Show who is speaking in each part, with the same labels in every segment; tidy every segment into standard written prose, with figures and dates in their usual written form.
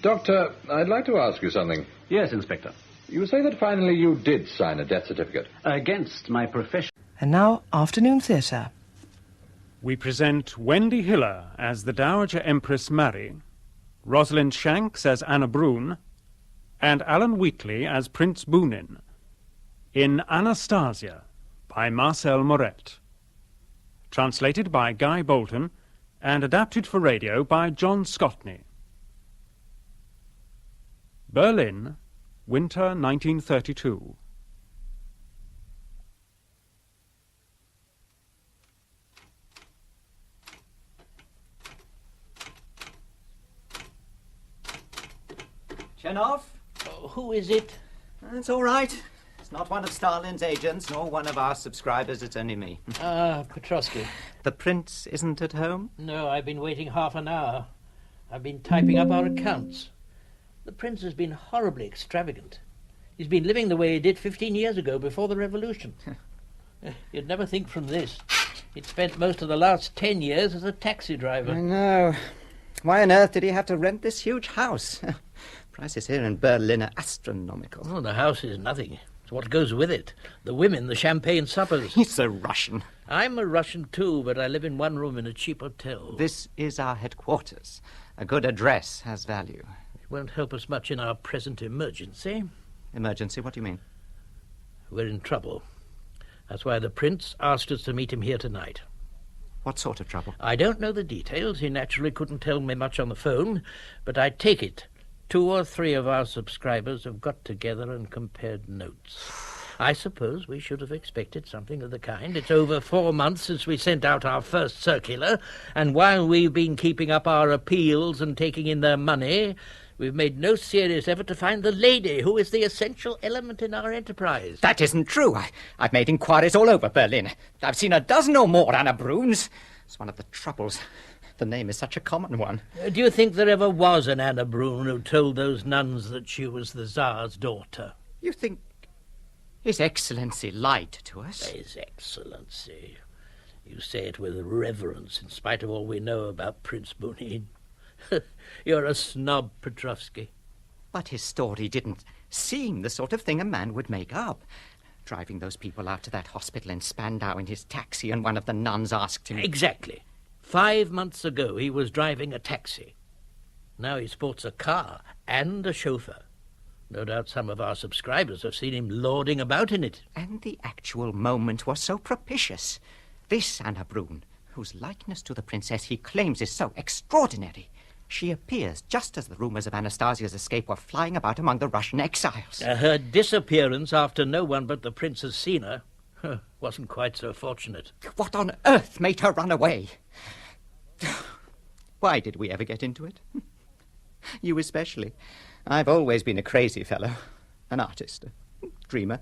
Speaker 1: Doctor, I'd like to ask you something.
Speaker 2: Yes, Inspector.
Speaker 1: You say that finally you did sign a death certificate.
Speaker 2: Against my profession.
Speaker 3: And now, afternoon theatre.
Speaker 4: We present Wendy Hiller as the Dowager Empress Mary, Rosalind Shanks as Anna Brune, and Alan Wheatley as Prince Boonin, in Anastasia by Marcel Moret. Translated by Guy Bolton and adapted for radio by John Scotney. Berlin, winter 1932.
Speaker 5: Chenov?
Speaker 6: Oh, who is it?
Speaker 5: It's all right. It's not one of Stalin's agents, nor one of our subscribers. It's only me.
Speaker 6: Petrovsky.
Speaker 5: The prince isn't at home?
Speaker 6: No, I've been waiting half an hour. I've been typing up our accounts. The prince has been horribly extravagant. He's been living the way he did 15 years ago, before the revolution. You'd never think from this. He'd spent most of the last 10 years as a taxi driver.
Speaker 5: I know. Why on earth did he have to rent this huge house? Prices here in Berlin are astronomical.
Speaker 6: Oh, the house is nothing. It's what goes with it. The women, the champagne suppers.
Speaker 5: He's a Russian.
Speaker 6: I'm a Russian too, but I live in one room in a cheap hotel.
Speaker 5: This is our headquarters. A good address has value.
Speaker 6: It won't help us much in our present emergency.
Speaker 5: Emergency? What do you mean?
Speaker 6: We're in trouble. That's why the prince asked us to meet him here tonight.
Speaker 5: What sort of trouble?
Speaker 6: I don't know the details. He naturally couldn't tell me much on the phone, but I take it 2 or 3 of our subscribers have got together and compared notes. I suppose we should have expected something of the kind. It's over 4 months since we sent out our first circular, and while we've been keeping up our appeals and taking in their money, we've made no serious effort to find the lady who is the essential element in our enterprise.
Speaker 5: That isn't true. I've made inquiries all over Berlin. I've seen a dozen or more Anna Bruns. It's one of the troubles. The name is such a common one.
Speaker 6: Do you think there ever was an Anna Brune who told those nuns that she was the Tsar's daughter?
Speaker 5: You think His Excellency lied to us?
Speaker 6: His Excellency. You say it with reverence, in spite of all we know about Prince Boonin. You're a snob, Petrovsky.
Speaker 5: But his story didn't seem the sort of thing a man would make up. Driving those people out to that hospital in Spandau in his taxi, and one of the nuns asked him...
Speaker 6: Exactly. 5 months ago he was driving a taxi. Now he sports a car and a chauffeur. No doubt some of our subscribers have seen him lording about in it.
Speaker 5: And the actual moment was so propitious. This Anna Brune, whose likeness to the princess he claims is so extraordinary, she appears just as the rumours of Anastasia's escape were flying about among the Russian exiles.
Speaker 6: Her disappearance after no one but the prince has seen her wasn't quite so fortunate.
Speaker 5: What on earth made her run away? Why did we ever get into it? You especially. I've always been a crazy fellow, an artist, a dreamer.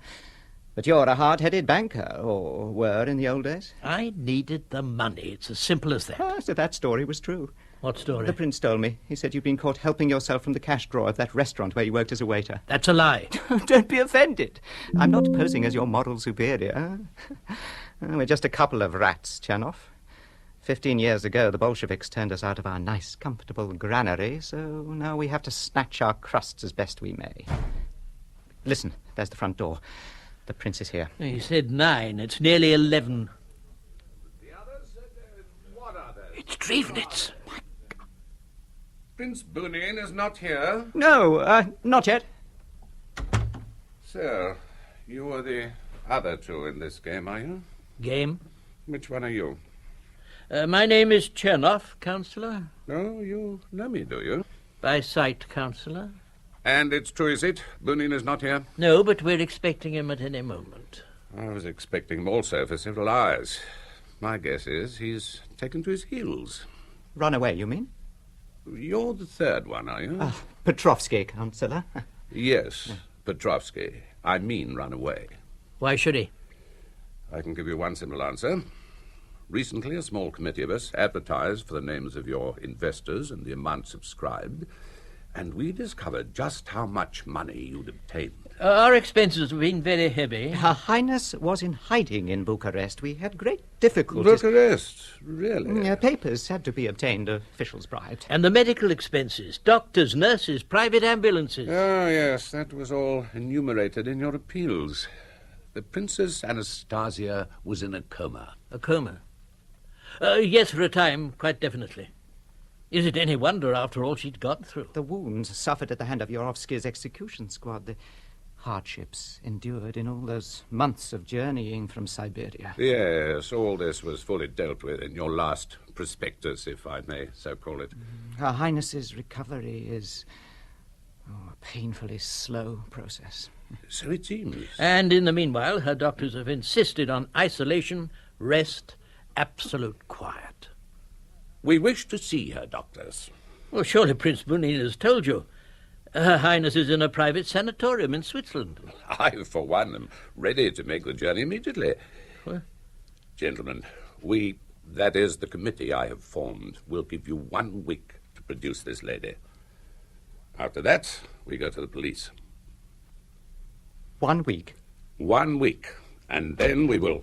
Speaker 5: But you're a hard-headed banker, or were in the old days.
Speaker 6: I needed the money. It's as simple as that.
Speaker 5: Ah, so that story was true.
Speaker 6: What story?
Speaker 5: The prince told me. He said you'd been caught helping yourself from the cash drawer of that restaurant where you worked as a waiter.
Speaker 6: That's a lie.
Speaker 5: Don't be offended. I'm not posing as your moral superior. We're just a couple of rats, Chernoff. 15 years ago, the Bolsheviks turned us out of our nice, comfortable granary, so now we have to snatch our crusts as best we may. Listen, there's the front door. The prince is here.
Speaker 6: He said 9. It's nearly 11.
Speaker 7: The others, what are they?
Speaker 6: It's Drevnitz.
Speaker 7: Prince Boonin is not here?
Speaker 5: No, not yet.
Speaker 7: So, you are the other two in this game, are you?
Speaker 6: Game?
Speaker 7: Which one are you?
Speaker 6: My name is Chernoff, Councillor.
Speaker 7: No, you know me, do you?
Speaker 6: By sight, Councillor.
Speaker 7: And it's true, is it? Boonin is not here?
Speaker 6: No, but we're expecting him at any moment.
Speaker 7: I was expecting him also for several hours. My guess is he's taken to his heels.
Speaker 5: Run away, you mean?
Speaker 7: You're the third one, are you?
Speaker 5: Petrovsky, Councillor.
Speaker 7: Yes, Petrovsky. I mean run away.
Speaker 6: Why should he?
Speaker 7: I can give you one simple answer. Recently, a small committee of us advertised for the names of your investors and the amount subscribed, and we discovered just how much money you'd obtained.
Speaker 6: Our expenses have been very heavy.
Speaker 5: Her Highness was in hiding in Bucharest. We had great difficulties.
Speaker 7: Bucharest? Really?
Speaker 5: Papers had to be obtained, officials bribed.
Speaker 6: And the medical expenses, doctors, nurses, private ambulances.
Speaker 7: Oh, yes, that was all enumerated in your appeals. The Princess Anastasia was in a coma.
Speaker 6: A coma? Yes, for a time, quite definitely. Is it any wonder, after all she'd gone through?
Speaker 5: The wounds suffered at the hand of Yorovsky's execution squad, the hardships endured in all those months of journeying from Siberia.
Speaker 7: Yes, all this was fully dealt with in your last prospectus, if I may so call it.
Speaker 5: Her Highness's recovery is a painfully slow process.
Speaker 7: So it seems.
Speaker 6: And in the meanwhile, her doctors have insisted on isolation, rest, absolute quiet.
Speaker 7: We wish to see her, doctors.
Speaker 6: Well, surely Prince Bounin has told you. Her Highness is in a private sanatorium in Switzerland.
Speaker 7: I, for one, am ready to make the journey immediately.
Speaker 6: What?
Speaker 7: Gentlemen, that is the committee I have formed, will give you 1 week to produce this lady. After that, we go to the police.
Speaker 5: 1 week?
Speaker 7: 1 week, and then we will...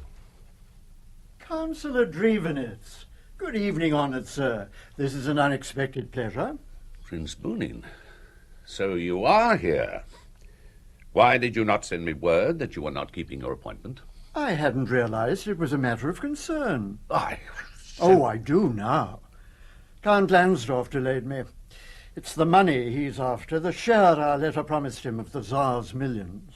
Speaker 8: Councillor Drevenitz. Good evening, honoured sir. This is an unexpected pleasure.
Speaker 7: Prince Bounin, so you are here. Why did you not send me word that you were not keeping your appointment?
Speaker 8: I hadn't realised it was a matter of concern.
Speaker 7: I
Speaker 8: do now. Count Lansdorff delayed me. It's the money he's after, the share our letter promised him of the Tsar's millions.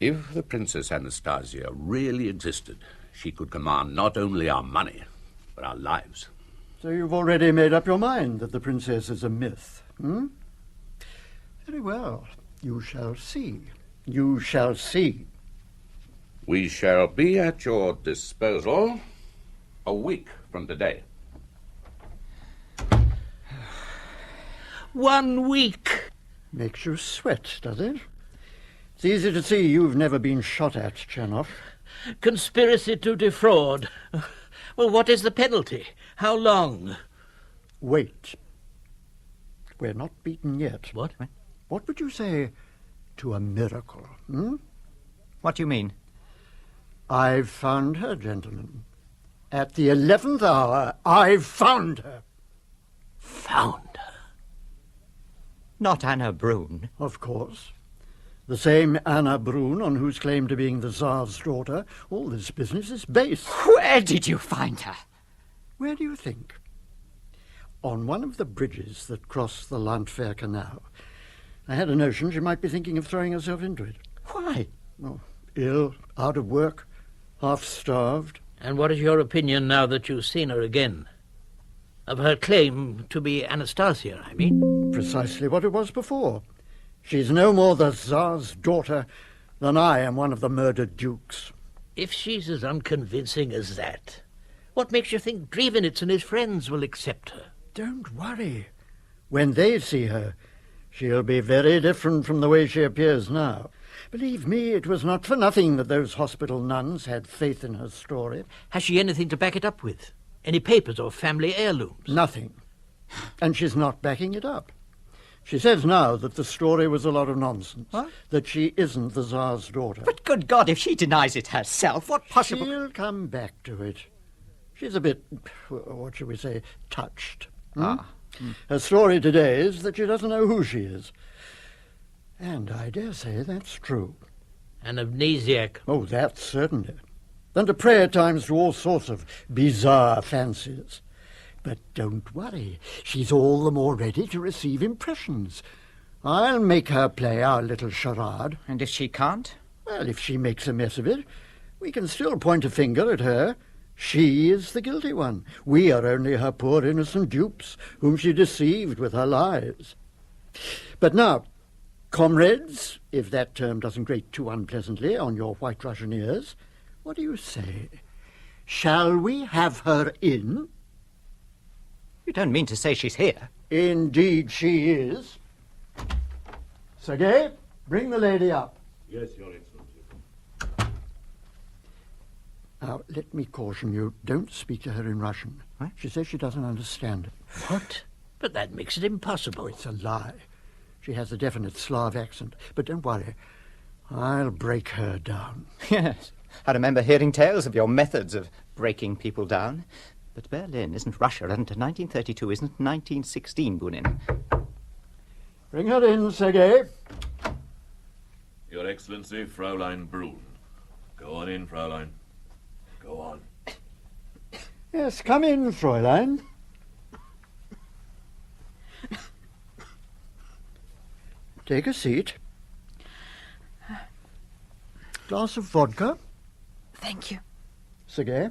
Speaker 7: If the Princess Anastasia really existed, she could command not only our money, but our lives.
Speaker 8: So you've already made up your mind that the princess is a myth, hmm? Very well. You shall see. You shall see.
Speaker 7: We shall be at your disposal a week from today.
Speaker 6: 1 week!
Speaker 8: Makes you sweat, does it? It's easy to see you've never been shot at, Chernoff.
Speaker 6: Conspiracy to defraud. Well, what is the penalty? How long?
Speaker 8: Wait. We're not beaten yet.
Speaker 6: What?
Speaker 8: What would you say to a miracle, hmm?
Speaker 5: What do you mean?
Speaker 8: I've found her, gentlemen. At the 11th hour, I've found her.
Speaker 6: Found her?
Speaker 5: Not Anna Brun.
Speaker 8: Of course. The same Anna Brun on whose claim to being the Tsar's daughter all this business is based.
Speaker 5: Where did you find her?
Speaker 8: Where do you think? On one of the bridges that cross the Landwehr Canal. I had a notion she might be thinking of throwing herself into it.
Speaker 5: Why?
Speaker 8: Oh, ill, out of work, half-starved.
Speaker 6: And what is your opinion now that you've seen her again? Of her claim to be Anastasia, I mean?
Speaker 8: Precisely what it was before. She's no more the Tsar's daughter than I am one of the murdered dukes.
Speaker 6: If she's as unconvincing as that, what makes you think Drevenitz and his friends will accept her?
Speaker 8: Don't worry. When they see her, she'll be very different from the way she appears now. Believe me, it was not for nothing that those hospital nuns had faith in her story.
Speaker 6: Has she anything to back it up with? Any papers or family heirlooms?
Speaker 8: Nothing. And she's not backing it up. She says now that the story was a lot of nonsense.
Speaker 5: What?
Speaker 8: That she isn't the Tsar's daughter.
Speaker 5: But good God, if she denies it herself, what possible...
Speaker 8: She'll come back to it. She's a bit, what shall we say, touched. Her story today is that she doesn't know who she is. And I dare say that's true.
Speaker 6: An amnesiac.
Speaker 8: Oh, that's certainly. And a prey at times to all sorts of bizarre fancies. But don't worry, she's all the more ready to receive impressions. I'll make her play our little charade.
Speaker 5: And if she can't?
Speaker 8: Well, if she makes a mess of it, we can still point a finger at her. She is the guilty one. We are only her poor innocent dupes, whom she deceived with her lies. But now, comrades, if that term doesn't grate too unpleasantly on your White Russian ears, what do you say? Shall we have her in?
Speaker 5: You don't mean to say she's here?
Speaker 8: Indeed she is. Sergei, bring the lady up.
Speaker 9: Yes, Your Excellency.
Speaker 8: Now, let me caution you, don't speak to her in Russian.
Speaker 5: What?
Speaker 8: She says she doesn't understand it.
Speaker 6: What? But that makes it impossible.
Speaker 8: Oh, it's a lie. She has a definite Slav accent. But don't worry. I'll break her down.
Speaker 5: Yes, I remember hearing tales of your methods of breaking people down. But Berlin isn't Russia, and 1932 isn't 1916, Bunin.
Speaker 8: Bring her in, Sergei.
Speaker 9: Your Excellency, Fräulein Brun. Go on in, Fräulein. Go on.
Speaker 8: Yes, come in, Fräulein. Take a seat. Glass of vodka.
Speaker 3: Thank you.
Speaker 8: Sergei.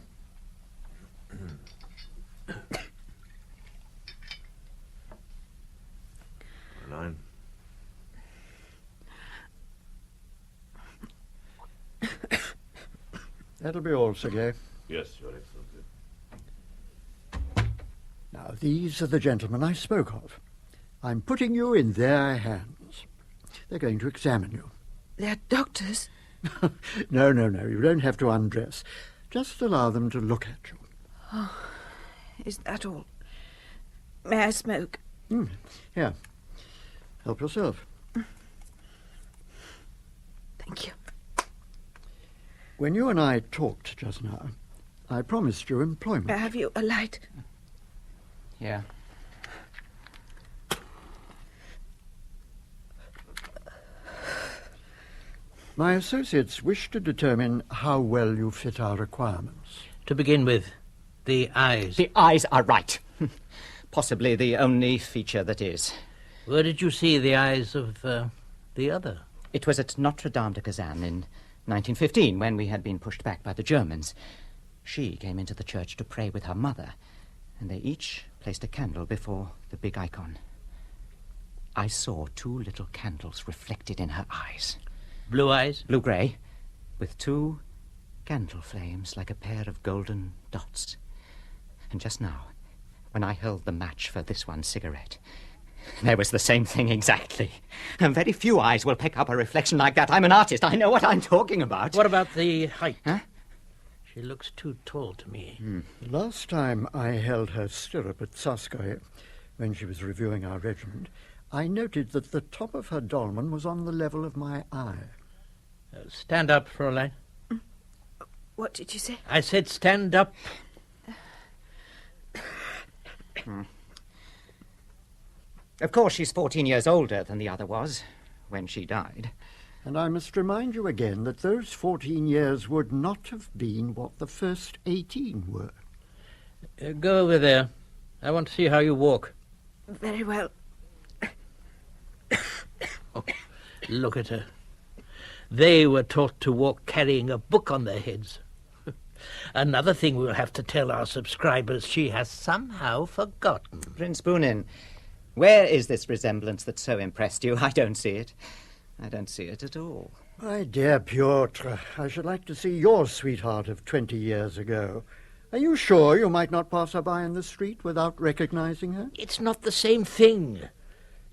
Speaker 9: Fräulein.
Speaker 8: That'll be all, Sergei.
Speaker 9: Yes, Your Excellency.
Speaker 8: Now, these are the gentlemen I spoke of. I'm putting you in their hands. They're going to examine you.
Speaker 3: They're doctors.
Speaker 8: No, you don't have to undress. Just allow them to look at you.
Speaker 3: Oh, is that all? May I smoke?
Speaker 8: Here. Help yourself.
Speaker 3: Thank you.
Speaker 8: When you and I talked just now, I promised you employment.
Speaker 3: Have you a light?
Speaker 5: Yeah.
Speaker 8: My associates wish to determine how well you fit our requirements.
Speaker 6: To begin with, the eyes.
Speaker 5: The eyes are right. Possibly the only feature that is.
Speaker 6: Where did you see the eyes of the other?
Speaker 5: It was at Notre Dame de Kazan in 1915, when we had been pushed back by the Germans. She came into the church to pray with her mother, and they each placed a candle before the big icon. I saw 2 little candles reflected in her eyes.
Speaker 6: Blue eyes?
Speaker 5: Blue-grey, with 2 candle flames like a pair of golden dots. And just now, when I held the match for this one cigarette, there was the same thing exactly. And very few eyes will pick up a reflection like that. I'm an artist. I know what I'm talking about.
Speaker 6: What about the height?
Speaker 5: Huh?
Speaker 6: She looks too tall to me.
Speaker 8: Last time I held her stirrup at Tsaskoye, when she was reviewing our regiment, I noted that the top of her dolman was on the level of my eye.
Speaker 6: Stand up, Fräulein.
Speaker 3: What did you say?
Speaker 6: I said stand up.
Speaker 5: Of course, she's 14 years older than the other was when she died.
Speaker 8: And I must remind you again that those 14 years would not have been what the first 18 were.
Speaker 6: Go over there. I want to see how you walk.
Speaker 3: Very well.
Speaker 6: Oh, look at her. They were taught to walk carrying a book on their heads. Another thing we'll have to tell our subscribers, she has somehow forgotten.
Speaker 5: Prince Bunin, where is this resemblance that so impressed you? I don't see it. I don't see it at all.
Speaker 8: My dear Piotr, I should like to see your sweetheart of 20 years ago. Are you sure you might not pass her by in the street without recognizing her?
Speaker 6: It's not the same thing.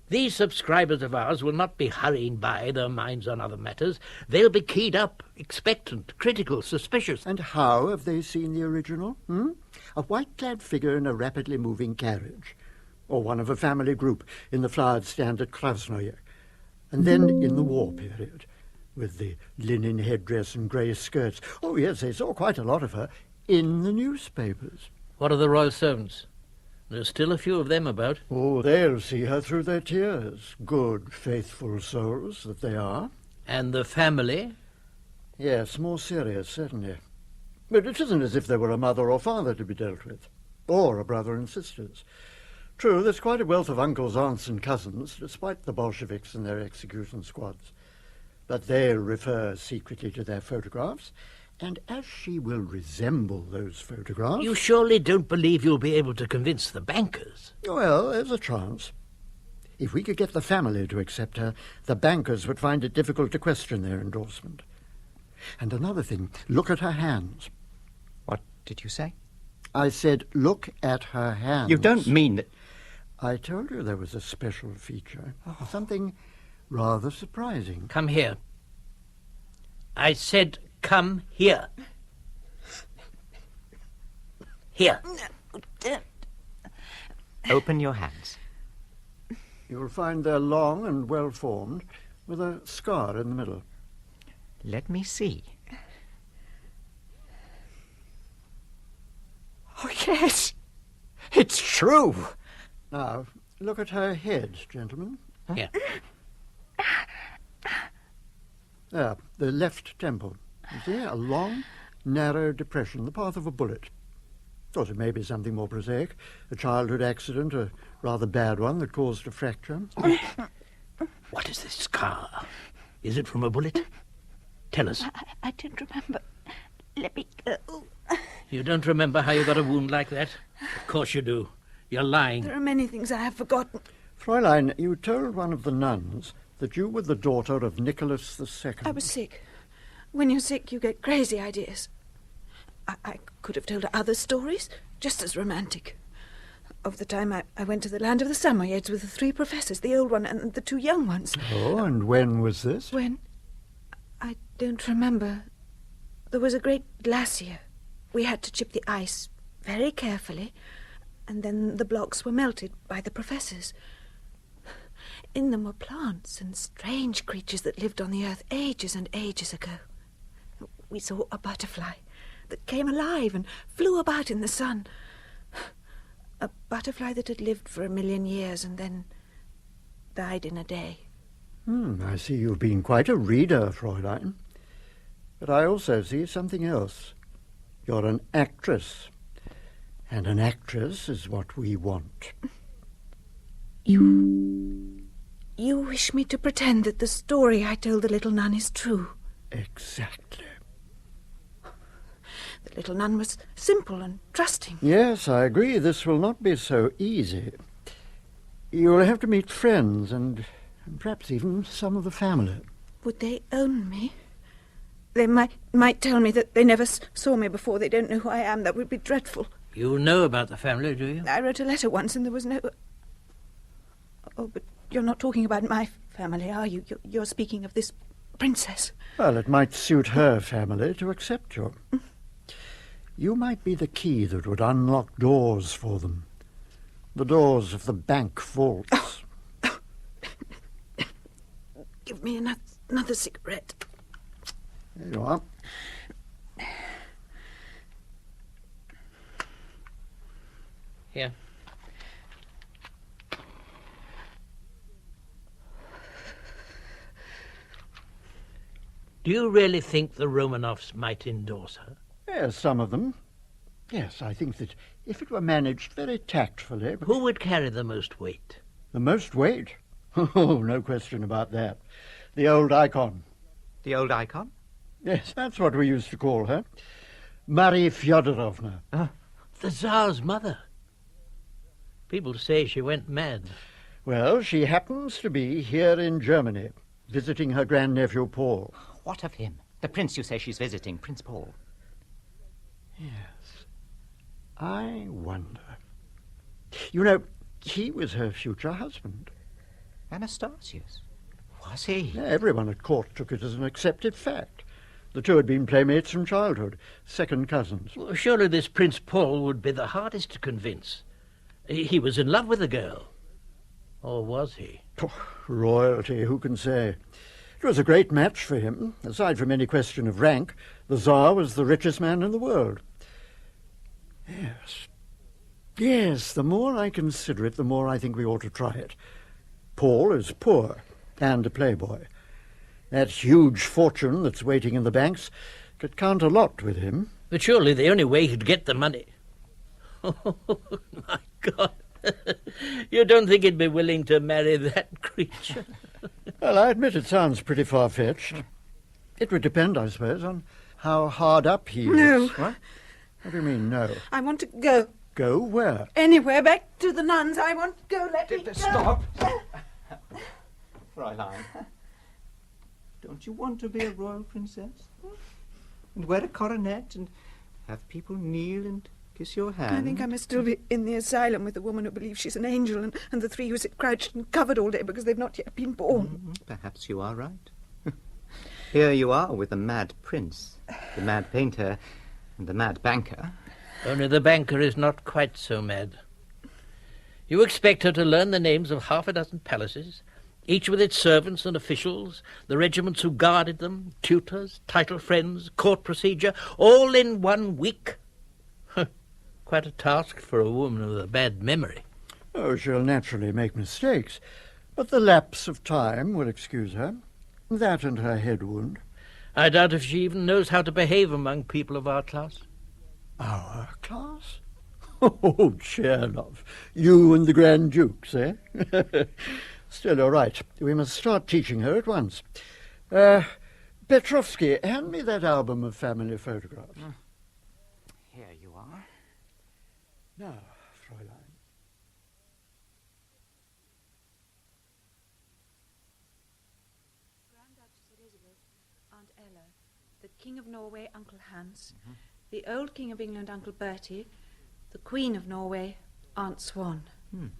Speaker 6: These subscribers of ours will not be hurrying by, their minds on other matters. They'll be keyed up, expectant, critical, suspicious.
Speaker 8: And how have they seen the original? A white-clad figure in a rapidly moving carriage. Or one of a family group in the flowered stand at Krasnoye. And then in the war period, with the linen headdress and grey skirts. Oh, yes, they saw quite a lot of her in the newspapers.
Speaker 6: What of the royal servants? There's still a few of them about.
Speaker 8: Oh, they'll see her through their tears. Good, faithful souls that they are.
Speaker 6: And the family?
Speaker 8: Yes, more serious, certainly. But it isn't as if there were a mother or father to be dealt with. Or a brother and sisters. True, there's quite a wealth of uncles, aunts and cousins, despite the Bolsheviks and their execution squads. But they'll refer secretly to their photographs, and as she will resemble those photographs...
Speaker 6: You surely don't believe you'll be able to convince the bankers?
Speaker 8: Well, there's a chance. If we could get the family to accept her, the bankers would find it difficult to question their endorsement. And another thing, look at her hands.
Speaker 5: What did you say?
Speaker 8: I said, look at her hands.
Speaker 5: You don't mean that...
Speaker 8: I told you there was a special feature. Something rather surprising.
Speaker 6: Come here. I said, come here. Here.
Speaker 5: Open your hands.
Speaker 8: You'll find they're long and well-formed, with a scar in the middle.
Speaker 5: Let me see. Oh, yes. It's true.
Speaker 8: Now, look at her head, gentlemen.
Speaker 6: Yeah.
Speaker 8: There, the left temple. You see, a long, narrow depression, the path of a bullet. Thought it may be something more prosaic, a childhood accident, a rather bad one that caused a fracture.
Speaker 6: What is this scar? Is it from a bullet? Tell us.
Speaker 3: I don't remember. Let me go.
Speaker 6: You don't remember how you got a wound like that? Of course you do. You're lying.
Speaker 3: There are many things I have forgotten.
Speaker 8: Fräulein, you told one of the nuns that you were the daughter of Nicholas II.
Speaker 3: I was sick. When you're sick, you get crazy ideas. I could have told her other stories, just as romantic. Of the time I went to the land of the Samoyeds with the 3 professors, the old one and the 2 young ones.
Speaker 8: Oh, and when was this?
Speaker 3: When? I don't remember. There was a great glacier. We had to chip the ice very carefully, and then the blocks were melted by the professors. In them were plants and strange creatures that lived on the earth ages and ages ago. We saw a butterfly that came alive and flew about in the sun. A butterfly that had lived for 1,000,000 years and then died in a day.
Speaker 8: I see you've been quite a reader, Fräulein. But I also see something else. You're an actress. And an actress is what we want.
Speaker 3: You wish me to pretend that the story I told the little nun is true?
Speaker 8: Exactly.
Speaker 3: The little nun was simple and trusting.
Speaker 8: Yes, I agree. This will not be so easy. You'll have to meet friends and perhaps even some of the family.
Speaker 3: Would they own me? They might tell me that they never saw me before. They don't know who I am. That would be dreadful.
Speaker 6: You know about the family, do you?
Speaker 3: I wrote a letter once and there was no... Oh, but you're not talking about my family, are you? You're speaking of this princess.
Speaker 8: Well, it might suit her family to accept you. You might be the key that would unlock doors for them. The doors of the bank vaults.
Speaker 3: Give me another cigarette.
Speaker 8: There you are.
Speaker 6: Here. Do you really think the Romanovs might endorse her?
Speaker 8: Yes, some of them. Yes, I think that if it were managed very tactfully...
Speaker 6: Who would carry the most weight?
Speaker 8: The most weight? Oh, no question about that. The old icon.
Speaker 5: The old icon?
Speaker 8: Yes, that's what we used to call her. Marie Fyodorovna.
Speaker 6: The Tsar's mother. People say she went mad.
Speaker 8: Well, she happens to be here in Germany, visiting her grandnephew Paul.
Speaker 5: What of him? The prince you say she's visiting, Prince Paul.
Speaker 8: Yes. I wonder. You know, he was her future husband.
Speaker 5: Anastasius? Was he?
Speaker 8: Yeah, everyone at court took it as an accepted fact. The two had been playmates from childhood, second cousins.
Speaker 6: Well, surely this Prince Paul would be the hardest to convince. He was in love with the girl. Or was he?
Speaker 8: Oh, royalty, who can say? It was a great match for him. Aside from any question of rank, the Tsar was the richest man in the world. Yes, the more I consider it, the more I think we ought to try it. Paul is poor and a playboy. That huge fortune that's waiting in the banks could count a lot with him.
Speaker 6: But surely the only way he'd get the money... Oh, my God. You don't think he'd be willing to marry that creature?
Speaker 8: Well, I admit it sounds pretty far-fetched. It would depend, I suppose, on how hard up he is.
Speaker 3: No.
Speaker 8: What? What do you mean, no?
Speaker 3: I want to go.
Speaker 8: Go where?
Speaker 3: Anywhere, back to the nuns. I want to go. Let me go.
Speaker 5: Stop! Fräulein, don't you want to be a royal princess? And wear a coronet and have people kneel and kiss your hand?
Speaker 3: I think I must still be in the asylum with the woman who believes she's an angel and the 3 who sit crouched and covered all day because they've not yet been born.
Speaker 5: Perhaps you are right. Here you are with the mad prince, the mad painter, and the mad banker.
Speaker 6: Only the banker is not quite so mad. You expect her to learn the names of 6 palaces, each with its servants and officials, the regiments who guarded them, tutors, title friends, court procedure, all in 1 week. Quite a task for a woman with a bad memory.
Speaker 8: Oh, she'll naturally make mistakes, but the lapse of time will excuse her. That and her head wound.
Speaker 6: I doubt if she even knows how to behave among people of our class.
Speaker 8: Our class? Oh, Chernoff, you and the Grand Dukes, eh? Still, you're right. We must start teaching her at once. Petrovsky, hand me that album of family photographs.
Speaker 5: Here you are.
Speaker 8: Now, Fräulein.
Speaker 3: Grand Duchess Elizabeth, Aunt Ella, the King of Norway, Uncle Hans, the old King of England, Uncle Bertie, the Queen of Norway, Aunt Swan.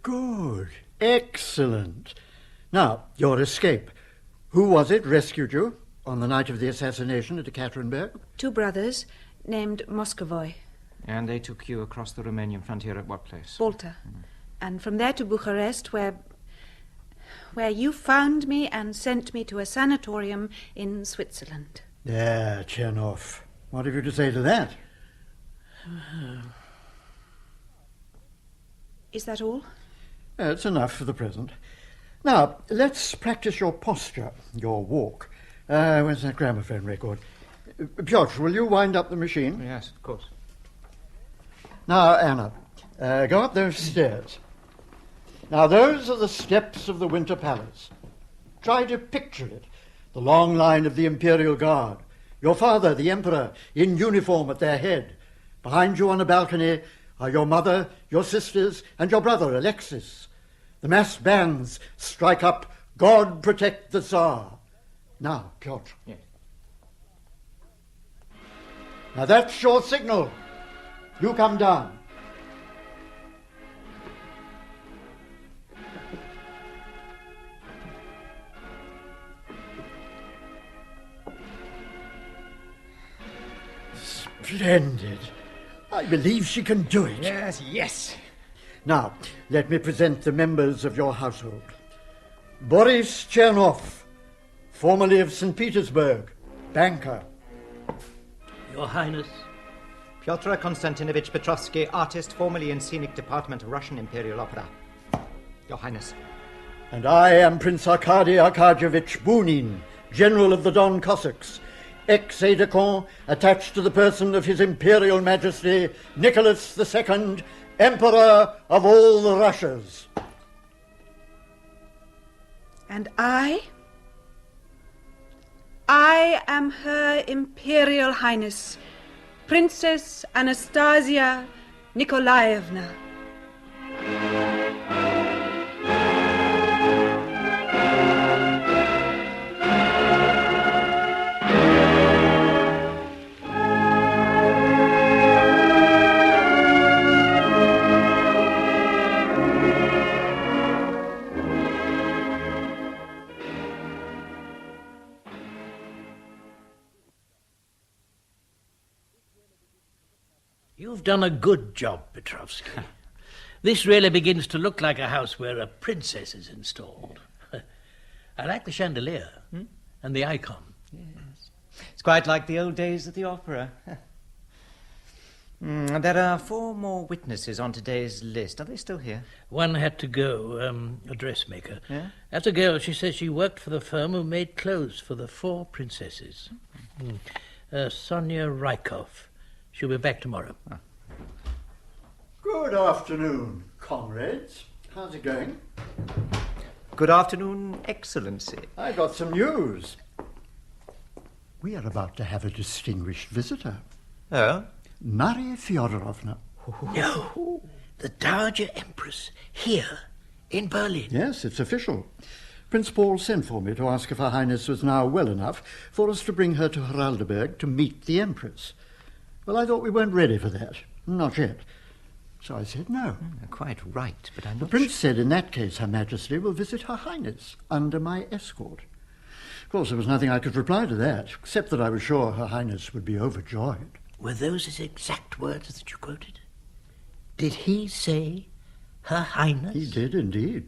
Speaker 8: Good. Excellent. Now, your escape. Who was it rescued you on the night of the assassination at Ekaterinburg?
Speaker 3: 2 brothers named Moscovoy,
Speaker 5: And they took you across the Romanian frontier at what place?
Speaker 3: Balta, and from there to Bucharest, where you found me and sent me to a sanatorium in Switzerland.
Speaker 8: There, Chernoff. What have you to say to that?
Speaker 3: Is that all?
Speaker 8: It's enough for the present. Now, let's practice your posture, your walk. Where's that gramophone record? Piotr, will you wind up the machine?
Speaker 5: Yes, of course.
Speaker 8: Now, Anna, go up those stairs. Now, those are the steps of the Winter Palace. Try to picture it. The long line of the Imperial Guard. Your father, the Emperor, in uniform at their head. Behind you on a balcony are your mother, your sisters, and your brother, Alexis. The massed bands strike up God Protect the Tsar. Now, Piotr.
Speaker 5: Yes.
Speaker 8: Now, that's your signal. You come down. Splendid. I believe she can do it.
Speaker 5: Yes, yes.
Speaker 8: Now, let me present the members of your household. Boris Chernoff, formerly of St. Petersburg, banker.
Speaker 6: Your Highness.
Speaker 5: Pyotr Konstantinovich Petrovsky, artist, formerly in scenic department, Russian Imperial Opera. Your Highness.
Speaker 8: And I am Prince Arkady Arkadyevich Bunin, General of the Don Cossacks, ex-aide-de-camp attached to the person of His Imperial Majesty Nicholas II, Emperor of all the Russias.
Speaker 3: And I am Her Imperial Highness, Princess Anastasia Nikolaevna.
Speaker 6: You've done a good job, Petrovsky. This really begins to look like a house where a princess is installed. I like the chandelier and the icon.
Speaker 5: Yes. It's quite like the old days at the opera. There are 4 more witnesses on today's list. Are they still here?
Speaker 6: One had to go, a dressmaker.
Speaker 5: Yeah?
Speaker 6: As a girl, she says she worked for the firm who made clothes for the 4 princesses. Sonia Rykov. She'll be back tomorrow.
Speaker 8: Good afternoon, comrades. How's it going?
Speaker 5: Good afternoon, Excellency.
Speaker 8: I got some news. We are about to have a distinguished visitor.
Speaker 5: Oh?
Speaker 8: Maria Fyodorovna.
Speaker 6: No, the Dowager Empress here in Berlin.
Speaker 8: Yes, it's official. Prince Paul sent for me to ask if Her Highness was now well enough for us to bring her to Haraldeberg to meet the Empress. Well, I thought we weren't ready for that. Not yet. So I said no.
Speaker 5: Quite right, but I'm
Speaker 8: The
Speaker 5: not
Speaker 8: Prince said in that case Her Majesty will visit Her Highness under my escort. Of course, there was nothing I could reply to that, except that I was sure Her Highness would be overjoyed.
Speaker 6: Were those his exact words that you quoted? Did he say Her Highness?
Speaker 8: He did indeed.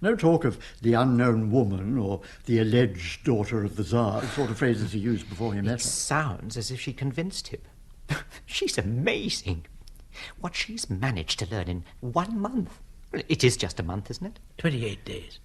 Speaker 8: No talk of the unknown woman or the alleged daughter of the Tsar, the sort of phrases he used before he met her.
Speaker 5: It sounds as if she convinced him. She's amazing. What she's managed to learn in 1 month. It is just a month, isn't it?
Speaker 6: 28 days.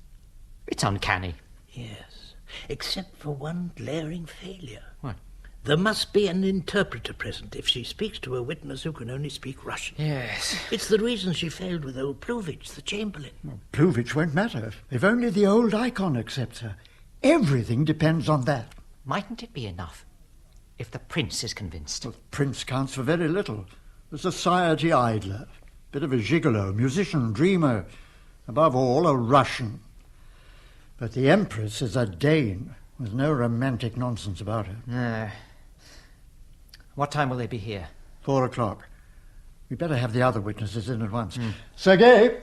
Speaker 5: It's uncanny.
Speaker 6: Yes, except for one glaring failure.
Speaker 5: What?
Speaker 6: There must be an interpreter present if she speaks to a witness who can only speak Russian.
Speaker 5: Yes.
Speaker 6: It's the reason she failed with old Pluvich, the chamberlain.
Speaker 8: Well, Pluvich won't matter. If only the old icon accepts her. Everything depends on that.
Speaker 5: Mightn't it be enough if the prince is convinced?
Speaker 8: Well, the prince counts for very little. A society idler, bit of a gigolo, musician, dreamer, above all, a Russian. But the Empress is a Dane, with no romantic nonsense about her.
Speaker 5: What time will they be here?
Speaker 8: 4 o'clock. We'd better have the other witnesses in at once. Sergei!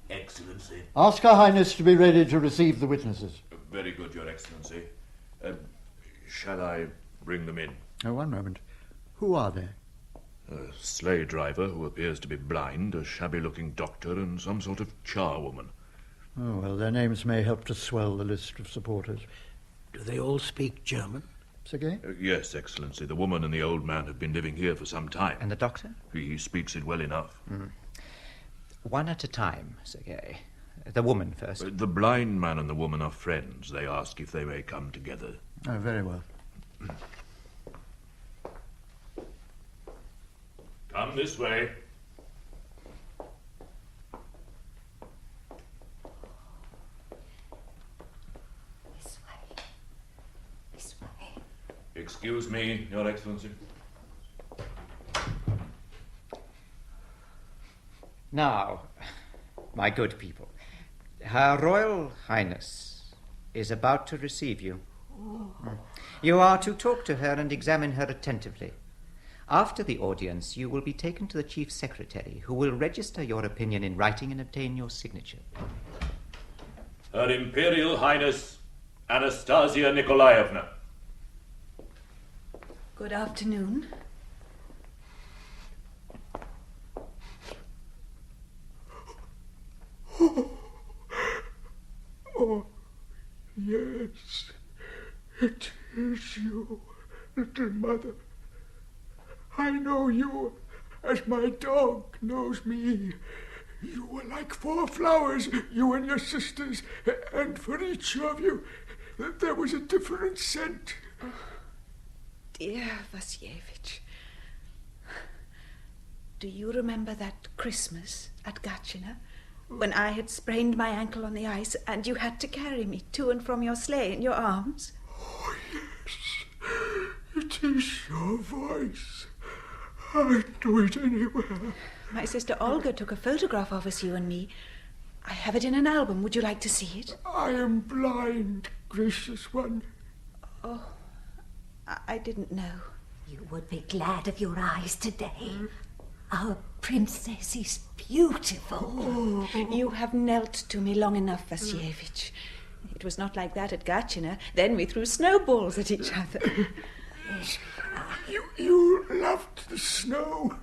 Speaker 9: Excellency.
Speaker 8: Ask Her Highness to be ready to receive the witnesses.
Speaker 9: Very good, Your Excellency. Shall I bring them in?
Speaker 8: Oh, one moment. Who are they?
Speaker 9: A sleigh driver who appears to be blind, a shabby-looking doctor, and some sort of charwoman.
Speaker 8: Oh, well, their names may help to swell the list of supporters.
Speaker 6: Do they all speak German?
Speaker 8: Sergei?
Speaker 9: Yes, Excellency. The woman and the old man have been living here for some time.
Speaker 5: And the doctor?
Speaker 9: He speaks it well enough.
Speaker 5: One at a time, Sergei. The woman first.
Speaker 9: The blind man and the woman are friends. They ask if they may come together.
Speaker 8: Oh, very well.
Speaker 9: Come this way.
Speaker 10: This way. This way.
Speaker 9: Excuse me, Your Excellency.
Speaker 5: Now, my good people, Her Royal Highness is about to receive you. You are to talk to her and examine her attentively. After the audience, you will be taken to the Chief Secretary, who will register your opinion in writing and obtain your signature.
Speaker 9: Her Imperial Highness, Anastasia Nikolaevna.
Speaker 3: Good afternoon.
Speaker 11: Oh, yes, it is you, little mother. I know you as my dog knows me. You were like 4 flowers, you and your sisters, and for each of you there was a different scent.
Speaker 3: Oh, dear Vasyevich, do you remember that Christmas at Gatchina, when I had sprained my ankle on the ice and you had to carry me to and from your sleigh in your arms?
Speaker 11: Oh, yes, it is your voice. I know it anywhere.
Speaker 3: My sister Olga took a photograph of us, you and me. I have it in an album. Would you like to see it?
Speaker 11: I am blind, gracious one.
Speaker 3: Oh, I didn't know.
Speaker 10: You would be glad of your eyes today. Our princess is beautiful.
Speaker 3: Oh. You have knelt to me long enough, Vasyevich. It was not like that at Gatchina. Then we threw snowballs at each other.
Speaker 11: You loved the snow.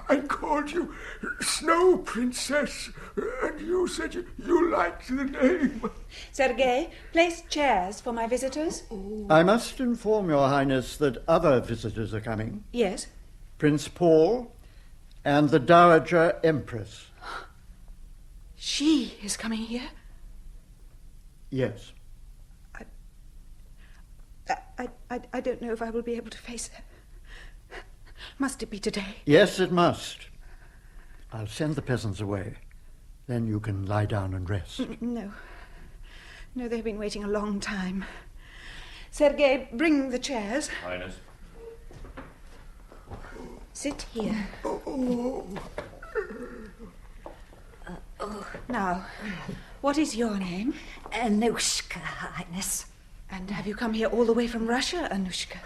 Speaker 11: I called you Snow Princess, and you said you liked the name.
Speaker 3: Sergei, place chairs for my visitors.
Speaker 8: I must inform Your Highness that other visitors are coming.
Speaker 3: Yes?
Speaker 8: Prince Paul and the Dowager Empress.
Speaker 3: She is coming here?
Speaker 8: Yes.
Speaker 3: I don't know if I will be able to face her. Must it be today?
Speaker 8: Yes, it must. I'll send the peasants away. Then you can lie down and rest.
Speaker 3: No. No, they've been waiting a long time. Sergei, bring the chairs.
Speaker 9: Highness.
Speaker 3: Sit here. Now, what is your name?
Speaker 10: Anushka, Highness.
Speaker 3: And have you come here all the way from Russia, Anushka?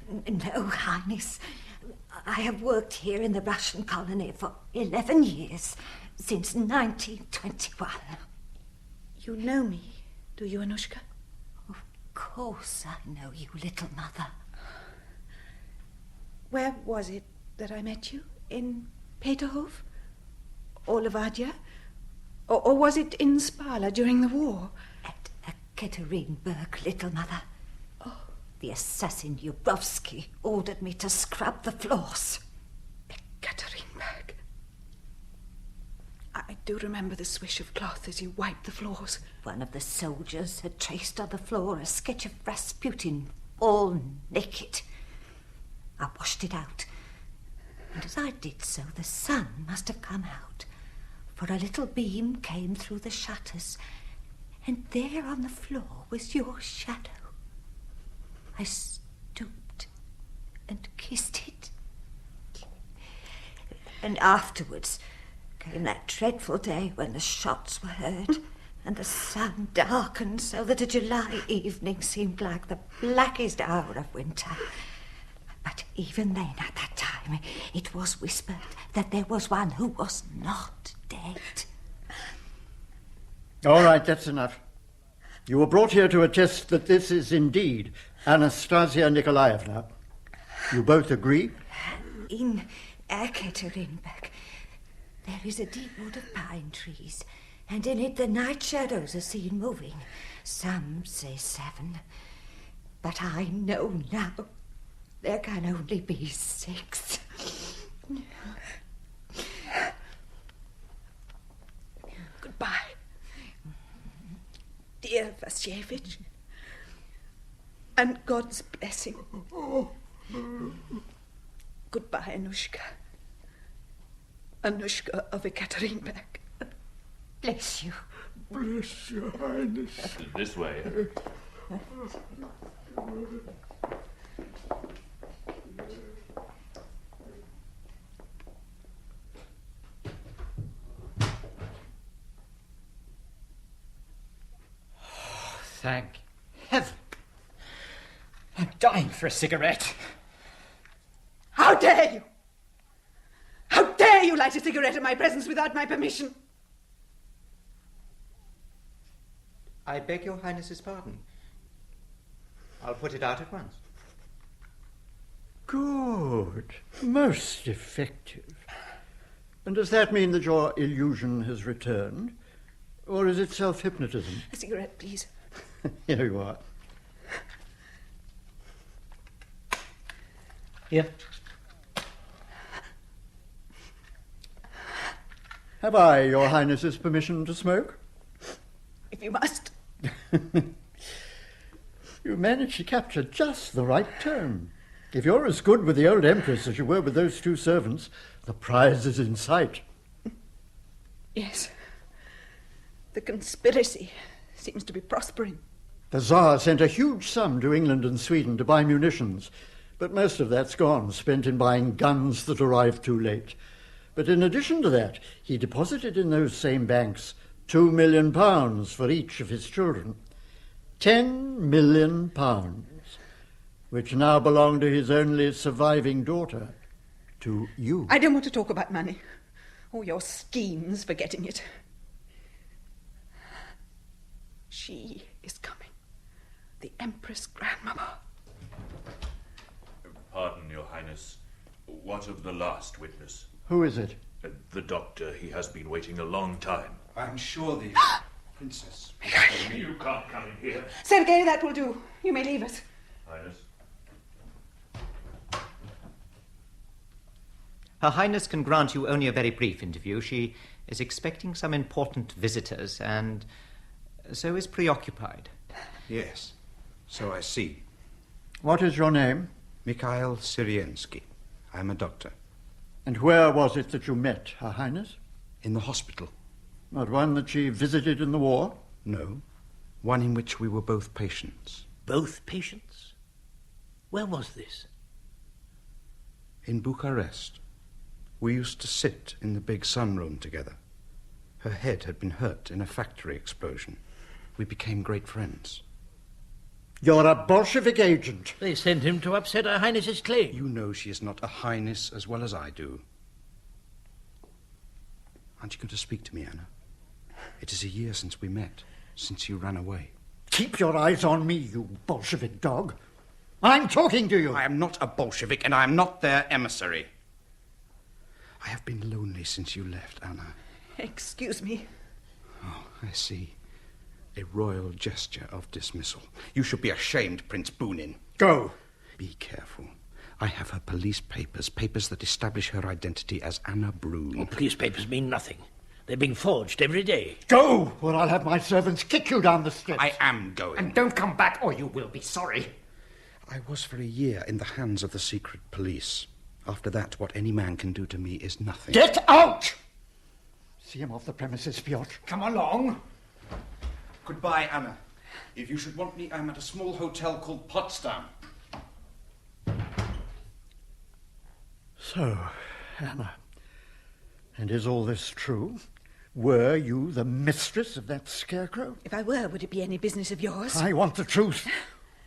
Speaker 10: No, Highness. I have worked here in the Russian colony for 11 years, since 1921.
Speaker 3: You know me, do you, Anushka?
Speaker 10: Of course I know you, little mother.
Speaker 3: Where was it that I met you? In Peterhof? Or Levadia? Or was it in Spala during the war?
Speaker 10: At Ekaterinburg, little mother. Oh. The assassin Yubrovsky ordered me to scrub the floors.
Speaker 3: Ekaterinburg. I do remember the swish of cloth as you wiped the floors.
Speaker 10: One of the soldiers had traced on the floor a sketch of Rasputin, all naked. I washed it out, and as I did so, the sun must have come out, for a little beam came through the shutters, and there on the floor was your shadow. I stooped and kissed it. And afterwards came that dreadful day when the shots were heard, and the sun darkened so that a July evening seemed like the blackest hour of winter. But even then, at that time, it was whispered that there was one who was not dead.
Speaker 8: All right, that's enough. You were brought here to attest that this is indeed Anastasia Nikolaevna. You both agree?
Speaker 10: In Ekaterinburg, there is a deep wood of pine trees, and in it the night shadows are seen moving. Some say 7, but I know now there can only be 6.
Speaker 3: Goodbye, dear Vasyevich, and God's blessing. Goodbye, Anushka. Anushka of Ekaterinburg.
Speaker 10: Bless you.
Speaker 11: Bless your Highness.
Speaker 9: This way.
Speaker 12: Thank heaven. I'm dying for a cigarette.
Speaker 3: How dare you? How dare you light a cigarette in my presence without my permission?
Speaker 5: I beg your Highness's pardon. I'll put it out at once.
Speaker 8: Good. Most effective. And does that mean that your illusion has returned? Or is it self-hypnotism?
Speaker 3: A cigarette, please.
Speaker 8: Here you are.
Speaker 12: Here.
Speaker 8: Have I your Highness's permission to smoke?
Speaker 3: If you must.
Speaker 8: You managed to capture just the right tone. If you're as good with the old Empress as you were with those 2 servants, the prize is in sight.
Speaker 3: Yes. The conspiracy seems to be prospering.
Speaker 8: The Tsar sent a huge sum to England and Sweden to buy munitions, but most of that's gone, spent in buying guns that arrived too late. But in addition to that, he deposited in those same banks £2 million for each of his children. £10 million, which now belong to his only surviving daughter, to you.
Speaker 3: I don't want to talk about money, or your schemes for getting it. She is coming, the Empress Grandmama.
Speaker 9: Pardon, Your Highness. What of the last witness?
Speaker 8: Who is it?
Speaker 9: The doctor. He has been waiting a long time.
Speaker 13: I'm sure the princess...
Speaker 9: You can't come in here.
Speaker 3: Sergei, that will do. You may leave us.
Speaker 9: Highness.
Speaker 5: Her Highness can grant you only a very brief interview. She is expecting some important visitors and so is preoccupied.
Speaker 13: Yes, so I see.
Speaker 8: What is your name?
Speaker 13: Mikhail Syriensky. I'm a doctor.
Speaker 8: And where was it that you met Her Highness?
Speaker 13: In the hospital.
Speaker 8: Not one that she visited in the war?
Speaker 13: No. One in which we were both patients.
Speaker 6: Both patients? Where was this?
Speaker 13: In Bucharest. We used to sit in the big sunroom together. Her head had been hurt in a factory explosion. We became great friends.
Speaker 8: You're a Bolshevik agent.
Speaker 6: They sent him to upset Her Highness's claim.
Speaker 13: You know she is not a highness as well as I do. Aren't you going to speak to me, Anna? It is a year since we met, since you ran away.
Speaker 8: Keep your eyes on me, you Bolshevik dog. I'm talking to you.
Speaker 13: I am not a Bolshevik, and I am not their emissary. I have been lonely since you left, Anna.
Speaker 3: Excuse me.
Speaker 13: Oh, I see. A royal gesture of dismissal. You should be ashamed, Prince Boonin.
Speaker 8: Go.
Speaker 13: Be careful. I have her police papers that establish her identity as Anna Brune.
Speaker 6: Oh, police papers mean nothing. They're being forged every day.
Speaker 8: Go, or I'll have my servants kick you down the steps.
Speaker 13: I am going.
Speaker 12: And don't come back, or you will be sorry.
Speaker 13: I was for a year in the hands of the secret police. After that, what any man can do to me is nothing.
Speaker 8: Get out! See him off the premises, Piotr.
Speaker 12: Come along.
Speaker 13: Goodbye, Anna. If you should want me, I'm at a small hotel called Potsdam.
Speaker 8: So, Anna, and is all this true? Were you the mistress of that scarecrow?
Speaker 3: If I were, would it be any business of yours?
Speaker 8: I want the truth.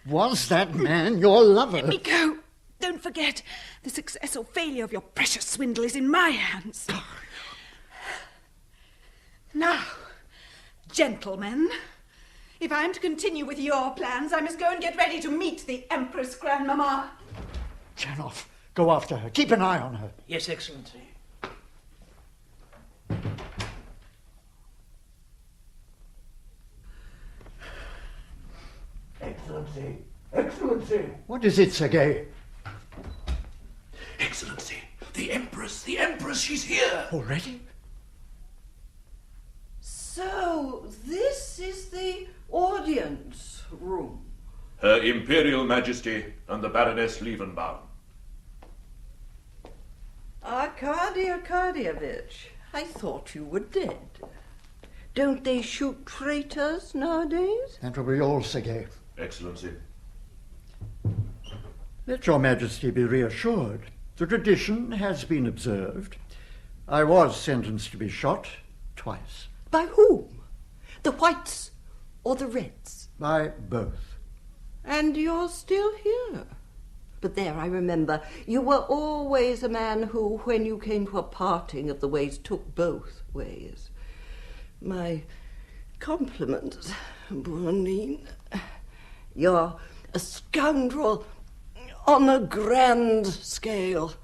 Speaker 8: Was that man your lover?
Speaker 3: Let me go. Don't forget, the success or failure of your precious swindle is in my hands. Now, gentlemen, if I am to continue with your plans, I must go and get ready to meet the Empress Grandmamma.
Speaker 8: Chanov, go after her. Keep an eye on her.
Speaker 6: Yes, Excellency.
Speaker 11: Excellency! Excellency!
Speaker 8: What is it, Sergei?
Speaker 11: Excellency! The Empress, she's here!
Speaker 8: Already?
Speaker 14: So, this is the audience room.
Speaker 9: Her Imperial Majesty and the Baroness Liebenbaum.
Speaker 14: Arkady Arkadyevich, I thought you were dead. Don't they shoot traitors nowadays?
Speaker 8: That will be all, Sergei.
Speaker 9: Excellency.
Speaker 8: Let your Majesty be reassured. The tradition has been observed. I was sentenced to be shot twice.
Speaker 14: By whom? The whites or the reds?
Speaker 8: By both.
Speaker 14: And you're still here. But there, I remember, you were always a man who, when you came to a parting of the ways, took both ways. My compliments, Boonin. You're a scoundrel on a grand scale.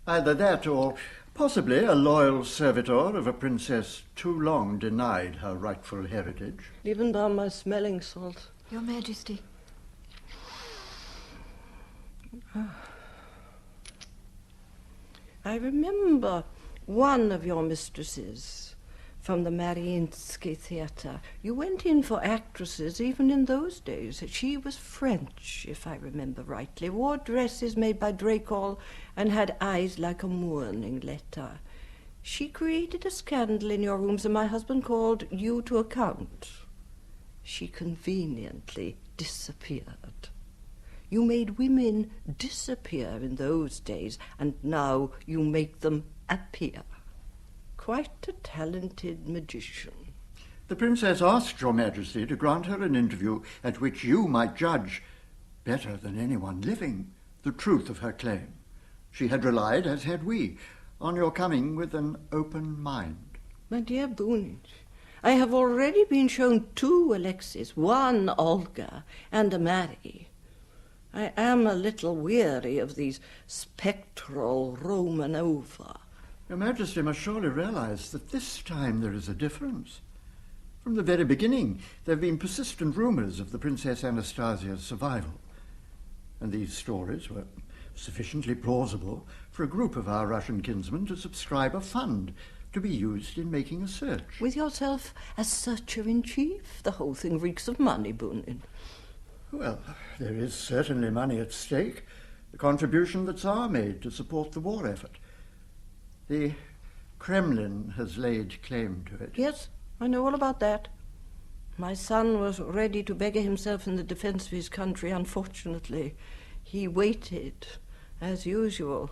Speaker 8: Either that or possibly a loyal servitor of a princess too long denied her rightful heritage.
Speaker 14: Liebenbaum, my smelling salt.
Speaker 3: Your Majesty.
Speaker 14: I remember one of your mistresses from the Mariinsky Theatre. You went in for actresses even in those days. She was French, if I remember rightly, wore dresses made by Dracol and had eyes like a mourning letter. She created a scandal in your rooms and my husband called you to account. She conveniently disappeared. You made women disappear in those days, and now you make them appear. Quite a talented magician.
Speaker 8: The princess asked your Majesty to grant her an interview at which you might judge, better than anyone living, the truth of her claim. She had relied, as had we, on your coming with an open mind.
Speaker 14: My dear Boonin, I have already been shown 2 Alexis, 1 Olga, and a Mary. I am a little weary of these spectral Romanova.
Speaker 8: Your Majesty must surely realize that this time there is a difference. From the very beginning, there have been persistent rumors of the Princess Anastasia's survival. And these stories were sufficiently plausible for a group of our Russian kinsmen to subscribe a fund to be used in making a search.
Speaker 14: With yourself as searcher-in-chief, the whole thing reeks of money, Boonin.
Speaker 8: Well, there is certainly money at stake, the contribution the Tsar made to support the war effort. The Kremlin has laid claim to it.
Speaker 14: Yes, I know all about that. My son was ready to beggar himself in the defense of his country. Unfortunately, he waited, as usual,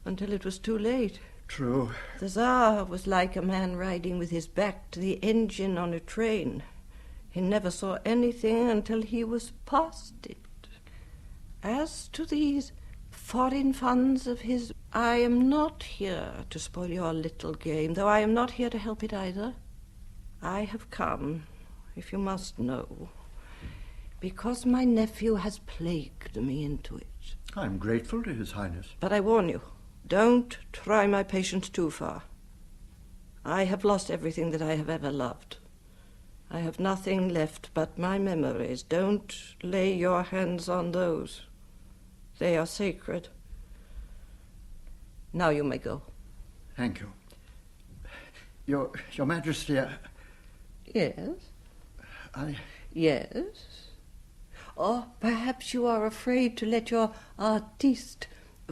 Speaker 14: until it was too late.
Speaker 8: True.
Speaker 14: The Tsar was like a man riding with his back to the engine on a train. He never saw anything until he was past it. As to these foreign funds of his, I am not here to spoil your little game, though I am not here to help it either. I have come, if you must know, because my nephew has plagued me into it.
Speaker 8: I'm grateful to His Highness.
Speaker 14: But I warn you, Don't try my patience too far. I have lost everything that I have ever loved. I have nothing left but my memories. Don't lay your hands on those. They are sacred. Now you may go.
Speaker 8: Thank you. Your Majesty,
Speaker 14: Yes? Yes? Or perhaps you are afraid to let your artiste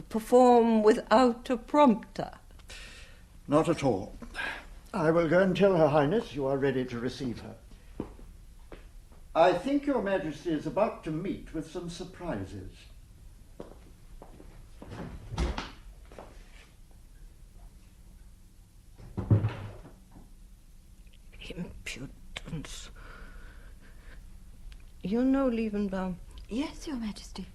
Speaker 14: perform without a prompter.
Speaker 8: Not at all. I will go and tell Her Highness you are ready to receive her. I think Your Majesty is about to meet with some surprises.
Speaker 14: Impudence. You know, Liebenbaum.
Speaker 3: Yes, Your Majesty.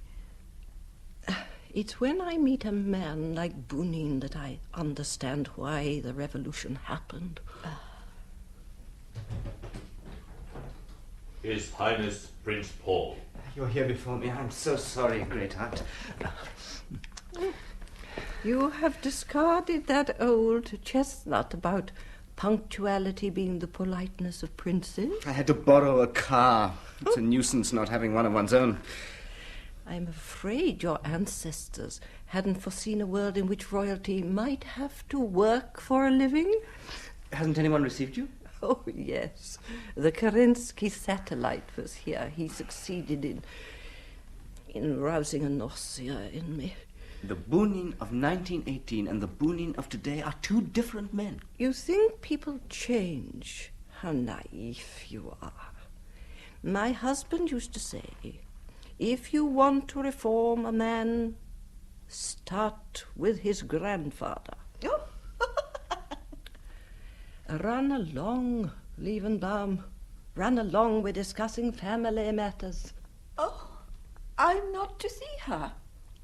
Speaker 14: It's when I meet a man like Bunin that I understand why the revolution happened.
Speaker 15: His Highness Prince Paul.
Speaker 5: You're here before me. I'm so sorry, Great Aunt.
Speaker 14: You have discarded that old chestnut about punctuality being the politeness of princes.
Speaker 5: I had to borrow a car. It's a nuisance not having one of one's own.
Speaker 14: I'm afraid your ancestors hadn't foreseen a world in which royalty might have to work for a living.
Speaker 5: Hasn't anyone received you?
Speaker 14: Oh, yes. The Kerensky satellite was here. He succeeded in rousing a nausea in me.
Speaker 5: The Bunin of 1918 and the Bunin of today are two different men.
Speaker 14: You think people change? How naive you are. My husband used to say, if you want to reform a man, start with his grandfather.
Speaker 3: Oh.
Speaker 14: Run along, Liebenbaum. Run along, we're discussing family matters.
Speaker 3: Oh, I'm not to see her.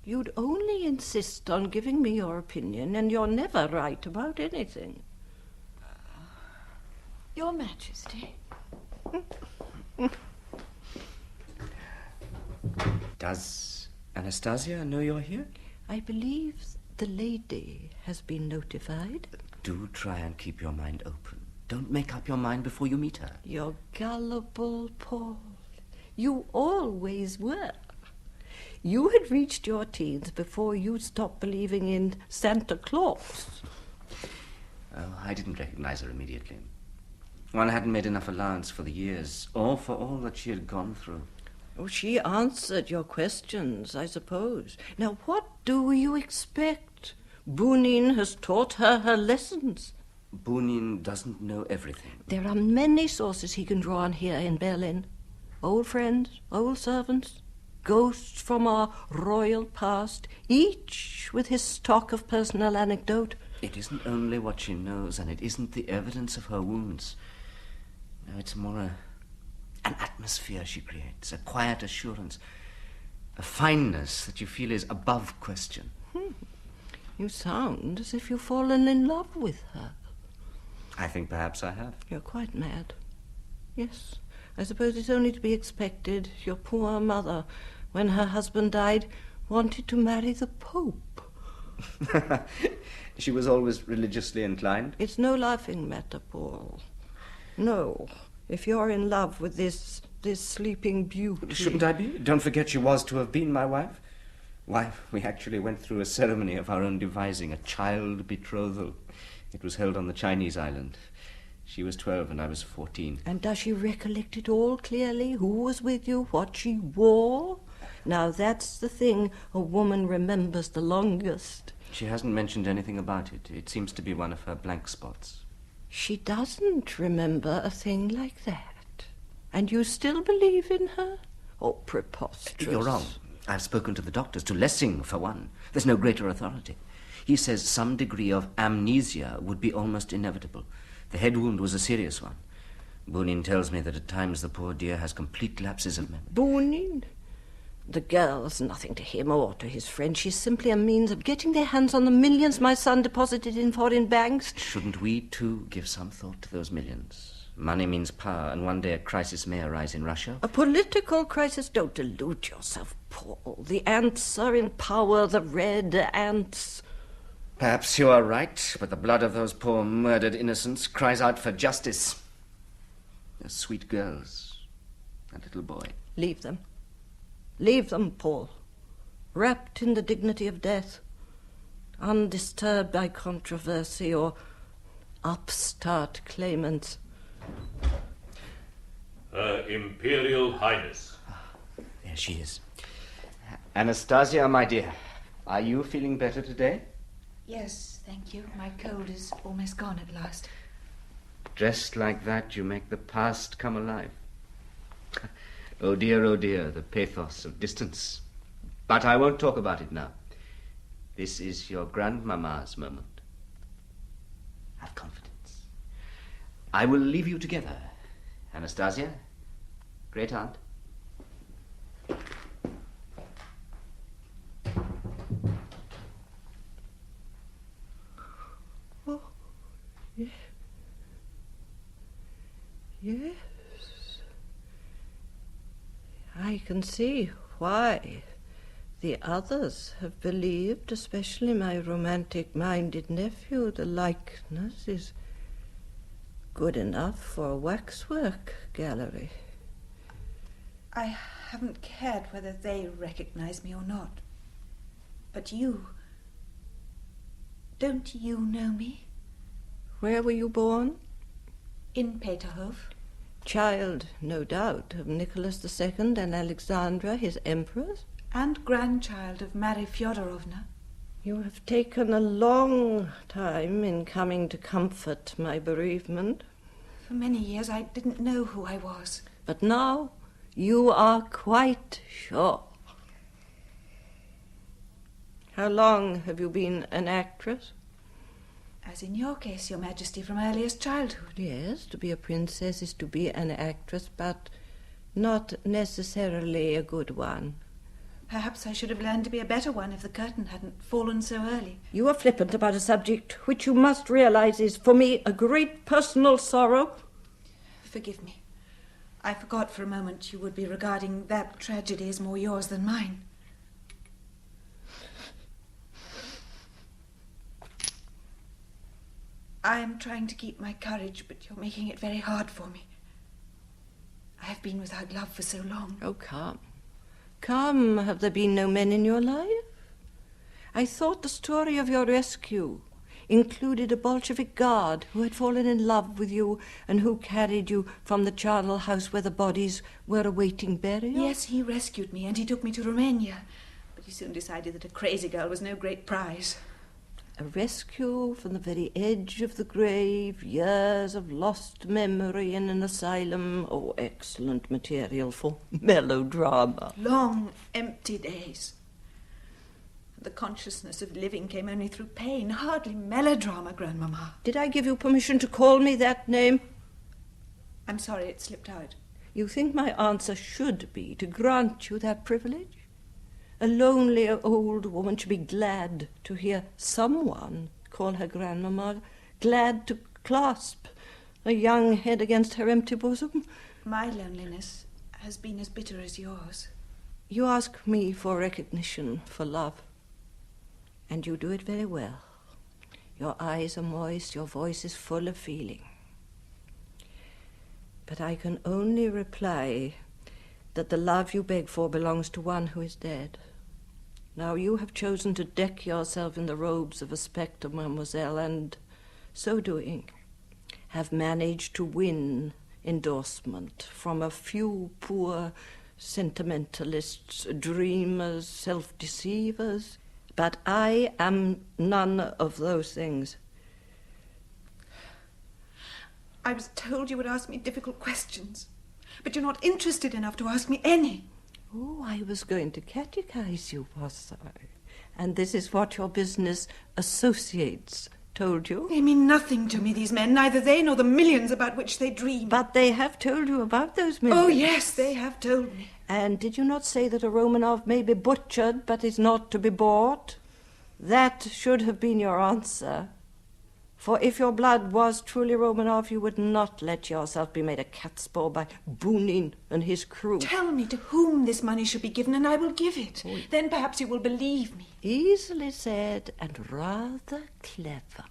Speaker 14: You'd only insist on giving me your opinion, and you're never right about anything.
Speaker 3: Your Majesty.
Speaker 5: Does Anastasia know you're here?
Speaker 14: I believe the lady has been notified.
Speaker 5: Do try and keep your mind open. Don't make up your mind before you meet her.
Speaker 14: You're gullible, Paul. You always were. You had reached your teens before you stopped believing in Santa Claus.
Speaker 5: Oh, I didn't recognize her immediately. One hadn't made enough allowance for the years, or for all that she had gone through.
Speaker 14: Oh, she answered your questions, I suppose. Now, what do you expect? Bunin has taught her her lessons.
Speaker 5: Bunin doesn't know everything.
Speaker 14: There are many sources he can draw on here in Berlin. Old friends, old servants, ghosts from our royal past, each with his stock of personal anecdote.
Speaker 5: It isn't only what she knows, and it isn't the evidence of her wounds. No, it's more an atmosphere she creates, a quiet assurance, a fineness that you feel is above question.
Speaker 14: You sound as if you've fallen in love with her.
Speaker 5: I think perhaps I have.
Speaker 14: You're quite mad. Yes, I suppose it's only to be expected. Your poor mother, when her husband died, wanted to marry the Pope.
Speaker 5: She was always religiously inclined?
Speaker 14: It's no laughing matter, Paul. No, if you're in love with this sleeping beauty...
Speaker 5: Shouldn't I be? Don't forget she was to have been my wife. Why, we actually went through a ceremony of our own devising, a child betrothal. It was held on the Chinese island. She was 12 and I was 14.
Speaker 14: And does she recollect it all clearly? Who was with you? What she wore? Now that's the thing a woman remembers the longest.
Speaker 5: She hasn't mentioned anything about it. It seems to be one of her blank spots.
Speaker 14: She doesn't remember a thing like that. And you still believe in her? Oh, preposterous.
Speaker 5: You're wrong. I've spoken to the doctors, to Lessing, for one. There's no greater authority. He says some degree of amnesia would be almost inevitable. The head wound was a serious one. Bunin tells me that at times the poor dear has complete lapses of memory.
Speaker 14: Bunin? The girl's nothing to him or to his friends. She's simply a means of getting their hands on the millions my son deposited in foreign banks.
Speaker 5: Shouldn't we, too, give some thought to those millions? Money means power, and one day a crisis may arise in Russia.
Speaker 14: A political crisis? Don't delude yourself, Paul. The ants are in power, the red ants.
Speaker 16: Perhaps you are right, but the blood of those poor murdered innocents cries out for justice. Those sweet girls, that little boy.
Speaker 14: Leave them. Leave them, Paul. Wrapped in the dignity of death, undisturbed by controversy or upstart claimants.
Speaker 15: Her Imperial Highness.
Speaker 16: There she is. Anastasia, my dear, are you feeling better today?
Speaker 3: Yes, thank you. My cold is almost gone at last.
Speaker 16: Dressed like that, you make the past come alive. Oh dear, the pathos of distance. But I won't talk about it now. This is your grandmamma's moment. Have confidence. I will leave you together. Anastasia, great aunt.
Speaker 14: Oh, yeah. Yes. I can see why the others have believed, especially my romantic-minded nephew, the likeness is good enough for a waxwork gallery.
Speaker 3: I haven't cared whether they recognize me or not. But you... Don't you know me?
Speaker 14: Where were you born?
Speaker 3: In Peterhof.
Speaker 14: Child, no doubt, of Nicholas II and Alexandra, his emperors?
Speaker 3: And grandchild of Mary Fyodorovna.
Speaker 14: You have taken a long time in coming to comfort my bereavement.
Speaker 3: For many years I didn't know who I was.
Speaker 14: But now you are quite sure. How long have you been an actress?
Speaker 3: As in your case, Your Majesty, from earliest childhood.
Speaker 14: Yes, to be a princess is to be an actress, but not necessarily a good one.
Speaker 3: Perhaps I should have learned to be a better one if the curtain hadn't fallen so early.
Speaker 14: You are flippant about a subject which you must realize is, for me, a great personal sorrow.
Speaker 3: Forgive me. I forgot for a moment you would be regarding that tragedy as more yours than mine. I am trying to keep my courage, but you're making it very hard for me. I have been without love for so long.
Speaker 14: Oh, come. Come, have there been no men in your life? I thought the story of your rescue included a Bolshevik guard who had fallen in love with you and who carried you from the charnel house where the bodies were awaiting burial.
Speaker 3: Yes, he rescued me and he took me to Romania. But he soon decided that a crazy girl was no great prize.
Speaker 14: A rescue from the very edge of the grave, years of lost memory in an asylum. Oh, excellent material for melodrama.
Speaker 3: Long, empty days. The consciousness of living came only through pain, hardly melodrama, Grandmamma.
Speaker 14: Did I give you permission to call me that name?
Speaker 3: I'm sorry it slipped out.
Speaker 14: You think my answer should be to grant you that privilege? A lonely old woman should be glad to hear someone call her grandmamma, glad to clasp a young head against her empty bosom.
Speaker 3: My loneliness has been as bitter as yours.
Speaker 14: You ask me for recognition, for love, and you do it very well. Your eyes are moist, your voice is full of feeling. But I can only reply that the love you beg for belongs to one who is dead. Now you have chosen to deck yourself in the robes of a spectre, mademoiselle, and so doing have managed to win endorsement from a few poor sentimentalists, dreamers, self-deceivers. But I am none of those things.
Speaker 3: I was told you would ask me difficult questions, but you're not interested enough to ask me any.
Speaker 14: Oh, I was going to catechize you, was I? And this is what your business associates told you?
Speaker 3: They mean nothing to me, these men, neither they nor the millions about which they dream.
Speaker 14: But they have told you about those millions.
Speaker 3: Oh, yes, they have told me.
Speaker 14: And did you not say that a Romanov may be butchered, but is not to be bought? That should have been your answer. For if your blood was truly Romanov, you would not let yourself be made a cat's paw by Bunin and his crew.
Speaker 3: Tell me to whom this money should be given, and I will give it. Then perhaps you will believe me.
Speaker 14: Easily said and rather clever.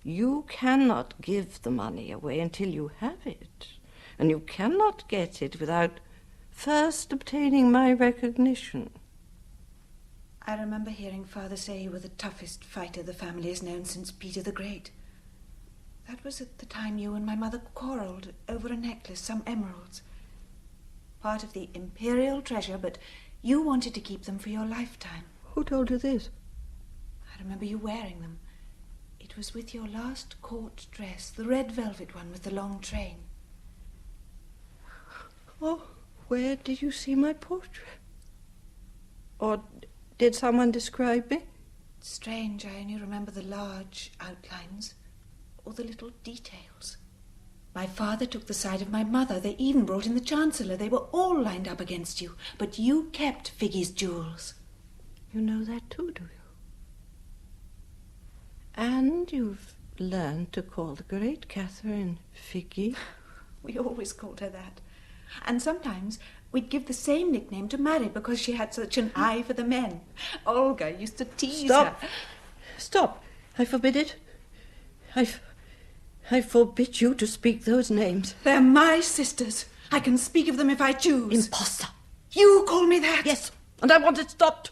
Speaker 14: You cannot give the money away until you have it, and you cannot get it without first obtaining my recognition.
Speaker 3: I remember hearing Father say you were the toughest fighter the family has known since Peter the Great. That was at the time you and my mother quarrelled over a necklace, some emeralds. Part of the imperial treasure, but you wanted to keep them for your lifetime.
Speaker 14: Who told you this?
Speaker 3: I remember you wearing them. It was with your last court dress, the red velvet one with the long train.
Speaker 14: Oh, where did you see my portrait? Or did someone describe me?
Speaker 3: Strange, I only remember the large outlines, or the little details. My father took the side of my mother. They even brought in the Chancellor. They were all lined up against you, but you kept Figgy's jewels.
Speaker 14: You know that too, do you? And you've learned to call the great Catherine Figgy.
Speaker 3: We always called her that. And sometimes we'd give the same nickname to Mary because she had such an eye for the men. Olga used to tease her.
Speaker 14: Stop! I forbid it. I forbid you to speak those names.
Speaker 3: They're my sisters. I can speak of them if I choose.
Speaker 14: Imposter.
Speaker 3: You call me that?
Speaker 14: Yes, and I want it stopped.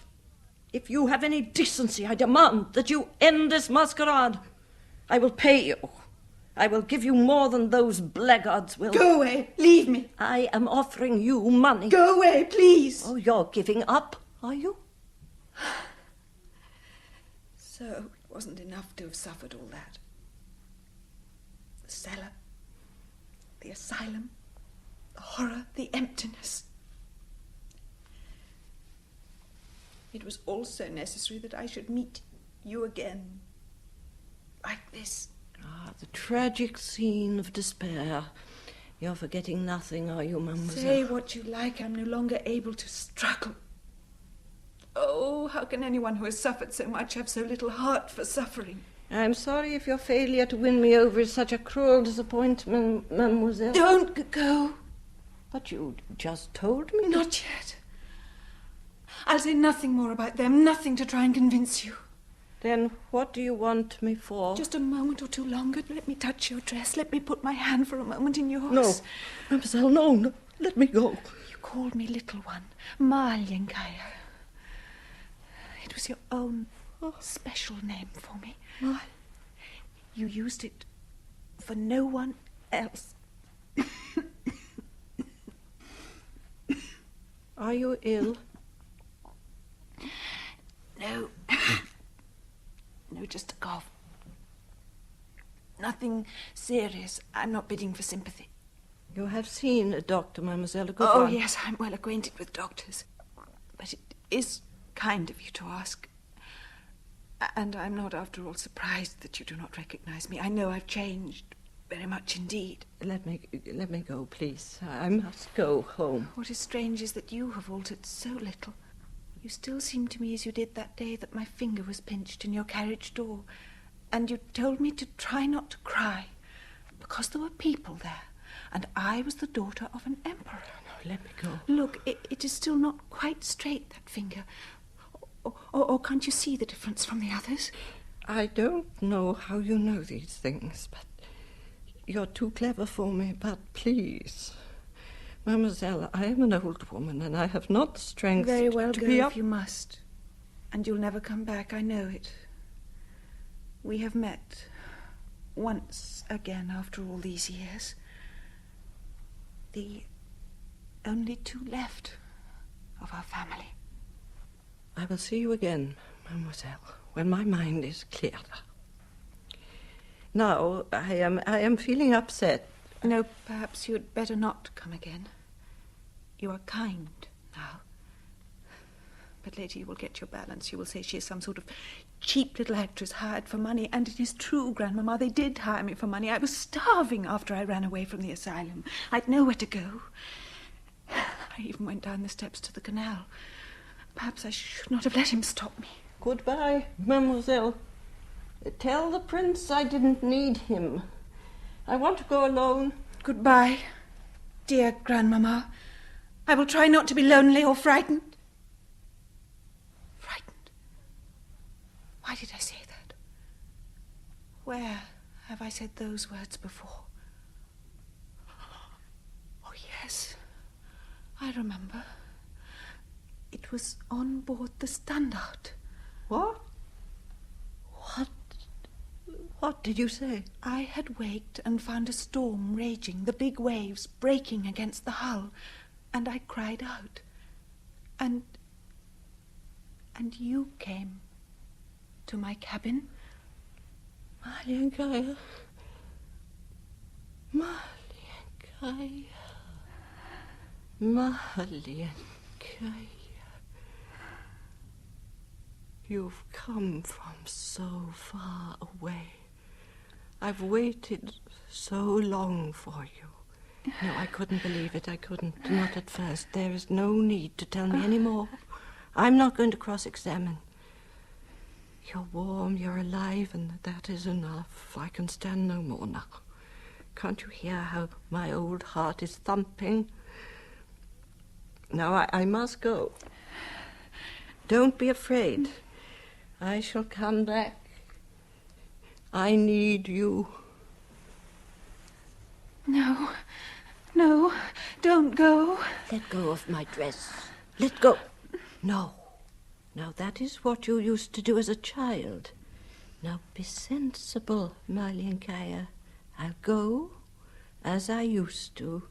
Speaker 14: If you have any decency, I demand that you end this masquerade. I will pay you. I will give you more than those blackguards will.
Speaker 3: Go away. Leave me.
Speaker 14: I am offering you money.
Speaker 3: Go away, please.
Speaker 14: Oh, you're giving up, are you?
Speaker 3: So it wasn't enough to have suffered all that. The cellar, the asylum, the horror, the emptiness. It was also necessary that I should meet you again. Like this.
Speaker 14: Ah, the tragic scene of despair. You're forgetting nothing, are you, mademoiselle?
Speaker 3: Say what you like. I'm no longer able to struggle. Oh, how can anyone who has suffered so much have so little heart for suffering?
Speaker 14: I'm sorry if your failure to win me over is such a cruel disappointment, mademoiselle.
Speaker 3: Don't go.
Speaker 14: But you just told me.
Speaker 3: Not yet. I'll say nothing more about them, nothing to try and convince you.
Speaker 14: Then what do you want me for?
Speaker 3: Just a moment or two longer. Let me touch your dress. Let me put my hand for a moment in yours.
Speaker 14: No, mademoiselle, no. Let me go.
Speaker 3: You called me little one. Malienkaya. It was your own special name for me.
Speaker 14: Why?
Speaker 3: You used it for no one else.
Speaker 14: Are you ill?
Speaker 3: No. No, just a cough. Nothing serious. I'm not bidding for sympathy.
Speaker 14: You have seen a doctor, mademoiselle, a good
Speaker 3: one.
Speaker 14: one.
Speaker 3: Yes, I'm well acquainted with doctors. But it is kind of you to ask. And I'm not, after all, surprised that you do not recognize me. I know I've changed very much indeed.
Speaker 14: Let me go, please. I must go home.
Speaker 3: What is strange is that you have altered so little. You still seem to me as you did that day that my finger was pinched in your carriage door. And you told me to try not to cry, because there were people there, and I was the daughter of an emperor.
Speaker 14: No, let me go.
Speaker 3: Look, it is still not quite straight, that finger. Or can't you see the difference from the others?
Speaker 14: I don't know how you know these things, but you're too clever for me. But please, mademoiselle, I am an old woman, and I have not the strength
Speaker 3: Very well,
Speaker 14: to
Speaker 3: go
Speaker 14: be up.
Speaker 3: If you must. And you'll never come back, I know it. We have met once again after all these years. The only two left of our family.
Speaker 14: I will see you again, mademoiselle, when my mind is clearer. Now, I am feeling upset.
Speaker 3: No, perhaps you had better not come again. You are kind now. But later you will get your balance. You will say she is some sort of cheap little actress hired for money. And it is true, Grandmama, they did hire me for money. I was starving after I ran away from the asylum. I'd nowhere to go. I even went down the steps to the canal. Perhaps I should not have let him stop me.
Speaker 14: Goodbye, mademoiselle. Tell the prince I didn't need him. I want to go alone.
Speaker 3: Goodbye, dear Grandmama. I will try not to be lonely or frightened. Frightened? Why did I say that? Where have I said those words before? Oh, yes. I remember. It was on board the Standard.
Speaker 14: What? What did you say?
Speaker 3: I had waked and found a storm raging, the big waves breaking against the hull, and I cried out. And you came to my cabin.
Speaker 14: Maliankaya. You've come from so far away. I've waited so long for you. No, I couldn't believe it. I couldn't. Not at first. There is no need to tell me any more. I'm not going to cross-examine. You're warm, you're alive, and that is enough. I can stand no more now. Can't you hear how my old heart is thumping? Now, I must go. Don't be afraid. I shall come back. I need you.
Speaker 3: No, don't go.
Speaker 14: Let go of my dress. Let go. No. Now, that is what you used to do as a child. Now, be sensible, Maliankaya. I'll go as I used to,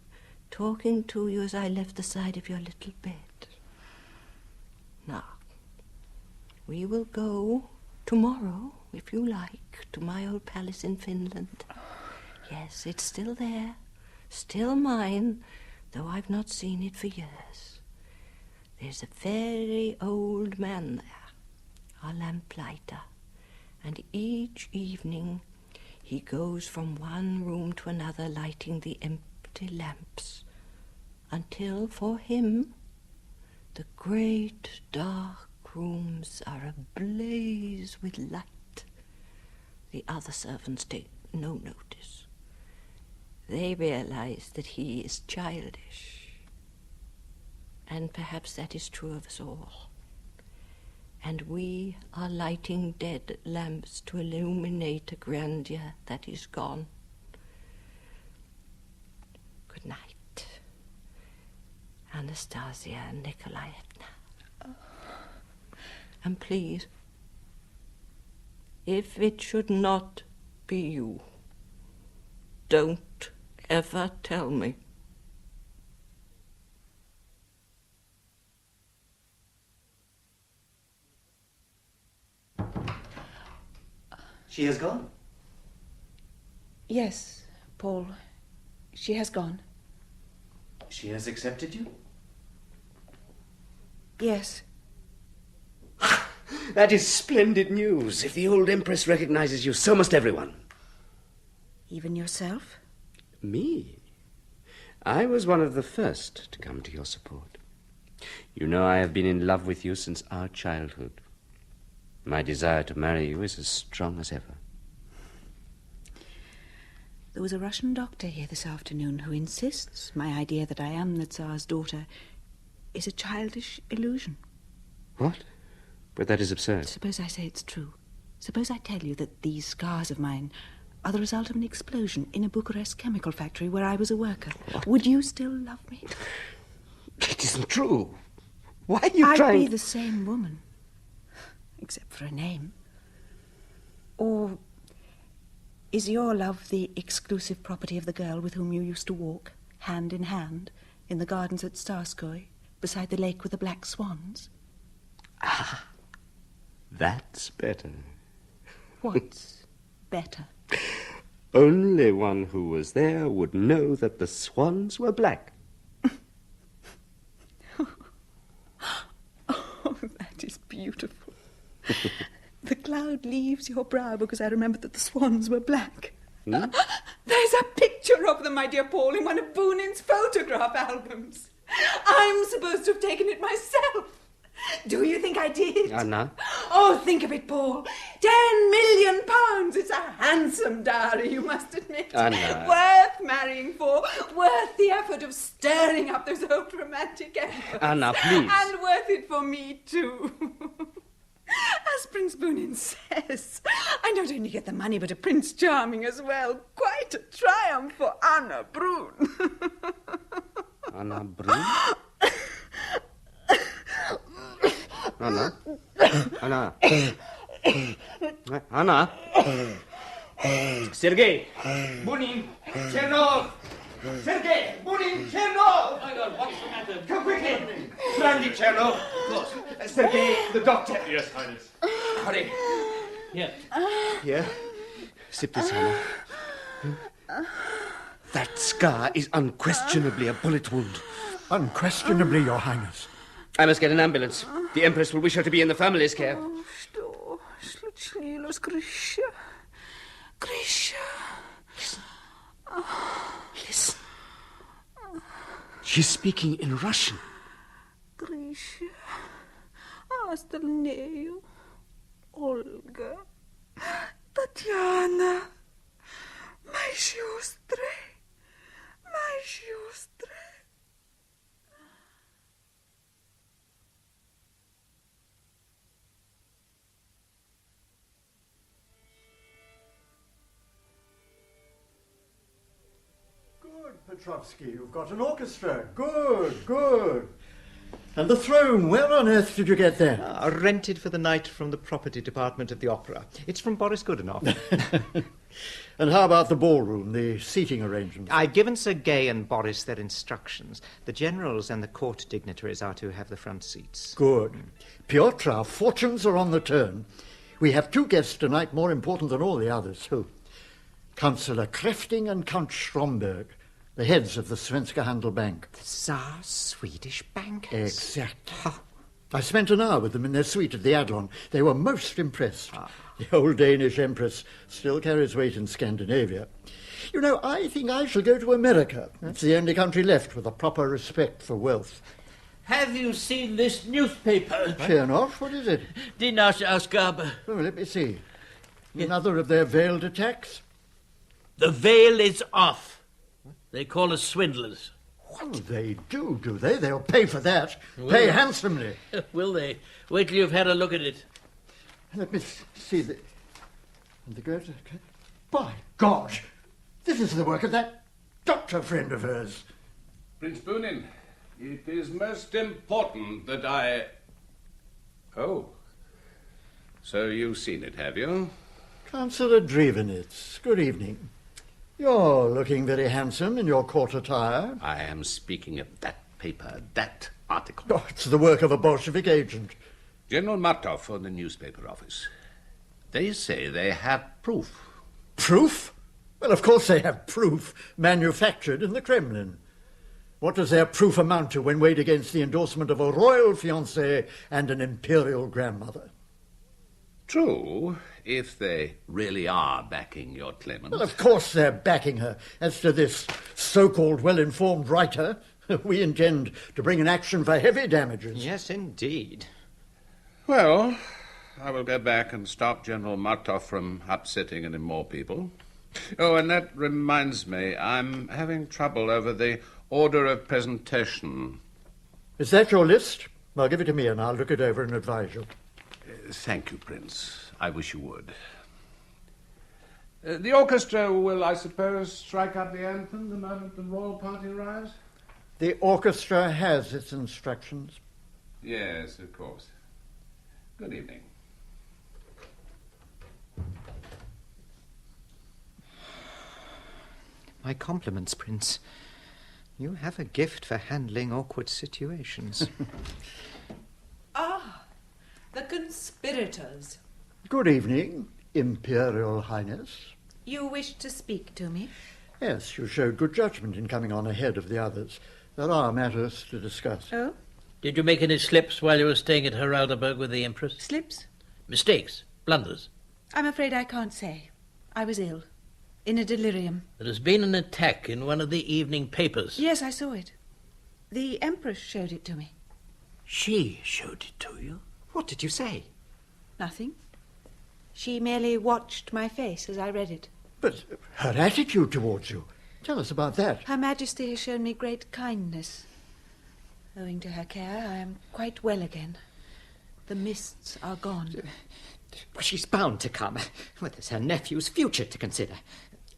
Speaker 14: talking to you as I left the side of your little bed. Now, we will go tomorrow, if you like, to my old palace in Finland. Yes, it's still there, still mine, though I've not seen it for years. There's a very old man there, a lamplighter, and each evening he goes from one room to another lighting the empty lamps, until for him the great dark rooms are ablaze with light. The other servants take no notice. They realize that he is childish. And perhaps that is true of us all. And we are lighting dead lamps to illuminate a grandeur that is gone. Good night, Anastasia Nikolaevna. And please, if it should not be you, don't ever tell me.
Speaker 16: She has gone?
Speaker 3: Yes, Paul. She has gone.
Speaker 16: She has accepted you?
Speaker 3: Yes.
Speaker 16: That is splendid news. If the old Empress recognizes you, so must everyone.
Speaker 3: Even yourself?
Speaker 16: Me? I was one of the first to come to your support. You know I have been in love with you since our childhood. My desire to marry you is as strong as ever.
Speaker 3: There was a Russian doctor here this afternoon who insists my idea that I am the Tsar's daughter is a childish illusion.
Speaker 16: What? But that is absurd.
Speaker 3: Suppose I say it's true. Suppose I tell you that these scars of mine are the result of an explosion in a Bucharest chemical factory where I was a worker. What? Would you still love me?
Speaker 16: It isn't true. Why are you trying...
Speaker 3: I'd be the same woman, except for a name. Or is your love the exclusive property of the girl with whom you used to walk, hand in hand, in the gardens at Starskoy, beside the lake with the black swans?
Speaker 16: Ah, that's better.
Speaker 3: What's better?
Speaker 16: Only one who was there would know that the swans were black.
Speaker 3: Oh, that is beautiful. The cloud leaves your brow because I remembered that the swans were black.
Speaker 16: Hmm?
Speaker 3: There's a picture of them, my dear Paul, in one of Boonin's photograph albums. I'm supposed to have taken it myself. Do you think I did?
Speaker 16: Anna?
Speaker 3: Oh, think of it, Paul. £10 million. It's a handsome dowry, you must admit.
Speaker 16: Anna.
Speaker 3: Worth marrying for. Worth the effort of stirring up those old romantic embers.
Speaker 16: Anna, please.
Speaker 3: And worth it for me, too. As Prince Boonin says, I not only get the money, but a Prince Charming as well. Quite a triumph for Anna Brun.
Speaker 16: Anna Brun? Anna? Anna? Anna? Sergei!
Speaker 12: Bunin! Chernov! Sergei! Bunin! Chernov!
Speaker 6: My God, what's the matter?
Speaker 12: Come quickly! Brandy, Chernov! Of course. Sergei, the doctor.
Speaker 15: Yes, Highness.
Speaker 12: Hurry.
Speaker 6: Here.
Speaker 16: Here. Sip this, Anna. That scar is unquestionably a bullet wound.
Speaker 8: Unquestionably, Your Highness.
Speaker 16: I must get an ambulance. The Empress will wish her to be in the family's care.
Speaker 3: Что случилось, Grisha? Grisha.
Speaker 16: Listen. She's speaking in Russian.
Speaker 3: Grisha. А остальные? Ольга. Татьяна. Мои сестры. Мои сестры.
Speaker 8: Petrovsky, you've got an orchestra. Good, good. And the throne, where on earth did you get that?
Speaker 5: Rented for the night from the property department of the opera. It's from Boris Godunov.
Speaker 8: And how about the ballroom, the seating arrangements?
Speaker 5: I've given Sergei and Boris their instructions. The generals and the court dignitaries are to have the front seats.
Speaker 8: Good. Piotr, our fortunes are on the turn. We have two guests tonight more important than all the others. Who? Councillor Krefting and Count Stromberg, the heads of the Svenska Handelsbank.
Speaker 5: The Tsar's Swedish bankers.
Speaker 8: Exactly. I spent an hour with them in their suite at the Adlon. They were most impressed. The old Danish Empress still carries weight in Scandinavia. You know, I think I shall go to America. It's the only country left with a proper respect for wealth.
Speaker 6: Have you seen this newspaper?
Speaker 8: Chernov, what is it?
Speaker 6: Die Ausgabe.
Speaker 8: Oh, let me see. Another of their veiled attacks?
Speaker 6: The veil is off. They call us swindlers.
Speaker 8: What they do they? They'll pay for that. Pay handsomely.
Speaker 6: Will they? Wait till you've had a look at it.
Speaker 8: Let me see the great... By God! This is the work of that doctor friend of hers.
Speaker 7: Prince Boonin, it is most important that I... Oh. So you've seen it, have you?
Speaker 8: Councillor Drevenitz, good evening. You're looking very handsome in your court attire.
Speaker 7: I am speaking of that paper, that article.
Speaker 8: Oh, it's the work of a Bolshevik agent.
Speaker 7: General Martov for the newspaper office. They say they have proof.
Speaker 8: Proof? Well, of course they have proof, manufactured in the Kremlin. What does their proof amount to when weighed against the endorsement of a royal fiancée and an imperial grandmother?
Speaker 7: True, if they really are backing your claimants.
Speaker 8: Well, of course they're backing her. As to this so-called well-informed writer, we intend to bring an action for heavy damages.
Speaker 5: Yes, indeed.
Speaker 7: Well, I will go back and stop General Martov from upsetting any more people. Oh, and that reminds me, I'm having trouble over the order of presentation.
Speaker 8: Is that your list? Well, give it to me and I'll look it over and advise you.
Speaker 7: Thank you, Prince. I wish you would. The orchestra will, I suppose, strike up the anthem the moment the royal party arrives?
Speaker 8: The orchestra has its instructions.
Speaker 7: Yes, of course. Good evening.
Speaker 5: My compliments, Prince. You have a gift for handling awkward situations.
Speaker 3: The conspirators.
Speaker 8: Good evening, Imperial Highness.
Speaker 3: You wish to speak to me?
Speaker 8: Yes, you showed good judgment in coming on ahead of the others. There are matters to discuss.
Speaker 3: Oh?
Speaker 6: Did you make any slips while you were staying at Heralderberg with the Empress?
Speaker 3: Slips?
Speaker 6: Mistakes? Blunders?
Speaker 3: I'm afraid I can't say. I was ill. In a delirium.
Speaker 6: There has been an attack in one of the evening papers.
Speaker 3: Yes, I saw it. The Empress showed it to me.
Speaker 6: She showed it to you?
Speaker 5: What did you say?
Speaker 3: Nothing. She merely watched my face as I read it.
Speaker 8: But her attitude towards you. Tell us about that.
Speaker 3: Her Majesty has shown me great kindness. Owing to her care, I am quite well again. The mists are gone.
Speaker 17: Well, she's bound to come. Well, there's her nephew's future to consider.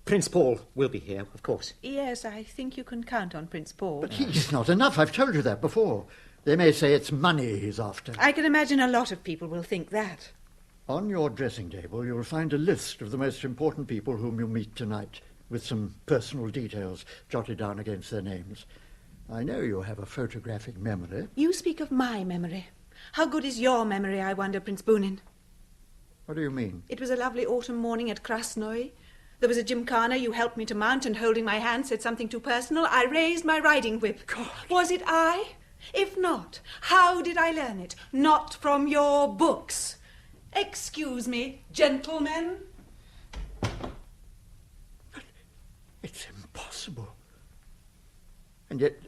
Speaker 17: Prince Paul will be here, of course.
Speaker 3: Yes, I think you can count on Prince Paul.
Speaker 8: But he's not enough. I've told you that before. They may say it's money he's after.
Speaker 3: I can imagine a lot of people will think that.
Speaker 8: On your dressing table, you'll find a list of the most important people whom you meet tonight, with some personal details jotted down against their names. I know you have a photographic memory.
Speaker 3: You speak of my memory. How good is your memory, I wonder, Prince Bunin?
Speaker 8: What do you mean?
Speaker 3: It was a lovely autumn morning at Krasnoye. There was a gymkhana you helped me to mount, and holding my hand said something too personal. I raised my riding whip.
Speaker 8: God.
Speaker 3: Was it I? If not, how did I learn it? Not from your books. Excuse me, gentlemen.
Speaker 8: But it's impossible. And yet,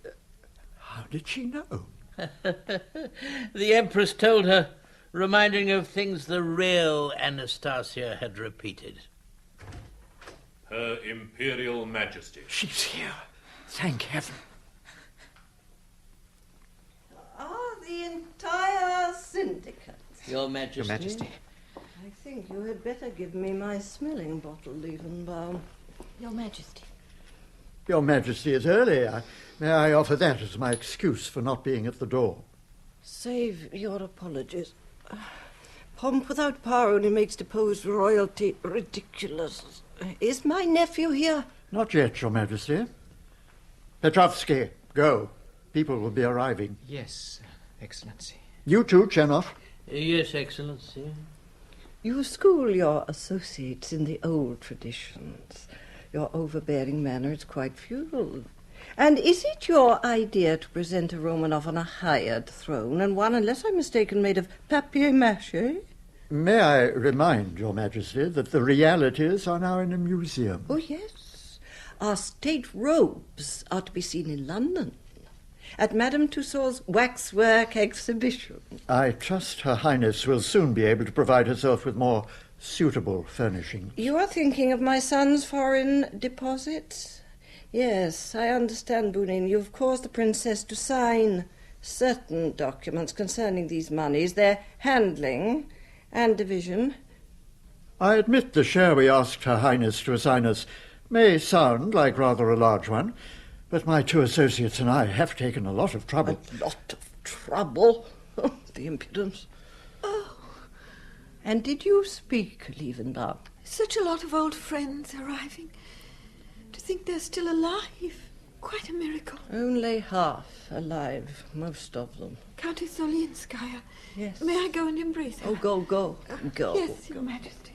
Speaker 8: how did she know?
Speaker 6: The Empress told her, reminding her of things the real Anastasia had repeated.
Speaker 15: Her Imperial Majesty.
Speaker 8: She's here. Thank heaven.
Speaker 14: The entire syndicate.
Speaker 6: Your Majesty.
Speaker 5: Your Majesty.
Speaker 14: I think you had better give me my smelling bottle, Liebenbaum.
Speaker 10: Your Majesty.
Speaker 8: Your Majesty is early. May I offer that as my excuse for not being at the door?
Speaker 14: Save your apologies. Pomp without power only makes deposed royalty ridiculous. Is my nephew here?
Speaker 8: Not yet, Your Majesty. Petrovsky, go. People will be arriving.
Speaker 5: Yes, Excellency.
Speaker 8: You too, Chenov.
Speaker 6: Yes, Excellency.
Speaker 14: You school your associates in the old traditions. Your overbearing manner is quite feudal. And is it your idea to present a Romanov on a hired throne, and one, unless I'm mistaken, made of papier-mâché?
Speaker 8: May I remind Your Majesty that the realities are now in a museum?
Speaker 14: Oh, yes. Our state robes are to be seen in London, at Madame Tussauds waxwork exhibition.
Speaker 8: I trust Her Highness will soon be able to provide herself with more suitable furnishings.
Speaker 14: You are thinking of my son's foreign deposits? Yes, I understand, Bunin. You've caused the princess to sign certain documents concerning these monies, their handling and division.
Speaker 8: I admit the share we asked Her Highness to assign us may sound like rather a large one, but my two associates and I have taken a lot of trouble.
Speaker 14: A lot of trouble? Oh, the impudence.
Speaker 3: Oh.
Speaker 14: And did you speak, Liebenbaum?
Speaker 3: Such a lot of old friends arriving. To think they're still alive. Quite a miracle.
Speaker 14: Only half alive, most of them.
Speaker 3: Countess Olinskaya.
Speaker 14: Yes.
Speaker 3: May I go and embrace her?
Speaker 14: Oh, go. Go.
Speaker 3: Yes, Your Majesty.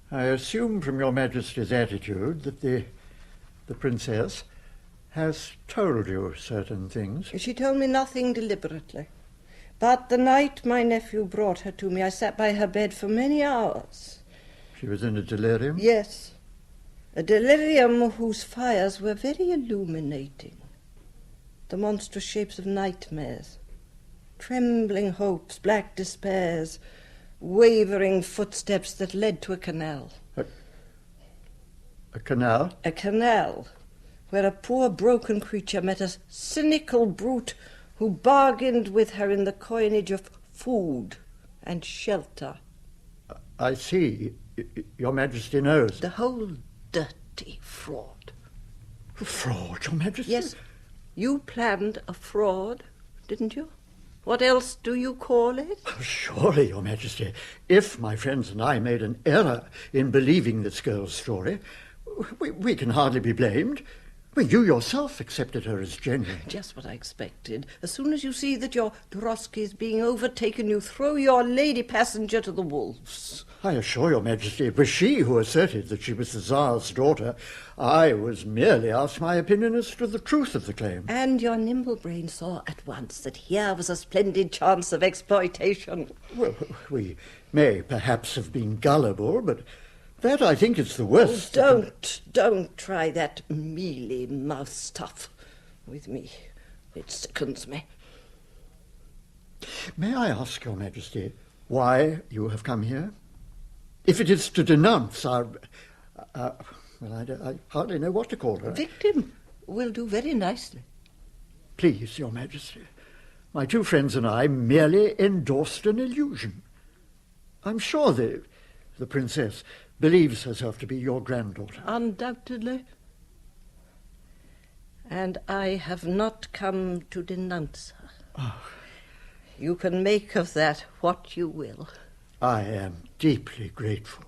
Speaker 8: I assume from Your Majesty's attitude that the princess has told you certain things.
Speaker 14: She told me nothing deliberately. But the night my nephew brought her to me, I sat by her bed for many hours.
Speaker 8: She was in a delirium?
Speaker 14: Yes. A delirium whose fires were very illuminating. The monstrous shapes of nightmares. Trembling hopes, black despairs, wavering footsteps that led to a canal.
Speaker 8: A canal?
Speaker 14: A canal, where a poor broken creature met a cynical brute who bargained with her in the coinage of food and shelter.
Speaker 8: I see. Your Majesty knows.
Speaker 14: The whole dirty fraud.
Speaker 8: Fraud, Your Majesty?
Speaker 14: Yes. You planned a fraud, didn't you? What else do you call it?
Speaker 8: Oh, surely, Your Majesty, if my friends and I made an error in believing this girl's story, we can hardly be blamed. Well, you yourself accepted her as genuine.
Speaker 14: Just what I expected. As soon as you see that your drosky is being overtaken, you throw your lady passenger to the wolves.
Speaker 8: I assure Your Majesty, it was she who asserted that she was the Tsar's daughter. I was merely asked my opinion as to the truth of the claim.
Speaker 14: And your nimble brain saw at once that here was a splendid chance of exploitation.
Speaker 8: Well, we may perhaps have been gullible, but that, I think, is the worst.
Speaker 14: Oh, don't try that mealy mouth stuff with me. It sickens me.
Speaker 8: May I ask, Your Majesty, why you have come here? If it is to denounce our... well, I hardly know what to call her.
Speaker 14: Victim will do very nicely.
Speaker 8: Please, Your Majesty, my two friends and I merely endorsed an illusion. I'm sure the princess believes herself to be your granddaughter.
Speaker 14: Undoubtedly. And I have not come to denounce her.
Speaker 8: Oh.
Speaker 14: You can make of that what you will.
Speaker 8: I am deeply grateful.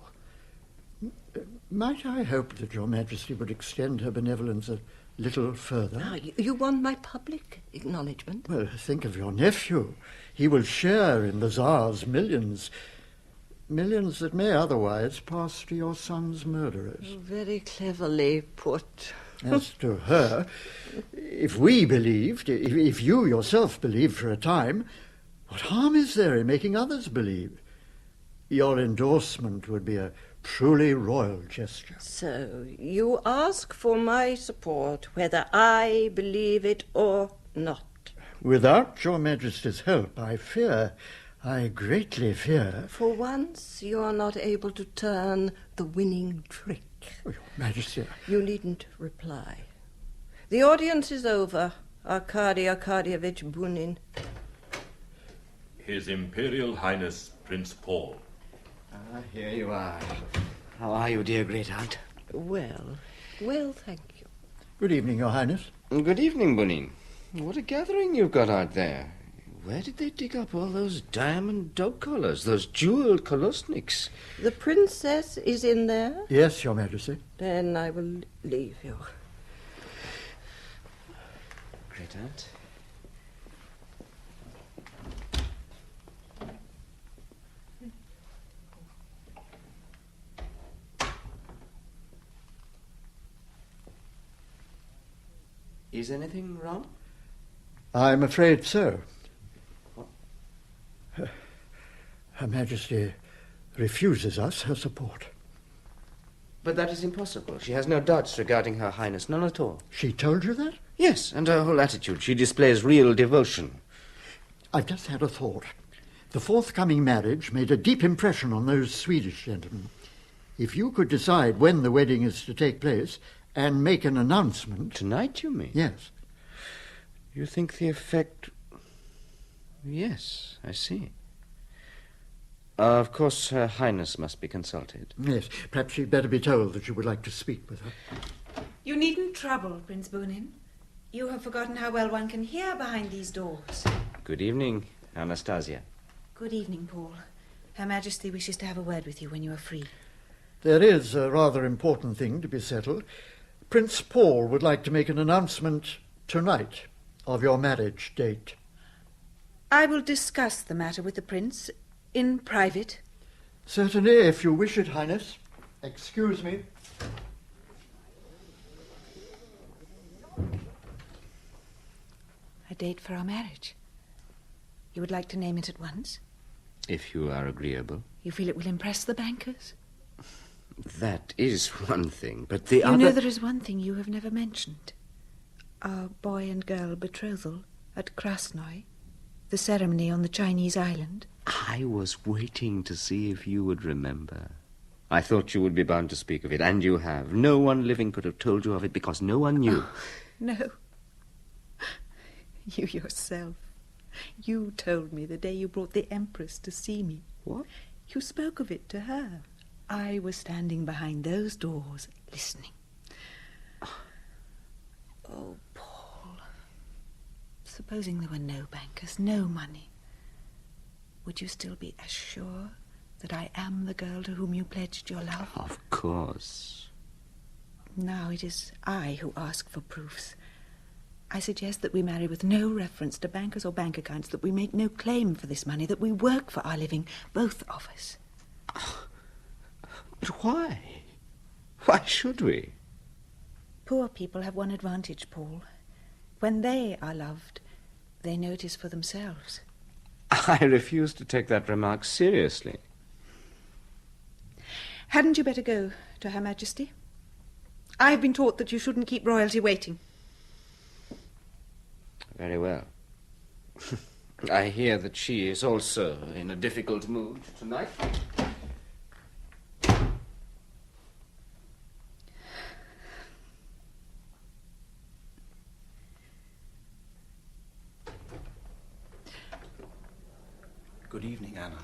Speaker 8: Might I hope that Your Majesty would extend her benevolence a little further?
Speaker 14: Ah, you want my public acknowledgement?
Speaker 8: Well, think of your nephew. He will share in the Tsar's millions. Millions that may otherwise pass to your son's murderers.
Speaker 14: Very cleverly put.
Speaker 8: As to her, if we believed, if you yourself believed for a time, what harm is there in making others believe? Your endorsement would be a truly royal gesture.
Speaker 14: So, you ask for my support, whether I believe it or not.
Speaker 8: Without Your Majesty's help, I greatly fear...
Speaker 14: For once, you are not able to turn the winning trick.
Speaker 8: Oh, Your Majesty...
Speaker 14: You needn't reply. The audience is over. Arkady Arkadyevich Bunin.
Speaker 15: His Imperial Highness Prince Paul.
Speaker 16: Here you are. How are you, dear great-aunt?
Speaker 14: Well, thank you.
Speaker 8: Good evening, Your Highness.
Speaker 16: Good evening, Bunin. What a gathering you've got out there. Where did they dig up all those diamond dog collars, those jeweled kolosniks?
Speaker 14: The princess is in there?
Speaker 8: Yes, Your Majesty.
Speaker 14: Then I will leave you.
Speaker 16: Great-aunt. Is anything wrong?
Speaker 8: I'm afraid so. Her Majesty refuses us her support.
Speaker 16: But that is impossible. She has no doubts regarding Her Highness, none at all.
Speaker 8: She told you that?
Speaker 16: Yes, and her whole attitude. She displays real devotion.
Speaker 8: I've just had a thought. The forthcoming marriage made a deep impression on those Swedish gentlemen. If you could decide when the wedding is to take place and make an announcement...
Speaker 16: Tonight, you mean?
Speaker 8: Yes.
Speaker 16: You think the effect... Yes, I see. Of course, Her Highness must be consulted.
Speaker 8: Yes, perhaps she'd better be told that you would like to speak with her.
Speaker 3: You needn't trouble, Prince Bunin. You have forgotten how well one can hear behind these doors.
Speaker 16: Good evening, Anastasia.
Speaker 3: Good evening, Paul. Her Majesty wishes to have a word with you when you are free.
Speaker 8: There is a rather important thing to be settled. Prince Paul would like to make an announcement tonight of your marriage date.
Speaker 3: I will discuss the matter with the Prince in private.
Speaker 8: Certainly, if you wish it, Highness. Excuse me.
Speaker 3: A date for our marriage. You would like to name it at once?
Speaker 16: If you are agreeable.
Speaker 3: You feel it will impress the bankers?
Speaker 16: That is one thing, but the other...
Speaker 3: You know there is one thing you have never mentioned. Our boy and girl betrothal at Krasnoy. The ceremony on the Chinese island.
Speaker 16: I was waiting to see if you would remember. I thought you would be bound to speak of it, and you have. No one living could have told you of it because no one knew.
Speaker 3: Oh, no. You yourself. You told me the day you brought the Empress to see me.
Speaker 16: What?
Speaker 3: You spoke of it to her. I was standing behind those doors, listening. Oh, Paul. Supposing there were no bankers, no money. Would you still be as sure that I am the girl to whom you pledged your love?
Speaker 16: Of course.
Speaker 3: Now it is I who ask for proofs. I suggest that we marry with no reference to bankers or bank accounts, that we make no claim for this money, that we work for our living, both of us.
Speaker 16: But why? Why should we?
Speaker 3: Poor people have one advantage, Paul. When they are loved, they know it is for themselves.
Speaker 16: I refuse to take that remark seriously.
Speaker 3: Hadn't you better go to Her Majesty? I've been taught that you shouldn't keep royalty waiting.
Speaker 16: Very well. I hear that she is also in a difficult mood tonight.
Speaker 13: Good evening, Anna.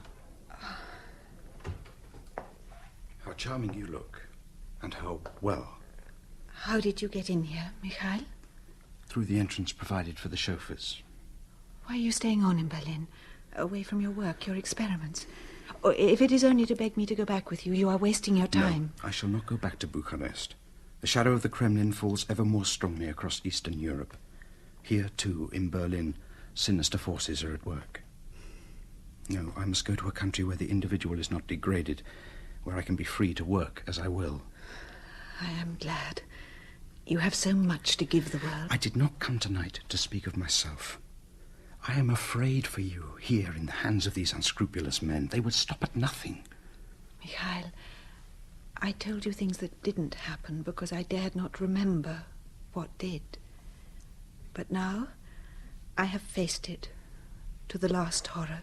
Speaker 13: How charming you look, and how well.
Speaker 3: How did you get in here, Mikhail?
Speaker 13: Through the entrance provided for the chauffeurs.
Speaker 3: Why are you staying on in Berlin? Away from your work, your experiments? Or if it is only to beg me to go back with you, you are wasting your time.
Speaker 13: No, I shall not go back to Bucharest. The shadow of the Kremlin falls ever more strongly across Eastern Europe. Here, too, in Berlin, sinister forces are at work. No, I must go to a country where the individual is not degraded, where I can be free to work as I will.
Speaker 3: I am glad. You have so much to give the world.
Speaker 13: I did not come tonight to speak of myself. I am afraid for you here in the hands of these unscrupulous men. They would stop at nothing.
Speaker 3: Mikhail, I told you things that didn't happen because I dared not remember what did. But now I have faced it, to the last horror,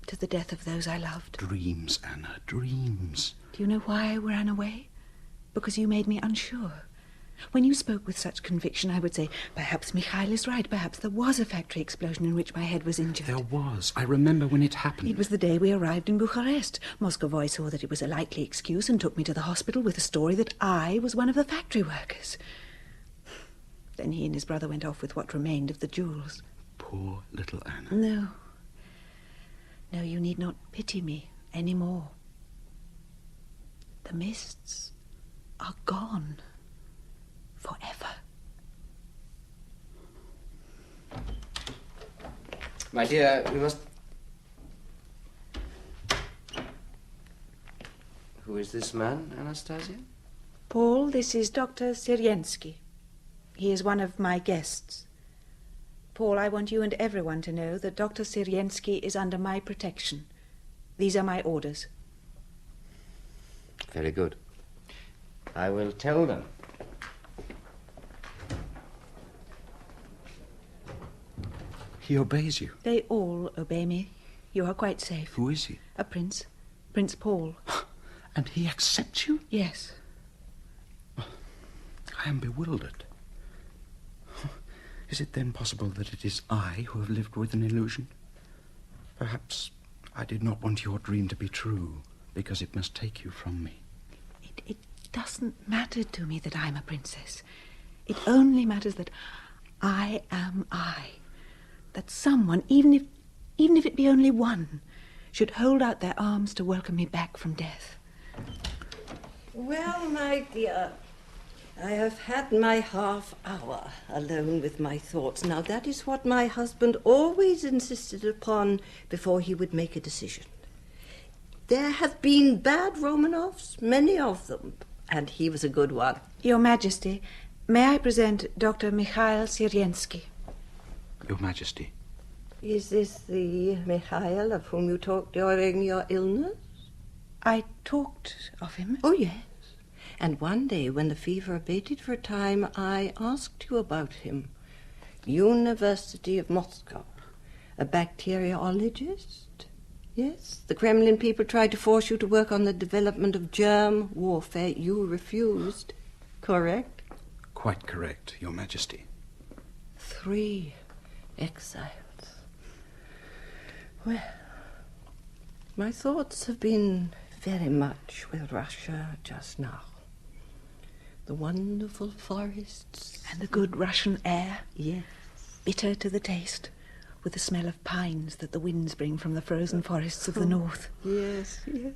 Speaker 3: to the death of those I loved.
Speaker 13: Dreams, Anna, dreams.
Speaker 3: Do you know why I ran away? Because you made me unsure. When you spoke with such conviction, I would say, perhaps Mikhail is right. Perhaps there was a factory explosion in which my head was injured.
Speaker 13: There was. I remember when it happened.
Speaker 3: It was the day we arrived in Bucharest. Moscovoy saw that it was a likely excuse and took me to the hospital with a story that I was one of the factory workers. Then he and his brother went off with what remained of the jewels.
Speaker 13: Poor little Anna.
Speaker 3: No. No, you need not pity me any more. The mists are gone. Forever.
Speaker 16: My dear, we must... Who is this man, Anastasia?
Speaker 3: Paul, this is Dr. Syrensky. He is one of my guests. Paul, I want you and everyone to know that Dr. Syrensky is under my protection. These are my orders.
Speaker 16: Very good. I will tell them.
Speaker 13: He obeys you.
Speaker 3: They all obey me. You are quite safe.
Speaker 13: Who is he?
Speaker 3: A prince. Prince Paul.
Speaker 13: And he accepts you?
Speaker 3: Yes.
Speaker 13: I am bewildered. Is it then possible that it is I who have lived with an illusion? Perhaps I did not want your dream to be true, because it must take you from me.
Speaker 3: It doesn't matter to me that I'm a princess. It only matters that I am I. That someone, even if it be only one, should hold out their arms to welcome me back from death.
Speaker 14: Well, my dear, I have had my half hour alone with my thoughts. Now, that is what my husband always insisted upon before he would make a decision. There have been bad Romanovs, many of them, and he was a good one.
Speaker 3: Your Majesty, may I present Dr. Mikhail Syrensky?
Speaker 13: Your Majesty.
Speaker 14: Is this the Mikhail of whom you talked during your illness?
Speaker 3: I talked of him?
Speaker 14: Oh, yes. And one day, when the fever abated for a time, I asked you about him. University of Moscow. A bacteriologist? Yes, the Kremlin people tried to force you to work on the development of germ warfare. You refused. Correct?
Speaker 13: Quite correct, Your Majesty.
Speaker 14: 3 exiles. Well, my thoughts have been very much with Russia just now. The wonderful forests.
Speaker 3: And the good Russian air.
Speaker 14: Yes.
Speaker 3: Bitter to the taste, with the smell of pines that the winds bring from the frozen forests of the north.
Speaker 14: Yes, yes,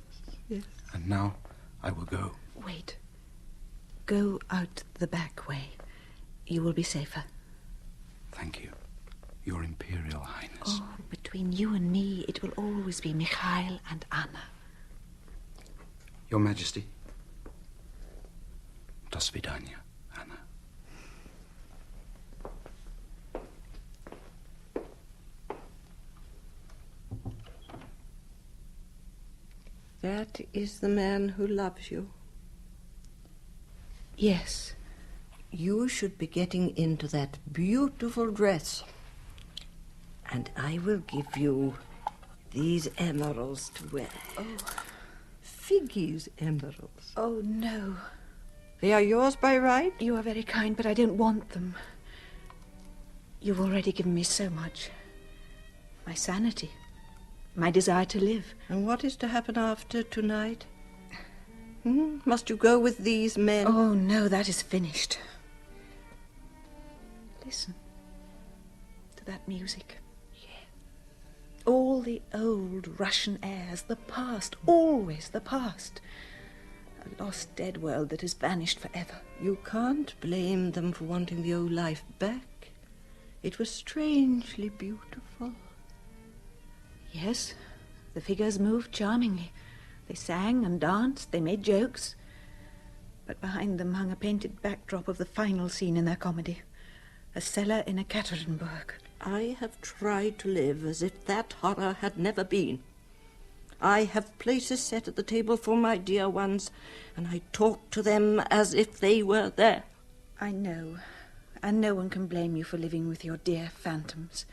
Speaker 14: yes.
Speaker 13: And now I will go.
Speaker 3: Wait. Go out the back way. You will be safer.
Speaker 13: Thank you, Your Imperial Highness.
Speaker 3: Oh, between you and me, it will always be Mikhail and Anna.
Speaker 13: Your Majesty. До свидания, Anna.
Speaker 14: That is the man who loves you.
Speaker 3: Yes.
Speaker 14: You should be getting into that beautiful dress. And I will give you these emeralds to wear.
Speaker 3: Oh.
Speaker 14: Figgy's emeralds.
Speaker 3: Oh, no.
Speaker 14: They are yours by right?
Speaker 3: You are very kind, but I don't want them. You've already given me so much. My sanity, my desire to live.
Speaker 14: And what is to happen after tonight? Must you go with these men?
Speaker 3: Oh, no, that is finished. Listen to that music. All the old Russian airs, the past, always the past. A lost dead world that has vanished forever.
Speaker 14: You can't blame them for wanting the old life back. It was strangely beautiful.
Speaker 3: Yes, the figures moved charmingly. They sang and danced, they made jokes. But behind them hung a painted backdrop of the final scene in their comedy. A cellar in Ekaterinburg.
Speaker 14: I have tried to live as if that horror had never been. I have places set at the table for my dear ones, and I talk to them as if they were there.
Speaker 3: I know, and no one can blame you for living with your dear phantoms.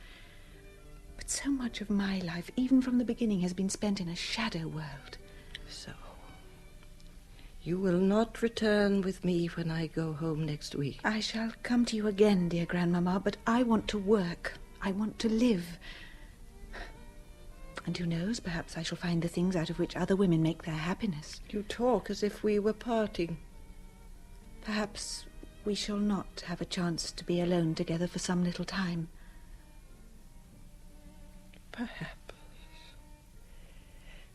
Speaker 3: But so much of my life, even from the beginning, has been spent in a shadow world.
Speaker 14: So, you will not return with me when I go home next week.
Speaker 3: I shall come to you again, dear Grandmama, but I want to work. I want to live. And who knows, perhaps I shall find the things out of which other women make their happiness.
Speaker 14: You talk as if we were parting.
Speaker 3: Perhaps we shall not have a chance to be alone together for some little time.
Speaker 14: Perhaps.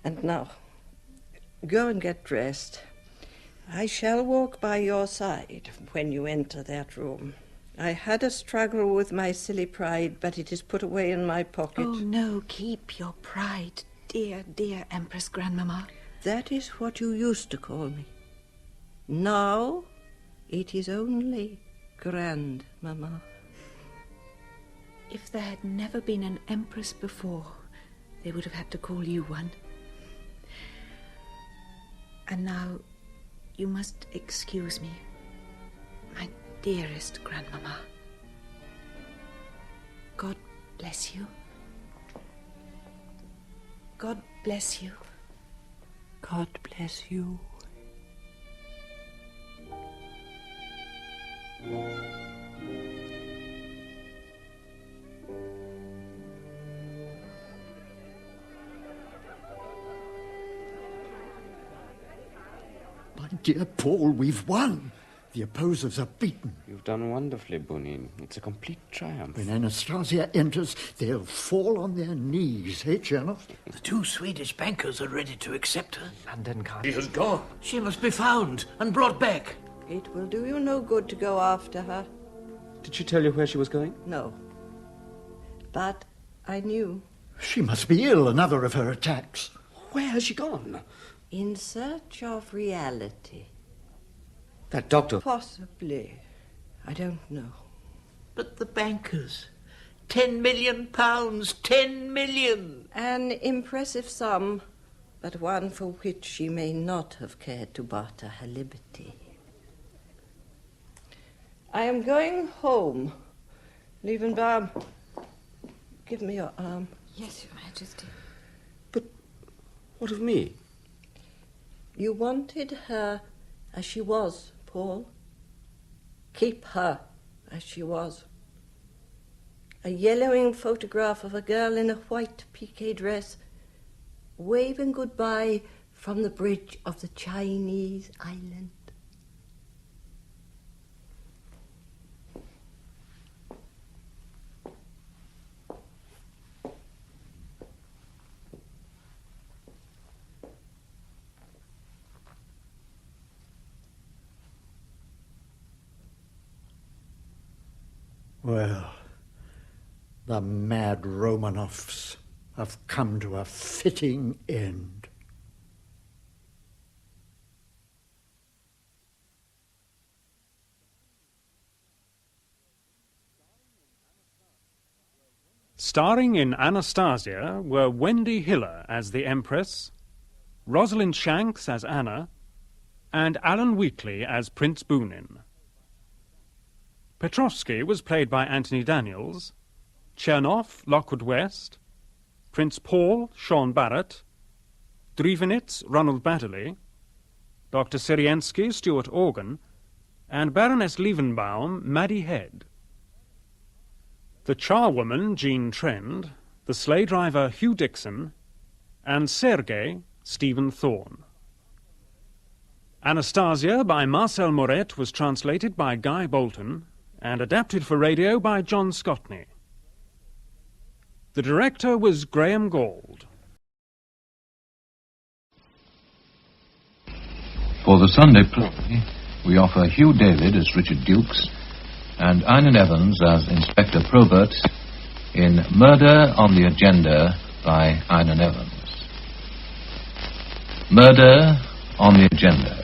Speaker 14: And now, go and get dressed. I shall walk by your side when you enter that room. I had a struggle with my silly pride, but it is put away in my pocket.
Speaker 3: Oh, no, keep your pride, dear, dear Empress Grandmama.
Speaker 14: That is what you used to call me. Now, it is only Grandmama.
Speaker 3: If there had never been an empress before, they would have had to call you one. And now, you must excuse me, my dearest Grandmama. God bless you. God bless you.
Speaker 14: God bless you.
Speaker 8: My dear Paul, we've won. The opposers are beaten.
Speaker 16: You've done wonderfully, Bunin. It's a complete triumph.
Speaker 8: When Anastasia enters, they'll fall on their knees, eh, Chernoff?
Speaker 6: The two Swedish bankers are ready to accept her.
Speaker 17: London can't.
Speaker 9: He has gone.
Speaker 6: She must be found and brought back.
Speaker 14: It will do you no good to go after her.
Speaker 16: Did she tell you where she was going?
Speaker 14: No. But I knew.
Speaker 8: She must be ill, another of her attacks.
Speaker 16: Where has she gone?
Speaker 14: In search of reality.
Speaker 16: That doctor...
Speaker 14: Possibly. I don't know.
Speaker 6: But the bankers. £10 million. 10 million.
Speaker 14: An impressive sum, but one for which she may not have cared to barter her liberty. I am going home. Liebenbaum, give me your arm.
Speaker 3: Yes, Your Majesty.
Speaker 16: But what of me?
Speaker 14: You wanted her as she was, Paul. Keep her as she was. A yellowing photograph of a girl in a white piqué dress, waving goodbye from the bridge of the Chinese island.
Speaker 8: Well, the mad Romanovs have come to a fitting end.
Speaker 4: Starring in Anastasia were Wendy Hiller as the Empress, Rosalind Shanks as Anna, and Alan Wheatley as Prince Bunin. Petrovsky was played by Anthony Daniels, Chernoff, Lockwood West, Prince Paul, Sean Barrett, Drivenitz, Ronald Batterley, Dr. Siriensky, Stuart Organ, and Baroness Liebenbaum, Maddie Head. The charwoman, Jean Trend, the sleigh driver, Hugh Dixon, and Sergei, Stephen Thorne. Anastasia by Marcel Moret was translated by Guy Bolton and adapted for radio by John Scotney. The director was Graham Gould.
Speaker 18: For the Sunday play, we offer Hugh David as Richard Dukes and Einan Evans as Inspector Probert in Murder on the Agenda by Einan Evans. Murder on the Agenda.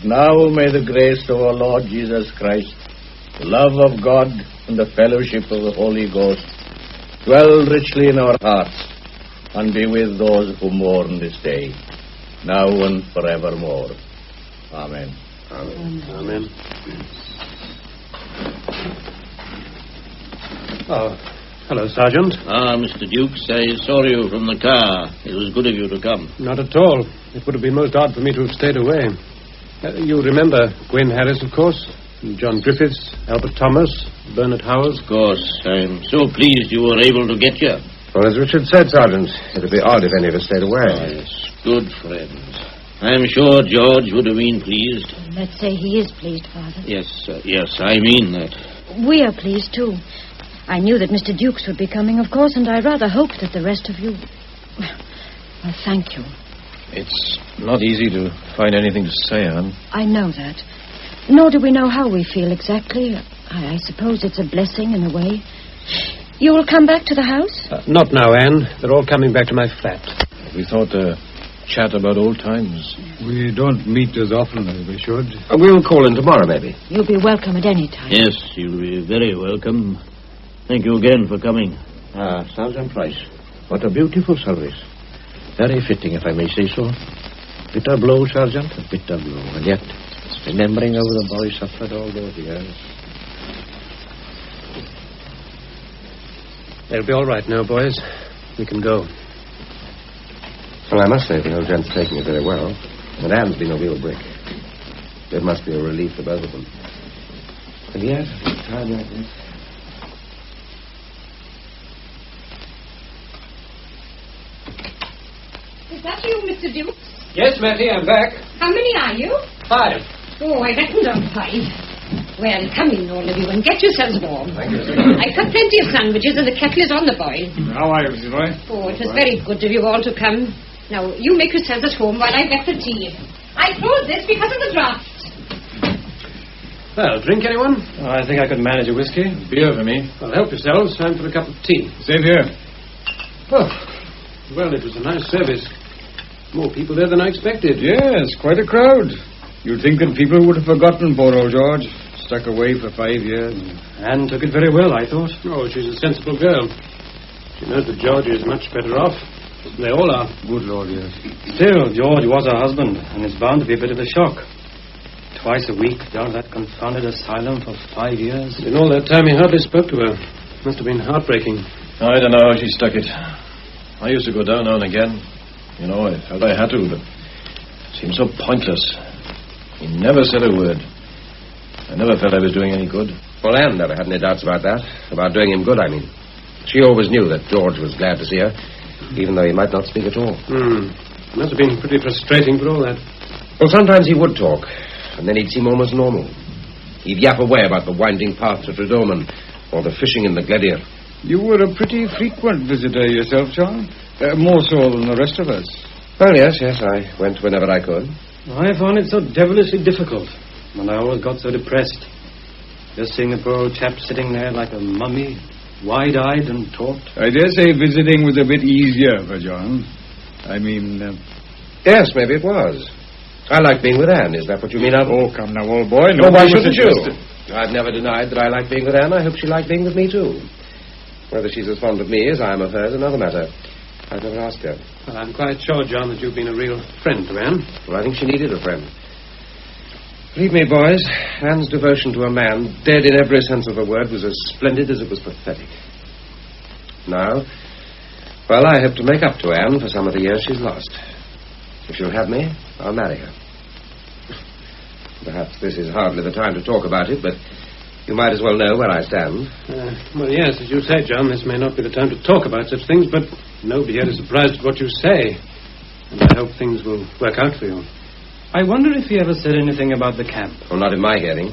Speaker 19: Now may the grace of our Lord Jesus Christ, the love of God, and the fellowship of the Holy Ghost dwell richly in our hearts and be with those who mourn this day, now and forevermore. Amen.
Speaker 20: Amen. Amen. Oh, hello, Sergeant.
Speaker 6: Ah, Mr. Dukes, I saw you from the car. It was good of you to come.
Speaker 20: Not at all. It would have been most odd for me to have stayed away. You remember Gwen Harris, of course, John Griffiths, Albert Thomas, Bernard Howells.
Speaker 6: Of course. I'm so pleased you were able to get here.
Speaker 21: Well, as Richard said, Sergeant, it would be odd if any of us stayed away.
Speaker 6: Yes, good friends. I'm sure George would have been pleased.
Speaker 22: Let's say he is pleased, Father.
Speaker 6: Yes, I mean that.
Speaker 22: We are pleased, too. I knew that Mr. Dukes would be coming, of course, and I rather hoped that the rest of you... Well, thank you.
Speaker 21: It's not easy to find anything to say, Anne.
Speaker 22: I know that. Nor do we know how we feel exactly. I suppose it's a blessing in a way. You will come back to the house?
Speaker 20: Not now, Anne. They're all coming back to my flat.
Speaker 21: We thought to chat about old times.
Speaker 23: We don't meet as often as we should.
Speaker 21: We'll call in tomorrow, maybe.
Speaker 22: You'll be welcome at any time.
Speaker 6: Yes, you'll be very welcome. Thank you again for coming.
Speaker 21: Sergeant Price, what a beautiful service. Very fitting, if I may say so. Bitter blow, Sergeant, a bitter blow. And yet, remembering how the boy suffered all those years.
Speaker 20: They'll be all right now, boys. We can go.
Speaker 21: Well, I must say the old gent's taking it very well. And Anne's been a real brick. It must be a relief to both of them. And yet, at a time like this...
Speaker 24: Is that you, Mr. Dukes?
Speaker 20: Yes, Mattie, I'm back.
Speaker 24: How many are you?
Speaker 20: 5.
Speaker 24: Oh, I reckoned on 5. Well, come in, all of you, and get yourselves warm.
Speaker 21: Thank you.
Speaker 24: I cut plenty of sandwiches, and the kettle is on the boil.
Speaker 23: How are you, Mrs. Roy?
Speaker 24: Oh, it was very good of you all to come. Now, you make yourselves at home while I get the tea. I closed this because of the draught.
Speaker 20: Well, drink, anyone?
Speaker 21: I think I could manage a whiskey. Beer for me.
Speaker 20: Well, help yourselves. Time for a cup of tea.
Speaker 23: Same here.
Speaker 20: Oh, well, it was a nice service. More people there than I expected.
Speaker 23: Yes, quite a crowd. You'd think that people would have forgotten poor old George. Stuck away for 5 years.
Speaker 20: Anne took it very well, I thought. Oh, she's a sensible girl. She knows that George is much better off. They all are.
Speaker 23: Good Lord, yes.
Speaker 21: Still, George was her husband, and it's bound to be a bit of a shock. Twice a week down that confounded asylum for 5 years.
Speaker 20: In all that time, he hardly spoke to her. Must have been heartbreaking.
Speaker 21: I don't know how she stuck it. I used to go down now and again. You know, I felt I had to, but it seemed so pointless. He never said a word. I never felt I was doing any good.
Speaker 25: Well, Anne never had any doubts about that. About doing him good, I mean. She always knew that George was glad to see her, even though he might not speak at all.
Speaker 20: Must have been pretty frustrating for all that.
Speaker 25: Well, sometimes he would talk, and then he'd seem almost normal. He'd yap away about the winding path to Tredoman, or the fishing in the Gledier.
Speaker 23: You were a pretty frequent visitor yourself, John. More so than the rest of us.
Speaker 25: Well, yes, I went whenever I could.
Speaker 21: I found it so devilishly difficult, and I always got so depressed. Just seeing the poor old chap sitting there like a mummy, wide-eyed and taut.
Speaker 23: I dare say visiting was a bit easier for John. I mean,
Speaker 25: Yes, maybe it was. I like being with Anne. Is that what you mean, Albert?
Speaker 23: Oh, come now, old boy.
Speaker 25: Well, why shouldn't you? I've never denied that I like being with Anne. I hope she liked being with me, too. Whether she's as fond of me as I am of her is another matter. I've never asked her.
Speaker 20: Well, I'm quite sure, John, that you've been a real friend to Anne.
Speaker 25: Well, I think she needed a friend. Believe me, boys, Anne's devotion to a man, dead in every sense of the word, was as splendid as it was pathetic. Now, well, I hope to make up to Anne for some of the years she's lost. If she'll have me, I'll marry her. Perhaps this is hardly the time to talk about it, but you might as well know where I stand.
Speaker 20: Well, yes, as you say, John, this may not be the time to talk about such things, but nobody here is surprised at what you say. And I hope things will work out for you.
Speaker 1: I wonder if he ever said anything about the camp.
Speaker 25: Well, not in my hearing.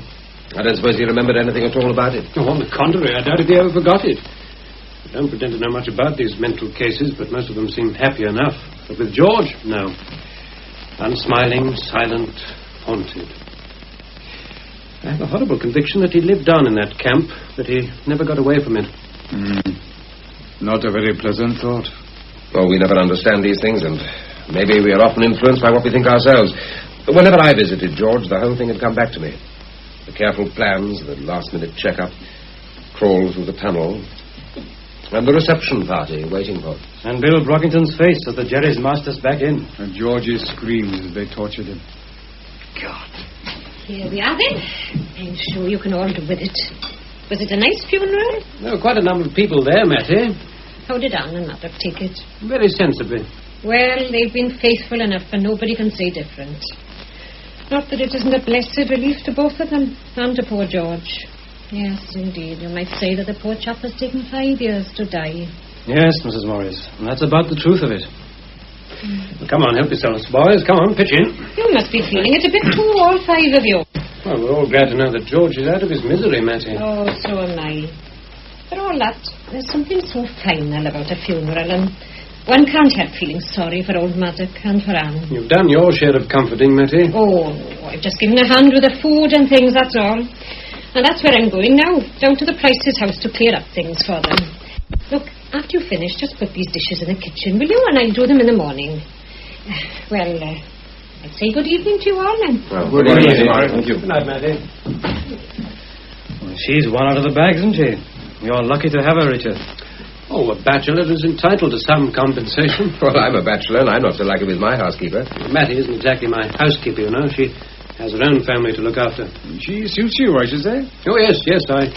Speaker 25: I don't suppose he remembered anything at all about it.
Speaker 20: Oh, on the contrary, I doubt if he ever forgot it. I don't pretend to know much about these mental cases, but most of them seem happy enough. But with George, no. Unsmiling, silent, haunted. I have a horrible conviction that he lived on in that camp, that he never got away from it.
Speaker 23: Not a very pleasant thought.
Speaker 25: Well, we never understand these things, and maybe we are often influenced by what we think ourselves. But whenever I visited George, the whole thing had come back to me. The careful plans, the last-minute check-up, crawl through the tunnel, and the reception party waiting for us.
Speaker 1: And Bill Brockington's face as the Jerry's masked us back in.
Speaker 23: And George's screams as they tortured him.
Speaker 24: God. Here we are, then. I'm sure you can all do with it. Was it a nice funeral?
Speaker 20: There were quite a number of people there, Mattie.
Speaker 24: How did Anne and Mother take it?
Speaker 20: Very sensibly.
Speaker 24: Well, they've been faithful enough, and nobody can say different. Not that it isn't a blessed relief to both of them, and to poor George. Yes, indeed. You might say that the poor chap has taken 5 years to die.
Speaker 1: Yes, Mrs. Morris. And that's about the truth of it.
Speaker 20: Well, come on, help yourselves, boys. Come on, pitch in.
Speaker 24: You must be feeling it a bit too, all 5 of you.
Speaker 20: Well, we're all glad to know that George is out of his misery, Mattie.
Speaker 24: Oh, so am I. For all that, there's something so final about a funeral, and one can't help feeling sorry for old Maddock and for Anne.
Speaker 20: You've done your share of comforting, Mattie.
Speaker 24: Oh, I've just given a hand with the food and things, that's all. And that's where I'm going now, down to the Price's house to clear up things for them. Look, after you finish, just put these dishes in the kitchen, will you? And I'll do them in the morning. Well, I'd say good evening to you all, then.
Speaker 25: Well, good evening, Mark.
Speaker 20: Thank you. Good night, Mattie.
Speaker 1: Well, she's one out of the bag, isn't she? You're lucky to have her, Richard.
Speaker 20: Oh, a bachelor is entitled to some compensation.
Speaker 25: Well, I'm a bachelor, and I'm not so lucky with my housekeeper.
Speaker 20: Mattie isn't exactly my housekeeper, you know. She has her own family to look after.
Speaker 23: She suits you, I should say.
Speaker 20: Oh, yes. I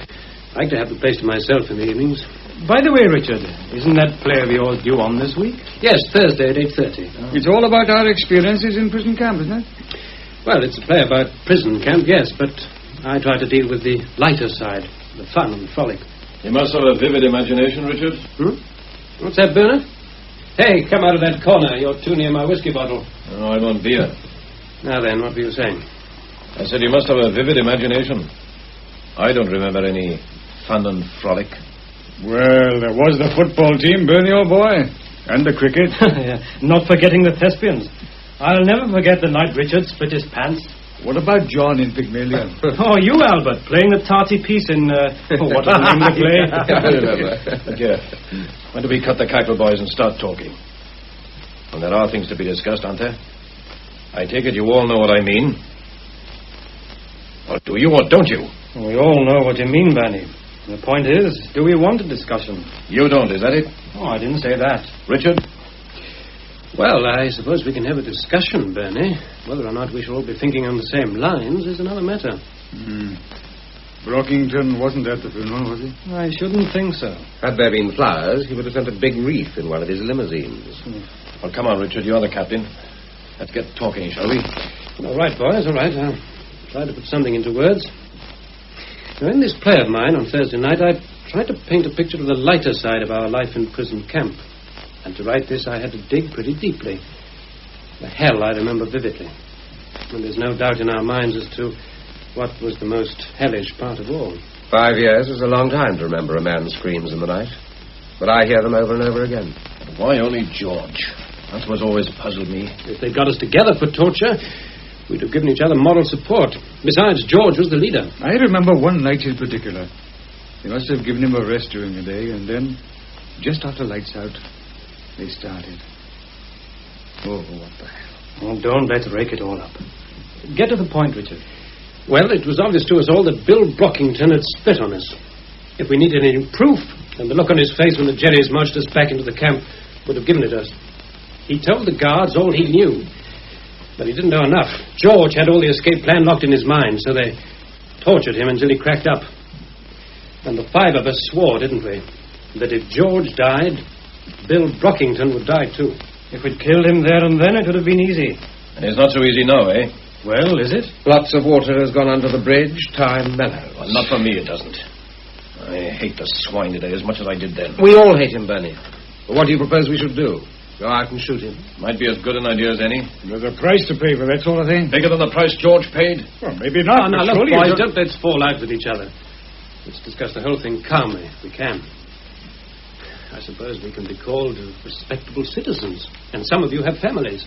Speaker 20: like to have the place to myself in the evenings.
Speaker 1: By the way, Richard, isn't that play of yours due on this week?
Speaker 20: Yes, Thursday at 8:30.
Speaker 23: Oh. It's all about our experiences in prison camp, isn't it?
Speaker 20: Well, it's a play about prison camp, yes, but I try to deal with the lighter side, the fun and frolic.
Speaker 21: You must have a vivid imagination, Richard.
Speaker 20: What's that, Bernard? Hey, come out of that corner. You're too near my whiskey bottle.
Speaker 21: Oh, I want beer.
Speaker 20: Now then, what were you saying?
Speaker 21: I said you must have a vivid imagination. I don't remember any fun and frolic.
Speaker 23: Well, there was the football team, Bernie, old boy. And the cricket.
Speaker 1: Yeah, not forgetting the thespians. I'll never forget the night Richard split his pants.
Speaker 23: What about John in Pygmalion?
Speaker 1: Oh, you, Albert, playing the tarty piece in... what was the name of the play?
Speaker 21: I remember. Look here. When do we cut the cackle, boys, and start talking? Well, there are things to be discussed, aren't there? I take it you all know what I mean. Or do you or don't you?
Speaker 1: We all know what you mean, Bernie. The point is, do we want a discussion?
Speaker 21: You don't, is that it?
Speaker 1: Oh, I didn't say that.
Speaker 21: Richard?
Speaker 20: Well, I suppose we can have a discussion, Bernie. Whether or not we shall all be thinking on the same lines is another matter.
Speaker 23: Brockington wasn't at the funeral, was he?
Speaker 1: I shouldn't think so.
Speaker 25: Had there been flowers, he would have sent a big wreath in one of his limousines.
Speaker 21: Well, come on, Richard, you're the captain. Let's get talking, shall we?
Speaker 20: All right, boys, all right. I'll try to put something into words. Now, in this play of mine on Thursday night, I tried to paint a picture of the lighter side of our life in prison camp. And to write this, I had to dig pretty deeply. The hell I remember vividly. And there's no doubt in our minds as to what was the most hellish part of all.
Speaker 25: 5 years is a long time to remember a man's screams in the night. But I hear them over and over again.
Speaker 21: Why only George? That's what's always puzzled me.
Speaker 20: If they got us together for torture, we'd have given each other moral support. Besides, George was the leader.
Speaker 23: I remember one night in particular. They must have given him a rest during the day, and then, just after lights out, they started. Oh, what the hell.
Speaker 1: Oh, don't let's rake it all up. Get to the point, Richard.
Speaker 20: Well, it was obvious to us all that Bill Brockington had split on us. If we needed any proof, then the look on his face when the Jerrys marched us back into the camp would have given it us. He told the guards all he knew, but he didn't know enough. George had all the escape plan locked in his mind, so they tortured him until he cracked up. And the 5 of us swore, didn't we, that if George died, Bill Brockington would die too.
Speaker 1: If we'd killed him there and then, it would have been easy.
Speaker 21: And it's not so easy now, eh?
Speaker 1: Well, is it?
Speaker 25: Lots of water has gone under the bridge. Time mellows.
Speaker 21: Well, not for me, it doesn't. I hate the swine today as much as I did then.
Speaker 25: We all hate him, Bernie. But what do you propose we should do? Go out and shoot him?
Speaker 21: Might be as good an idea as any.
Speaker 23: There's a price to pay for that sort of thing.
Speaker 21: Bigger than the price George paid?
Speaker 23: Well, maybe not.
Speaker 20: Now, look, boys, don't let's fall out with each other. Let's discuss the whole thing calmly, if we can. I suppose we can be called respectable citizens, and some of you have families.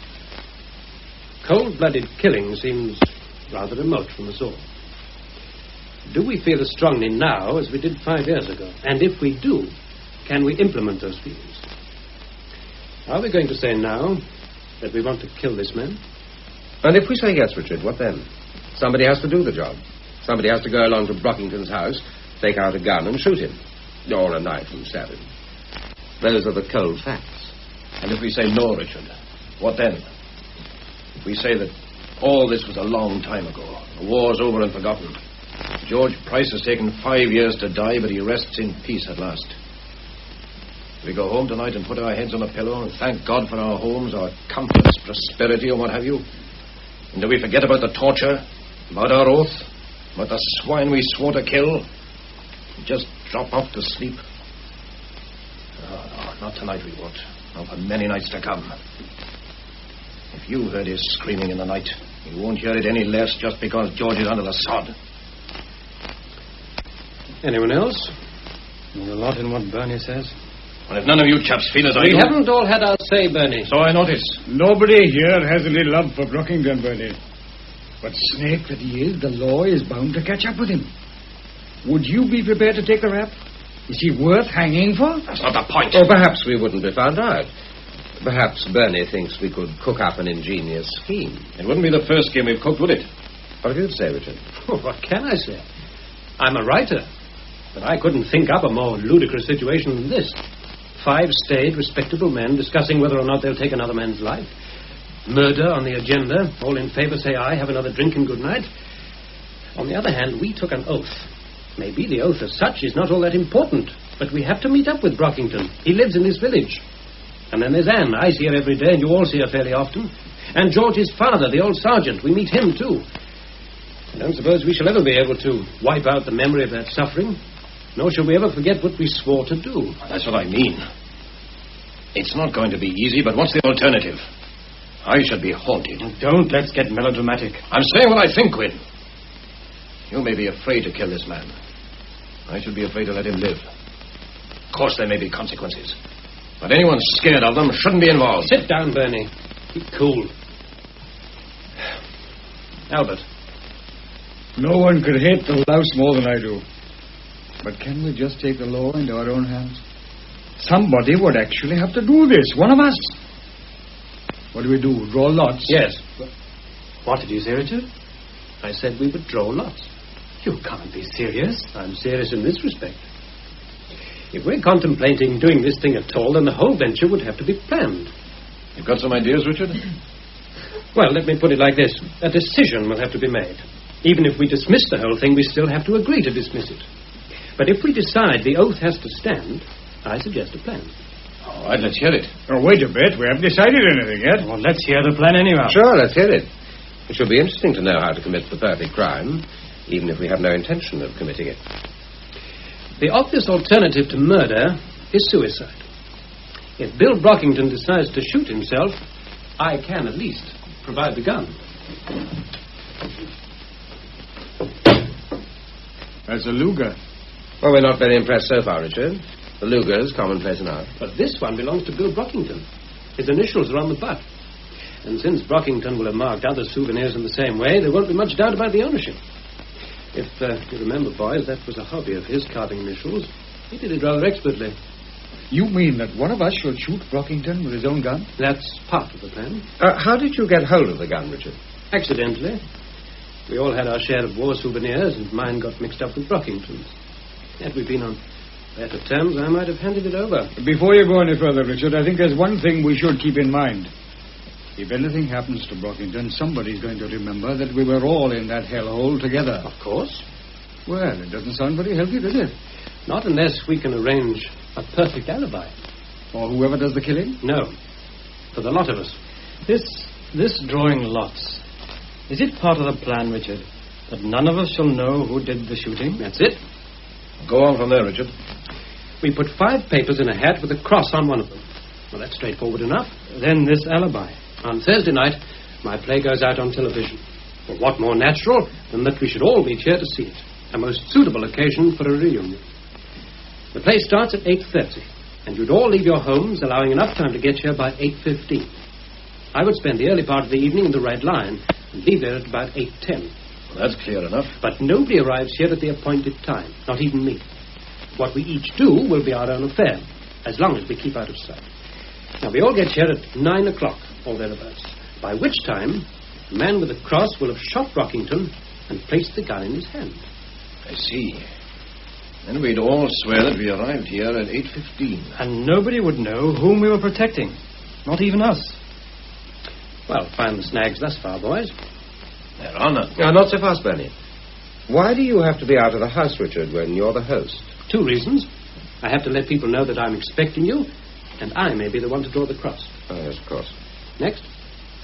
Speaker 20: Cold-blooded killing seems rather remote from us all. Do we feel as strongly now as we did 5 years ago? And if we do, can we implement those feelings? Are we going to say now that we want to kill this man?
Speaker 25: And if we say yes, Richard, what then? Somebody has to do the job. Somebody has to go along to Brockington's house, take out a gun and shoot him. Or a knife and stab him. Those are the cold facts.
Speaker 21: And if we say no, Richard, what then? If we say that all this was a long time ago, the war's over and forgotten. George Price has taken 5 years to die, but he rests in peace at last. We go home tonight and put our heads on a pillow and thank God for our homes, our comforts, prosperity, or what have you. And do we forget about the torture, about our oath, about the swine we swore to kill, and just drop off to sleep? Oh, no, not tonight we won't. Not for many nights to come. If you heard his screaming in the night, you won't hear it any less just because George is under the sod.
Speaker 20: Anyone else?
Speaker 1: There's a lot in what Bernie says.
Speaker 21: Well, if none of you chaps feel as I do...
Speaker 20: We haven't all had our say, Bernie.
Speaker 21: So I notice.
Speaker 23: Nobody here has any love for Brockington, Bernie. But snake that he is, the law is bound to catch up with him. Would you be prepared to take the rap? Is he worth hanging for?
Speaker 21: That's not the point.
Speaker 25: Or perhaps we wouldn't be found out. Perhaps Bernie thinks we could cook up an ingenious scheme.
Speaker 21: It wouldn't be the first scheme we've cooked, would it?
Speaker 25: What do you say, Richard?
Speaker 20: Oh, what can I say? I'm a writer. But I couldn't think up a more ludicrous situation than this. 5 staid, respectable men discussing whether or not they'll take another man's life. Murder on the agenda. All in favor say aye, have another drink and good night. On the other hand, we took an oath. Maybe the oath as such is not all that important, but we have to meet up with Brockington. He lives in this village. And then there's Anne. I see her every day, and you all see her fairly often. And George's father, the old sergeant. We meet him, too. I don't suppose we shall ever be able to wipe out the memory of that suffering. Nor shall we ever forget what we swore to do.
Speaker 21: That's what I mean. It's not going to be easy, but what's the alternative? I shall be haunted.
Speaker 1: Don't let's get melodramatic.
Speaker 21: I'm saying what I think, Quinn. You may be afraid to kill this man. I should be afraid to let him live. Of course there may be consequences. But anyone scared of them shouldn't be involved.
Speaker 20: Sit down, Bernie. Keep cool. Albert.
Speaker 23: No one could hate the louse more than I do. But can we just take the law into our own hands? Somebody would actually have to do this. One of us. What do we do? Draw lots?
Speaker 20: Yes. What did you say, Richard? I said we would draw lots. You can't be serious. I'm serious in this respect. If we're contemplating doing this thing at all, then the whole venture would have to be planned.
Speaker 21: You've got some ideas, Richard?
Speaker 20: Well, let me put it like this. A decision will have to be made. Even if we dismiss the whole thing, we still have to agree to dismiss it. But if we decide the oath has to stand, I suggest a plan.
Speaker 21: All right, let's hear it.
Speaker 23: Oh, wait a bit. We haven't decided anything yet.
Speaker 1: Well, let's hear the plan anyhow.
Speaker 25: Sure, let's hear it. It should be interesting to know how to commit the perfect crime, even if we have no intention of committing it.
Speaker 20: The obvious alternative to murder is suicide. If Bill Brockington decides to shoot himself, I can at least provide the gun.
Speaker 23: That's a Luger.
Speaker 25: Well, we're not very impressed so far, Richard. The Luger's commonplace enough.
Speaker 20: But this one belongs to Bill Brockington. His initials are on the butt. And since Brockington will have marked other souvenirs in the same way, there won't be much doubt about the ownership. If you remember, boys, that was a hobby of his, carving initials. He did it rather expertly.
Speaker 23: You mean that one of us shall shoot Brockington with his own gun?
Speaker 20: That's part of the plan.
Speaker 25: How did you get hold of the gun, Richard?
Speaker 20: Accidentally. We all had our share of war souvenirs, and mine got mixed up with Brockington's. Had we been on better terms, I might have handed it over.
Speaker 23: Before you go any further, Richard, I think there's one thing we should keep in mind. If anything happens to Brockington, somebody's going to remember that we were all in that hellhole together.
Speaker 20: Of course.
Speaker 23: Well, it doesn't sound very healthy, does it?
Speaker 20: Not unless we can arrange a perfect alibi.
Speaker 23: For whoever does the killing?
Speaker 20: No. For the lot of us.
Speaker 1: This drawing lots. Is it part of the plan, Richard, that none of us shall know who did the shooting?
Speaker 20: That's it.
Speaker 21: Go on from there, Richard.
Speaker 20: We put 5 papers in a hat with a cross on one of them. Well, that's straightforward enough.
Speaker 1: Then this alibi.
Speaker 20: On Thursday night, my play goes out on television. Well, what more natural than that we should all meet here to see it? A most suitable occasion for a reunion. The play starts at 8:30, and you'd all leave your homes, allowing enough time to get here by 8:15. I would spend the early part of the evening in the Red Lion and leave there at about 8:10.
Speaker 21: Well, that's clear enough.
Speaker 20: But nobody arrives here at the appointed time, not even me. What we each do will be our own affair, as long as we keep out of sight. Now, we all get here at 9 o'clock, or thereabouts, by which time the man with the cross will have shot Brockington and placed the gun in his hand.
Speaker 21: I see. Then we'd all swear that we arrived here at 8:15.
Speaker 1: And nobody would know whom we were protecting. Not even us.
Speaker 20: Well, find the snags thus far, boys.
Speaker 21: There are none.
Speaker 25: Now, not so fast, Bernie. Why do you have to be out of the house, Richard, when you're the host?
Speaker 20: 2 reasons. I have to let people know that I'm expecting you, and I may be the one to draw the cross.
Speaker 25: Oh, yes, of course.
Speaker 20: Next?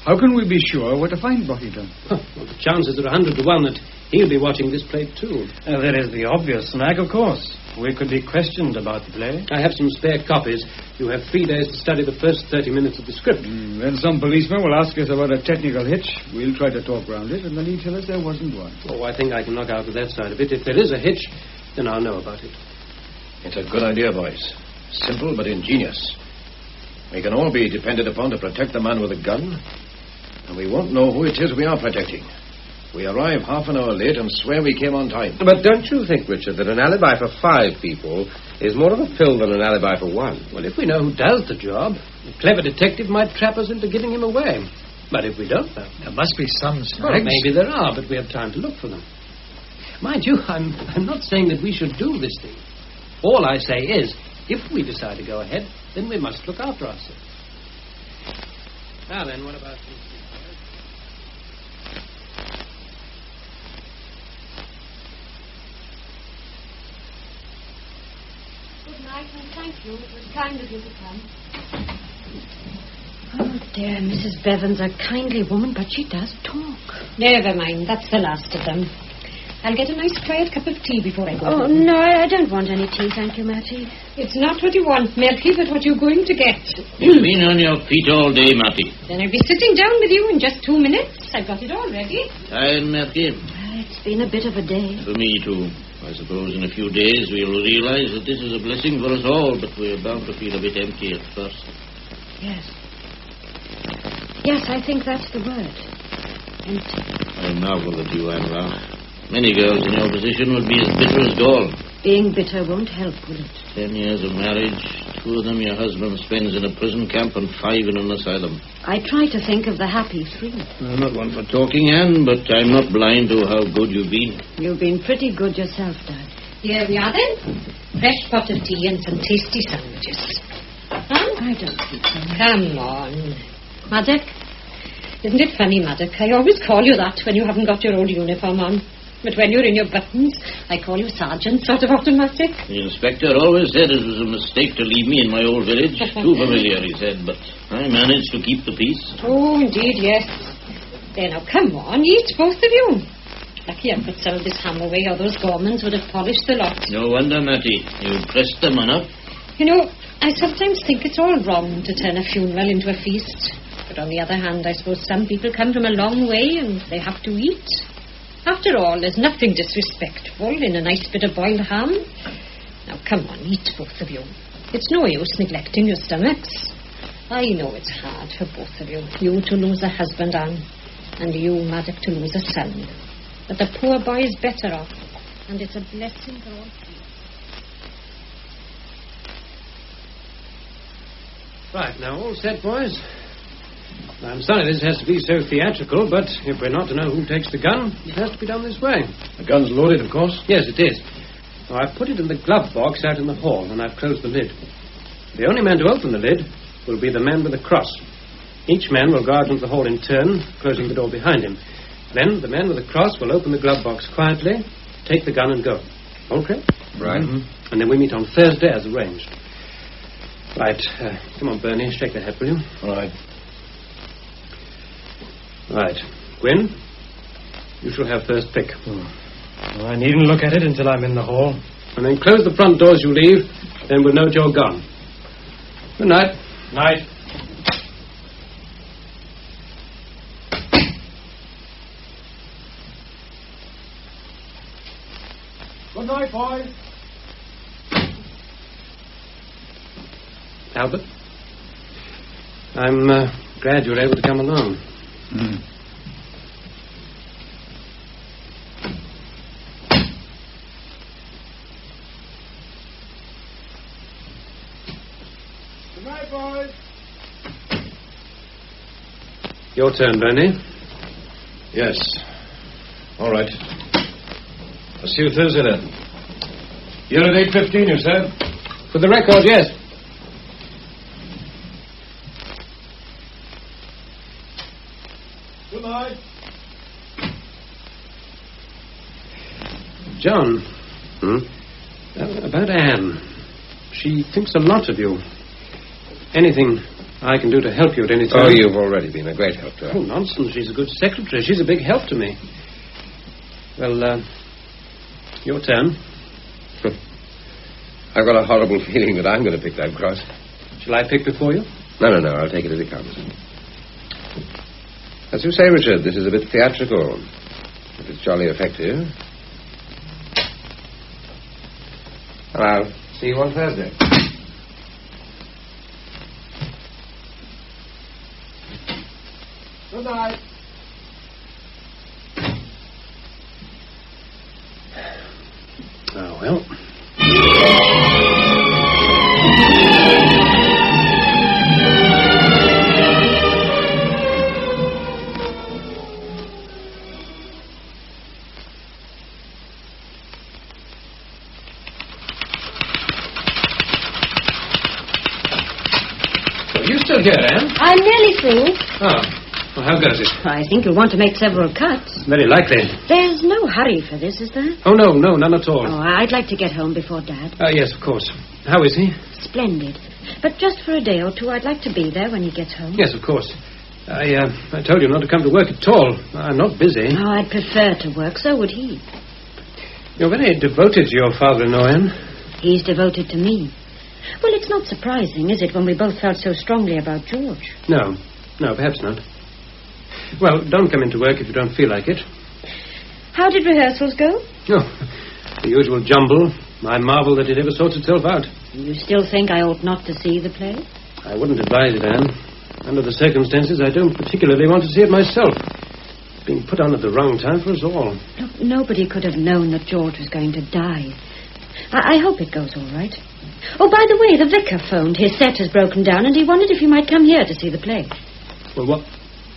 Speaker 23: How can we be sure where to find Brockington?
Speaker 20: Well, the chances are 100 to 1 that he'll be watching this play, too.
Speaker 1: There is the obvious snag, of course. We could be questioned about the play.
Speaker 20: I have some spare copies. You have 3 days to study the first 30 minutes of the script.
Speaker 23: Then some policeman will ask us about a technical hitch. We'll try to talk round it, and then he'll tell us there wasn't one.
Speaker 20: Oh, I think I can knock out with that side of it. If there is a hitch, then I'll know about it.
Speaker 21: It's a good idea, boys. Simple but ingenious. We can all be depended upon to protect the man with a gun, and we won't know who it is we are protecting. We arrive half an hour late and swear we came on time.
Speaker 25: But don't you think, Richard, that an alibi for 5 people is more of a fill than an alibi for 1?
Speaker 20: Well, if we know who does the job, a clever detective might trap us into giving him away. But if we don't know...
Speaker 2: There must be some snags.
Speaker 20: Well, maybe there are, but we have time to look for them. Mind you, I'm not saying that we should do this thing. All I say is, if we decide to go ahead, then we must look after ourselves. Now then, what about you?
Speaker 24: Good night, and thank you. It was kind of you to come.
Speaker 22: Oh, dear, Mrs. Bevan's a kindly woman, but she does talk.
Speaker 24: Never mind, that's the last of them. I'll get a nice quiet cup of tea before I go.
Speaker 22: Oh, no, I don't want any tea, thank you, Mattie.
Speaker 24: It's not what you want, Merky, but what you're going to get.
Speaker 6: You've been on your feet all day, Matty.
Speaker 24: Then I'll be sitting down with you in just 2 minutes. I've got it all ready.
Speaker 6: Tired, Merky?
Speaker 22: It's been a bit of a day.
Speaker 6: For me, too. I suppose in a few days we'll realize that this is a blessing for us all, but we're bound to feel a bit empty at first.
Speaker 22: Yes. Yes, I think that's the word. Empty.
Speaker 6: I marvel at you, Anne. Many girls in your position would be as bitter as gall.
Speaker 22: Being bitter won't help, will it?
Speaker 6: 10 years of marriage, 2 of them your husband spends in a prison camp and 5 in an asylum.
Speaker 22: I try to think of the happy 3.
Speaker 6: I'm not one for talking, Anne, but I'm not blind to how good you've been.
Speaker 22: You've been pretty good yourself, Dad.
Speaker 24: Here we are, then. Fresh pot of tea and some tasty sandwiches. Huh?
Speaker 22: I don't think so.
Speaker 24: Come on.
Speaker 22: Maddock?
Speaker 24: Isn't it funny, Maddock? I always call you that when you haven't got your old uniform on. But when you're in your buttons, I call you Sergeant, sort of automatic.
Speaker 6: The inspector always said it was a mistake to leave me in my old village. Too familiar, he said, but I managed to keep the peace.
Speaker 24: Oh, indeed, yes. There, now, come on, eat, both of you. Lucky I could sell this ham away, or those Gormans would have polished the lot.
Speaker 6: No wonder, Matty. You pressed them enough.
Speaker 24: You know, I sometimes think it's all wrong to turn a funeral into a feast. But on the other hand, I suppose some people come from a long way and they have to eat. After all, there's nothing disrespectful in a nice bit of boiled ham. Now, come on, eat, both of you. It's no use neglecting your stomachs. I know it's hard for both of you. You to lose a husband, Anne, and you, Maddock, to lose a son. But the poor boy is better off, and it's a blessing for all three.
Speaker 20: Right, now, all set, boys. I'm sorry this has to be so theatrical, but if we're not to know who takes the gun, it has to be done this way.
Speaker 21: The gun's loaded, of course?
Speaker 20: Yes, it is. Now, I've put it in the glove box out in the hall, and I've closed the lid. The only man to open the lid will be the man with the cross. Each man will go out into the hall in turn, closing the door behind him. Then the man with the cross will open the glove box quietly, take the gun and go. Okay?
Speaker 21: Right.
Speaker 20: And then we meet on Thursday as arranged. Right. Come on, Bernie. Shake the hat, will you?
Speaker 21: All right.
Speaker 20: Right. Gwyn, you shall have first pick.
Speaker 1: Well, I needn't look at it until I'm in the hall.
Speaker 20: And then close the front doors you leave, then we'll know that you're gone. Good night.
Speaker 1: Night.
Speaker 21: Good night, boys.
Speaker 20: Albert, I'm glad you were able to come along.
Speaker 21: Good night, boys.
Speaker 20: Your turn, Bernie.
Speaker 21: Yes. All right. I'll see you Thursday, then. You're at 8:15, you said?
Speaker 20: For the record, yes.
Speaker 21: Good night.
Speaker 20: John. About Anne. She thinks a lot of you. Anything I can do to help you at any time?
Speaker 25: Oh, you've already been a great help to her.
Speaker 20: Oh, nonsense. She's a good secretary. She's a big help to me. Well, your turn.
Speaker 25: I've got a horrible feeling that I'm going to pick that cross.
Speaker 20: Shall I pick before you?
Speaker 25: No. I'll take it as it comes. As you say, Richard, this is a bit theatrical. But it's jolly effective. Well, I'll see you on Thursday. Good night.
Speaker 20: Oh, well. Are you still here, Anne?
Speaker 22: I'm nearly through.
Speaker 20: Oh. Well, how goes it?
Speaker 22: I think you'll want to make several cuts.
Speaker 20: Very likely.
Speaker 22: There's no hurry for this, is there?
Speaker 20: Oh, no, none at all.
Speaker 22: Oh, I'd like to get home before Dad.
Speaker 20: Yes, of course. How is he?
Speaker 22: Splendid. But just for a day or two, I'd like to be there when he gets home.
Speaker 20: Yes, of course. I told you not to come to work at all. I'm not busy.
Speaker 22: Oh, I'd prefer to work. So would he.
Speaker 20: You're very devoted to your father-in-law, Anne.
Speaker 22: He's devoted to me. Well, it's not surprising, is it, when we both felt so strongly about George?
Speaker 20: No, perhaps not. Well, don't come into work if you don't feel like it.
Speaker 22: How did rehearsals go?
Speaker 20: Oh, the usual jumble. I marvel that it ever sorts itself out.
Speaker 22: You still think I ought not to see the play?
Speaker 20: I wouldn't advise it, Anne. Under the circumstances, I don't particularly want to see it myself. It's been put on at the wrong time for us all.
Speaker 22: Look, nobody could have known that George was going to die. I hope it goes all right. Oh, by the way, the vicar phoned. His set has broken down, and he wondered if you might come here to see the play.
Speaker 20: Well,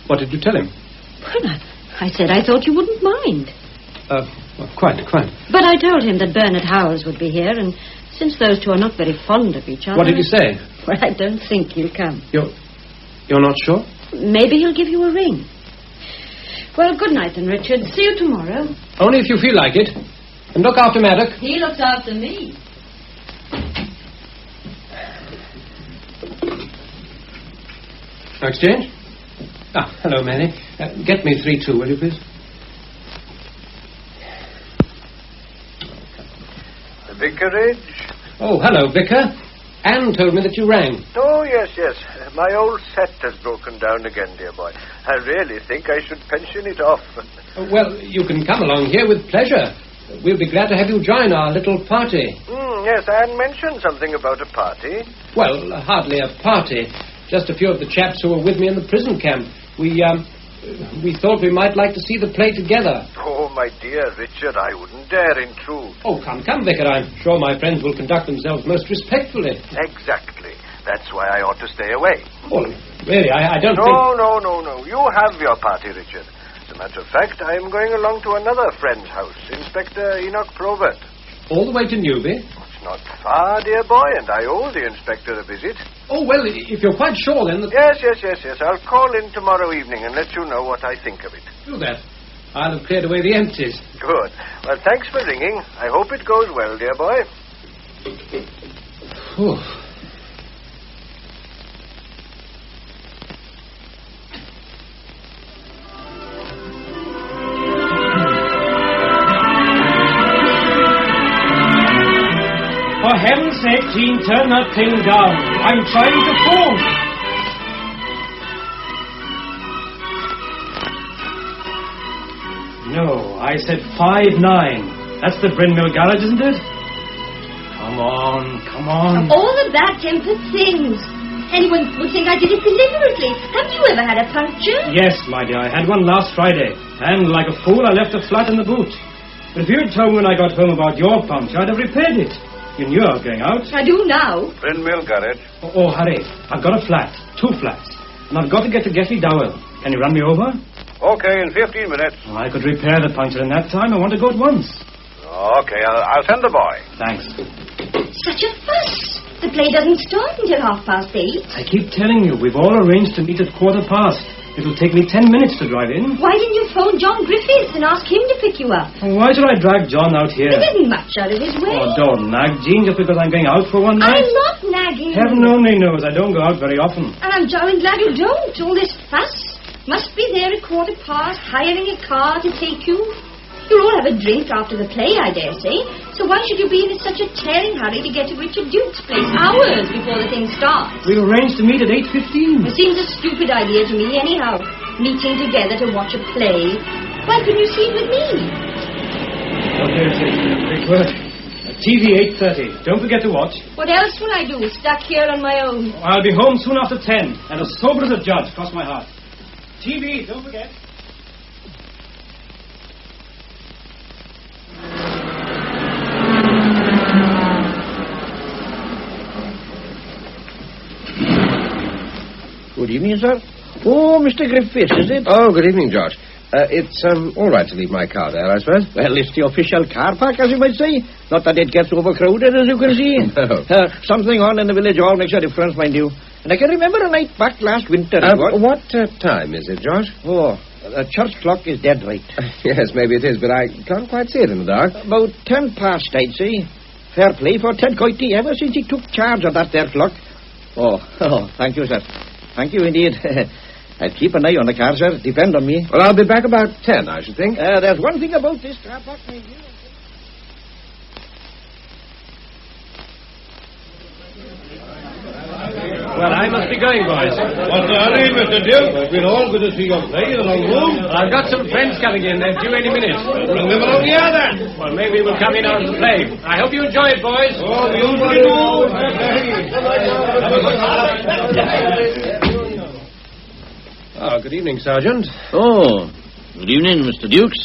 Speaker 20: what did you tell him?
Speaker 22: Well, I said I thought you wouldn't mind.
Speaker 20: Well, quite.
Speaker 22: But I told him that Bernard Howells would be here, and since those two are not very fond of each other...
Speaker 20: What did you say?
Speaker 22: Well, I don't think he'll come.
Speaker 20: You're not sure?
Speaker 22: Maybe he'll give you a ring. Well, good night then, Richard. See you tomorrow.
Speaker 20: Only if you feel like it. And look after Maddock.
Speaker 22: He looks after me.
Speaker 20: No exchange? Hello, Manny. Get me 3-2, will you, please?
Speaker 2: The vicarage?
Speaker 20: Oh, hello, Vicar. Anne told me that you rang.
Speaker 2: Oh, yes. My old set has broken down again, dear boy. I really think I should pension it off.
Speaker 20: Well, you can come along here with pleasure. We'll be glad to have you join our little party.
Speaker 2: Yes, Anne mentioned something about a party.
Speaker 20: Well, hardly a party. Just a few of the chaps who were with me in the prison camp. We thought we might like to see the play together.
Speaker 2: Oh, my dear Richard, I wouldn't dare intrude.
Speaker 20: Oh, come, Vicar. I'm sure my friends will conduct themselves most respectfully.
Speaker 2: Exactly. That's why I ought to stay away.
Speaker 20: Well, really, I don't think...
Speaker 2: No. You have your party, Richard. As a matter of fact, I am going along to another friend's house, Inspector Enoch Probert.
Speaker 20: All the way to Newby?
Speaker 2: It's not far, dear boy, and I owe the inspector a visit.
Speaker 20: Oh, well, if you're quite sure, then...
Speaker 2: Yes. I'll call in tomorrow evening and let you know what I think of it.
Speaker 20: Do that. I'll have cleared away the empties.
Speaker 2: Good. Well, thanks for ringing. I hope it goes well, dear boy.
Speaker 20: Whew. For heaven's sake, Jean, turn that thing down. I'm trying to phone. No, I said 5-9. That's the Bryn Mill garage, isn't it? Come on.
Speaker 22: All of that tempered things. Anyone would think I did it deliberately. Have you ever had a puncture?
Speaker 20: Yes, my dear, I had one last Friday. And like a fool, I left it flat in the boot. But if you had told me when I got home about your puncture, I'd have repaired it. You knew I was going out.
Speaker 22: I do now.
Speaker 2: Bryn Mill garage.
Speaker 20: Oh, hurry. I've got a flat. 2 flats. And I've got to get to Getley Dowell. Can you run me over?
Speaker 2: Okay, in 15 minutes.
Speaker 20: Oh, I could repair the puncture in that time. I want to go at once.
Speaker 2: Okay, I'll send the boy.
Speaker 20: Thanks.
Speaker 22: Such a fuss. The play doesn't start until 8:30.
Speaker 20: I keep telling you, we've all arranged to meet at 15:15. It'll take me 10 minutes to drive in.
Speaker 22: Why didn't you phone John Griffiths and ask him to pick you up?
Speaker 20: Why should I drag John out here?
Speaker 22: It isn't much out of his way.
Speaker 20: Oh, don't nag Jean just because I'm going out for one night.
Speaker 22: I'm not nagging.
Speaker 20: Heaven only knows I don't go out very often.
Speaker 22: And I'm jolly glad you don't. All this fuss. Must be there at 15:15, hiring a car to take you. You'll all have a drink after the play, I dare say. So why should you be in such a tearing hurry to get to Richard Duke's place hours before the thing starts?
Speaker 20: We arranged to meet at 8:15.
Speaker 22: It seems a stupid idea to me, anyhow. Meeting together to watch a play. Why couldn't you see it with me?
Speaker 20: Oh, there it is. Big word. TV 8:30. Don't forget to watch.
Speaker 22: What else will I do, stuck here on my own?
Speaker 20: I'll be home soon after 10. And as sober as a judge, cross my heart. TV, don't forget.
Speaker 5: Good evening, sir. Oh, Mr. Griffiths, is it?
Speaker 25: Oh, good evening, George. It's all right to leave my car there, I suppose.
Speaker 5: Well, it's the official car park, as you might say. Not that it gets overcrowded, as you can see.
Speaker 25: No.
Speaker 5: Something on in the village hall makes a difference, mind you. And I can remember a night back last winter.
Speaker 25: What time is it, George?
Speaker 5: Oh, the church clock is dead right.
Speaker 25: Yes, maybe it is, but I can't quite see it in the dark.
Speaker 5: About 10 past, I'd say. Fair play for Ted Coity ever since he took charge of that there clock. Oh, thank you, sir. Thank you, indeed. I'll keep an eye on the car, sir. Depend on me.
Speaker 25: Well, I'll be back about 10, I should think.
Speaker 5: There's one thing about this car park, my dear.
Speaker 20: Well, I must be going, boys.
Speaker 21: What's the hurry, Mr. Duke? It's been all good to see your play in the long room.
Speaker 20: I've got some friends coming in. They're due any minute.
Speaker 21: Bring them along here, then.
Speaker 20: Well, maybe we'll come in after the play. I hope you enjoy it, boys.
Speaker 21: Oh, we usually do.
Speaker 25: Oh, good evening, Sergeant.
Speaker 7: Oh, good evening, Mr. Dukes.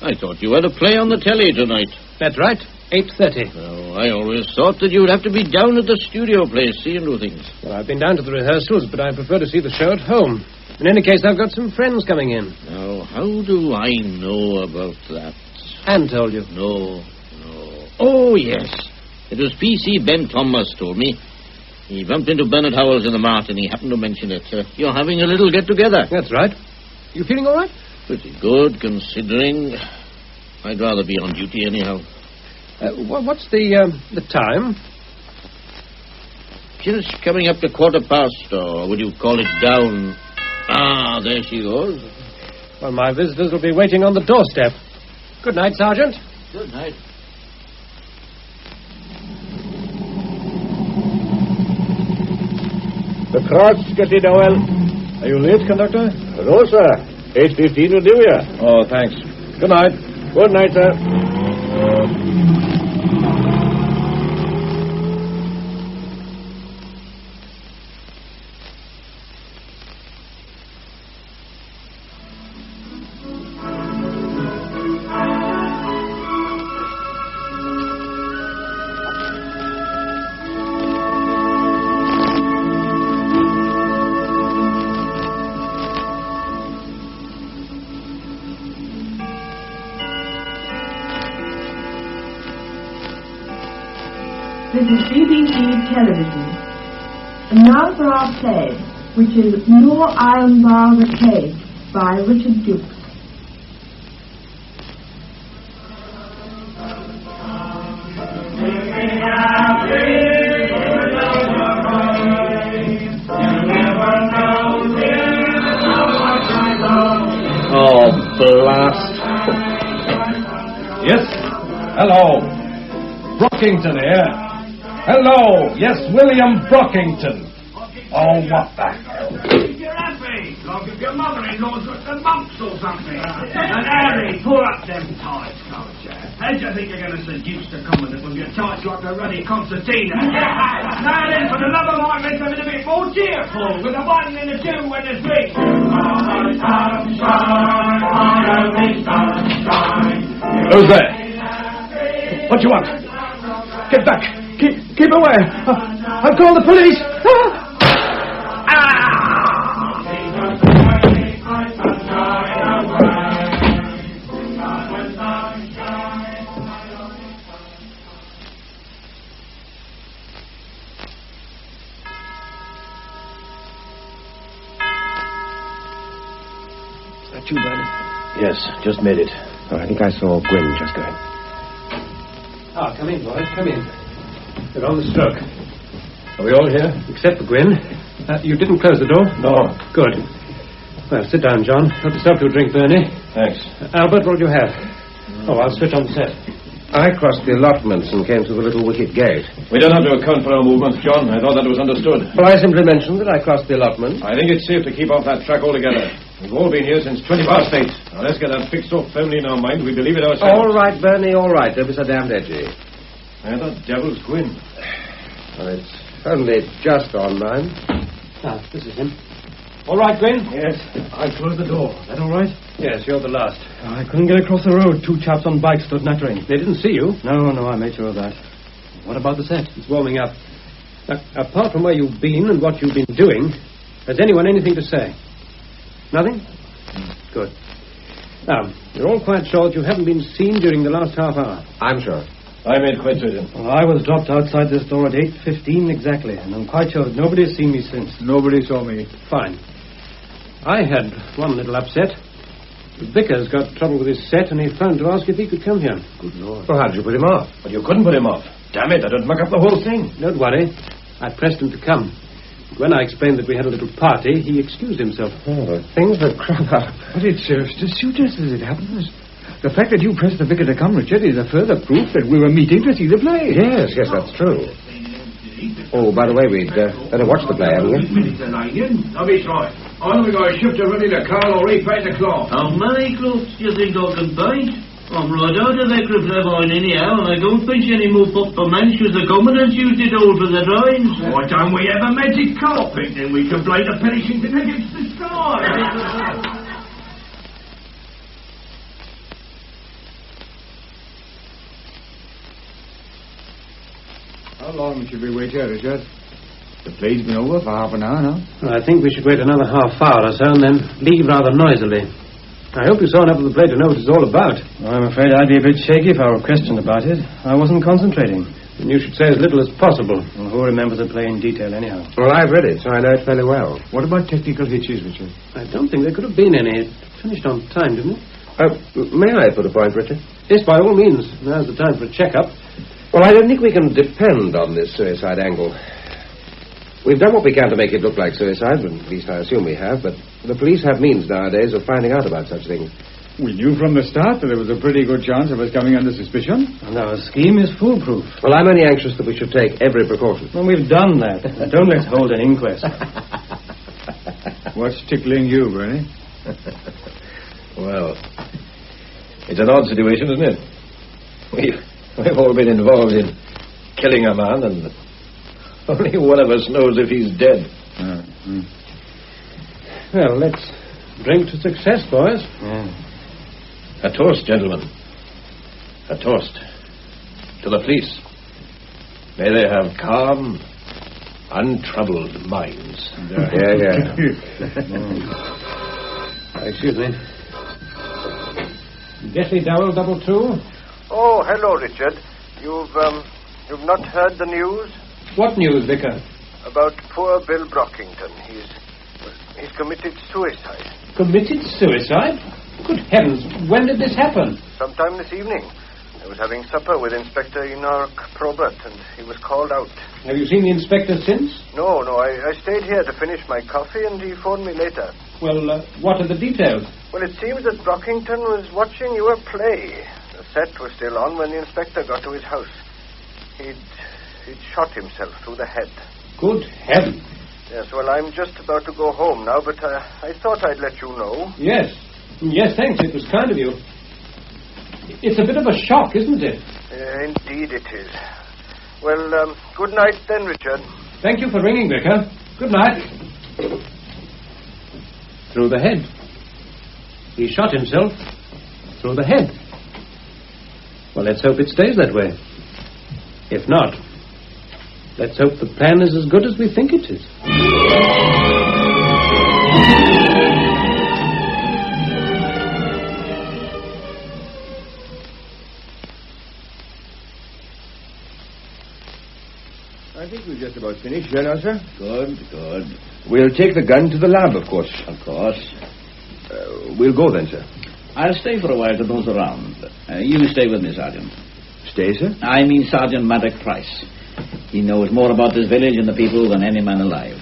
Speaker 7: I thought you had a play on the telly tonight.
Speaker 20: That's right. 8:30.
Speaker 7: Oh, I always thought that you'd have to be down at the studio place seeing to things.
Speaker 20: Well, I've been down to the rehearsals, but I prefer to see the show at home. In any case, I've got some friends coming in.
Speaker 7: Now, how do I know about that?
Speaker 20: Anne told you.
Speaker 7: No. Oh, yes. It was P.C. Ben Thomas told me. He bumped into Bernard Howells in the mart, and he happened to mention it. You're having a little get-together.
Speaker 20: That's right. You feeling all right?
Speaker 7: Pretty good, considering. I'd rather be on duty anyhow.
Speaker 20: What's the time?
Speaker 7: Just coming up to 15:15, or would you call it down? Ah, there she goes.
Speaker 20: Well, my visitors will be waiting on the doorstep. Good night, Sergeant.
Speaker 7: Good night.
Speaker 19: The cross, Getley Dowell. Are you late, conductor? No, sir. 8:15 will do you.
Speaker 21: Oh, thanks.
Speaker 19: Good night. Good night, sir.
Speaker 10: This is BBC Television. And now for our play, which is No Iron Bar the Cage by Richard Dukes.
Speaker 21: Oh, blast. Yes? Hello. Brockington here. Hello. Yes, William Brockington. Oh, what the hell?
Speaker 11: If you're happy, like if your mother-in-law's got the mumps or something. And Harry, pull up them tights, can't you? How do you think you're going to seduce the common with your tights like a ruddy concertina? Now then, for the love of Mike, let's have it a bit more cheerful, with a 1 and a 2 and a 3.
Speaker 21: Who's there? What do you want? Get back. Keep away. I'll call the police. Is that you, Bernard? Yes, just made it. Oh, I think I saw Gwyn just going.
Speaker 20: Ah, come in, boys, come in. They're on the stroke.
Speaker 21: Are we all here?
Speaker 20: Except for Gwyn. You didn't close the door?
Speaker 21: No.
Speaker 20: Good. Well, sit down, John. Help yourself to a drink, Bernie.
Speaker 21: Thanks.
Speaker 20: Albert, what do you have? Oh, I'll switch on the set.
Speaker 25: I crossed the allotments and came to the little wicket gate.
Speaker 21: We don't have to account for our movements, John. I thought that was understood.
Speaker 25: Well, I simply mentioned that I crossed the allotment.
Speaker 21: I think it's safe to keep off that track altogether. We've all been here since 20 past 8. Now, let's get that fixed so firmly in our mind we believe it ourselves.
Speaker 25: All right, Bernie, all right. Don't be so damned edgy.
Speaker 21: And the devil's Gwyn.
Speaker 25: Well, it's only just on 9.
Speaker 20: Ah, this is him. All right, Gwyn?
Speaker 21: Yes. I closed the door. Is that all right?
Speaker 20: Yes, you're the last.
Speaker 1: I couldn't get across the road. 2 chaps on bikes stood nattering.
Speaker 20: They didn't see you?
Speaker 1: No, I made sure of that. What about the set?
Speaker 20: It's warming up. Now, apart from where you've been and what you've been doing, has anyone anything to say? Nothing? Good. Now, you're all quite sure that you haven't been seen during the last half hour?
Speaker 25: I'm sure.
Speaker 21: I made quite certain.
Speaker 1: Well, I was dropped outside this door at 8:15 exactly, and I'm quite sure that nobody has seen me since.
Speaker 23: Nobody saw me.
Speaker 20: Fine. I had one little upset. The vicar's got trouble with his set, and he phoned to ask if he could come here.
Speaker 21: Good Lord.
Speaker 25: Well, how did you put him off?
Speaker 21: But you couldn't put him off. Damn it, that'd muck up the whole thing.
Speaker 20: Don't worry. I pressed him to come. But when I explained that we had a little party, he excused himself.
Speaker 25: Oh, things have crop up.
Speaker 23: But it serves to suit us as it happens. The fact that you pressed the vicar to come, Richard, is a further proof that we were meeting to see the play.
Speaker 25: Yes, that's true. Oh, by the way, we'd better watch the play, haven't we?
Speaker 11: I'll be sorry. I know we got a shift to ready the car or repaint the cloth.
Speaker 12: How many cloths do you think I can paint? I'm right out of Eccleflevine anyhow, and I don't think any more proper mansions the commoners used it all for the drawings.
Speaker 11: Why don't we have a magic carpet, then we can play the Penishington against the sky?
Speaker 23: How long should we wait here, Richard? The play's been over for half an hour now.
Speaker 20: Well, I think we should wait another half hour or so and then leave rather noisily. I hope you saw enough of the play to know what it's all about.
Speaker 1: I'm afraid I'd be a bit shaky if I were questioned about it. I wasn't concentrating.
Speaker 20: And you should say as little as possible.
Speaker 1: Well, who remembers the play in detail, anyhow?
Speaker 25: Well, I've read it, so I know it fairly well.
Speaker 23: What about technical hitches, Richard?
Speaker 20: I don't think there could have been any. It finished on time, didn't it?
Speaker 25: May I put a point, Richard?
Speaker 20: Yes, by all means. Now's the time for a check-up.
Speaker 25: Well, I don't think we can depend on this suicide angle. We've done what we can to make it look like suicide, at least I assume we have, but the police have means nowadays of finding out about such things.
Speaker 23: We knew from the start that there was a pretty good chance of us coming under suspicion.
Speaker 1: And our scheme is foolproof.
Speaker 25: Well, I'm only anxious that we should take every precaution.
Speaker 1: Well, we've done that. Don't let's hold an inquest.
Speaker 23: What's tickling you, Bernie?
Speaker 21: Well, it's an odd situation, isn't it? We've all been involved in killing a man, and only one of us knows if he's dead.
Speaker 20: Well, let's drink to success, boys.
Speaker 21: A toast, gentlemen. A toast to the police. May they have calm, untroubled minds.
Speaker 25: Yeah.
Speaker 20: Excuse me. Getty Dowell, 22.
Speaker 2: Oh, hello, Richard. You've You've not heard the news?
Speaker 20: What news, Vicar?
Speaker 2: About poor Bill Brockington. He's committed suicide.
Speaker 20: Committed suicide? Good heavens, when did this happen?
Speaker 2: Sometime this evening. I was having supper with Inspector Enoch Probert, and he was called out.
Speaker 20: Have you seen the inspector since?
Speaker 2: No, I stayed here to finish my coffee, and he phoned me later.
Speaker 20: Well, what are the details?
Speaker 2: Well, it seems that Brockington was watching your play. The set was still on when the inspector got to his house. He'd shot himself through the head.
Speaker 20: Good heavens.
Speaker 2: Yes, well, I'm just about to go home now, but I thought I'd let you know.
Speaker 20: Yes, thanks. It was kind of you. It's a bit of a shock, isn't it?
Speaker 2: Indeed it is. Well, good night then, Richard.
Speaker 20: Thank you for ringing, Vicar. Good night. Through the head. He shot himself through the head. Well, let's hope it stays that way. If not, let's hope the plan is as good as we think it is.
Speaker 3: I think we're just about finished here now, sir.
Speaker 5: Good.
Speaker 3: We'll take the gun to the lab, of course.
Speaker 5: Of course.
Speaker 3: We'll go then, sir.
Speaker 5: I'll stay for a while to nose around. You stay with me, Sergeant.
Speaker 3: Stay, sir?
Speaker 5: I mean Sergeant Maddox Price. He knows more about this village and the people than any man alive.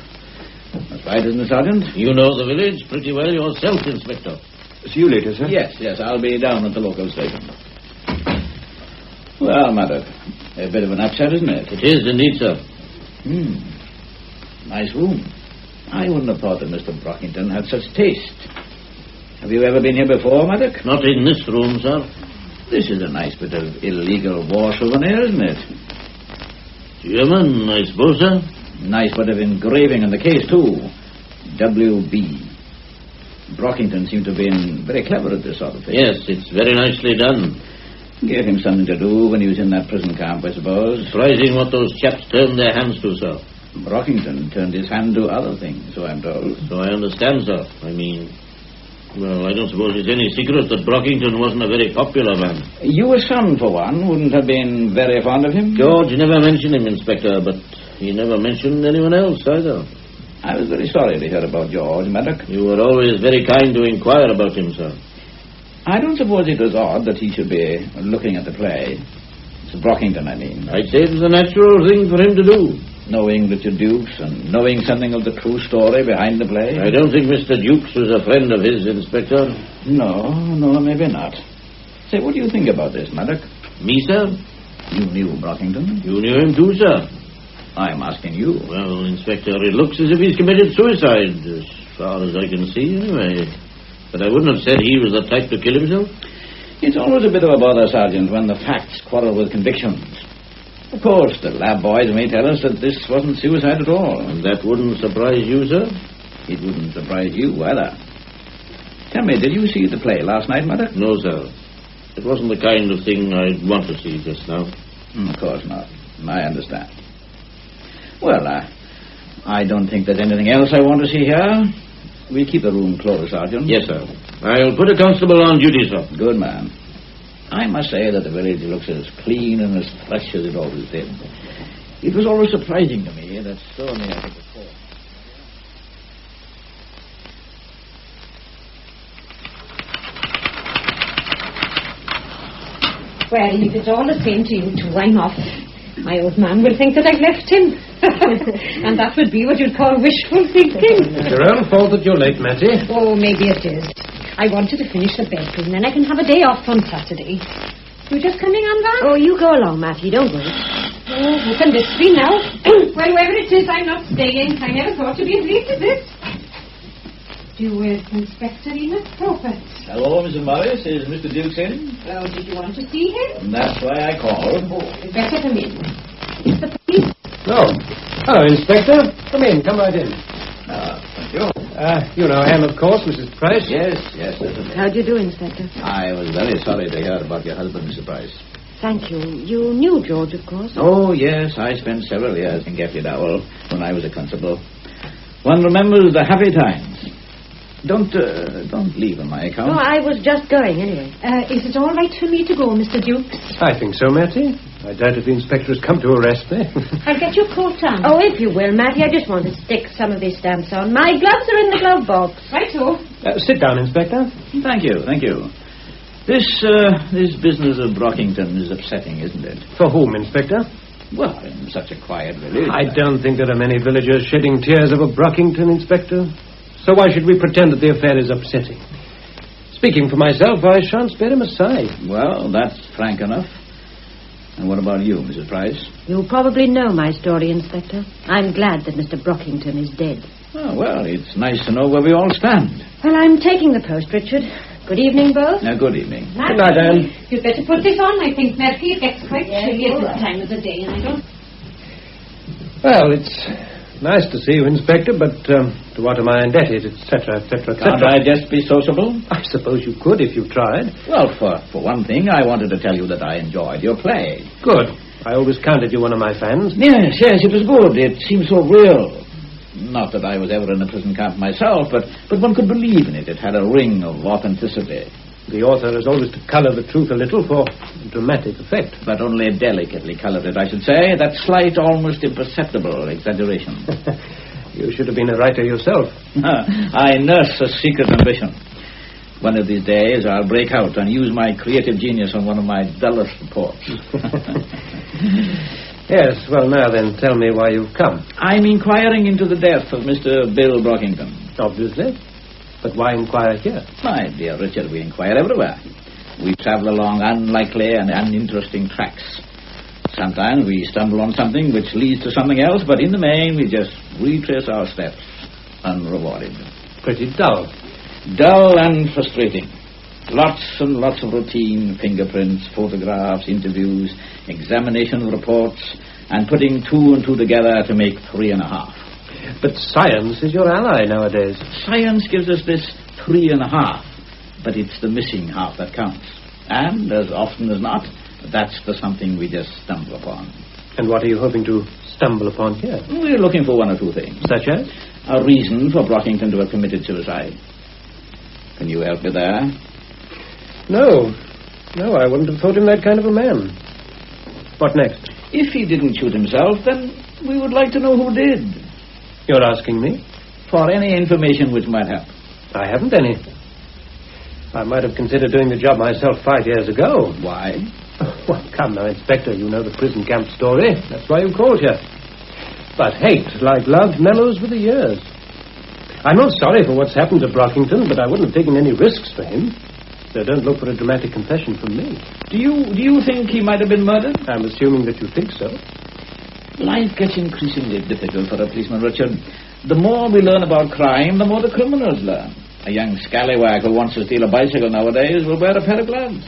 Speaker 5: That's right, isn't it, Sergeant?
Speaker 7: You know the village pretty well yourself, Inspector.
Speaker 3: See you later, sir.
Speaker 5: Yes, I'll be down at the local station. Well, Maddox, a bit of an upset, isn't it?
Speaker 7: It is indeed, sir.
Speaker 5: Nice room. I wouldn't have thought that Mr. Brockington had such taste. Have you ever been here before, Maddox?
Speaker 7: Not in this room, sir.
Speaker 5: This is a nice bit of illegal war souvenir, isn't it?
Speaker 7: German, I suppose, sir.
Speaker 5: Nice bit of engraving in the case, too. W.B. Brockington seemed to have been very clever at this sort of thing.
Speaker 7: Yes, it's very nicely done.
Speaker 5: Gave him something to do when he was in that prison camp, I suppose.
Speaker 7: Surprising what those chaps turned their hands to, sir.
Speaker 5: Brockington turned his hand to other things, so I'm told.
Speaker 7: So I understand, sir. Well, I don't suppose it's any secret that Brockington wasn't a very popular man.
Speaker 5: Your son, for one, wouldn't have been very fond of him?
Speaker 7: George never mentioned him, Inspector, but he never mentioned anyone else, either.
Speaker 5: I was very sorry to hear about George, Maddox.
Speaker 7: You were always very kind to inquire about him, sir.
Speaker 5: I don't suppose it was odd that he should be looking at the play. It's Brockington, I mean.
Speaker 7: I'd say it was a natural thing for him to do.
Speaker 5: Knowing Richard Dukes and knowing something of the true story behind the play.
Speaker 7: I don't think Mr. Dukes was a friend of his, Inspector.
Speaker 5: No, maybe not. Say, what do you think about this, Maddox?
Speaker 7: Me, sir?
Speaker 5: You knew Brockington.
Speaker 7: You knew him too, sir.
Speaker 5: I'm asking you.
Speaker 7: Well, Inspector, it looks as if he's committed suicide, as far as I can see, anyway. But I wouldn't have said he was the type to kill himself.
Speaker 5: It's always a bit of a bother, Sergeant, when the facts quarrel with convictions. Of course, the lab boys may tell us that this wasn't suicide at all.
Speaker 7: And that wouldn't surprise you, sir?
Speaker 5: It wouldn't surprise you, either. Tell me, did you see the play last night, Maddox?
Speaker 7: No, sir. It wasn't the kind of thing I'd want to see just now.
Speaker 5: Of course not. I understand. Well, I don't think there's anything else I want to see here. We'll keep the room closed, Sergeant.
Speaker 7: Yes, sir. I'll put a constable on duty, sir.
Speaker 5: Good man. I must say that the village looks as clean and as fresh as it always did. It was always surprising to me that so many of the poor.
Speaker 24: Well, if it's all the same to you two, I'm off. My old man will think that I've left him. And that would be what you'd call wishful thinking.
Speaker 20: It's your own fault that you're late, Mattie.
Speaker 24: Oh, maybe it is. I wanted to finish the bedroom, then I can have a day off on Saturday. You just coming on, Van?
Speaker 9: Oh, you go along, Mattie, don't wait.
Speaker 24: Oh, who can this be now? Well, wherever it is, I'm not staying. I never thought to be as late as this. You with Inspector Enoch Probert.
Speaker 5: Hello, Mrs. Morris. Is Mr. Dukes in?
Speaker 24: Oh, did you want to see him?
Speaker 5: That's why I called.
Speaker 24: Oh, you'd better come in. It's the police.
Speaker 20: Oh. Hello, Inspector. Come in. Come right in.
Speaker 5: Thank you.
Speaker 20: You know Anne, of course, Mrs. Price.
Speaker 5: Yes, certainly.
Speaker 9: How'd you do, Inspector?
Speaker 5: I was very sorry to hear about your husband, Mr. Price.
Speaker 9: Thank you. You knew George, of course.
Speaker 5: Oh, yes. I spent several years in Gaffney Dowell when I was a constable. One remembers the happy times. Don't leave on my account.
Speaker 9: No, I was just going, anyway.
Speaker 24: Is it all right for me to go, Mr. Dukes?
Speaker 20: I think so, Mattie. I doubt if the inspector has come to arrest me.
Speaker 24: I'll get your coat on.
Speaker 9: Oh, if you will, Matty. I just want to stick some of these stamps on. My gloves are in the glove box.
Speaker 24: Right-o.
Speaker 20: Sit down, Inspector.
Speaker 5: Thank you. This business of Brockington is upsetting, isn't it?
Speaker 20: For whom, Inspector?
Speaker 5: Well, in such a quiet village.
Speaker 20: I don't think there are many villagers shedding tears over Brockington, Inspector. So why should we pretend that the affair is upsetting? Speaking for myself, I shan't spare him aside.
Speaker 5: Well, that's frank enough. And what about you, Mrs. Price?
Speaker 9: You probably know my story, Inspector. I'm glad that Mr. Brockington is dead.
Speaker 5: Oh, well, it's nice to know where we all stand.
Speaker 9: Well, I'm taking the post, Richard. Good evening, both.
Speaker 5: Good evening.
Speaker 20: Good night, Anne.
Speaker 24: You'd better put this on, I think, Murphy. It gets quite chilly at this time of the day, and I don't...
Speaker 20: Well, it's nice to see you, Inspector, but to what am I indebted, etc., etc., etc.
Speaker 5: Can't I just be sociable?
Speaker 20: I suppose you could if you tried.
Speaker 5: Well, for one thing, I wanted to tell you that I enjoyed your play.
Speaker 20: Good. I always counted you one of my fans.
Speaker 5: Yes, it was good. It seemed so real. Not that I was ever in a prison camp myself, but one could believe in it. It had a ring of authenticity.
Speaker 20: The author has always to colour the truth a little for dramatic effect.
Speaker 5: But only delicately coloured it, I should say. That slight, almost imperceptible exaggeration.
Speaker 20: You should have been a writer yourself.
Speaker 5: I nurse a secret ambition. One of these days I'll break out and use my creative genius on one of my dullest reports.
Speaker 20: Yes, well, now then, tell me why you've come.
Speaker 5: I'm inquiring into the death of Mr. Bill Brockington.
Speaker 20: Obviously. But why inquire here?
Speaker 5: My dear Richard, we inquire everywhere. We travel along unlikely and uninteresting tracks. Sometimes we stumble on something which leads to something else, but in the main we just retrace our steps, unrewarded.
Speaker 20: Pretty dull.
Speaker 5: Dull and frustrating. Lots and lots of routine, fingerprints, photographs, interviews, examination of reports, and putting 2 and 2 together to make 3.5.
Speaker 20: But science is your ally nowadays.
Speaker 5: Science gives us this 3.5, but it's the missing half that counts. And, as often as not, that's the something we just stumble upon.
Speaker 20: And what are you hoping to stumble upon here?
Speaker 5: We're looking for 1 or 2 things.
Speaker 20: Such as?
Speaker 5: A reason for Brockington to have committed suicide. Can you help me there?
Speaker 20: No, I wouldn't have thought him that kind of a man. What next?
Speaker 5: If he didn't shoot himself, then we would like to know who did.
Speaker 20: You're asking me?
Speaker 5: For any information which might help.
Speaker 20: I haven't any. I might have considered doing the job myself 5 years ago.
Speaker 5: Why?
Speaker 20: Well, come now, Inspector, you know the prison camp story. That's why you called here. But hate, like love, mellows with the years. I'm not sorry for what's happened to Brockington, but I wouldn't have taken any risks for him. So don't look for a dramatic confession from me.
Speaker 5: Do you think he might have been murdered?
Speaker 20: I'm assuming that you think so.
Speaker 5: Life gets increasingly difficult for a policeman, Richard. The more we learn about crime, the more the criminals learn. A young scallywag who wants to steal a bicycle nowadays will wear a pair of gloves.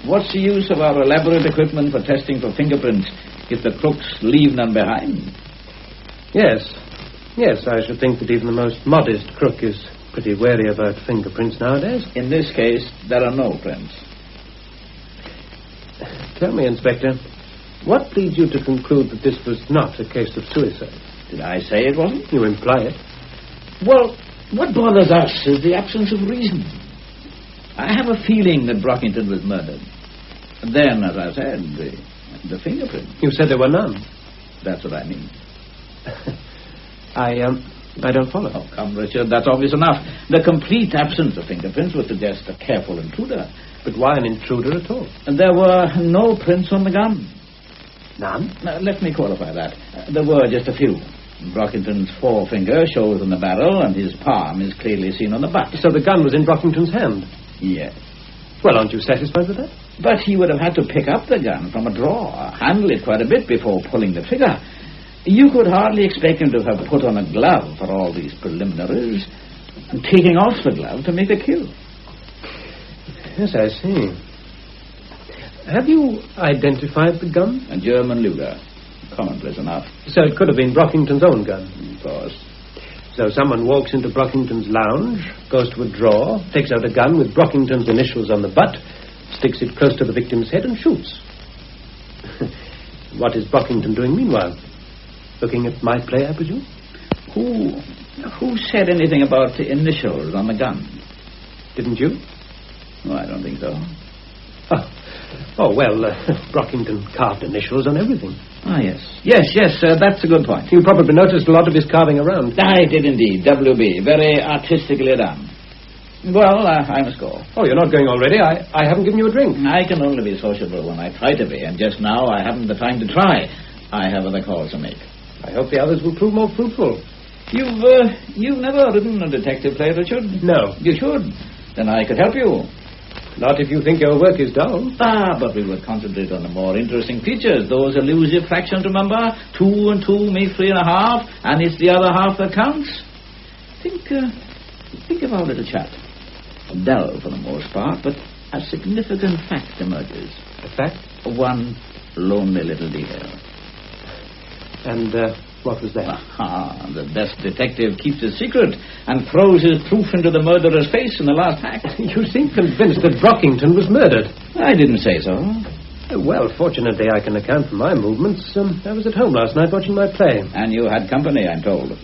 Speaker 5: What's the use of our elaborate equipment for testing for fingerprints if the crooks leave none behind?
Speaker 20: Yes, I should think that even the most modest crook is pretty wary about fingerprints nowadays.
Speaker 5: In this case, there are no prints.
Speaker 20: Tell me, Inspector, what leads you to conclude that this was not a case of suicide?
Speaker 5: Did I say it wasn't?
Speaker 20: You imply it.
Speaker 5: Well, what bothers us is the absence of reason. I have a feeling that Brockington was murdered. And then, as I said, the fingerprint.
Speaker 20: You said there were none.
Speaker 5: That's what I mean.
Speaker 20: I don't follow.
Speaker 5: Oh, come, Richard, that's obvious enough. The complete absence of fingerprints would suggest a careful intruder.
Speaker 20: But why an intruder at all?
Speaker 5: And there were no prints on the gun.
Speaker 20: None?
Speaker 5: Now, let me qualify that. There were just a few. Brockington's forefinger shows on the barrel, and his palm is clearly seen on the butt.
Speaker 20: So the gun was in Brockington's hand?
Speaker 5: Yes.
Speaker 20: Well, aren't you satisfied with that?
Speaker 5: But he would have had to pick up the gun from a drawer, handle it quite a bit before pulling the trigger. You could hardly expect him to have put on a glove for all these preliminaries, and taking off the glove to make a kill.
Speaker 20: Yes, I see. Have you identified the gun?
Speaker 5: A German Luger. Commonplace enough.
Speaker 20: So it could have been Brockington's own gun?
Speaker 5: Of course.
Speaker 20: So someone walks into Brockington's lounge, goes to a drawer, takes out a gun with Brockington's initials on the butt, sticks it close to the victim's head and shoots. What is Brockington doing meanwhile? Looking at my play, I presume?
Speaker 5: Who said anything about the initials on the gun?
Speaker 20: Didn't you?
Speaker 5: No, I don't think so.
Speaker 20: Oh, Oh, well, Brockington carved initials on everything.
Speaker 5: Ah, yes. Yes, that's a good point.
Speaker 20: You probably noticed a lot of his carving around.
Speaker 5: I did indeed. W.B. Very artistically done. Well, I must go.
Speaker 20: Oh, you're not going already? I haven't given you a drink.
Speaker 5: I can only be sociable when I try to be, and just now I haven't the time to try. I have other calls to make.
Speaker 20: I hope the others will prove more fruitful.
Speaker 5: You've never written a detective play, Richard?
Speaker 20: No.
Speaker 5: You should. Then I could help you.
Speaker 20: Not if you think your work is dull.
Speaker 5: But we would concentrate on the more interesting features. Those elusive fractions, remember? 2 and 2 make 3.5, and it's the other half that counts. Think of our little chat. Dull for the most part, but a significant fact emerges.
Speaker 20: A fact?
Speaker 5: One lonely little detail.
Speaker 20: And what was that?
Speaker 5: The best detective keeps a secret and throws his proof into the murderer's face in the last act.
Speaker 20: You seem convinced that Brockington was murdered.
Speaker 5: I didn't say so.
Speaker 20: Well, fortunately, I can account for my movements. I was at home last night watching my play.
Speaker 5: And you had company, I'm told.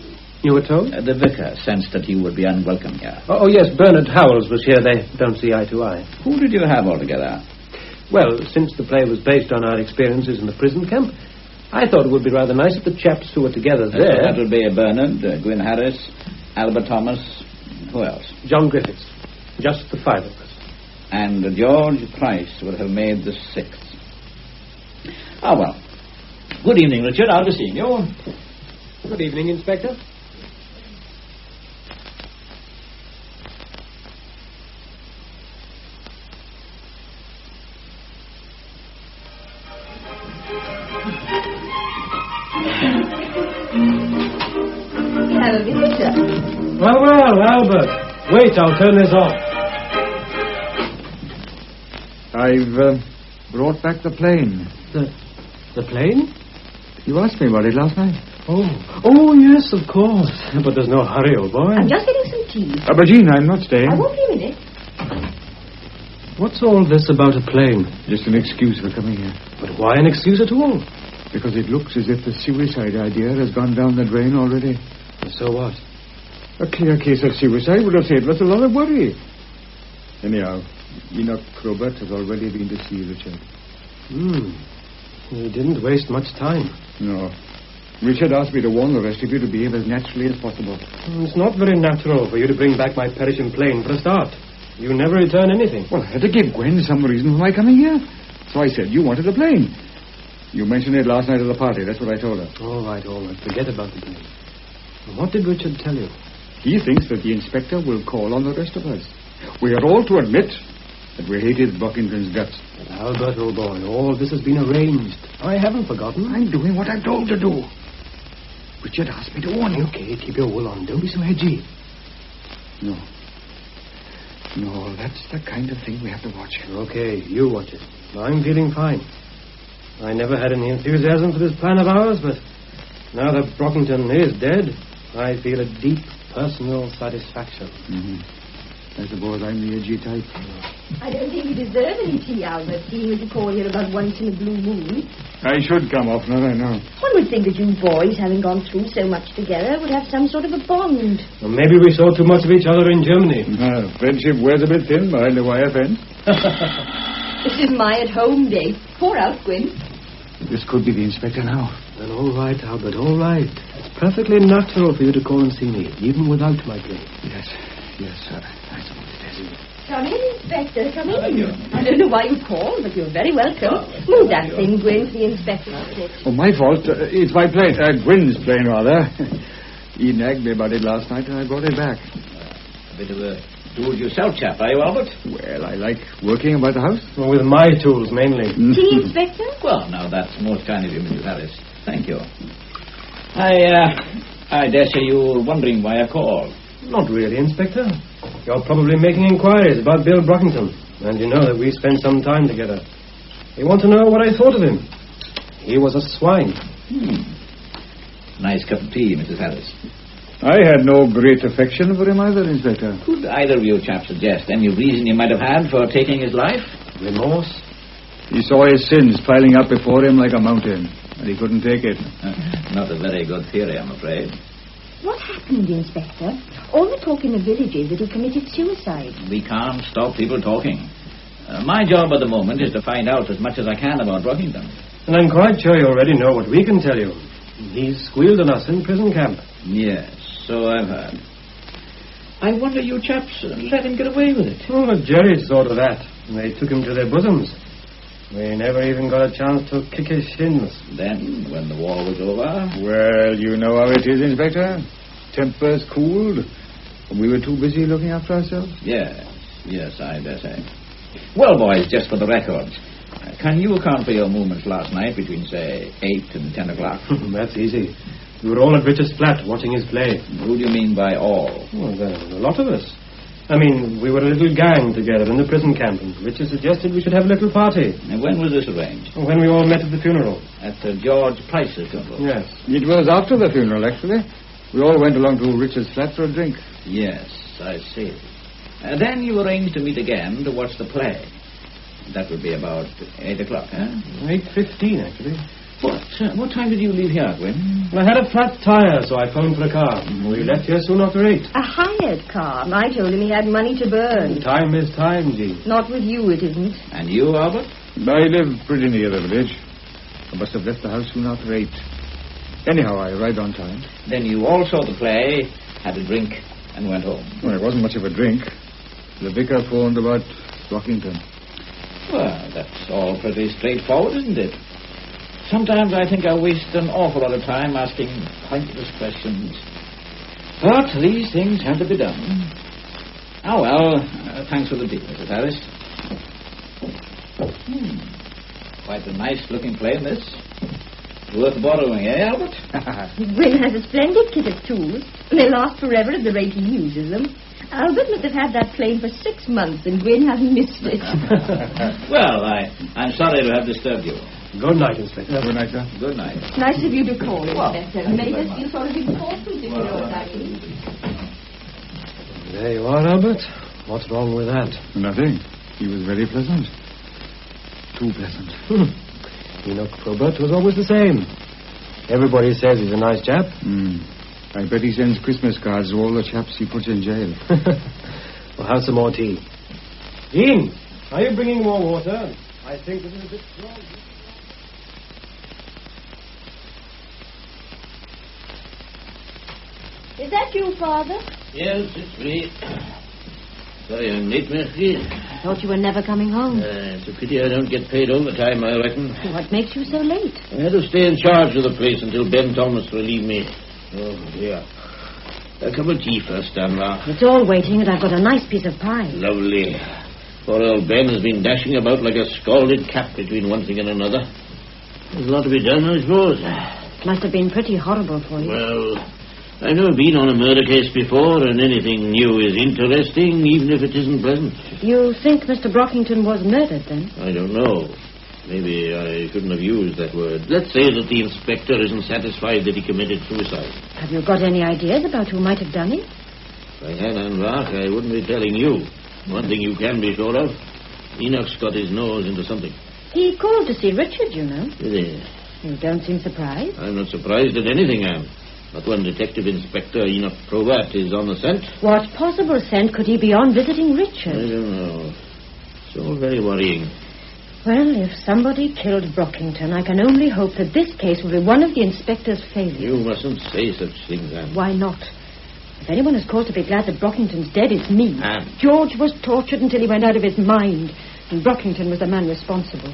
Speaker 20: You were told?
Speaker 5: The vicar sensed that you would be unwelcome here.
Speaker 20: Oh, yes, Bernard Howells was here. They don't see eye to eye.
Speaker 5: Who did you have altogether?
Speaker 20: Well, since the play was based on our experiences in the prison camp, I thought it would be rather nice if the chaps who were together there...
Speaker 5: So that would be Bernard, Gwyn Harris, Albert Thomas, who else?
Speaker 20: John Griffiths. Just the 5 of us.
Speaker 5: And George Price would have made the 6th. Ah, well. Good evening, Richard. I'll be seeing you.
Speaker 20: Good evening, Inspector. Well, Albert. Wait, I'll turn this off.
Speaker 23: I've brought back the plane.
Speaker 20: The plane?
Speaker 23: You asked me about it last night.
Speaker 20: Oh, yes, of course. But there's no hurry, old boy.
Speaker 22: I'm just getting some tea.
Speaker 23: But Jean, I'm not staying.
Speaker 22: I won't be a minute.
Speaker 20: What's all this about a plane?
Speaker 23: Just an excuse for coming here.
Speaker 20: But why an excuse at all?
Speaker 23: Because it looks as if the suicide idea has gone down the drain already.
Speaker 20: So what?
Speaker 23: A clear case of suicide would have saved us a lot of worry. Anyhow, Enoch Probert has already been to see Richard.
Speaker 20: He didn't waste much time.
Speaker 23: No. Richard asked me to warn the rest of you to behave as naturally as possible.
Speaker 20: It's not very natural for you to bring back my perishing plane for a start. You never return anything.
Speaker 23: Well, I had to give Gwen some reason for my coming here. So I said you wanted a plane. You mentioned it last night at the party. That's what I told her.
Speaker 20: All right. Forget about the plane. What did Richard tell you?
Speaker 23: He thinks that the inspector will call on the rest of us. We are all to admit that we hated Brockington's guts.
Speaker 20: But Albert, old boy, all this has been arranged. I haven't forgotten.
Speaker 23: I'm doing what I'm told to do. Richard asked me to warn you.
Speaker 20: Okay, keep your wool on. Don't be so edgy.
Speaker 23: No, that's the kind of thing we have to watch.
Speaker 20: Okay, you watch it. I'm feeling fine. I never had any enthusiasm for this plan of ours, but now that Brockington is dead, I feel a deep personal satisfaction.
Speaker 23: I suppose I'm the edgy type.
Speaker 22: I don't think you deserve any tea, Albert, seeing as you call here about once in a blue moon.
Speaker 23: I should come oftener, I know.
Speaker 22: One would think that you boys, having gone through so much together, would have some sort of a bond.
Speaker 20: Well, maybe we saw too much of each other in Germany.
Speaker 23: Friendship wears a bit thin behind the wire fence.
Speaker 22: This is my at-home day. Pour out, Gwyn.
Speaker 23: This could be the inspector now.
Speaker 20: Then all right, Albert, all right. It's perfectly natural for you to call and see me, even without my plane.
Speaker 23: Yes, sir. I suppose it is.
Speaker 22: Come in, Inspector, come in. I don't know why you called, but you're very welcome. Move that thing, Gwyn, for the inspector to sit.
Speaker 23: Oh, my fault. It's my plane. Gwyn's plane, rather. He nagged me about it last night, and I brought it back.
Speaker 5: A bit of a do-it-yourself chap, are you, Albert?
Speaker 23: Well, I like working about the house.
Speaker 20: Well, with my tools, mainly.
Speaker 22: Tea, Inspector?
Speaker 5: Well, now, that's most kind of you, Mrs. Harris. Thank you. I dare say you're wondering why I called.
Speaker 20: Not really, Inspector. You're probably making inquiries about Bill Brockington, and you know that we spent some time together. You want to know what I thought of him. He was a swine.
Speaker 5: Nice cup of tea, Mrs. Harris.
Speaker 23: I had no great affection for him either, Inspector.
Speaker 5: Could either of you chaps suggest any reason you might have had for taking his life?
Speaker 20: Remorse?
Speaker 23: He saw his sins piling up before him like a mountain, and he couldn't take it.
Speaker 5: Not a very good theory, I'm afraid.
Speaker 22: What happened, Inspector? All the talk in the village is that he committed suicide.
Speaker 5: We can't stop people talking. My job at the moment is to find out as much as I can about Brockington.
Speaker 1: And I'm quite sure you already know what we can tell you. He's squealed on us in prison camp.
Speaker 5: Yes, so I've heard. I wonder you chaps let him get away with it.
Speaker 1: Oh, but Jerry thought of that. And they took him to their bosoms. We never even got a chance to kick his shins.
Speaker 5: Then, when the war was over...
Speaker 23: Well, you know how it is, Inspector. Tempers cooled. We were too busy looking after ourselves.
Speaker 5: Yes, I dare say. Well, boys, just for the record, can you account for your movements last night between, say, 8 and 10 o'clock?
Speaker 1: That's easy. We were all at Richard's flat watching his play.
Speaker 5: Who do you mean by all?
Speaker 1: Well, there were a lot of us. I mean, we were a little gang together in the prison camp, and Richard suggested we should have a little party.
Speaker 5: And when was this arranged?
Speaker 1: When we all met at the funeral.
Speaker 5: At George Price's funeral?
Speaker 1: Yes.
Speaker 23: It was after the funeral, actually. We all went along to Richard's flat for a drink.
Speaker 5: Yes, I see. Then you arranged to meet again to watch the play. That would be about 8 o'clock, huh?
Speaker 1: 8:15, actually.
Speaker 5: What time did you leave here, Gwyn?
Speaker 1: I had a flat tire, so I phoned for a car. We left here soon after 8.
Speaker 22: A hired car. I told him he had money to burn.
Speaker 1: Time is time, Jean.
Speaker 22: Not with you, it isn't.
Speaker 5: And you, Albert?
Speaker 23: I live pretty near the village. I must have left the house soon after 8. Anyhow, I arrived on time.
Speaker 5: Then you all saw the play, had a drink, and went home.
Speaker 23: Well, it wasn't much of a drink. The vicar phoned about Brockington.
Speaker 5: Well, that's all pretty straightforward, isn't it? Sometimes I think I waste an awful lot of time asking pointless questions. But these things have to be done. Oh, well, thanks for the tea, Mrs. Harris. Quite a nice-looking plane, this. Worth borrowing, eh, Albert?
Speaker 22: Gwyn has a splendid kit of tools. They last forever at the rate he uses them. Albert must have had that plane for 6 months, and Gwyn hasn't missed it.
Speaker 5: Well, I'm sorry to have disturbed you.
Speaker 1: Good night, Inspector.
Speaker 23: Good night, sir.
Speaker 5: Good night.
Speaker 22: Nice of you to call, Inspector. Made us feel sort of important, if you know what I mean.
Speaker 1: There you are, Albert. What's wrong with that?
Speaker 23: Nothing. He was very pleasant. Too pleasant.
Speaker 1: Enoch Probert was always the same. Everybody says he's a nice chap.
Speaker 23: I bet he sends Christmas cards to all the chaps he puts in jail.
Speaker 1: We'll have some more tea. Jean, are you bringing more water? I think this is a bit strong.
Speaker 22: Is that you, Father?
Speaker 7: Yes, it's me. Sorry I'm late, Mercy.
Speaker 9: I thought you were never coming home.
Speaker 7: It's a pity I don't get paid overtime, I reckon.
Speaker 9: What makes you so late?
Speaker 7: I had to stay in charge of the place until Ben Thomas relieved me. Oh, dear. A cup of tea first, Stanley.
Speaker 9: It's all waiting, and I've got a nice piece of pie.
Speaker 7: Lovely. Poor old Ben has been dashing about like a scalded cat between one thing and another. There's a lot to be done, I suppose.
Speaker 9: It must have been pretty horrible for you.
Speaker 7: Well, I've never been on a murder case before, and anything new is interesting, even if it isn't pleasant.
Speaker 9: You think Mr. Brockington was murdered, then?
Speaker 7: I don't know. Maybe I shouldn't have used that word. Let's say that the inspector isn't satisfied that he committed suicide.
Speaker 9: Have you got any ideas about who might have done it?
Speaker 7: If I had, Anvark, I wouldn't be telling you. One thing you can be sure of, Enoch's got his nose into something.
Speaker 9: He called to see Richard, you know.
Speaker 7: Did he?
Speaker 9: You don't seem surprised.
Speaker 7: I'm not surprised at anything, Anne. But when Detective Inspector Enoch Probert is on the scent...
Speaker 9: What possible scent could he be on visiting Richard?
Speaker 7: I don't know. It's all very worrying.
Speaker 9: Well, if somebody killed Brockington, I can only hope that this case will be one of the inspector's failures.
Speaker 7: You mustn't say such things, Anne.
Speaker 9: Why not? If anyone has cause to be glad that Brockington's dead, it's me.
Speaker 7: Anne.
Speaker 9: George was tortured until he went out of his mind, and Brockington was the man responsible.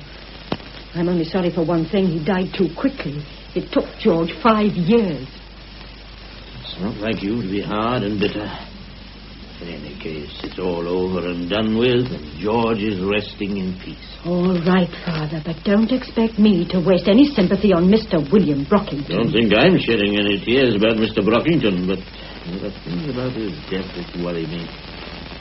Speaker 9: I'm only sorry for one thing. He died too quickly. It took George 5 years.
Speaker 7: It's not like you to be hard and bitter. In any case, it's all over and done with, and George is resting in peace.
Speaker 9: All right, Father, but don't expect me to waste any sympathy on Mr. William Brockington.
Speaker 7: Don't think I'm shedding any tears about Mr. Brockington, but there are things about his death that worry me.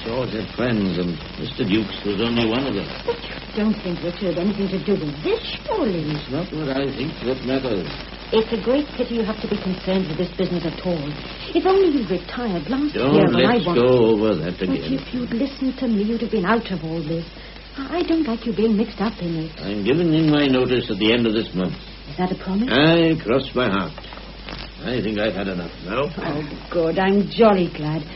Speaker 7: George had friends, and Mr. Dukes was only one of them.
Speaker 9: But you don't think Richard had anything to do with this, surely?
Speaker 7: It's not what I think that matters.
Speaker 9: It's a great pity you have to be concerned with this business at all. If only you'd retired last year when I
Speaker 7: Don't let's go over that again.
Speaker 9: But if you'd listened to me, you'd have been out of all this. I don't like you being mixed up in it.
Speaker 7: I'm giving in my notice at the end of this month.
Speaker 9: Is that a promise?
Speaker 7: I cross my heart. I think I've had enough now.
Speaker 9: Oh, good. I'm jolly glad.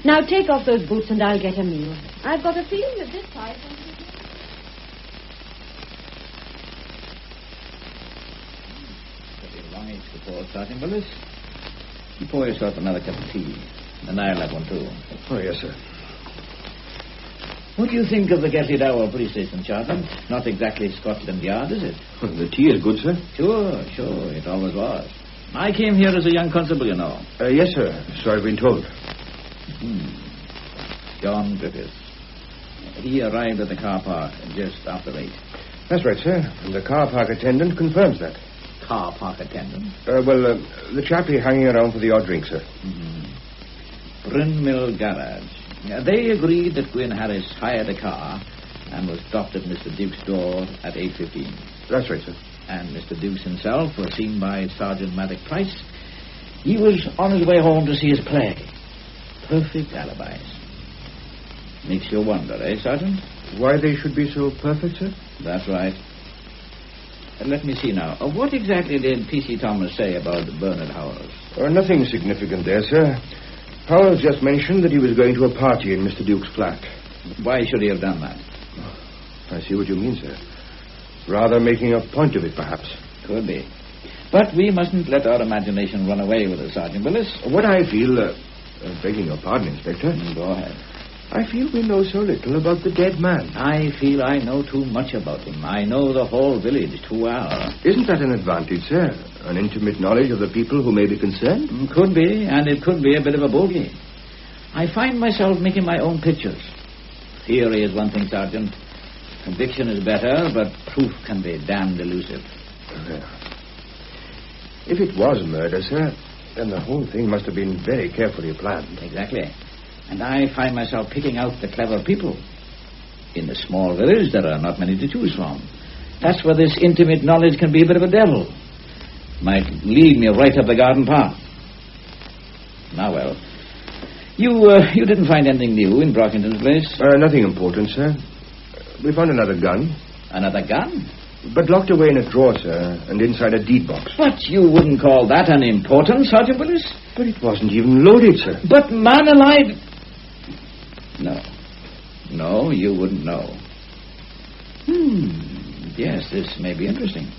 Speaker 9: Now take off those boots and I'll get a meal. I've got a feeling that this pie...
Speaker 5: report, Sergeant Willis. You pour yourself another cup of tea, and I'll have one too.
Speaker 3: Oh, yes, sir.
Speaker 5: What do you think of the Gatley Dower police station, Sergeant? Not exactly Scotland Yard, is it?
Speaker 3: Well, the tea is good, sir.
Speaker 5: Sure. It always was. I came here as a young constable, you know.
Speaker 3: Yes, sir. So I've been told.
Speaker 5: John Griffiths. He arrived at the car park just after 8.
Speaker 3: That's right, sir. And the car park attendant confirms that.
Speaker 5: Car park attendant?
Speaker 3: The chappie hanging around for the odd drink, sir.
Speaker 5: Bryn Mill Garage. They agreed that Gwyn Harris hired a car and was stopped at Mr. Duke's door at 8:15.
Speaker 3: That's right, sir.
Speaker 5: And Mr. Dukes himself was seen by Sergeant Maddox Price. He was on his way home to see his play. Perfect alibis. Makes you wonder, eh, Sergeant?
Speaker 3: Why they should be so perfect, sir?
Speaker 5: That's right. Let me see now. What exactly did P.C. Thomas say about Bernard Howells?
Speaker 3: Nothing significant there, sir. Howells just mentioned that he was going to a party in Mr. Duke's flat.
Speaker 5: Why should he have done that?
Speaker 3: I see what you mean, sir. Rather making a point of it, perhaps.
Speaker 5: Could be. But we mustn't let our imagination run away with us, Sergeant Willis.
Speaker 3: What I feel... begging your pardon, Inspector.
Speaker 5: Go ahead.
Speaker 3: I feel we know so little about the dead man.
Speaker 5: I feel I know too much about him. I know the whole village too well.
Speaker 3: Isn't that an advantage, sir? An intimate knowledge of the people who may be concerned?
Speaker 5: Could be, and it could be a bit of a bogey. I find myself making my own pictures. Theory is one thing, Sergeant. Conviction is better, but proof can be damned elusive.
Speaker 3: If it was murder, sir, then the whole thing must have been very carefully planned.
Speaker 5: Exactly. And I find myself picking out the clever people. In the small village, there are not many to choose from. That's where this intimate knowledge can be a bit of a devil. Might lead me right up the garden path. Now, well, you didn't find anything new in Brockington's place?
Speaker 3: Nothing important, sir. We found another gun.
Speaker 5: Another gun?
Speaker 3: But locked away in a drawer, sir, and inside a deed box.
Speaker 5: But you wouldn't call that unimportant, Sergeant Willis?
Speaker 3: But it wasn't even loaded, sir.
Speaker 5: But man alive... No, you wouldn't know. Yes, this may be interesting.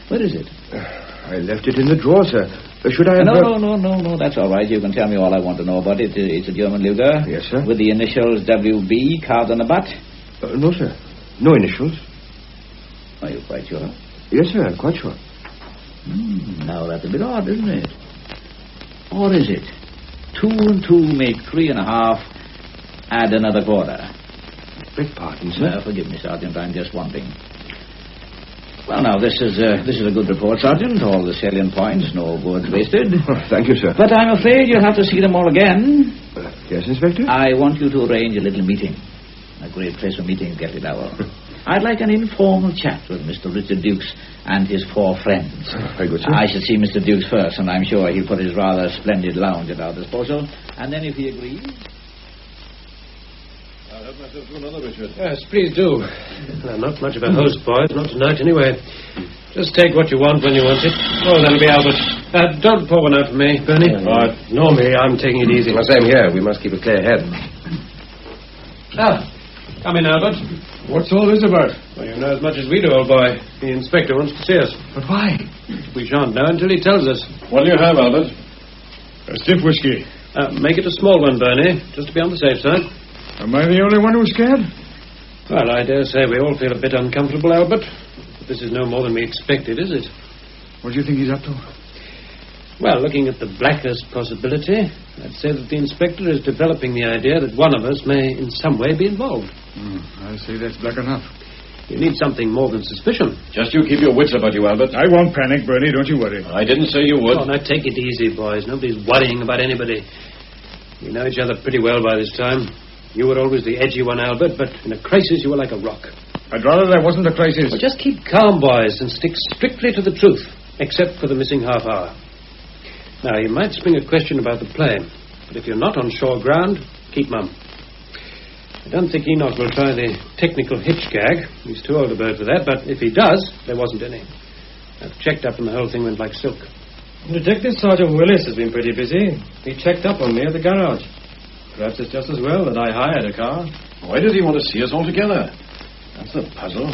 Speaker 5: Where is it?
Speaker 3: I left it in the drawer, sir. Should I have...
Speaker 5: No, that's all right. You can tell me all I want to know about it. It's a German Luger.
Speaker 3: Yes, sir.
Speaker 5: With the initials WB carved on the butt?
Speaker 3: No, sir. No initials.
Speaker 5: Are you quite sure?
Speaker 3: Yes, sir, I'm quite sure.
Speaker 5: Now, that's a bit odd, isn't it? Or is it? 2 and 2 make 3.5. Add another quarter.
Speaker 3: Beg pardon, sir.
Speaker 5: Forgive me, Sergeant. I'm just wondering. Well, now, this is a good report, Sergeant. All the salient points, no words wasted.
Speaker 3: Thank you, sir.
Speaker 5: But I'm afraid you'll have to see them all again.
Speaker 3: Yes, Inspector?
Speaker 5: I want you to arrange a little meeting. A great place for meetings, Gatley Dower. I'd like an informal chat with Mr. Richard Dukes and his 4 friends.
Speaker 3: Very good, sir.
Speaker 5: I should see Mr. Dukes first, and I'm sure he'll put his rather splendid lounge at our disposal. And then if he agrees...
Speaker 21: I'll help myself to another, Richard.
Speaker 20: Yes, please do. I'm not much of a host, boys. Not tonight, anyway. Just take what you want when you want it. Oh, that'll be Albert. Don't pour one out for me, Bernie. Normally, I'm taking it easy.
Speaker 21: Well, same here. We must keep a clear head.
Speaker 20: Come in, Albert.
Speaker 23: What's all this about?
Speaker 20: Well, you know as much as we do, old boy. The inspector wants to see us.
Speaker 23: But why?
Speaker 20: We shan't know until he tells us.
Speaker 21: What do you have, Albert?
Speaker 23: A stiff whiskey.
Speaker 20: Make it a small one, Bernie, just to be on the safe side.
Speaker 23: Am I the only one who's scared?
Speaker 20: Well, I dare say we all feel a bit uncomfortable, Albert. But this is no more than we expected, is it?
Speaker 23: What do you think he's up to?
Speaker 20: Well, looking at the blackest possibility, I'd say that the inspector is developing the idea that one of us may in some way be involved.
Speaker 23: I say that's black enough.
Speaker 20: You need something more than suspicion.
Speaker 21: Just you keep your wits about you, Albert.
Speaker 23: I won't panic, Bernie. Don't you worry.
Speaker 21: I didn't say you would.
Speaker 20: Oh, now take it easy, boys. Nobody's worrying about anybody. We know each other pretty well by this time. You were always the edgy one, Albert, but in a crisis you were like a rock.
Speaker 23: I'd rather there wasn't a crisis.
Speaker 20: Well, just keep calm, boys, and stick strictly to the truth, except for the missing half hour. Now, you might spring a question about the play, but if you're not on shore ground, keep mum. I don't think Enoch will try the technical hitch gag. He's too old a bird for that, but if he does, there wasn't any. I've checked up and the whole thing went like silk.
Speaker 1: Detective Sergeant Willis has been pretty busy. He checked up on me at the garage. Perhaps it's just as well that I hired a car.
Speaker 21: Why does he want to see us all together? That's the puzzle.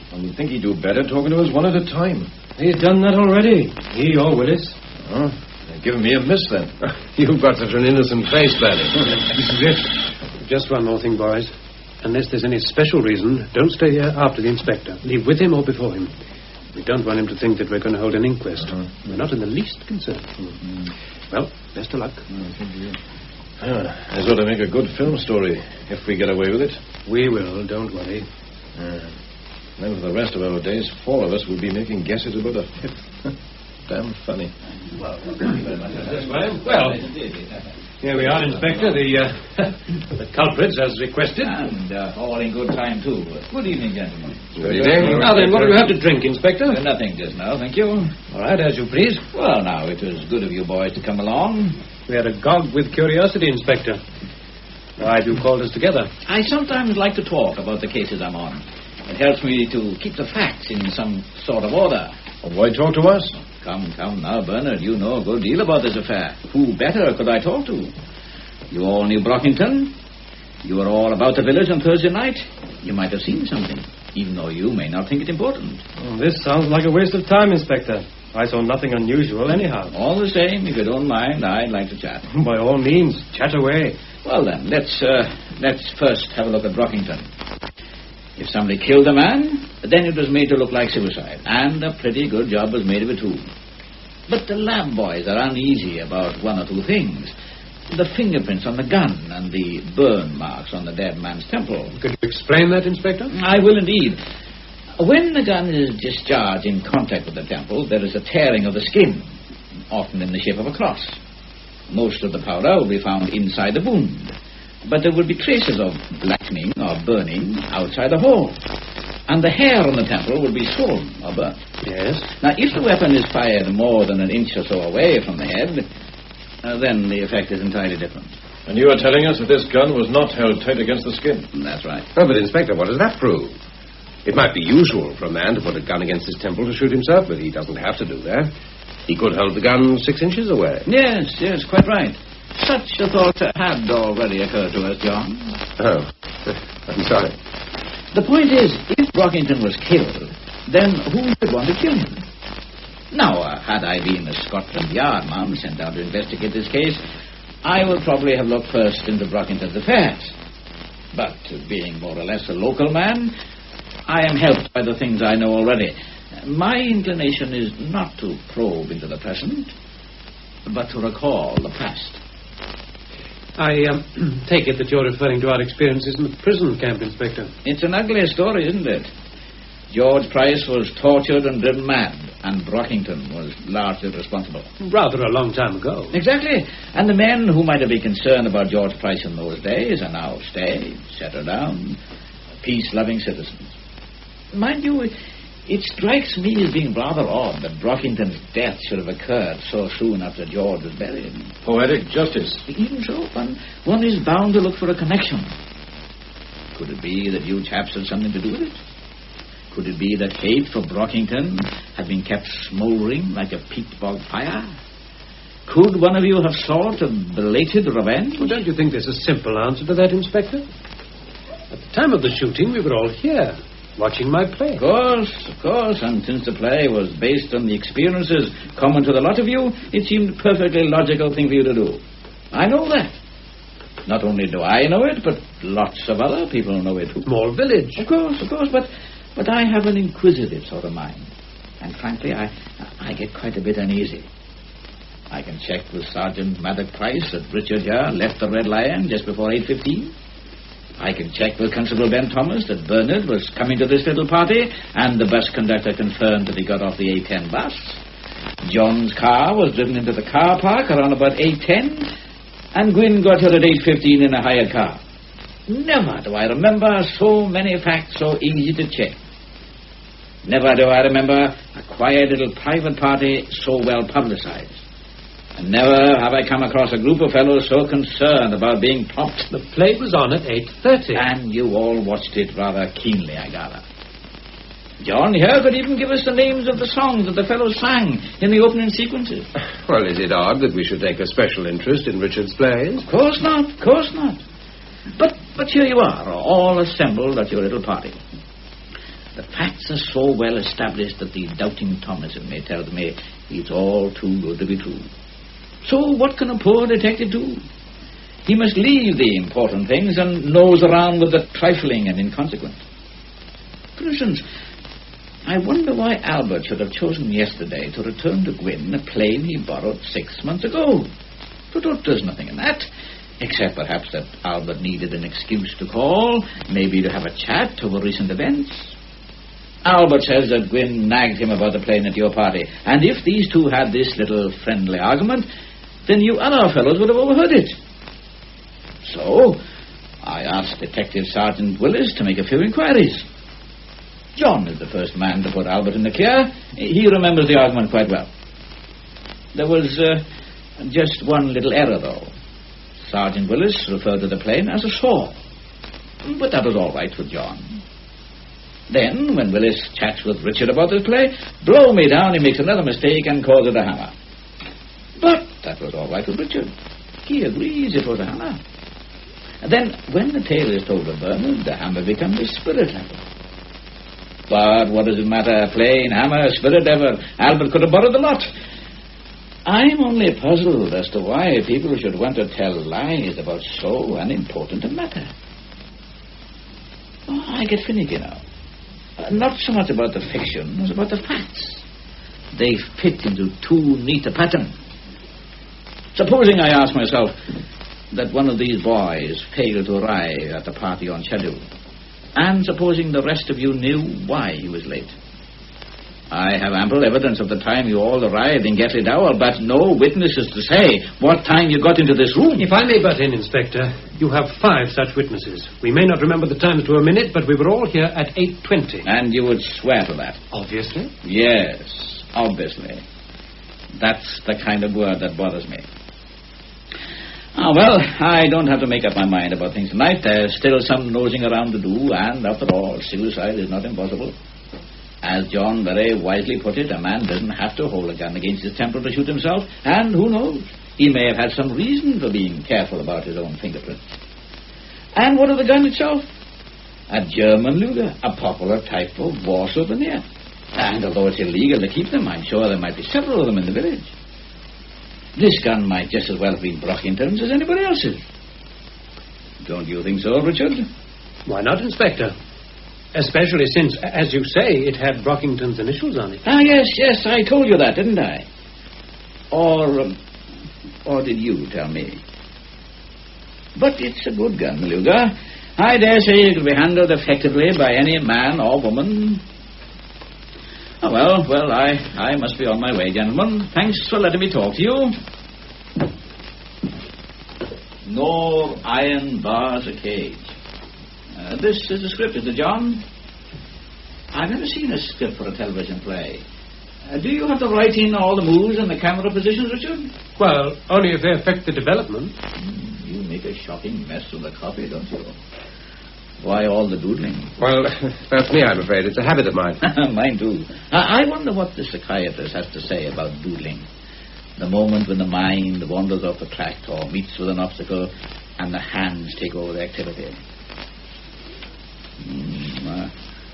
Speaker 21: One would think he'd do better talking to us one at a time.
Speaker 1: He's done that already. He or Willis.
Speaker 21: Oh, they're giving me a miss, then. You've got such an innocent face, Barry.
Speaker 1: This is it. Just one more thing, boys. Unless there's any special reason, don't stay here after the inspector. Leave with him or before him. We don't want him to think that we're going to hold an inquest. We're not in the least concerned. Well, best of luck.
Speaker 21: As well to make a good film story, if we get away with it.
Speaker 1: We will, don't worry.
Speaker 21: Then for the rest of our days, 4 of us will be making guesses about a 5th. Damn funny.
Speaker 1: Well, here we are, Inspector. The culprits, as requested.
Speaker 5: And all in good time, too. Good evening, gentlemen.
Speaker 21: Good evening.
Speaker 1: Now then, what do you have to drink, Inspector?
Speaker 5: Nothing just now, thank you.
Speaker 1: All right, as you please.
Speaker 5: Well, now, it was good of you boys to come along.
Speaker 1: We are agog with curiosity, Inspector. Why have you called us together?
Speaker 5: I sometimes like to talk about the cases I'm on. It helps me to keep the facts in some sort of order.
Speaker 21: Why talk to us?
Speaker 5: Come now, Bernard, you know a good deal about this affair. Who better could I talk to? You all knew Brockington. You were all about the village on Thursday night. You might have seen something, even though you may not think it important.
Speaker 1: This sounds like a waste of time, Inspector. I saw nothing unusual anyhow.
Speaker 5: All the same, if you don't mind, I'd like to chat.
Speaker 1: By all means, chat away.
Speaker 5: Well then, let's first have a look at Brockington. If somebody killed a man, then it was made to look like suicide, and a pretty good job was made of it too. But the lab boys are uneasy about 1 or 2 things. The fingerprints on the gun and the burn marks on the dead man's temple.
Speaker 1: Could you explain that, Inspector?
Speaker 5: I will indeed. When the gun is discharged in contact with the temple, there is a tearing of the skin, often in the shape of a cross. Most of the powder will be found inside the wound, but there will be traces of blackening or burning outside the hole. And the hair on the temple will be swollen or burnt.
Speaker 1: Yes.
Speaker 5: Now, if the weapon is fired more than an inch or so away from the head, then the effect is entirely different.
Speaker 21: And you are telling us that this gun was not held tight against the skin?
Speaker 5: That's right.
Speaker 21: Oh, but, Inspector, what does that prove? It might be usual for a man to put a gun against his temple to shoot himself, but he doesn't have to do that. He could hold the gun 6 inches away.
Speaker 5: Yes, quite right. Such a thought had already occurred to us, John.
Speaker 21: Oh, I'm sorry.
Speaker 5: The point is, if Brockington was killed, then who would want to kill him? Now, had I been a Scotland Yard man sent out to investigate this case, I would probably have looked first into Brockington's affairs. But, being more or less a local man, I am helped by the things I know already. My inclination is not to probe into the present, but to recall the past.
Speaker 1: I take it that you're referring to our experiences in the prison camp, Inspector.
Speaker 5: It's an ugly story, isn't it? George Price was tortured and driven mad, and Brockington was largely responsible.
Speaker 1: Rather a long time ago.
Speaker 5: Exactly. And the men who might have been concerned about George Price in those days are now staid, settled down, peace-loving citizens. Mind you, it strikes me as being rather odd that Brockington's death should have occurred so soon after George was buried.
Speaker 21: Poetic justice.
Speaker 5: Even so, one is bound to look for a connection. Could it be that you chaps had something to do with it? Could it be that hate for Brockington had been kept smouldering like a peat bog fire? Could one of you have sought a belated revenge?
Speaker 1: Well, don't you think there's a simple answer to that, Inspector? At the time of the shooting, we were all here, watching my play.
Speaker 5: Of course, and since the play was based on the experiences common to the lot of you, it seemed a perfectly logical thing for you to do. I know that. Not only do I know it, but lots of other people know it too.
Speaker 1: Small village.
Speaker 5: Of course, but I have an inquisitive sort of mind. And frankly, I get quite a bit uneasy. I can check with Sergeant Maddock Price that Richard here left the Red Lion just before 8:15. I can check with Constable Ben Thomas that Bernard was coming to this little party, and the bus conductor confirmed that he got off the 8:10 bus. John's car was driven into the car park around about 8:10, and Gwyn got here at 8:15 in a hired car. Never do I remember so many facts so easy to check. Never do I remember a quiet little private party so well publicized. And never have I come across a group of fellows so concerned about being topped.
Speaker 1: The play was on at 8:30.
Speaker 5: And you all watched it rather keenly, I gather. John here could even give us the names of the songs that the fellows sang in the opening sequences.
Speaker 21: Well, is it odd that we should take a special interest in Richard's plays?
Speaker 5: Of course not. But here you are, all assembled at your little party. The facts are so well established that the doubting Thomason may tell me it's all too good to be true. So what can a poor detective do? He must leave the important things and nose around with the trifling and inconsequent. For instance, I wonder why Albert should have chosen yesterday to return to Gwyn a plane he borrowed 6 months ago. But there's nothing in that, except perhaps that Albert needed an excuse to call, maybe to have a chat over recent events. Albert says that Gwyn nagged him about the plane at your party, and if these two had this little friendly argument, then you other fellows would have overheard it. So, I asked Detective Sergeant Willis to make a few inquiries. John is the first man to put Albert in the clear. He remembers the argument quite well. There was just one little error, though. Sergeant Willis referred to the plane as a saw. But that was all right with John. Then, when Willis chats with Richard about this play, blow me down, he makes another mistake and calls it a hammer. But that was all right with Richard. He agrees it was a hammer. And then, when the tale is told to Bernard, the hammer becomes a spirit hammer. But what does it matter? Plain hammer, spirit ever. Albert could have borrowed the lot. I'm only puzzled as to why people should want to tell lies about so unimportant a matter. Oh, I get finicky now. Not so much about the fiction as about the facts. They fit into too neat a pattern. Supposing I ask myself that one of these boys failed to arrive at the party on schedule, and supposing the rest of you knew why he was late. I have ample evidence of the time you all arrived in Gatley Dowell, but no witnesses to say what time you got into this room.
Speaker 1: If I may butt in, Inspector, you have 5 such witnesses. We may not remember the times to a minute, but we were all here at 8:20.
Speaker 5: And you would swear to that?
Speaker 1: Obviously.
Speaker 5: Yes, obviously. That's the kind of word that bothers me. Well, I don't have to make up my mind about things tonight. There's still some nosing around to do, and after all, suicide is not impossible. As John very wisely put it, a man doesn't have to hold a gun against his temple to shoot himself, and who knows, he may have had some reason for being careful about his own fingerprints. And what of the gun itself? A German Luger, a popular type of war souvenir. And although it's illegal to keep them, I'm sure there might be several of them in the village. This gun might just as well have been Brockington's as anybody else's. Don't you think so, Richard?
Speaker 1: Why not, Inspector? Especially since, as you say, it had Brockington's initials on it.
Speaker 5: Yes, I told you that, didn't I? Or did you tell me? But it's a good gun, Luger. I dare say it can be handled effectively by any man or woman. Oh, well, I must be on my way, gentlemen. Thanks for letting me talk to you. Nor iron bars a cage. This is the script, is it, John? I've never seen a script for a television play. Do you have to write in all the moves and the camera positions, Richard?
Speaker 1: Well, only if they affect the development.
Speaker 5: You make a shocking mess of the copy, don't you? Why all the doodling?
Speaker 25: Well, that's me, I'm afraid. It's a habit of mine.
Speaker 5: Mine, too. I wonder what the psychiatrist has to say about doodling. The moment when the mind wanders off the track or meets with an obstacle and the hands take over the activity.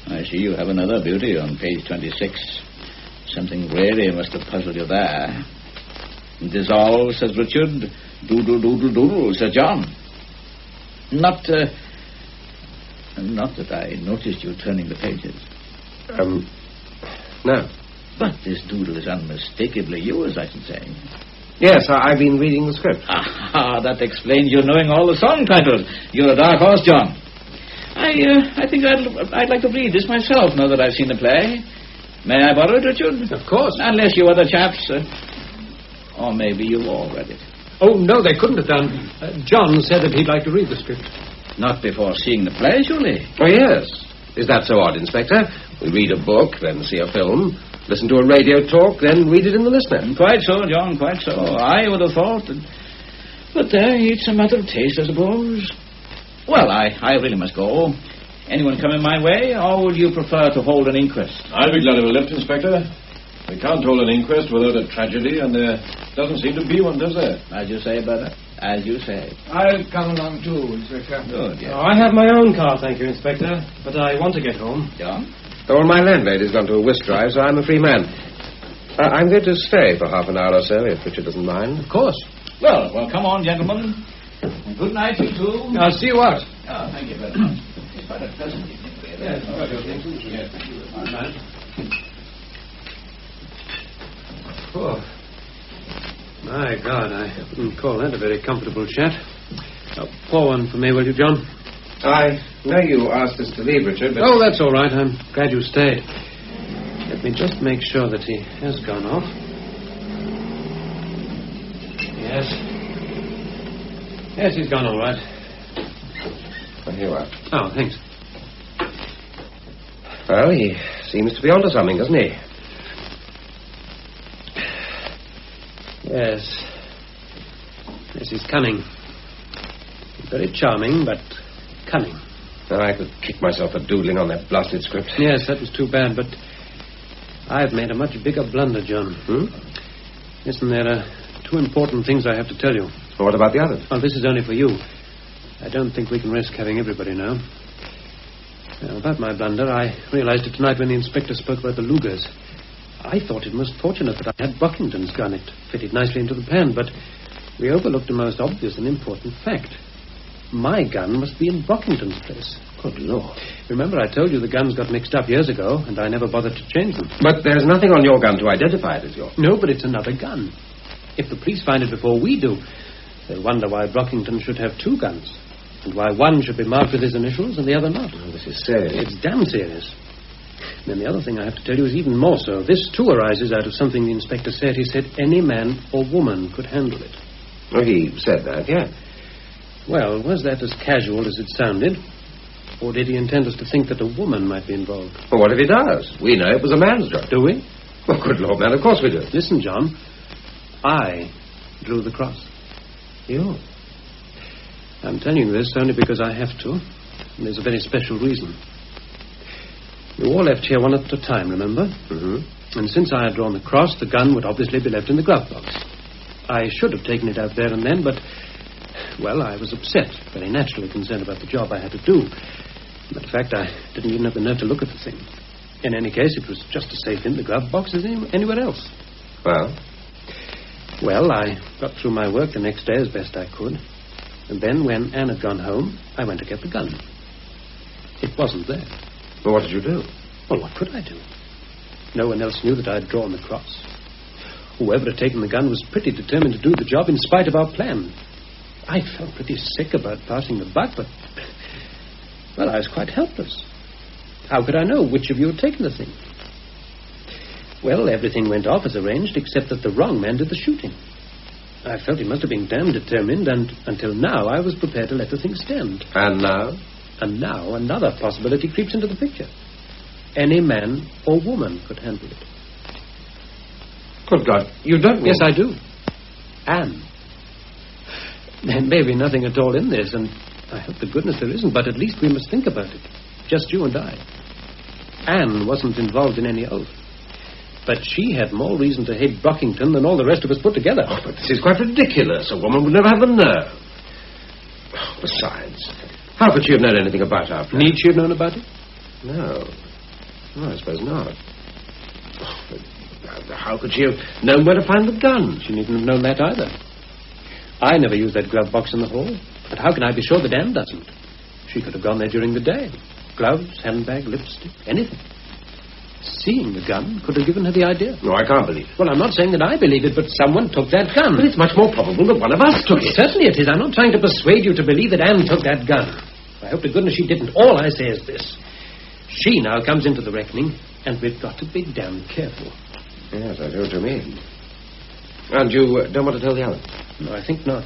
Speaker 5: I see you have another beauty on page 26. Something really must have puzzled you there. Dissolve, says Richard. Doodle, doodle, doodle, says John. Not that I noticed you turning the pages.
Speaker 25: No.
Speaker 5: But this doodle is unmistakably yours, I should say.
Speaker 25: Yes, I've been reading the script.
Speaker 5: That explains you knowing all the song titles. You're a dark horse, John. I think I'd like to read this myself, now that I've seen the play. May I borrow it, Richard?
Speaker 1: Of course.
Speaker 5: Unless you other chaps... or maybe you all read it.
Speaker 1: Oh, no, they couldn't have done. John said that he'd like to read the script.
Speaker 5: Not before seeing the play, surely?
Speaker 25: Oh, yes. Is that so odd, Inspector? We read a book, then see a film, listen to a radio talk, then read it in the listener.
Speaker 5: Quite so, John, quite so. I would have thought that... But there, it's a matter of taste, I suppose. Well, I really must go. Anyone coming my way, or would you prefer to hold an inquest?
Speaker 21: I'll be glad of a lift, Inspector. We can't hold an inquest without a tragedy, and there doesn't seem to be one, does there?
Speaker 5: As you say, brother. As you say.
Speaker 23: I'll come along too, Inspector.
Speaker 5: Good, yes.
Speaker 1: I have my own car, thank you, Inspector, but I want to get home.
Speaker 5: John?
Speaker 25: Oh, my landlady's gone to a whist drive, so I'm a free man. I'm going to stay for half an hour or so, if Richard doesn't mind.
Speaker 5: Of course. Well, come on, gentlemen. And good night, you two.
Speaker 25: I'll see you out.
Speaker 5: Oh, thank you very much. It's quite a pleasant evening. Yes, thank you.
Speaker 1: Oh. My God, I wouldn't call that a very comfortable chat. Pour one for me, will you, John?
Speaker 25: I know you asked us to leave, Richard, but...
Speaker 1: Oh, that's all right. I'm glad you stayed. Let me just make sure that he has gone off. Yes. Yes, he's gone all right.
Speaker 25: Well, here you are.
Speaker 1: Oh, thanks.
Speaker 25: Well, he seems to be onto something, doesn't he?
Speaker 1: Yes. Yes, he's cunning. Very charming, but cunning.
Speaker 25: I could kick myself for doodling on that blasted script.
Speaker 1: Yes, that was too bad, but I've made a much bigger blunder, John. Listen, there are two important things I have to tell you.
Speaker 25: Well, what about the others?
Speaker 1: Well, this is only for you. I don't think we can risk having everybody know. Now, about my blunder, I realized it tonight when the inspector spoke about the Lugers. I thought it most fortunate that I had Buckington's gun. It fitted nicely into the pan, but we overlooked a most obvious and important fact. My gun must be in Buckington's place.
Speaker 25: Good Lord.
Speaker 1: Remember, I told you the guns got mixed up years ago, and I never bothered to change them.
Speaker 25: But there's nothing on your gun to identify it as yours.
Speaker 1: No, but it's another gun. If the police find it before we do, they'll wonder why Buckington should have two guns, and why one should be marked with his initials and the other not.
Speaker 25: Oh, this is serious.
Speaker 1: It's damn serious. And then the other thing I have to tell you is even more so. This, too, arises out of something the inspector said. He said any man or woman could handle it.
Speaker 25: Well, he said that, yeah.
Speaker 1: Well, was that as casual as it sounded? Or did he intend us to think that a woman might be involved?
Speaker 25: Well, what if he does? We know it was a man's job.
Speaker 1: Do we?
Speaker 25: Well, good Lord, man, of course we do.
Speaker 1: Listen, John. I drew the cross.
Speaker 25: You?
Speaker 1: I'm telling you this only because I have to. And there's a very special reason. You all left here one at a time, remember?
Speaker 25: Mm-hmm.
Speaker 1: And since I had drawn the cross, the gun would obviously be left in the glove box. I should have taken it out there and then, but... Well, I was upset, very naturally concerned about the job I had to do. Matter of fact, I didn't even have the nerve to look at the thing. In any case, it was just as safe in the glove box as anywhere else.
Speaker 25: Well?
Speaker 1: Well, I got through my work the next day as best I could. And then, when Anne had gone home, I went to get the gun. It wasn't there.
Speaker 25: Well, what did you do?
Speaker 1: Well, what could I do? No one else knew that I had drawn the cross. Whoever had taken the gun was pretty determined to do the job in spite of our plan. I felt pretty sick about passing the buck, but... Well, I was quite helpless. How could I know which of you had taken the thing? Well, everything went off as arranged, except that the wrong man did the shooting. I felt he must have been damn determined, and until now I was prepared to let the thing stand.
Speaker 25: And now?
Speaker 1: And now another possibility creeps into the picture. Any man or woman could handle it.
Speaker 25: Good God, you don't mean...
Speaker 1: Yes, I do. Anne. There may be nothing at all in this, and I hope to goodness there isn't, but at least we must think about it. Just you and I. Anne wasn't involved in any oath. But she had more reason to hate Buckington than all the rest of us put together.
Speaker 25: Oh, but this is quite ridiculous. A woman would never have the nerve. Oh, besides, how could she have known anything about our plan?
Speaker 1: Need she have known about it?
Speaker 25: No. I suppose not. Oh, but how could she have known where to find the gun?
Speaker 1: She needn't have known that either. I never used that glove box in the hall. But how can I be sure that Anne doesn't? She could have gone there during the day. Gloves, handbag, lipstick, anything. Seeing the gun could have given her the idea.
Speaker 25: No, I can't believe it.
Speaker 1: Well, I'm not saying that I believe it, but someone took that gun.
Speaker 25: But it's much more probable that one of us took it.
Speaker 1: Certainly it is. I'm not trying to persuade you to believe that Anne took that gun. I hope to goodness she didn't. All I say is this. She now comes into the reckoning, and we've got to be damn careful.
Speaker 25: Yes, I know what you mean. And you don't want to tell the others?
Speaker 1: No, I think not.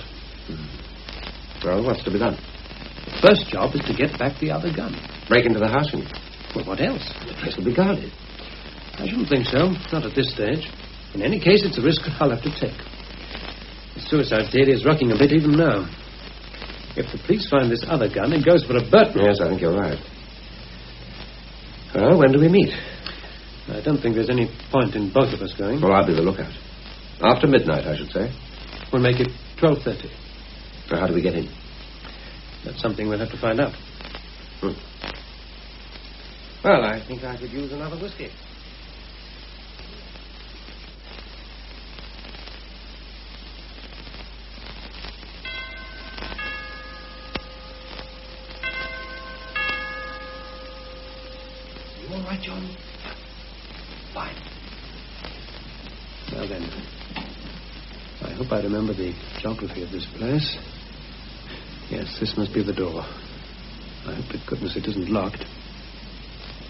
Speaker 25: Well, what's to be done?
Speaker 1: The first job is to get back the other gun.
Speaker 25: Break into the house, you mean?
Speaker 1: Well, what else?
Speaker 25: The place will be guarded.
Speaker 1: I shouldn't think so. Not at this stage. In any case, it's a risk I'll have to take. The suicide theory is rocking a bit even now. If the police find this other gun, it goes for a Burton.
Speaker 25: Yes, I think you're right. Well, when do we meet?
Speaker 1: I don't think there's any point in both of us going.
Speaker 25: Well, I'll be the lookout. After midnight, I should say.
Speaker 1: We'll make it 12:30.
Speaker 25: So how do we get in?
Speaker 1: That's something we'll have to find out.
Speaker 25: Well, I think I could use another whiskey.
Speaker 1: You all right, John? Fine. Now then, I hope I remember the geography of this place. Yes, this must be the door. I hope to goodness it isn't locked.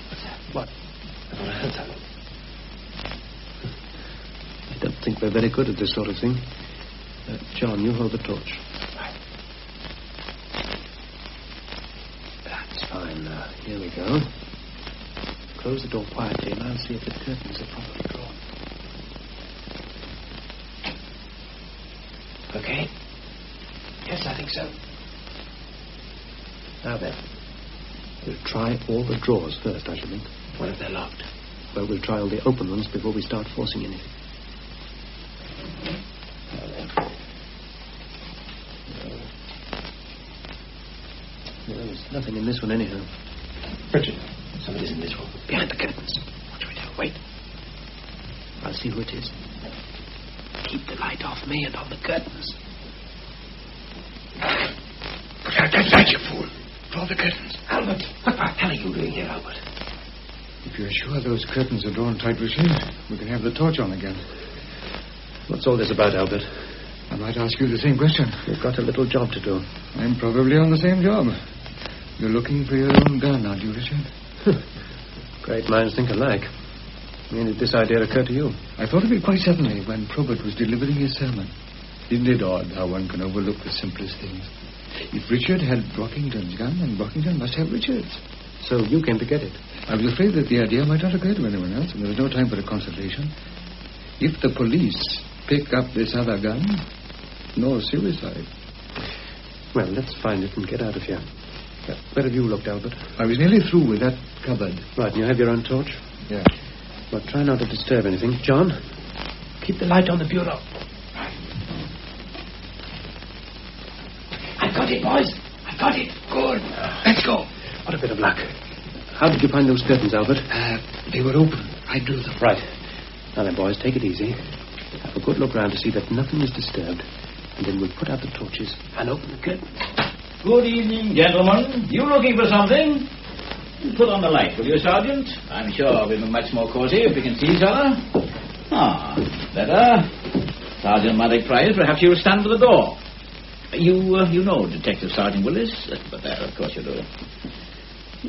Speaker 1: What's that? What? I thought I heard something. I don't think we're very good at this sort of thing. John, you hold the torch. Right. That's fine. Here we go. Close the door quietly, and I'll see if the curtains are properly drawn. Okay? Yes, I think so. Now then, we'll try all the drawers first, I should think. What if they're locked? Well, we'll try all the open ones before we start forcing anything. Now then. No, there's nothing in this one anyhow. Richard, somebody's in this room. Behind the curtains. What do we do? Wait. I'll see who it is. Keep the light off me and on the curtains. That's you fool. Draw the curtains. Albert, what the hell are you doing here, Albert?
Speaker 23: If you're sure those curtains are drawn tight, Richard, we can have the torch on again.
Speaker 1: What's all this about, Albert?
Speaker 23: I might ask you the same question.
Speaker 1: You've got a little job to do.
Speaker 23: I'm probably on the same job. You're looking for your own gun, aren't you, Richard?
Speaker 1: Great minds think alike. When did this idea occur to you?
Speaker 23: I thought of it quite suddenly when Probert was delivering his sermon. Isn't it odd how one can overlook the simplest things? If Richard had Brockington's gun, then Brockington must have Richard's.
Speaker 1: So you came to get it?
Speaker 23: I was afraid that the idea might not occur to anyone else, and there was no time for a consultation. If the police pick up this other gun, no suicide.
Speaker 1: Well, let's find it and get out of here. Where have you looked, Albert?
Speaker 23: I was nearly through with that cupboard.
Speaker 1: Right, and you have your own torch?
Speaker 23: Yeah.
Speaker 1: Well, try not to disturb anything. John, keep the light on the bureau. I got it, boys. I got it. Good. Let's go. What a bit of luck. How did you find those curtains, Albert?
Speaker 23: They were open. I drew them.
Speaker 1: Right. Now then, boys, take it easy. Have a good look round to see that nothing is disturbed. And then we'll put out the torches and open the curtains.
Speaker 5: Good evening, gentlemen. You looking for something? Put on the light, will you, Sergeant? I'm sure we'll be much more cozy if we can see each other. Ah, better. Sergeant Maddox Price, perhaps you'll stand for the door. You know Detective Sergeant Willis? But there, of course you do.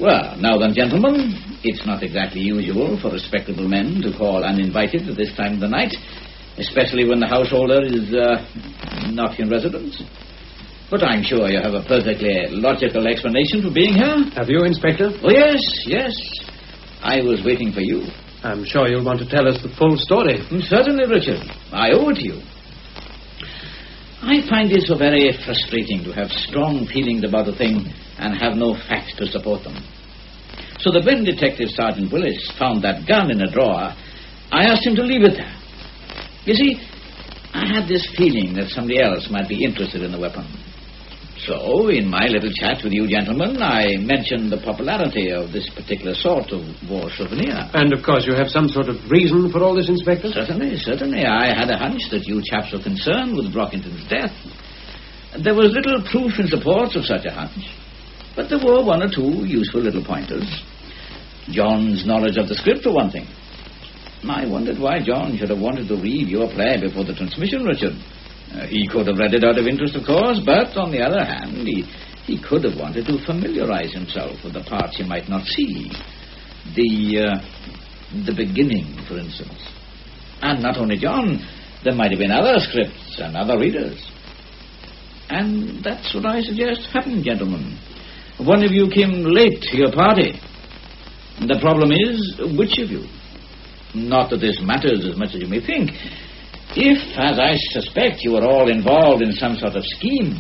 Speaker 5: Well, now then, gentlemen, it's not exactly usual for respectable men to call uninvited at this time of the night, especially when the householder is not in residence. But I'm sure you have a perfectly logical explanation for being here.
Speaker 1: Have you, Inspector?
Speaker 5: Oh, yes. I was waiting for you.
Speaker 1: I'm sure you'll want to tell us the full story.
Speaker 5: Certainly, Richard. I owe it to you. I find it so very frustrating to have strong feelings about a thing and have no facts to support them. So that when Detective Sergeant Willis found that gun in a drawer, I asked him to leave it there. You see, I had this feeling that somebody else might be interested in the weapon. So, in my little chat with you gentlemen, I mentioned the popularity of this particular sort of war souvenir.
Speaker 1: And, of course, you have some sort of reason for all this, Inspector?
Speaker 5: Certainly. I had a hunch that you chaps were concerned with Brockington's death. There was little proof in support of such a hunch, but there were one or two useful little pointers. John's knowledge of the script, for one thing. I wondered why John should have wanted to read your play before the transmission, Richard. He could have read it out of interest, of course, but on the other hand, he could have wanted to familiarize himself with the parts he might not see. The beginning, for instance. And not only John, there might have been other scripts and other readers. And that's what I suggest happened, gentlemen. One of you came late to your party. The problem is, which of you? Not that this matters as much as you may think. If, as I suspect, you are all involved in some sort of scheme,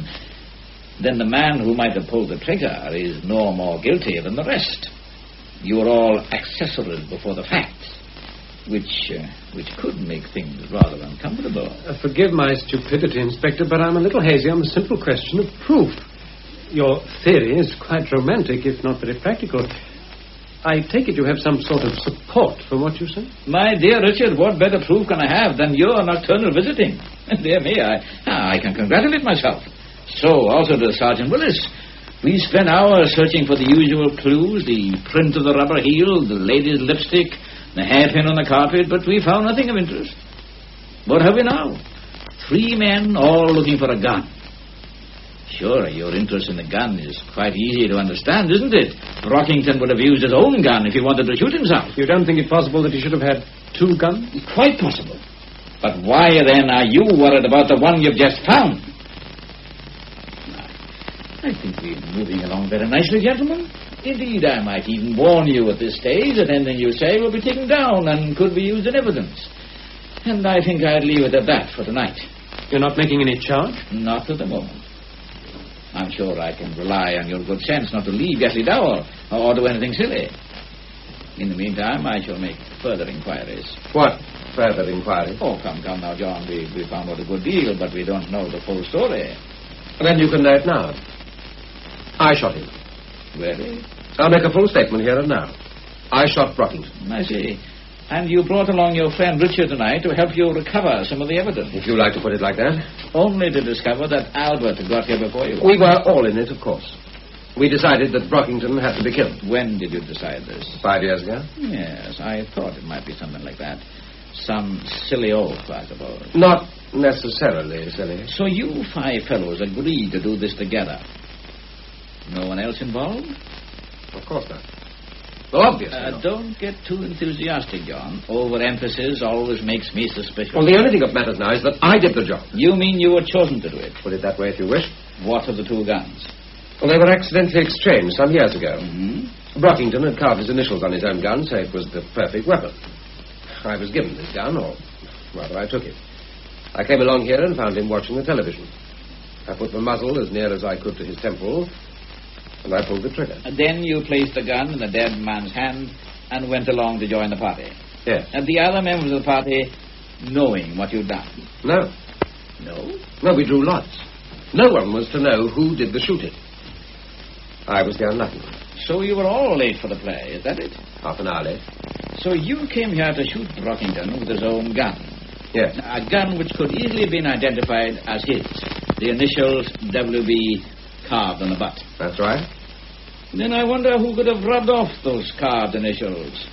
Speaker 5: then the man who might have pulled the trigger is no more guilty than the rest. You are all accessories before the facts, which could make things rather uncomfortable.
Speaker 1: Forgive my stupidity, Inspector, but I'm a little hazy on the simple question of proof. Your theory is quite romantic, if not very practical. I take it you have some sort of support for what you say?
Speaker 5: My dear Richard, what better proof can I have than your nocturnal visiting? Dear me, I can congratulate myself. So, also to Sergeant Willis. We spent hours searching for the usual clues, the print of the rubber heel, the lady's lipstick, the hairpin on the carpet, but we found nothing of interest. What have we now? 3 men all looking for a gun. Sure, your interest in the gun is quite easy to understand, isn't it? Brockington would have used his own gun if he wanted to shoot himself.
Speaker 1: You don't think it possible that he should have had 2 guns?
Speaker 5: Quite possible. But why, then, are you worried about the one you've just found? I think we're moving along very nicely, gentlemen. Indeed, I might even warn you at this stage that anything you say will be taken down and could be used in evidence. And I think I'd leave it at that for tonight.
Speaker 1: You're not making any charge?
Speaker 5: Not at the moment. I'm sure I can rely on your good sense not to leave Gatley Dower or do anything silly. In the meantime, I shall make further inquiries.
Speaker 25: What further inquiry?
Speaker 5: Oh, come now, John. We found out a good deal, but we don't know the full story.
Speaker 25: Then you can know it now. I shot him.
Speaker 5: Really?
Speaker 25: I'll make a full statement here and now. I shot Brockington.
Speaker 5: I see. And you brought along your friend Richard tonight to help you recover some of the evidence.
Speaker 25: If you like to put it like that.
Speaker 5: Only to discover that Albert got here before you.
Speaker 25: We were all in it, of course. We decided that Brockington had to be killed.
Speaker 5: When did you decide this?
Speaker 25: 5 years ago.
Speaker 5: Yes, I thought it might be something like that. Some silly oath, I suppose.
Speaker 25: Not necessarily silly.
Speaker 5: So you 5 fellows agreed to do this together. No one else involved?
Speaker 25: Of course not. Well, obviously not.
Speaker 5: Don't get too enthusiastic, John. Overemphasis always makes me suspicious.
Speaker 25: Well, the only thing that matters now is that I did the job.
Speaker 5: You mean you were chosen to do it?
Speaker 25: Put it that way if you wish.
Speaker 5: What of the 2 guns?
Speaker 25: Well, they were accidentally exchanged some years ago.
Speaker 5: Mm-hmm.
Speaker 25: Brockington had carved his initials on his own gun, so it was the perfect weapon. I was given this gun, or rather, I took it. I came along here and found him watching the television. I put the muzzle as near as I could to his temple, and I pulled the trigger.
Speaker 5: And then you placed the gun in the dead man's hand and went along to join the party.
Speaker 25: Yes.
Speaker 5: And the other members of the party knowing what you'd done?
Speaker 25: No.
Speaker 5: No?
Speaker 25: No, we drew lots. No one was to know who did the shooting. I was the unlucky one.
Speaker 5: So you were all late for the play, is that it?
Speaker 25: Half an hour late.
Speaker 5: So you came here to shoot Brockington with his own gun?
Speaker 25: Yes.
Speaker 5: A gun which could easily have been identified as his. The initials WB carved on the butt.
Speaker 25: That's right.
Speaker 5: Then I wonder who could have rubbed off those carved initials.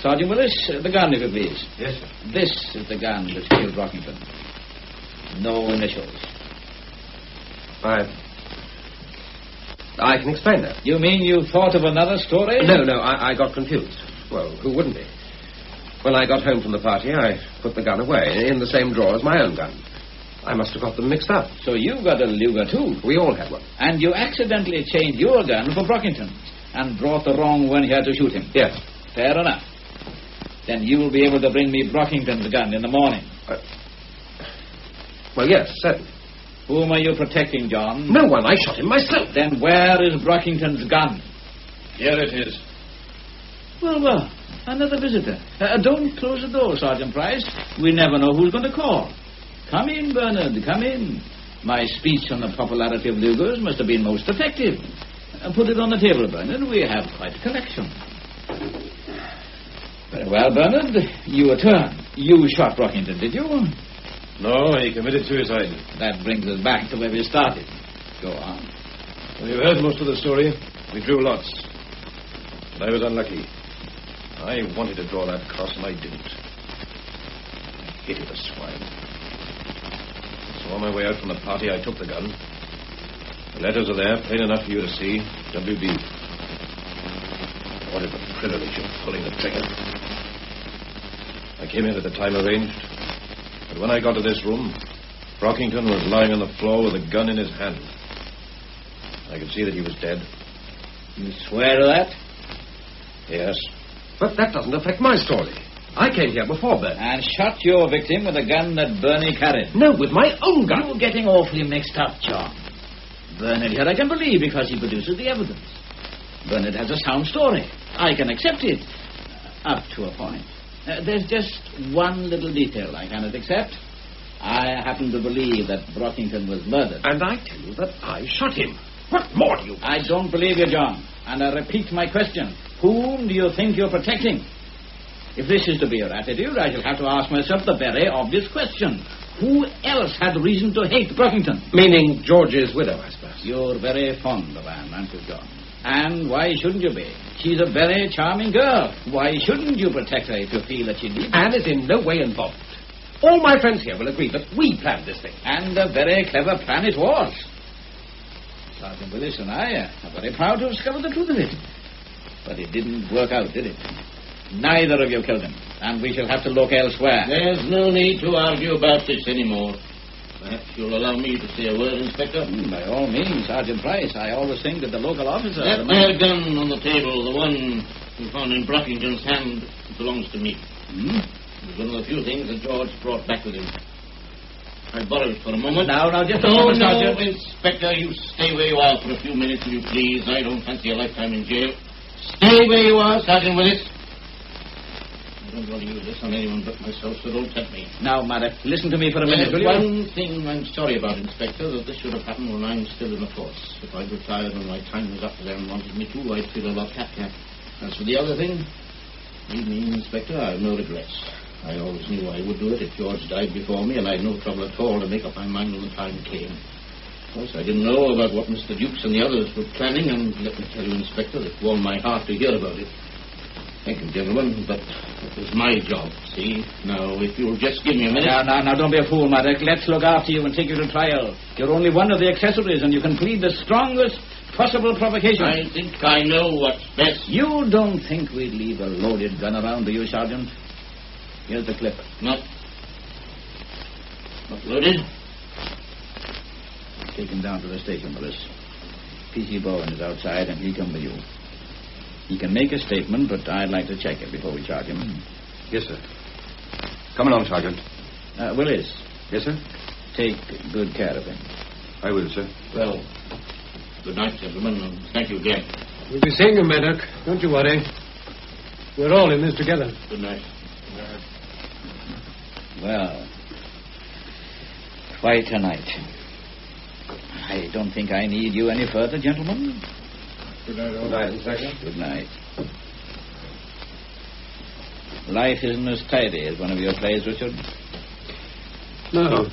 Speaker 5: Sergeant Willis, the gun, if you please.
Speaker 25: Yes, sir.
Speaker 5: This is the gun which killed Brockington. No initials.
Speaker 25: I can explain that.
Speaker 5: You mean you thought of another story?
Speaker 25: No, I got confused. Well, who wouldn't be? When I got home from the party, I put the gun away in the same drawer as my own gun. I must have got them mixed up.
Speaker 5: So you got a Luger, too?
Speaker 25: We all had one.
Speaker 5: And you accidentally changed your gun for Brockington's and brought the wrong one here to shoot him?
Speaker 25: Yes.
Speaker 5: Fair enough. Then you will be able to bring me Brockington's gun in the morning.
Speaker 25: Well, yes, certainly.
Speaker 5: Whom are you protecting, John?
Speaker 25: No one. I shot him myself.
Speaker 5: Then where is Brockington's gun?
Speaker 21: Here it is.
Speaker 5: Well, another visitor. Don't close the door, Sergeant Price. We never know who's going to call. Come in, Bernard, come in. My speech on the popularity of Lugers must have been most effective. Put it on the table, Bernard. We have quite a collection. Very well, Bernard. Your turn. You shot Brockington, did you?
Speaker 21: No, he committed suicide.
Speaker 5: That brings us back to where we started. Go on.
Speaker 21: Well, you've heard most of the story. We drew lots. But I was unlucky. I wanted to draw that cross, and I didn't. I hated the swine. So on my way out from the party, I took the gun. The letters are there, plain enough for you to see. WB. I wanted the privilege of pulling the trigger. I came in at the time arranged. But when I got to this room, Brockington was lying on the floor with a gun in his hand. I could see that he was dead.
Speaker 5: You swear to that?
Speaker 21: Yes.
Speaker 25: But that doesn't affect my story. I came here before Bernie.
Speaker 5: And shot your victim with a gun that Bernie carried.
Speaker 25: No, with my own gun.
Speaker 5: You're getting awfully mixed up, John. Bernard here I can believe because he produces the evidence. Bernard has a sound story. I can accept it. Up to a point. There's just one little detail I cannot accept. I happen to believe that Brockington was murdered.
Speaker 25: And I tell you that I shot him. What more do you want?
Speaker 5: I don't believe you, John. And I repeat my question. Whom do you think you're protecting? If this is to be your attitude, I shall have to ask myself the very obvious question. Who else had reason to hate Brockington?
Speaker 25: Meaning George's widow, I suppose.
Speaker 5: You're very fond of Anne, aren't you, John? And why shouldn't you be? She's a very charming girl. Why shouldn't you protect her if you feel that she needs?
Speaker 25: Anne is in no way involved. All my friends here will agree that we planned this thing.
Speaker 5: And a very clever plan it was. Sergeant Willis and I are very proud to have discovered the truth of it. But it didn't work out, did it? Neither of you killed him, and we shall have to look elsewhere.
Speaker 7: There's no need to argue about this anymore. Perhaps you'll allow me to say a word, Inspector?
Speaker 5: By all means, Sergeant Price. I always think that the local officer...
Speaker 7: That there gun on the table, the one you found in Brockington's hand, belongs to me. It was one of the few things that George brought back with him. I borrowed it for a moment.
Speaker 5: Now, just a moment, Sergeant.
Speaker 7: No, Inspector, you stay where you are for a few minutes, will you please? I don't fancy a lifetime in jail. Stay where you are, Sergeant Willis. I don't want to use this on anyone but myself, so don't tempt me.
Speaker 5: Now, Maddox, listen to me for a minute, will you?
Speaker 7: One thing I'm sorry about, Inspector, that this should have happened when I'm still in the force. If I'd retired when my time was up to them and wanted me to, I'd feel a lot happier. As for the other thing, believe me, Inspector, I have no regrets. I always knew I would do it if George died before me, and I had no trouble at all to make up my mind when the time came. Of course, I didn't know about what Mr. Dukes and the others were planning, and let me tell you, Inspector, it warmed my heart to hear about it. Thank you, gentlemen, but it was my job, see? Now, if you'll just give me a minute...
Speaker 5: Now, don't be a fool, Maddox. Let's look after you and take you to trial. You're only one of the accessories, and you can plead the strongest possible provocation.
Speaker 7: I think I know what's best.
Speaker 5: You don't think we'd leave a loaded gun around, do you, Sergeant? Here's the clip.
Speaker 7: Not loaded.
Speaker 5: Take him down to the station, Willis. P.C. Bowen is outside, and he'll come with you. He can make a statement, but I'd like to check it before we charge him.
Speaker 3: Yes, sir. Come along, Sergeant.
Speaker 5: Willis.
Speaker 3: Yes, sir?
Speaker 5: Take good care of him.
Speaker 3: I will, sir.
Speaker 7: Well, good night, gentlemen, and thank you again.
Speaker 1: We'll be seeing you, Maddox. Don't you worry. We're all in this together.
Speaker 7: Good night.
Speaker 5: Well, quite a night. I don't think I need you any further, gentlemen.
Speaker 3: Good night, all. Good night, Inspector.
Speaker 5: Good night. Life isn't as tidy as one of your plays, Richard.
Speaker 1: No.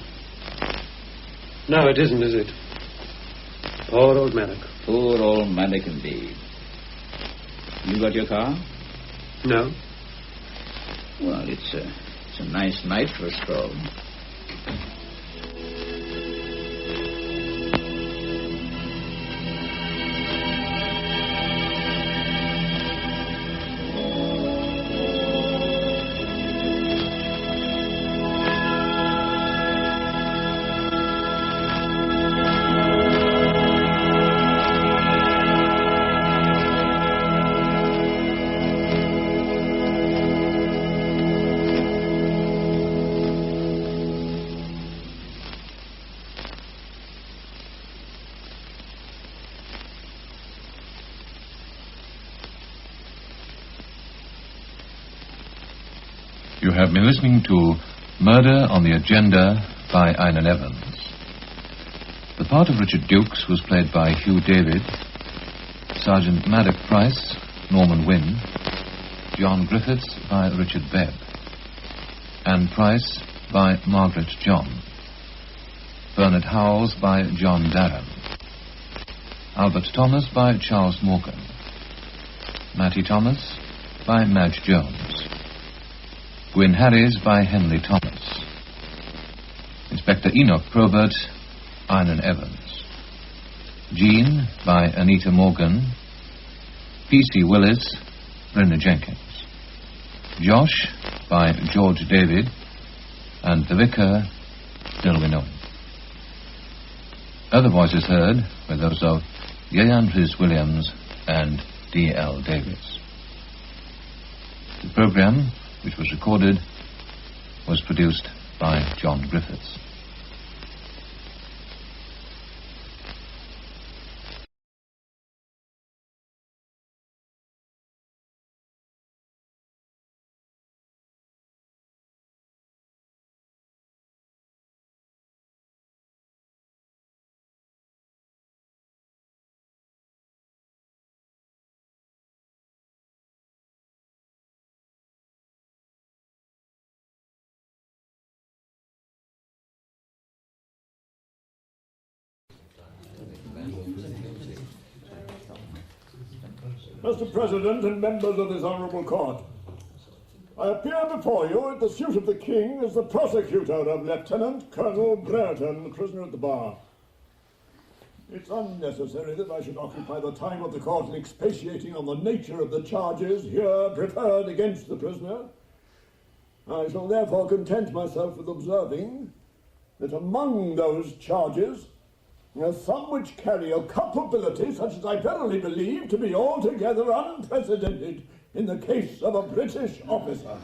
Speaker 1: No, it isn't, is it? Poor old Maddox.
Speaker 5: Poor old Maddox, indeed. You got your car?
Speaker 1: No.
Speaker 5: Well, it's a nice night for a stroll.
Speaker 18: You have been listening to Murder on the Agenda by Einan Evans. The part of Richard Dukes was played by Hugh David, Sergeant Maddox Price, Norman Wynne, John Griffiths by Richard Bebb, and Price by Margaret John, Bernard Howells by John Darren, Albert Thomas by Charles Morgan, Matty Thomas by Madge Jones, Gwyn Harries by Henry Thomas, Inspector Enoch Probert, Einan Evans, Jean by Anita Morgan, P.C. Willis, Brenda Jenkins, Josh by George David, and the Vicar, Dilwyn Owen. Other voices heard were those of Yeyan Rhys Williams and D.L. Davis. The program, which was recorded, was produced by John Griffiths.
Speaker 13: Mr. President and members of this honourable court, I appear before you at the suit of the King as the prosecutor of Lieutenant Colonel Brereton, prisoner at the bar. It's unnecessary that I should occupy the time of the court in expatiating on the nature of the charges here preferred against the prisoner. I shall therefore content myself with observing that among those charges are some which carry a culpability such as I verily believe to be altogether unprecedented in the case of a British officer.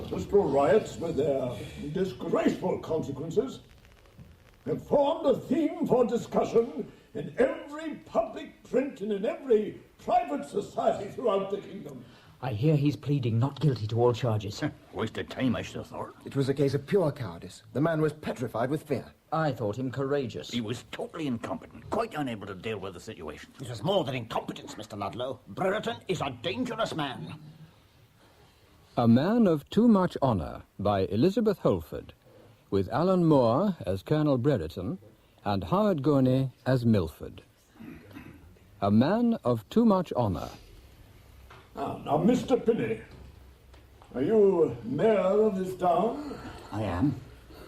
Speaker 13: Bristol riots, with their disgraceful consequences, have formed a theme for discussion in every public print and in every private society throughout the kingdom.
Speaker 14: I hear he's pleading not guilty to all charges.
Speaker 15: Wasted time, I should have thought.
Speaker 16: It was a case of pure cowardice. The man was petrified with fear.
Speaker 14: I thought him courageous.
Speaker 15: He was totally incompetent, quite unable to deal with the situation.
Speaker 17: It was more than incompetence, Mr. Ludlow. Brereton is a dangerous man.
Speaker 26: A Man of Too Much Honour by Elizabeth Holford, with Alan Moore as Colonel Brereton and Howard Gurney as Milford. A Man of Too Much Honour.
Speaker 13: Now, Mr. Pinney, are you mayor of this town?
Speaker 17: I am.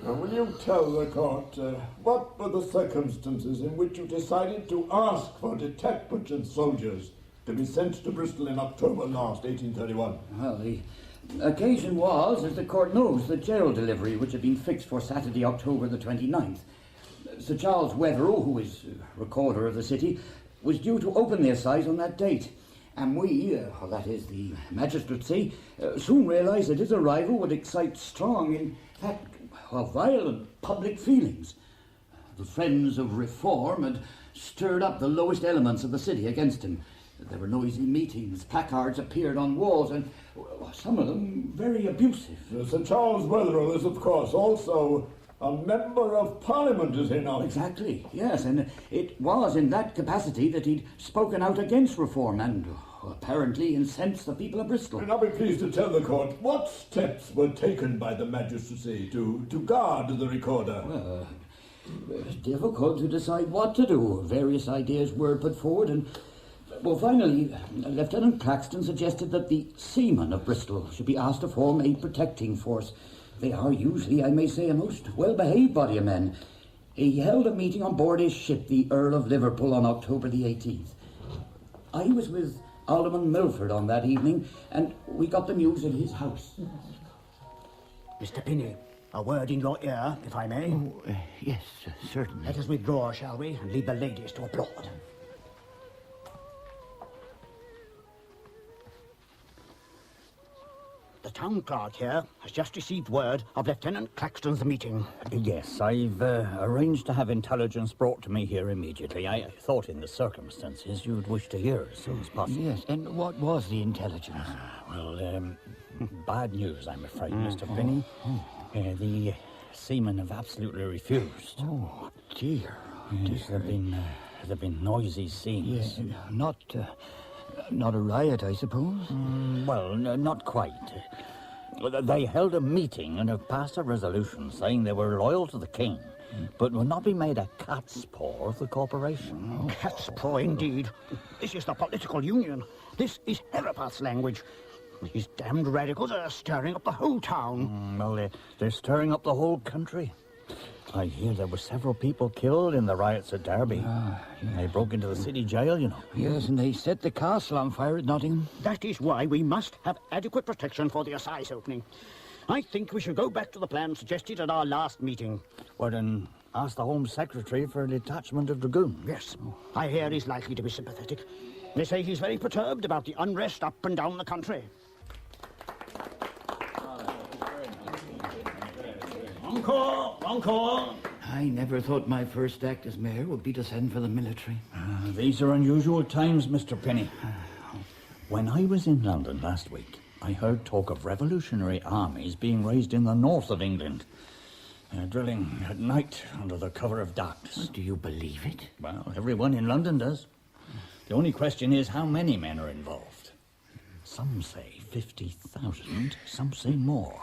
Speaker 13: Now, will you tell the court what were the circumstances in which you decided to ask for detachment and soldiers to be sent to Bristol in October last, 1831?
Speaker 14: Well, the occasion was, as the court knows, the jail delivery which had been fixed for Saturday, October the 29th. Sir Charles Weatherill, who is recorder of the city, was due to open the assize on that date. And we, that is the magistracy, soon realised that his arrival would excite strong, in fact, violent public feelings. The friends of reform had stirred up the lowest elements of the city against him. There were noisy meetings, placards appeared on walls, and some of them very abusive.
Speaker 13: Sir Charles Weatherill is, of course, also a member of Parliament, is he not?
Speaker 14: Exactly, yes, and it was in that capacity that he'd spoken out against reform and apparently incensed the people of Bristol.
Speaker 13: And I'll be pleased to tell the court what steps were taken by the magistracy to guard the recorder.
Speaker 14: Well, it's difficult to decide what to do. Various ideas were put forward, and finally, Lieutenant Claxton suggested that the seamen of Bristol should be asked to form a protecting force. They are usually, I may say, a most well-behaved body of men. He held a meeting on board his ship, the Earl of Liverpool, on October the 18th. I was with Alderman Milford on that evening, and we got the news at his house.
Speaker 17: Mr. Pinney, a word in your ear, if I may.
Speaker 15: Yes, certainly.
Speaker 17: Let us withdraw, shall we, and leave the ladies to applaud. The town clerk here has just received word of Lieutenant Claxton's meeting.
Speaker 15: Yes, I've arranged to have intelligence brought to me here immediately. I thought in the circumstances you'd wish to hear as soon as possible.
Speaker 14: Yes, and what was the intelligence?
Speaker 15: Bad news, I'm afraid, Mr. Finney. The seamen have absolutely refused.
Speaker 14: Oh, dear.
Speaker 15: Yes, there have been noisy scenes.
Speaker 14: Yeah, not a riot, I suppose?
Speaker 15: Not quite. They held a meeting and have passed a resolution saying they were loyal to the king, but will not be made a cat's paw of the corporation.
Speaker 17: Cat's paw, indeed. This is the political union. This is Herapath's language. These damned radicals are stirring up the whole town.
Speaker 15: They're stirring up the whole country. I hear there were several people killed in the riots at Derby. They broke into the city jail, you know.
Speaker 14: Yes, and they set the castle on fire at Nottingham.
Speaker 17: That is why we must have adequate protection for the assize opening. I think we should go back to the plan suggested at our last meeting.
Speaker 15: Well, then, ask the Home Secretary for a detachment of dragoons.
Speaker 17: Yes, I hear he's likely to be sympathetic. They say he's very perturbed about the unrest up and down the country. Encore!
Speaker 14: I never thought my first act as mayor would be to send for the military.
Speaker 15: These are unusual times, Mr. Penny. When I was in London last week, I heard talk of revolutionary armies being raised in the north of England. Drilling at night under the cover of darkness.
Speaker 14: Do you believe it?
Speaker 15: Well, everyone in London does. The only question is how many men are involved. Some say 50,000, some say more.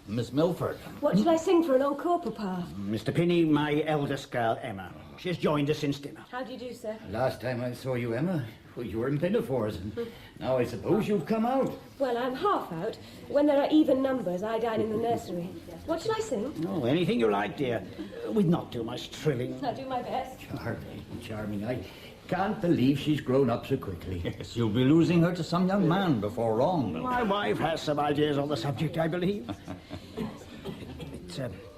Speaker 15: Miss Milford.
Speaker 4: What shall I sing for an encore, Papa?
Speaker 17: Mr. Penny, my eldest girl, Emma. She's joined us since dinner.
Speaker 4: How do you do, sir?
Speaker 14: Last time I saw you, Emma, you were in pinafores. Now I suppose you've come out.
Speaker 4: Well, I'm half out. When there are even numbers, I dine in the nursery. What shall I sing?
Speaker 17: Oh, anything you like, dear. With not too much trilling.
Speaker 4: I'll do my best.
Speaker 14: Charming. I can't believe she's grown up so quickly.
Speaker 15: Yes, you'll be losing her to some young man before long.
Speaker 17: My wife has some ideas on the subject, I believe.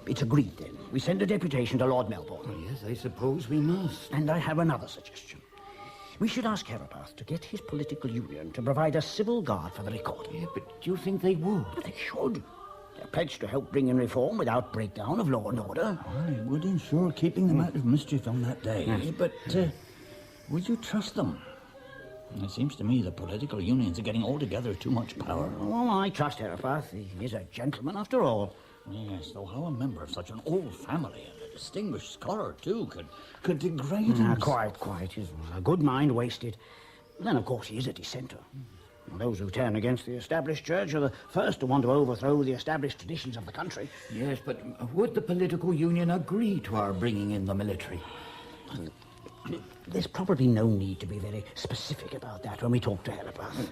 Speaker 17: It's agreed, then. We send a deputation to Lord Melbourne.
Speaker 14: Oh, yes, I suppose we must.
Speaker 17: And I have another suggestion. We should ask Herapath to get his political union to provide a civil guard for the recording.
Speaker 14: Yeah, but do you think they would?
Speaker 17: Well, they should. They're pledged to help bring in reform without breakdown of law and order.
Speaker 15: Well, it would ensure keeping them out of mischief on that day.
Speaker 17: Yes.
Speaker 15: But would you trust them? It seems to me the political unions are getting altogether too much power.
Speaker 17: Well, I trust Herapath. He is a gentleman after all.
Speaker 15: Yes, though how a member of such an old family and a distinguished scholar, too, could degrade him.
Speaker 17: Quite. He's a good mind wasted. Then, of course, he is a dissenter. Those who turn against the established church are the first to want to overthrow the established traditions of the country.
Speaker 14: Yes, but would the political union agree to our bringing in the military?
Speaker 17: There's probably no need to be very specific about that when we talk to Herapath.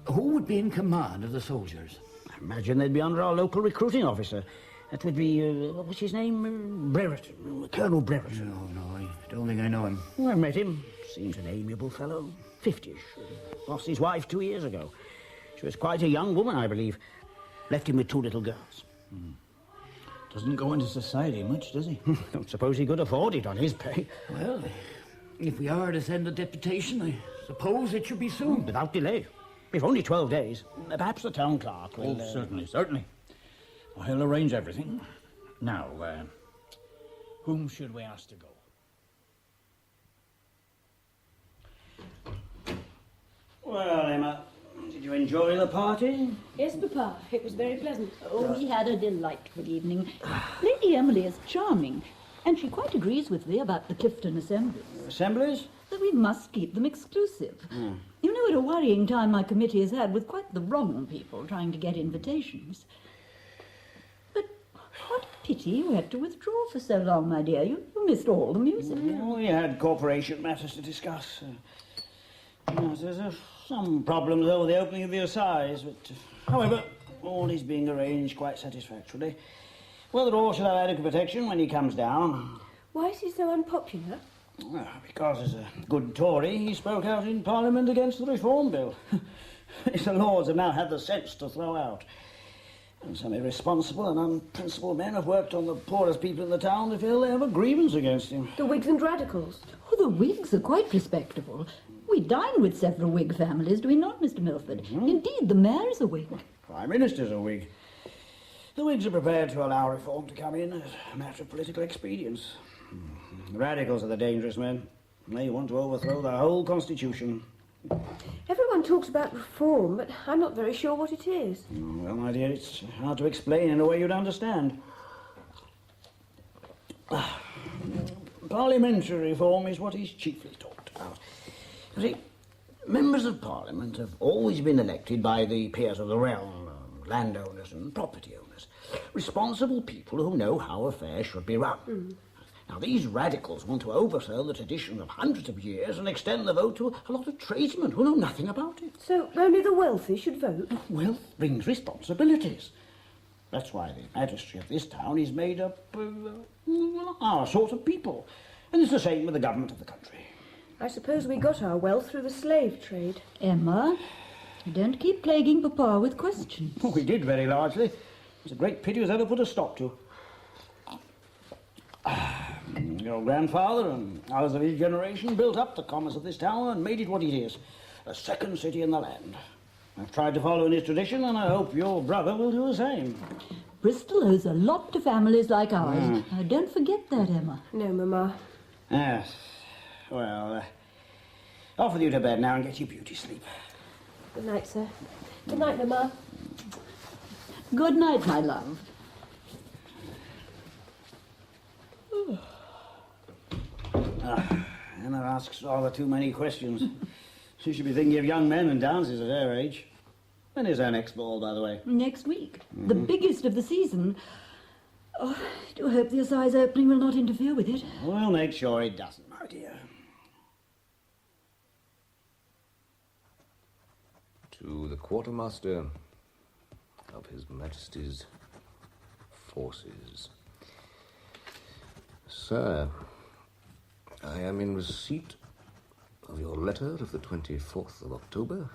Speaker 14: Who would be in command of the soldiers?
Speaker 17: I imagine they'd be under our local recruiting officer. That would be, what's his name? Brereton. Colonel Brereton.
Speaker 14: No, I don't think I know him.
Speaker 17: Well, I met him. Seems an amiable fellow. 50-ish. Lost his wife 2 years ago. She was quite a young woman, I believe. Left him with 2 little girls.
Speaker 15: Doesn't go into society much, does he?
Speaker 17: Don't suppose he could afford it on his pay.
Speaker 14: Well, if we are to send a deputation, I suppose it should be soon.
Speaker 17: Without delay. If only 12 days. Perhaps the town clerk will...
Speaker 15: Certainly. I'll arrange everything. Now, whom should we ask to go?
Speaker 17: Well, Emma, did you enjoy the party?
Speaker 4: Yes, Papa. It was very pleasant.
Speaker 6: Oh, we had a delightful evening. Lady Emily is charming, and she quite agrees with me about the Clifton assemblies.
Speaker 17: Assemblies?
Speaker 6: That we must keep them exclusive. You know what a worrying time my committee has had with quite the wrong people trying to get invitations. But what a pity you had to withdraw for so long, my dear. You missed all the music.
Speaker 17: We had corporation matters to discuss. There's some problems over the opening of the assize, but however, all is being arranged quite satisfactorily. Well, that all shall have adequate protection when he comes down.
Speaker 4: Why is he so unpopular?
Speaker 17: Well, because as a good Tory, he spoke out in Parliament against the Reform Bill. Which the Lords have now had the sense to throw out. And some irresponsible and unprincipled men have worked on the poorest people in the town to feel they have a grievance against him.
Speaker 4: The Whigs and Radicals?
Speaker 6: Oh, the Whigs are quite respectable. We dine with several Whig families, do we not, Mr. Milford? Indeed, the Mayor is a Whig.
Speaker 17: Prime Minister's a Whig. The Whigs are prepared to allow reform to come in as a matter of political expedience. The Radicals are the dangerous men. They want to overthrow the whole Constitution.
Speaker 4: Everyone talks about reform, but I'm not very sure what it is.
Speaker 17: Well, my dear, it's hard to explain in a way you'd understand. Parliamentary reform is what is chiefly talked about. You see, members of Parliament have always been elected by the peers of the realm, landowners and property owners, responsible people who know how affairs should be run. Now, these radicals want to overthrow the tradition of hundreds of years and extend the vote to a lot of tradesmen who know nothing about it.
Speaker 4: So only the wealthy should vote?
Speaker 17: Wealth brings responsibilities. That's why the magistracy of this town is made up of our sort of people. And it's the same with the government of the country.
Speaker 4: I suppose we got our wealth through the slave trade.
Speaker 6: Emma, don't keep plaguing Papa with questions.
Speaker 17: Oh, we did very largely. It's a great pity it was ever put a stop to. Your grandfather and others of his generation built up the commerce of this town and made it what it is, a second city in the land. I've tried to follow in his tradition, and I hope your brother will do the same.
Speaker 6: Bristol owes a lot to families like ours. Don't forget that, Emma.
Speaker 4: No, Mamma.
Speaker 17: Yes. Well, off with you to bed now and get your beauty sleep.
Speaker 4: Good night, sir. Good night, Mamma.
Speaker 6: Good night, my love.
Speaker 17: Emma asks rather too many questions. She should be thinking of young men and dances at her age. When is our next ball, by the way?
Speaker 6: Next week. The biggest of the season. Oh, I do hope the assize opening will not interfere with it.
Speaker 17: We'll make sure it doesn't, my dear.
Speaker 3: To the quartermaster of His Majesty's forces. Sir, I am in receipt of your letter of the 24th of October,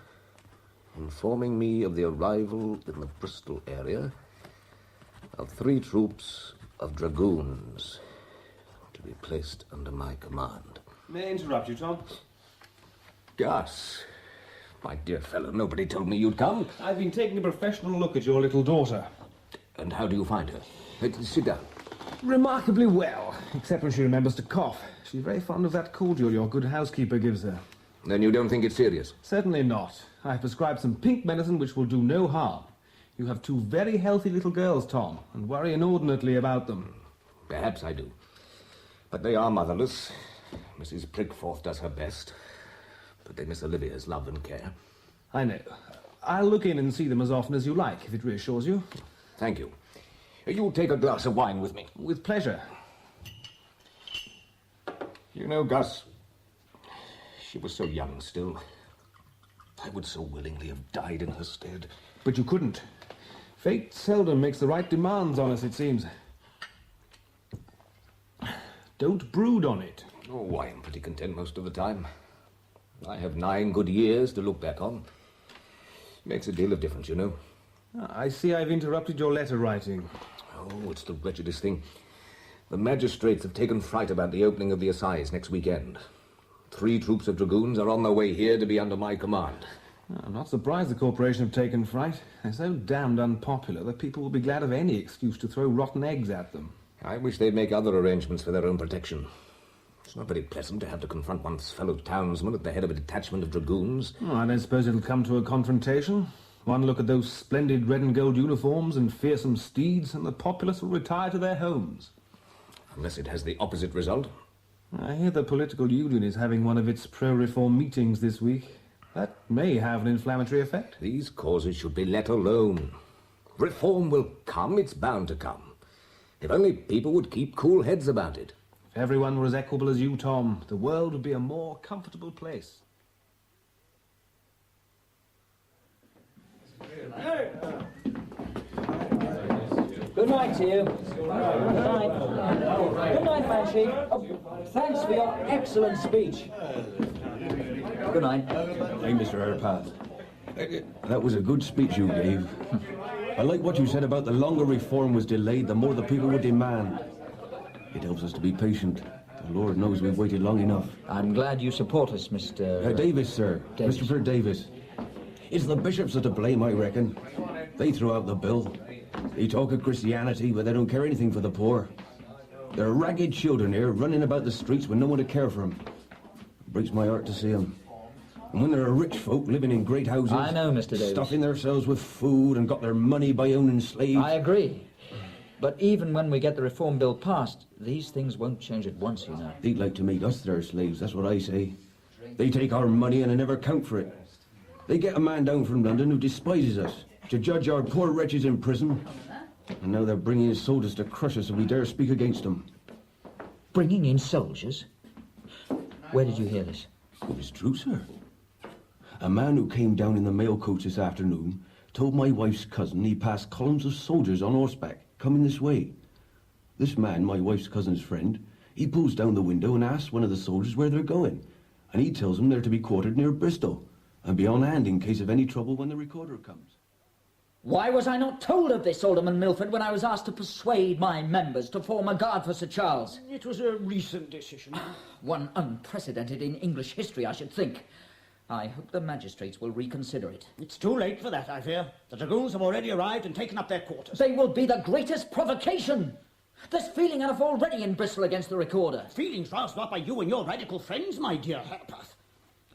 Speaker 3: informing me of the arrival in the Bristol area of 3 troops of dragoons to be placed under my command.
Speaker 21: May I interrupt you, Tom?
Speaker 3: Gus, my dear fellow, nobody told me you'd come.
Speaker 21: I've been taking a professional look at your little daughter.
Speaker 3: And how do you find her? Sit down.
Speaker 21: Remarkably well, except when she remembers to cough. She's very fond of that cordial your good housekeeper gives her.
Speaker 3: Then you don't think it's serious?
Speaker 21: Certainly not. I've prescribed some pink medicine which will do no harm. You have 2 very healthy little girls, Tom, and worry inordinately about them.
Speaker 3: Perhaps I do. But they are motherless. Mrs. Prickforth does her best. But they miss Olivia's love and care.
Speaker 21: I know. I'll look in and see them as often as you like, if it reassures you.
Speaker 3: Thank you. You'll take a glass of wine with me.
Speaker 21: With pleasure.
Speaker 3: You know, Gus, she was so young still. I would so willingly have died in her stead.
Speaker 21: But you couldn't. Fate seldom makes the right demands on us, it seems. Don't brood on it.
Speaker 3: Oh, I am pretty content most of the time. I have 9 good years to look back on. Makes a deal of difference, you know.
Speaker 21: I see I've interrupted your letter writing.
Speaker 3: Oh, it's the wretchedest thing. The magistrates have taken fright about the opening of the assize next weekend. 3 troops of dragoons are on their way here to be under my command.
Speaker 21: I'm not surprised the corporation have taken fright. They're so damned unpopular that people will be glad of any excuse to throw rotten eggs at them.
Speaker 3: I wish they'd make other arrangements for their own protection. It's not very pleasant to have to confront one's fellow townsman at the head of a detachment of dragoons.
Speaker 21: Oh, I don't suppose it'll come to a confrontation. One look at those splendid red and gold uniforms and fearsome steeds, and the populace will retire to their homes.
Speaker 3: Unless it has the opposite result.
Speaker 21: I hear the political union is having one of its pro-reform meetings this week. That may have an inflammatory effect.
Speaker 3: These causes should be let alone. Reform will come, it's bound to come. If only people would keep cool heads about it.
Speaker 21: If everyone were as equable as you, Tom, the world would be a more comfortable place.
Speaker 2: Good night to you. Good night. Good night, Banshee. Oh, thanks for your excellent speech. Good night.
Speaker 8: Hey, Mr. Airpath. That was a good speech you gave. I like what you said about the longer reform was delayed, the more the people would demand. It helps us to be patient. The Lord knows we've waited long enough.
Speaker 2: I'm glad you support us, Mr...
Speaker 8: Davis, sir.
Speaker 2: Davis.
Speaker 8: Christopher Davis. It's the bishops that are to blame, I reckon. They threw out the bill. They talk of Christianity, but they don't care anything for the poor. There are ragged children here running about the streets with no one to care for them. It breaks my heart to see them. And when there are rich folk living in great houses...
Speaker 2: I know, Mr. Davis.
Speaker 8: Stuffing themselves with food and got their money by owning slaves...
Speaker 2: I agree. But even when we get the reform bill passed, these things won't change at once, you know.
Speaker 8: They'd like to make us their slaves, that's what I say. They take our money and they never count for it. They get a man down from London who despises us, to judge our poor wretches in prison. And now they're bringing in soldiers to crush us if we dare speak against them.
Speaker 2: Bringing in soldiers? Where did you hear this?
Speaker 8: It was true, sir. A man who came down in the mail coach this afternoon told my wife's cousin he passed columns of soldiers on horseback coming this way. This man, my wife's cousin's friend, he pulls down the window and asks one of the soldiers where they're going. And he tells them they're to be quartered near Bristol and be on hand in case of any trouble when the recorder comes.
Speaker 2: Why was I not told of this, Alderman Milford, when I was asked to persuade my members to form a guard for Sir Charles?
Speaker 17: It was a recent decision.
Speaker 2: One unprecedented in English history, I should think. I hope the magistrates will reconsider it.
Speaker 17: It's too late for that, I fear. The dragoons have already arrived and taken up their quarters.
Speaker 2: They will be the greatest provocation. There's feeling enough already in Bristol against the recorder.
Speaker 17: Feelings roused not by you and your radical friends, my dear Harpath.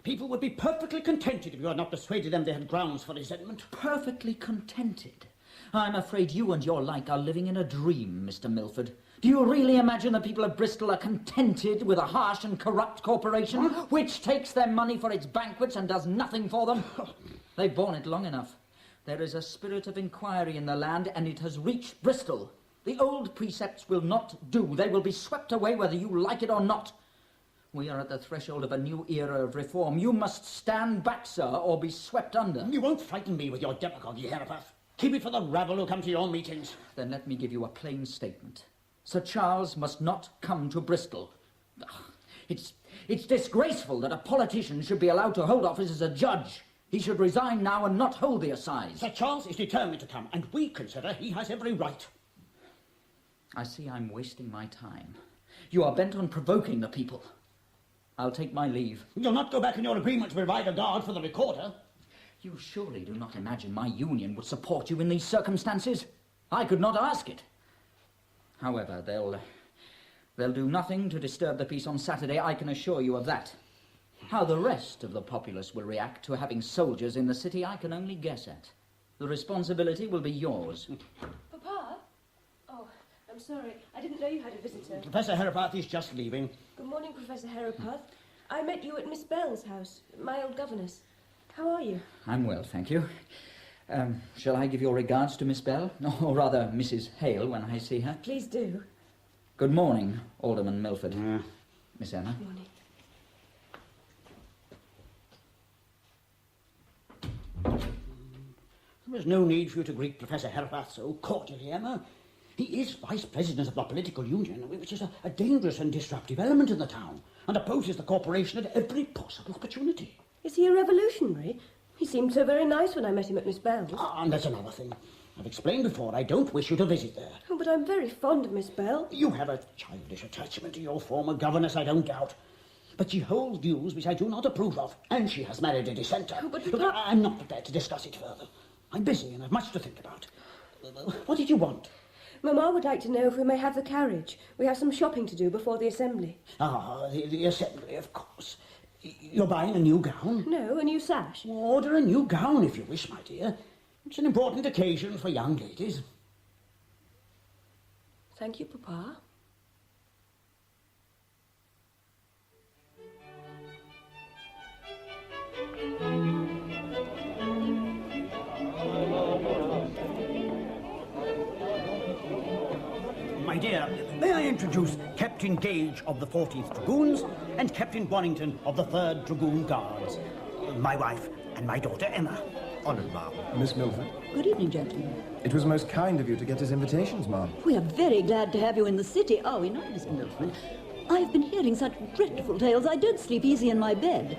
Speaker 17: People would be perfectly contented if you had not persuaded them they had grounds for resentment.
Speaker 2: Perfectly contented? I'm afraid you and your like are living in a dream, Mr. Milford. Do you really imagine the people of Bristol are contented with a harsh and corrupt corporation, which takes their money for its banquets and does nothing for them? They've borne it long enough. There is a spirit of inquiry in the land, and it has reached Bristol. The old precepts will not do. They will be swept away whether you like it or not. We are at the threshold of a new era of reform. You must stand back, sir, or be swept under.
Speaker 17: You won't frighten me with your demagogy, Herapath. Keep it for the rabble who come to your meetings.
Speaker 2: Then let me give you a plain statement. Sir Charles must not come to Bristol. It's disgraceful that a politician should be allowed to hold office as a judge. He should resign now and not hold the assize.
Speaker 17: Sir Charles is determined to come, and we consider he has every right.
Speaker 2: I see I'm wasting my time. You are bent on provoking the people. I'll take my leave.
Speaker 17: You'll not go back on your agreement to provide a guard for the recorder?
Speaker 2: You surely do not imagine my union would support you in these circumstances? I could not ask it. However, they'll do nothing to disturb the peace on Saturday, I can assure you of that. How the rest of the populace will react to having soldiers in the city, I can only guess at. The responsibility will be yours.
Speaker 4: Papa? Oh, I'm sorry. I didn't know you had a visitor.
Speaker 17: Professor Herapath is just leaving.
Speaker 4: Good morning, Professor Herapath. I met you at Miss Bell's house, my old governess. How are you?
Speaker 2: I'm well, thank you. Shall I give your regards to Miss Bell? Or rather, Mrs. Hale, when I see her?
Speaker 4: Please do.
Speaker 2: Good morning, Alderman Milford. Miss Emma.
Speaker 4: Good morning.
Speaker 17: There's no need for you to greet Professor Herapath so cordially, Emma. He is Vice President of the Political Union, which is a dangerous and disruptive element in the town, and opposes the corporation at every possible opportunity.
Speaker 4: Is he a revolutionary? He seemed so very nice when I met him at Miss Bell's.
Speaker 17: And that's another thing. I've explained before, I don't wish you to visit there.
Speaker 4: Oh, but I'm very fond of Miss Bell.
Speaker 17: You have a childish attachment to your former governess, I don't doubt. But she holds views which I do not approve of, and she has married a dissenter.
Speaker 4: Oh, but
Speaker 17: Look, I'm not prepared to discuss it further. I'm busy and I've much to think about. What did you want?
Speaker 4: Mamma would like to know if we may have the carriage. We have some shopping to do before the assembly.
Speaker 17: The assembly, of course. You're buying a new gown?
Speaker 4: No, a new sash.
Speaker 17: Order a new gown if you wish, my dear. It's an important occasion for young ladies.
Speaker 4: Thank you, Papa.
Speaker 17: My dear, may I introduce Captain Gage of the 14th Dragoons and Captain Warrington of the 3rd Dragoon Guards. My wife and my daughter, Emma.
Speaker 16: Honoured, ma'am. Miss Milford.
Speaker 6: Good evening, gentlemen.
Speaker 16: It was most kind of you to get us invitations, ma'am.
Speaker 6: We are very glad to have you in the city, are we not, Miss Milford? I've been hearing such dreadful tales, I don't sleep easy in my bed.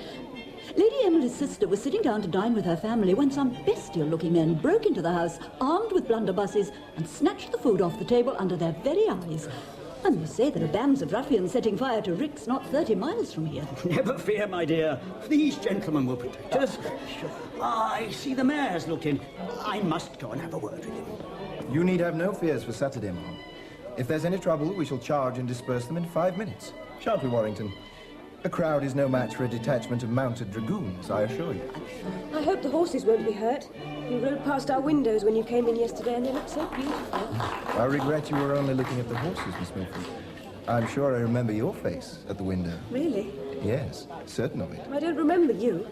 Speaker 6: Lady Emily's sister was sitting down to dine with her family when some bestial-looking men broke into the house, armed with blunderbusses, and snatched the food off the table under their very eyes. And they say there are bands of ruffians setting fire to ricks not 30 miles from here.
Speaker 17: Never fear, my dear. These gentlemen will protect us. I see the mayor's looked in. I must go and have a word with him.
Speaker 16: You need have no fears for Saturday, ma'am. If there's any trouble, we shall charge and disperse them in 5 minutes. Shan't we, Warrington? A crowd is no match for a detachment of mounted dragoons, I assure you.
Speaker 4: I hope the horses won't be hurt. You rode past our windows when you came in yesterday and they looked so beautiful.
Speaker 16: I regret you were only looking at the horses, Miss Milford. I'm sure I remember your face at the window.
Speaker 4: Really?
Speaker 16: Yes, certain of it.
Speaker 4: I don't remember you,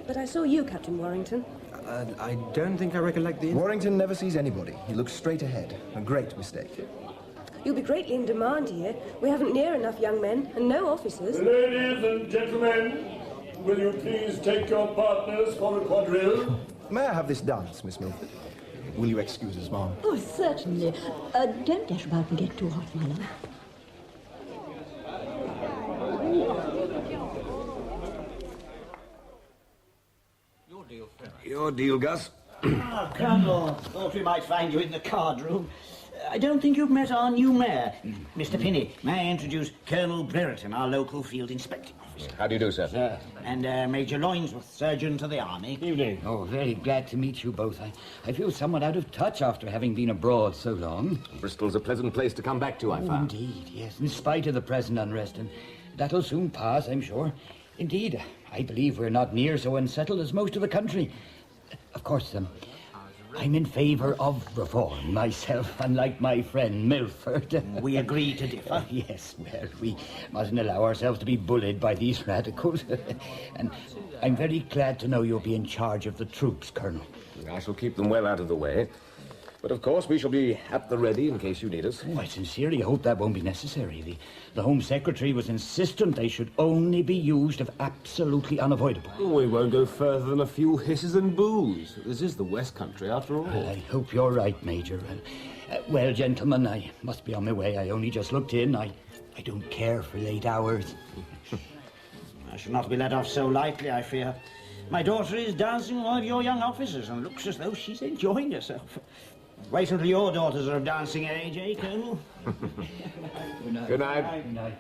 Speaker 4: but I saw you, Captain Warrington.
Speaker 16: I don't think I recollect the... Warrington never sees anybody. He looks straight ahead. A great mistake.
Speaker 4: You'll be greatly in demand here. We haven't near enough young men and no officers.
Speaker 13: Ladies and gentlemen, will you please take your partners for a quadrille?
Speaker 16: May I have this dance, Miss Milford? Will you excuse us, ma'am?
Speaker 6: Oh, certainly. Don't dash about and get too hot, my love.
Speaker 3: Your deal, Gus.
Speaker 17: Colonel, thought we might find you in the card room. I don't think you've met our new mayor. Mr. Pinney, may I introduce Colonel Brereton, our local field inspecting officer.
Speaker 3: How do you do, sir?
Speaker 17: And Major Loinsworth, Surgeon to the Army.
Speaker 14: Evening. Oh, very glad to meet you both. I feel somewhat out of touch after having been abroad so long.
Speaker 3: Bristol's a pleasant place to come back to, I found.
Speaker 14: Indeed, yes, in spite of the present unrest, and that'll soon pass, I'm sure. Indeed, I believe we're not near so unsettled as most of the country. Of course, I'm in favour of reform myself, unlike my friend Milford.
Speaker 17: We agree to differ.
Speaker 14: Yes, well, we mustn't allow ourselves to be bullied by these radicals. And I'm very glad to know you'll be in charge of the troops, Colonel.
Speaker 3: I shall keep them well out of the way. But of course, we shall be at the ready in case you need us.
Speaker 14: Oh, I sincerely hope that won't be necessary. The Home Secretary was insistent they should only be used if absolutely unavoidable.
Speaker 8: We won't go further than a few hisses and boos. This is the West Country, after all.
Speaker 14: Well, I hope you're right, Major. Well, gentlemen, I must be on my way. I only just looked in. I don't care for late hours.
Speaker 17: I shall not be let off so lightly, I fear. My daughter is dancing with one of your young officers and looks as though she's enjoying herself. Wait until your daughters are of dancing age, eh, Colonel?
Speaker 14: Good night.
Speaker 3: Good night.
Speaker 14: Good night.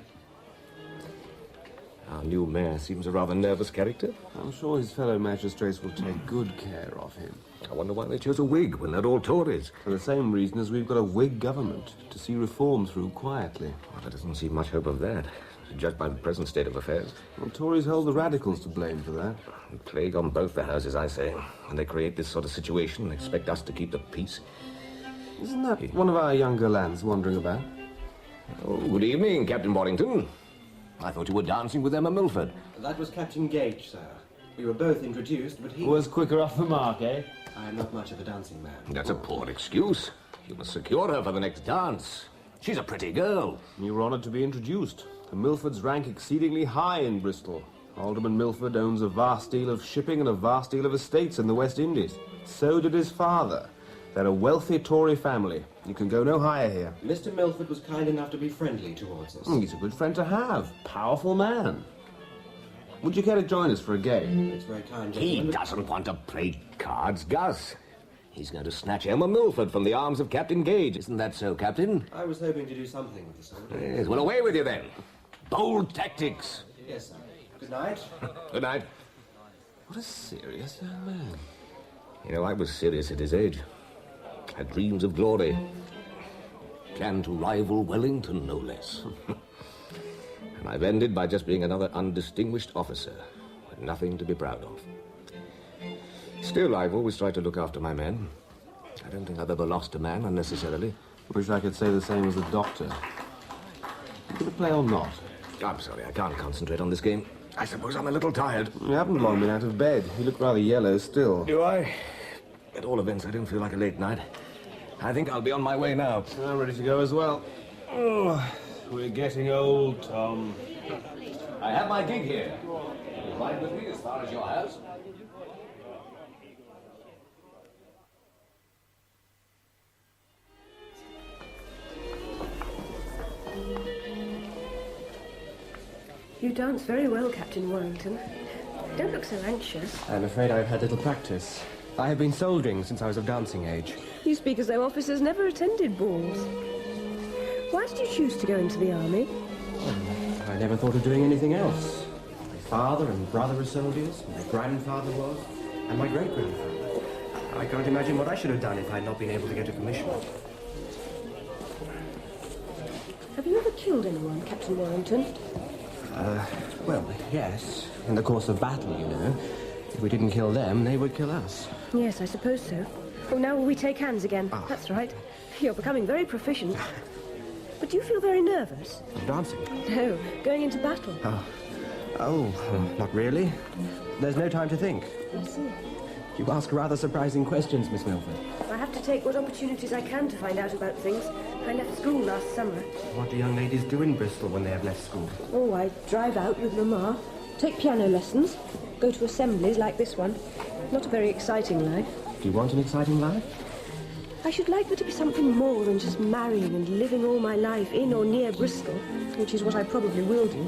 Speaker 3: Our new mayor seems a rather nervous character.
Speaker 8: I'm sure his fellow magistrates will take good care of him.
Speaker 3: I wonder why they chose a Whig when they're all Tories.
Speaker 8: For the same reason as we've got a Whig government, to see reform through quietly.
Speaker 3: Well, there doesn't seem much hope of that, judged by the present state of affairs.
Speaker 8: Well, Tories hold the radicals to blame for that.
Speaker 3: A plague on both the houses, I say. When they create this sort of situation and expect us to keep the peace.
Speaker 8: Isn't that one of our younger lads wandering about?
Speaker 3: Oh, good evening, Captain Warrington. I thought you were dancing with Emma Milford.
Speaker 10: That was Captain Gage, sir. We were both introduced, but he...
Speaker 8: Was quicker off the mark, eh?
Speaker 10: I am not much of a dancing man.
Speaker 3: That's a poor excuse. You must secure her for the next dance. She's a pretty girl.
Speaker 8: You were honoured to be introduced. The Milfords rank exceedingly high in Bristol. Alderman Milford owns a vast deal of shipping and a vast deal of estates in the West Indies. So did his father. They're a wealthy Tory family. You can go no higher here.
Speaker 10: Mr. Milford was kind enough to be friendly towards us.
Speaker 8: He's a good friend to have. Powerful man. Would you care to join us for a game?
Speaker 10: It's very kind,
Speaker 3: He
Speaker 10: gentlemen.
Speaker 3: doesn't want to play cards, Gus. He's going to snatch Emma Milford from the arms of Captain Gage. Isn't that so, Captain?
Speaker 10: I was hoping to do something with the soldier.
Speaker 3: Yes, well, away with you then. Bold tactics.
Speaker 10: Yes, sir. Good night.
Speaker 3: Good night.
Speaker 8: What a serious young man.
Speaker 3: You know, I was serious at his age. Had dreams of glory. Planned to rival Wellington, no less. And I've ended by just being another undistinguished officer with nothing to be proud of. Still, I've always tried to look after my men. I don't think I've ever lost a man unnecessarily.
Speaker 8: Wish I could say the same as the doctor. You gonna play or not?
Speaker 3: I'm sorry, I can't concentrate on this game. I suppose I'm a little tired.
Speaker 8: You haven't long been out of bed. You look rather yellow still.
Speaker 3: Do I? At all events, I don't feel like a late night. I think I'll be on my way now.
Speaker 8: I'm ready to go as well. Oh, we're getting old, Tom.
Speaker 3: I have my gig here. You ride with me as far as your house?
Speaker 4: You dance very well, Captain Warrington. Don't look so anxious.
Speaker 10: I'm afraid I've had little practice. I have been soldiering since I was of dancing age.
Speaker 4: You speak as though officers never attended balls. Why did you choose to go into the army?
Speaker 10: I never thought of doing anything else. My father and brother were soldiers, my grandfather was, and my great-grandfather. I can't imagine what I should have done if I had not been able to get a commission.
Speaker 4: Have you ever killed anyone, Captain Warrington?
Speaker 10: Well, yes. In the course of battle, you know. If we didn't kill them, they would kill us.
Speaker 4: Yes, I suppose so. Oh, now will we take hands again? That's right. You're becoming very proficient. But do you feel very nervous?
Speaker 10: Dancing?
Speaker 4: No, going into battle.
Speaker 10: Not really. There's no time to think.
Speaker 4: I see.
Speaker 10: You ask rather surprising questions, Miss Milford.
Speaker 4: I have to take what opportunities I can to find out about things. I left school last summer.
Speaker 10: What do young ladies do in Bristol when they have left school?
Speaker 4: Oh, I drive out with Mamma, take piano lessons, go to assemblies like this one. Not a very exciting life.
Speaker 10: Do you want an exciting life?
Speaker 4: I should like there to be something more than just marrying and living all my life in or near Bristol, which is what I probably will do.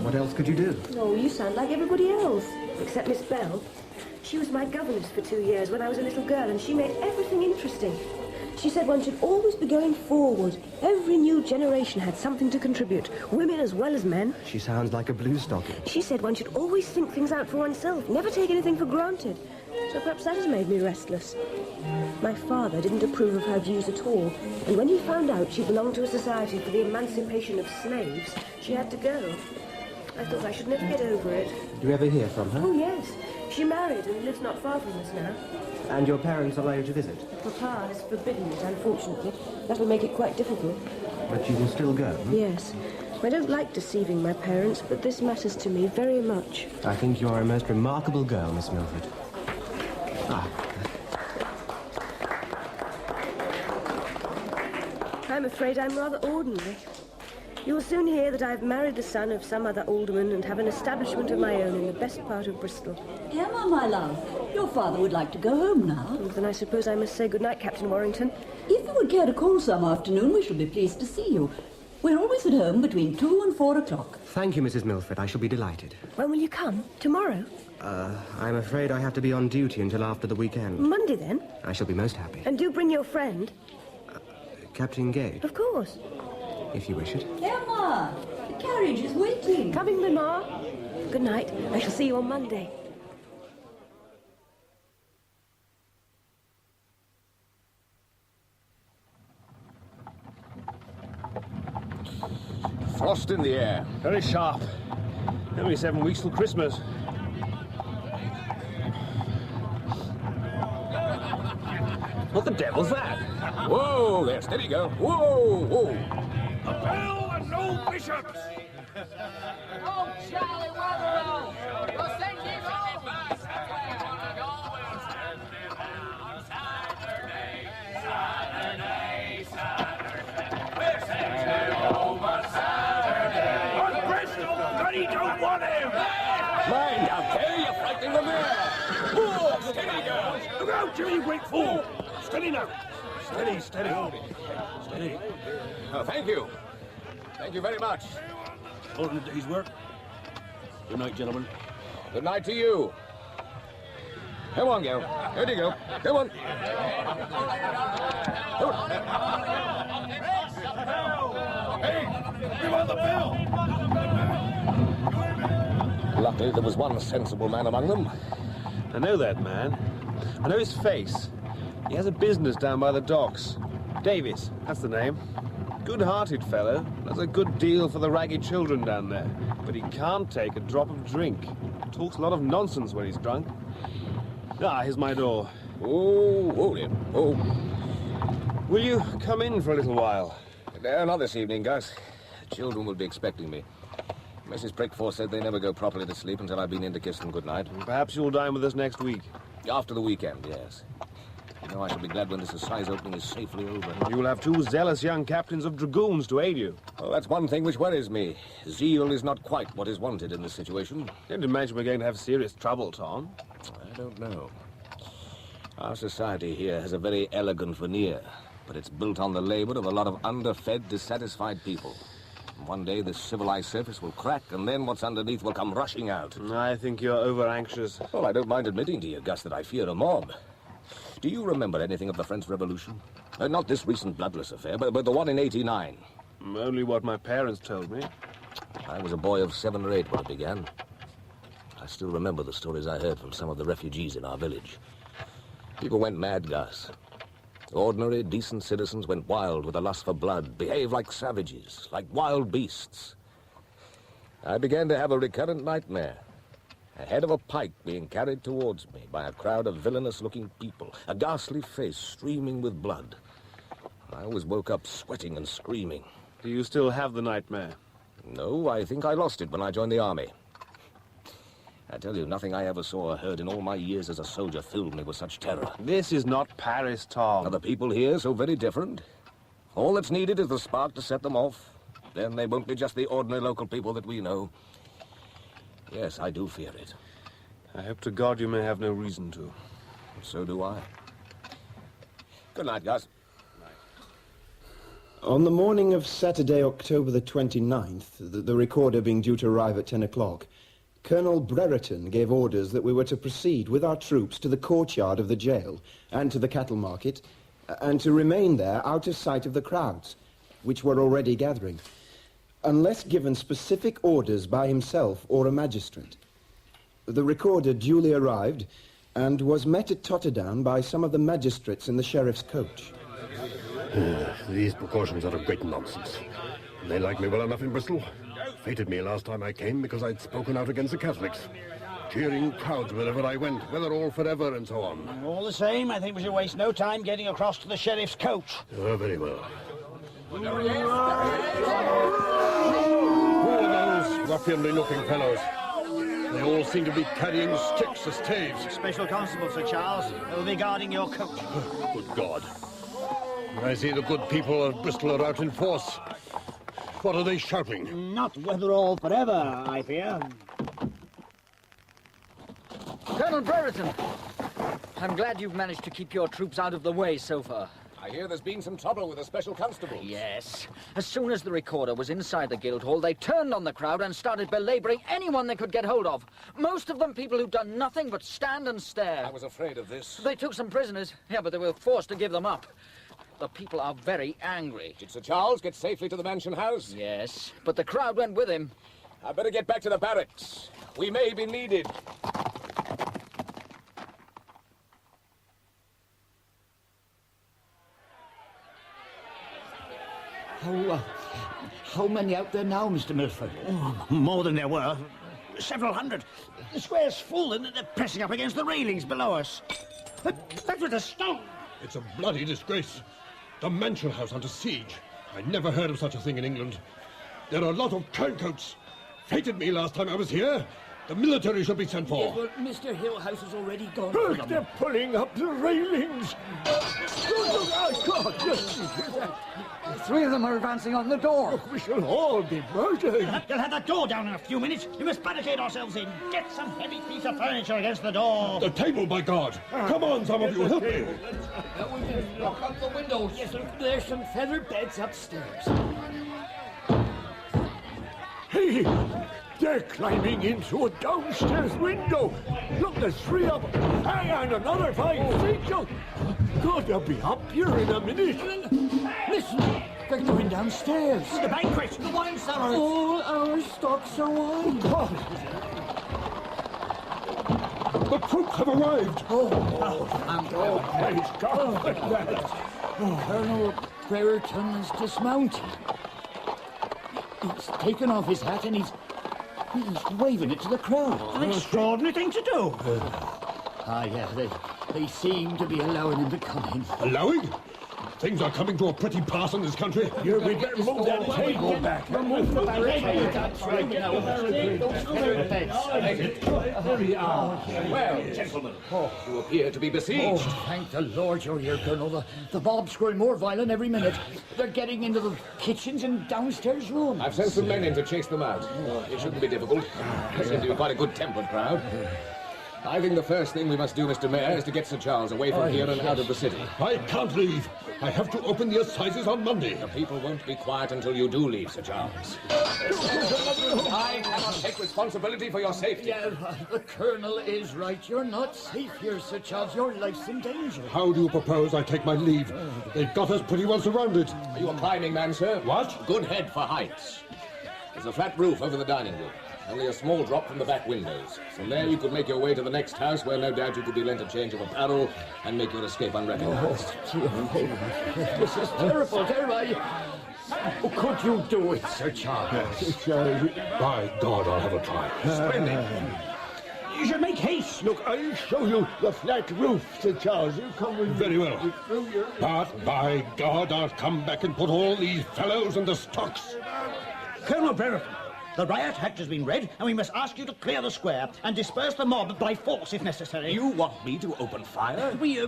Speaker 10: What else could you do?
Speaker 4: Oh, you sound like everybody else, except Miss Bell. She was my governess for 2 years when I was a little girl, and she made everything interesting. She said one should always be going forward. Every new generation had something to contribute, women as well as men.
Speaker 10: She sounds like a blue stocking.
Speaker 4: She said one should always think things out for oneself, never take anything for granted. So perhaps that has made me restless. My father didn't approve of her views at all, and when he found out she belonged to a society for the emancipation of slaves, she had to go. I thought I should never get over it.
Speaker 10: Do you ever hear from her?
Speaker 4: Oh, yes. She married and lives not far from us now.
Speaker 10: And your parents allow you to visit?
Speaker 4: Papa has forbidden it, unfortunately. That'll make it quite difficult.
Speaker 10: But you will still go?
Speaker 4: Yes. I don't like deceiving my parents, but this matters to me very much.
Speaker 10: I think you are a most remarkable girl, Miss Milford.
Speaker 4: I'm afraid I'm rather ordinary. You will soon hear that I've married the son of some other alderman and have an establishment of my own in the best part of Bristol.
Speaker 6: Emma, my love, your father would like to go home now.
Speaker 4: Well, then I suppose I must say goodnight, Captain Warrington.
Speaker 6: If you would care to call some afternoon, we shall be pleased to see you. We're always at home between 2 and 4 o'clock.
Speaker 10: Thank you, Mrs. Milford. I shall be delighted.
Speaker 4: When will you come? Tomorrow?
Speaker 10: I'm afraid I have to be on duty until after the weekend.
Speaker 4: Monday, then?
Speaker 10: I shall be most happy.
Speaker 4: And do bring your friend.
Speaker 10: Captain Gage?
Speaker 4: Of course.
Speaker 10: If you wish it.
Speaker 6: Emma, the carriage is waiting.
Speaker 4: Coming, Mamma. Good night. I shall see you on Monday.
Speaker 3: Frost in the air.
Speaker 21: Very sharp. Only 7 weeks till Christmas. What the devil's that?
Speaker 3: Whoa, there, steady go. Whoa, whoa.
Speaker 21: A bell and no bishops!
Speaker 9: Oh, Charlie Weatherall! We'll send him home!
Speaker 21: On Bristol, but he don't want him!
Speaker 3: Mind out there, you're frightening the mare! Whoa, steady, girls!
Speaker 21: Look out, Jimmy, you great fool! Steady now! Steady, steady. Steady.
Speaker 3: Oh, thank you. Thank you very much.
Speaker 21: Holding a day's work. Good night, gentlemen.
Speaker 3: Good night to you. Come on, girl. Here you go. Come on.
Speaker 21: Hey, give on the bell!
Speaker 3: Luckily, there was one sensible man among them.
Speaker 21: I know that man. I know his face. He has a business down by the docks. Davis, that's the name. Good-hearted fellow. Does a good deal for the ragged children down there. But he can't take a drop of drink. Talks a lot of nonsense when he's drunk. Ah, here's my door.
Speaker 3: Oh, dear. Oh.
Speaker 21: Will you come in for a little while?
Speaker 3: Not this evening, Gus. The children will be expecting me. Mrs. Prickforth said they never go properly to sleep until I've been in to kiss them goodnight.
Speaker 21: Perhaps you'll dine with us next week.
Speaker 3: After the weekend, yes. You know, I shall be glad when this assize opening is safely over.
Speaker 21: You'll have 2 zealous young captains of dragoons to aid you.
Speaker 3: Well, that's one thing which worries me. Zeal is not quite what is wanted in this situation.
Speaker 21: Don't imagine we're going to have serious trouble, Tom.
Speaker 3: I don't know. Our society here has a very elegant veneer, but it's built on the labor of a lot of underfed, dissatisfied people. One day this civilized surface will crack, and then what's underneath will come rushing out.
Speaker 21: I think you're over-anxious.
Speaker 3: Well, I don't mind admitting to you, Gus, that I fear a mob. Do you remember anything of the French Revolution? Not this recent bloodless affair, but the one in '89.
Speaker 21: Only what my parents told me.
Speaker 3: I was a boy of 7 or 8 when it began. I still remember the stories I heard from some of the refugees in our village. People went mad, Gus. Ordinary, decent citizens went wild with a lust for blood, behaved like savages, like wild beasts. I began to have a recurrent nightmare. A head of a pike being carried towards me by a crowd of villainous-looking people, a ghastly face streaming with blood. I always woke up sweating and screaming.
Speaker 21: Do you still have the nightmare?
Speaker 3: No, I think I lost it when I joined the army. I tell you, nothing I ever saw or heard in all my years as a soldier filled me with such terror.
Speaker 21: This is not Paris, Tom.
Speaker 3: Are the people here so very different? All that's needed is the spark to set them off. Then they won't be just the ordinary local people that we know. Yes, I do fear it.
Speaker 21: I hope to God you may have no reason to.
Speaker 3: So do I. Good night, Gus.
Speaker 16: On the morning of Saturday, October the 29th, the recorder being due to arrive at 10 o'clock, Colonel Brereton gave orders that we were to proceed with our troops to the courtyard of the jail and to the cattle market, and to remain there out of sight of the crowds, which were already gathering, unless given specific orders by himself or a magistrate. The recorder duly arrived and was met at Totterdown by some of the magistrates in the sheriff's coach.
Speaker 11: These precautions are of great nonsense. They like me well enough in Bristol. Fated me last time I came because I'd spoken out against the Catholics. cheering crowds wherever I went, whether all forever and so on.
Speaker 17: All the same, I think we should waste no time getting across to the sheriff's coach.
Speaker 11: Oh, very well. Who are those ruffianly-looking fellows? They all seem to be carrying sticks as staves.
Speaker 17: Special constable, Sir Charles. They'll be guarding your coach.
Speaker 11: Good God. I see the good people of Bristol are out in force. What are they shouting?
Speaker 17: Not whether all forever, I fear.
Speaker 2: Colonel Brereton, I'm glad you've managed to keep your troops out of the way so far.
Speaker 3: I hear there's been some trouble with the special constables.
Speaker 2: Yes. As soon as the recorder was inside the Guildhall, they turned on the crowd and started belaboring anyone they could get hold of. Most of them people who'd done nothing but stand and stare.
Speaker 3: I was afraid of this.
Speaker 2: They took some prisoners. Yeah, but they were forced to give them up. The people are very angry.
Speaker 3: Did Sir Charles get safely to the mansion house?
Speaker 2: Yes, but the crowd went with him.
Speaker 3: I'd better get back to the barracks. We may be needed.
Speaker 14: How many out there now, Mr. Milford?
Speaker 17: Oh, more than there were. Several hundred. The square's full and they're pressing up against the railings below us. That was a stone.
Speaker 11: It's a bloody disgrace. The mansion house under siege. I never heard of such a thing in England. There are a lot of turncoats. Fated me last time I was here. The military should be sent for.
Speaker 14: Yes, but Mr. Hillhouse has already gone
Speaker 13: Look,
Speaker 14: for them.
Speaker 13: they're pulling up the railings. Oh, God, yes,
Speaker 2: Three of them are advancing on the door.
Speaker 13: we shall all be murdered.
Speaker 17: You'll have that door down in a few minutes. We must barricade ourselves in. Get some heavy piece of furniture against the door.
Speaker 11: The table, by God! Come on, some of you, help me!
Speaker 14: Lock up the windows. Yes, look, there's some feather beds upstairs.
Speaker 13: Hey, they're climbing into a downstairs window. Look, there's three of them. Hang on, another 5 feet. God, they'll be up here in a minute.
Speaker 14: Listen, they're going downstairs.
Speaker 17: The banquet.
Speaker 14: The wine cellar. All our stocks are wine.
Speaker 13: God.
Speaker 11: The troops have arrived.
Speaker 13: Praise God.
Speaker 14: Colonel Brereton is dismounted. He's taken off his hat and he's waving it to the crowd.
Speaker 17: An extraordinary thing to do.
Speaker 14: Yeah, they seem to be allowing him to come in.
Speaker 11: Allowing? Things are coming to a pretty pass in this country.
Speaker 13: Here, we better move that table back.
Speaker 14: Remove the barricade. That's right.
Speaker 3: Well, gentlemen, you appear to be besieged.
Speaker 14: Thank the Lord you're here, Colonel. The mob's growing more violent every minute. They're getting into the kitchens and downstairs rooms.
Speaker 3: I've sent some men in to chase them out. It shouldn't be difficult. They seem to be quite a good-tempered crowd. I think the first thing we must do, Mr. Mayor, is to get Sir Charles away from here and out of the city.
Speaker 11: I can't leave. I have to open the assizes on Monday.
Speaker 3: The people won't be quiet until you do leave, Sir Charles. I cannot take responsibility for your safety.
Speaker 14: Yeah, the Colonel is right. You're not safe here, Sir Charles. Your life's in danger.
Speaker 11: How do you propose I take my leave? They've got us pretty well surrounded.
Speaker 3: Are you a climbing man, sir?
Speaker 11: What?
Speaker 3: Good head for heights. There's a flat roof over the dining room. Only a small drop from the back windows. From there you could make your way to the next house where no doubt you could be lent a change of apparel and make your escape unrecognized.
Speaker 14: This is terrible, terrible. Could you do it, Sir Charles?
Speaker 11: By God, I'll have a try.
Speaker 3: Splendid.
Speaker 17: You should make haste.
Speaker 13: Look, I'll show you the flat roof, Sir Charles. You come with me.
Speaker 11: Very well. But by God, I'll come back and put all these fellows in the stocks.
Speaker 17: Colonel Brereton, the riot act has been read, and we must ask you to clear the square and disperse the mob by force if necessary.
Speaker 3: You want me to open fire?
Speaker 17: We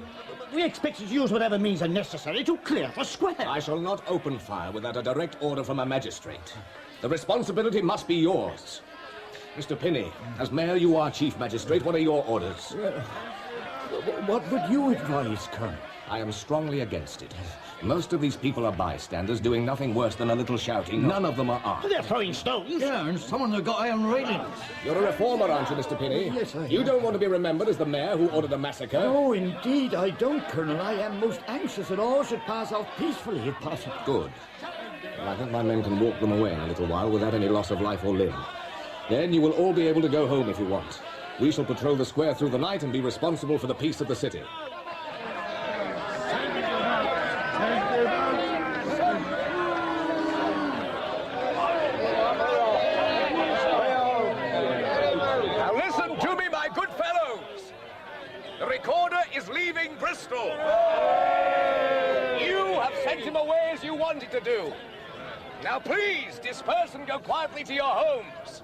Speaker 17: expect you to use whatever means are necessary to clear the square.
Speaker 3: I shall not open fire without a direct order from a magistrate. The responsibility must be yours. Mr. Penny, as mayor, you are chief magistrate. What are your orders?
Speaker 14: What would you advise, Colonel?
Speaker 3: I am strongly against it. Most of these people are bystanders doing nothing worse than a little shouting. None of them are armed.
Speaker 17: They're throwing stones.
Speaker 14: Yeah, and some of them have got iron railings.
Speaker 3: You're a reformer, aren't you, Mr. Penny?
Speaker 14: Yes, I am.
Speaker 3: You don't want to be remembered as the mayor who ordered a massacre?
Speaker 14: No, indeed I don't, Colonel. I am most anxious that all should pass off peacefully, if possible.
Speaker 3: Good. Well, I think my men can walk them away in a little while without any loss of life or limb. Then you will all be able to go home if you want. We shall patrol the square through the night and be responsible for the peace of the city.
Speaker 12: Now listen to me, my saving Bristol. You have sent him away as you wanted to do. Now please disperse and go quietly to your homes.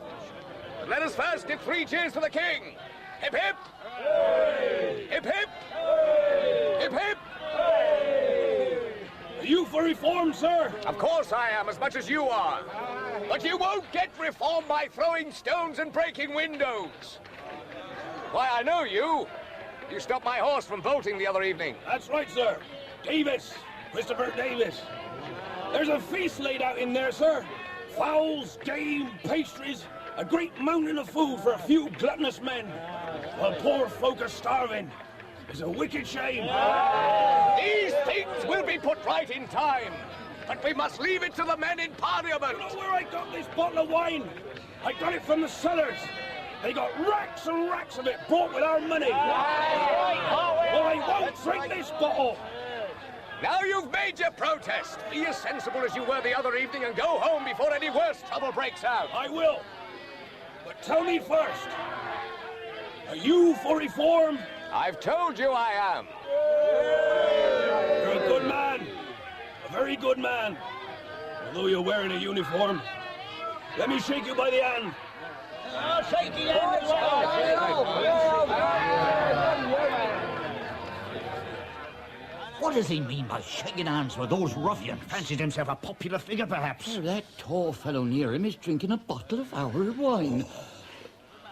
Speaker 12: But let us first give 3 cheers for the king. Hip hip! Hey! Hip hip! Hey! Hip hip!
Speaker 11: Hey! Are you for reform, sir?
Speaker 12: Of course I am, as much as you are. But you won't get reform by throwing stones and breaking windows. Why, I know you. You stopped my horse from bolting the other evening.
Speaker 11: That's right, sir. Davis. Christopher Davis. There's a feast laid out in there, sir. Fowls, game, pastries, a great mountain of food for a few gluttonous men, while poor folk are starving. It's a wicked shame.
Speaker 12: These things will be put right in time, but we must leave it to the men in Parliament.
Speaker 11: You know where I got this bottle of wine? I got it from the cellars. They got racks and racks of it bought with our money. Well, I won't drink this bottle.
Speaker 12: Now you've made your protest. Be as sensible as you were the other evening and go home before any worse trouble breaks out.
Speaker 11: I will. But tell me first, are you for reform?
Speaker 12: I've told you I am.
Speaker 11: You're a good man. A very good man. Although you're wearing a uniform. Let me shake you by the hand.
Speaker 17: Oh, shake the hand.
Speaker 15: What does he mean by shaking hands with those ruffians? Fancies himself a popular figure, perhaps?
Speaker 14: Oh, that tall fellow near him is drinking a bottle of our wine.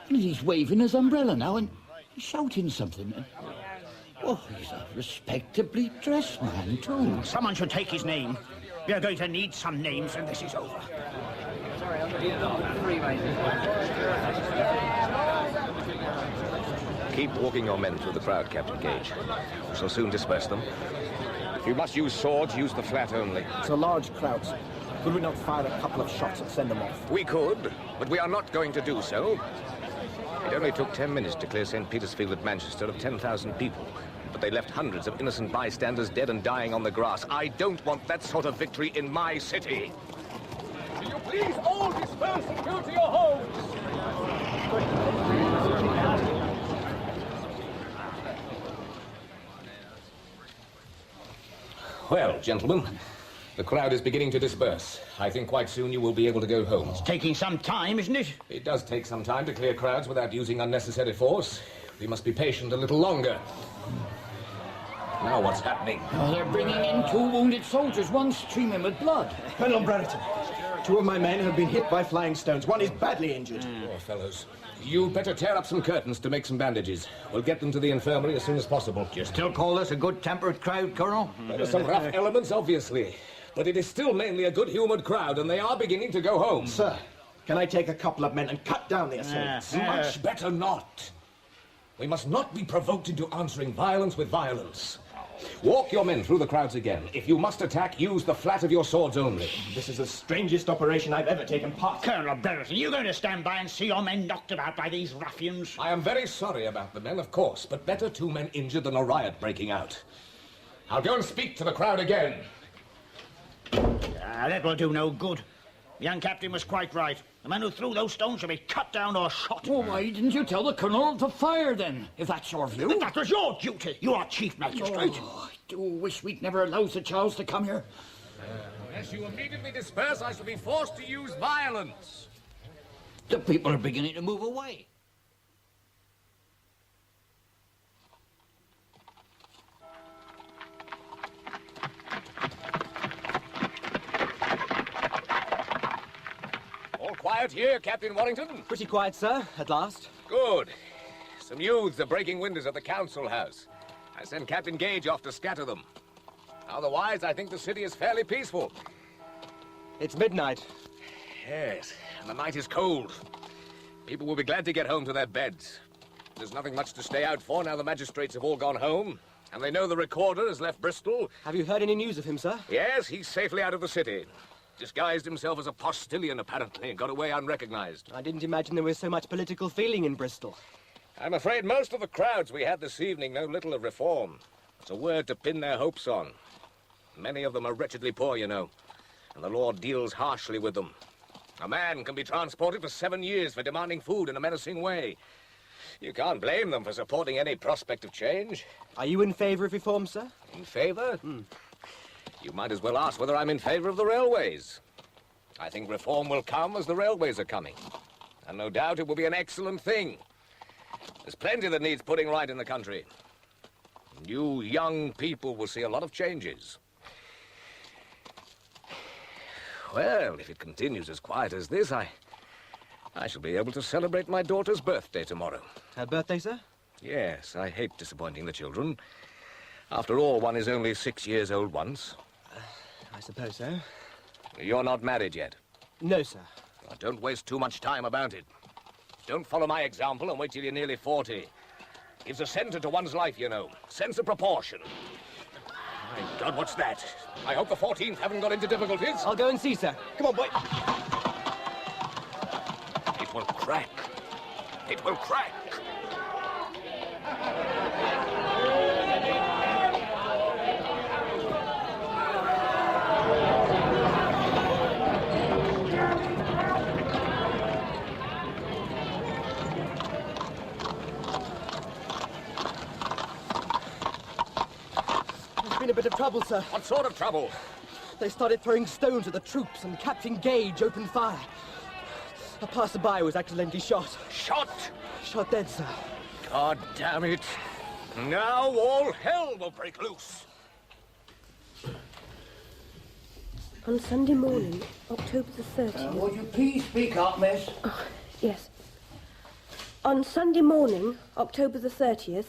Speaker 14: And he's waving his umbrella now and shouting something. Oh, he's a respectably dressed man, too.
Speaker 15: Someone should take his name. We are going to need some names when this is over.
Speaker 3: Keep walking your men through the crowd, Captain Gage. We shall soon disperse them. If you must use swords, use the flat only.
Speaker 10: It's a large crowd, sir. Could we not fire a couple of shots and send them off?
Speaker 3: We could, but we are not going to do so. It only took 10 minutes to clear St. Peter's Field at Manchester of 10,000 people. But they left hundreds of innocent bystanders dead and dying on the grass. I don't want that sort of victory in my city.
Speaker 12: Will you please all disperse and go to your homes?
Speaker 3: Well, gentlemen, the crowd is beginning to disperse. I think quite soon you will be able to go home.
Speaker 15: It's taking some time, isn't it?
Speaker 3: It does take some time to clear crowds without using unnecessary force. We must be patient a little longer. Now what's happening?
Speaker 14: Oh, they're bringing in 2 wounded soldiers, one streaming with blood.
Speaker 10: Colonel Brereton, 2 of my men have been hit by flying stones. One is badly injured.
Speaker 3: Poor fellows. You'd better tear up some curtains to make some bandages. We'll get them to the infirmary as soon as possible.
Speaker 15: Do you still call this a good-tempered crowd, Colonel?
Speaker 3: There are some rough elements, obviously. But it is still mainly a good-humoured crowd, and they are beginning to go home.
Speaker 10: Sir, can I take a couple of men and cut down the assailants?
Speaker 3: Much better not. We must not be provoked into answering violence with violence. Walk your men through the crowds again. If you must attack, use the flat of your swords only.
Speaker 10: This is the strangest operation I've ever taken part in.
Speaker 15: Colonel Brereton, you going to stand by and see your men knocked about by these ruffians?
Speaker 3: I am very sorry about the men, of course, but better 2 men injured than a riot breaking out. I'll go and speak to the crowd again.
Speaker 15: That will do no good. The young captain was quite right. The man who threw those stones should be cut down or shot.
Speaker 14: Well, why didn't you tell the colonel to fire, then, if that's your view?
Speaker 15: But that was your duty. You are chief magistrate.
Speaker 14: Oh, I do wish we'd never allowed Sir Charles to come here.
Speaker 12: Unless you immediately disperse, I shall be forced to use violence.
Speaker 14: The people are beginning to move away.
Speaker 12: All quiet here, Captain Warrington?
Speaker 10: Pretty quiet, sir, at last.
Speaker 12: Good. Some youths are breaking windows at the council house. I sent Captain Gage off to scatter them. Otherwise, I think the city is fairly peaceful.
Speaker 10: It's midnight.
Speaker 12: Yes, and the night is cold. People will be glad to get home to their beds. There's nothing much to stay out for now the magistrates have all gone home. And they know the recorder has left Bristol.
Speaker 10: Have you heard any news of him, sir?
Speaker 12: Yes, he's safely out of the city. Disguised himself as a postilion, apparently, and got away unrecognized.
Speaker 10: I didn't imagine there was so much political feeling in Bristol.
Speaker 12: I'm afraid most of the crowds we had this evening know little of reform. It's a word to pin their hopes on. Many of them are wretchedly poor, you know, and the law deals harshly with them. A man can be transported for 7 years for demanding food in a menacing way. You can't blame them for supporting any prospect of change.
Speaker 10: Are you in favour of reform, sir?
Speaker 12: In favour? You might as well ask whether I'm in favour of the railways. I think reform will come as the railways are coming. And no doubt it will be an excellent thing. There's plenty that needs putting right in the country. You young people will see a lot of changes. Well, if it continues as quiet as this, I shall be able to celebrate my daughter's birthday tomorrow.
Speaker 10: Her birthday, sir?
Speaker 12: Yes, I hate disappointing the children. After all, one is only 6 years old once.
Speaker 10: I suppose so.
Speaker 12: You're not married yet?
Speaker 10: No, sir.
Speaker 12: Well, don't waste too much time about it. Don't follow my example and wait till you're nearly 40. Gives a centre to one's life, you know. Sense of proportion. My God, what's that? I hope the 14th haven't got into difficulties.
Speaker 10: I'll go and see, sir. Come on, boy.
Speaker 12: It will crack. It will crack.
Speaker 10: A bit of trouble, sir.
Speaker 12: What sort of trouble?
Speaker 10: They started throwing stones at the troops and Captain Gage opened fire. A passerby was accidentally shot.
Speaker 12: Shot?
Speaker 10: Shot dead, sir.
Speaker 12: God damn it. Now all hell will break loose.
Speaker 4: On Sunday morning, October the 30th...
Speaker 14: would you please speak up, miss?
Speaker 4: Oh, yes. On Sunday morning, October the 30th,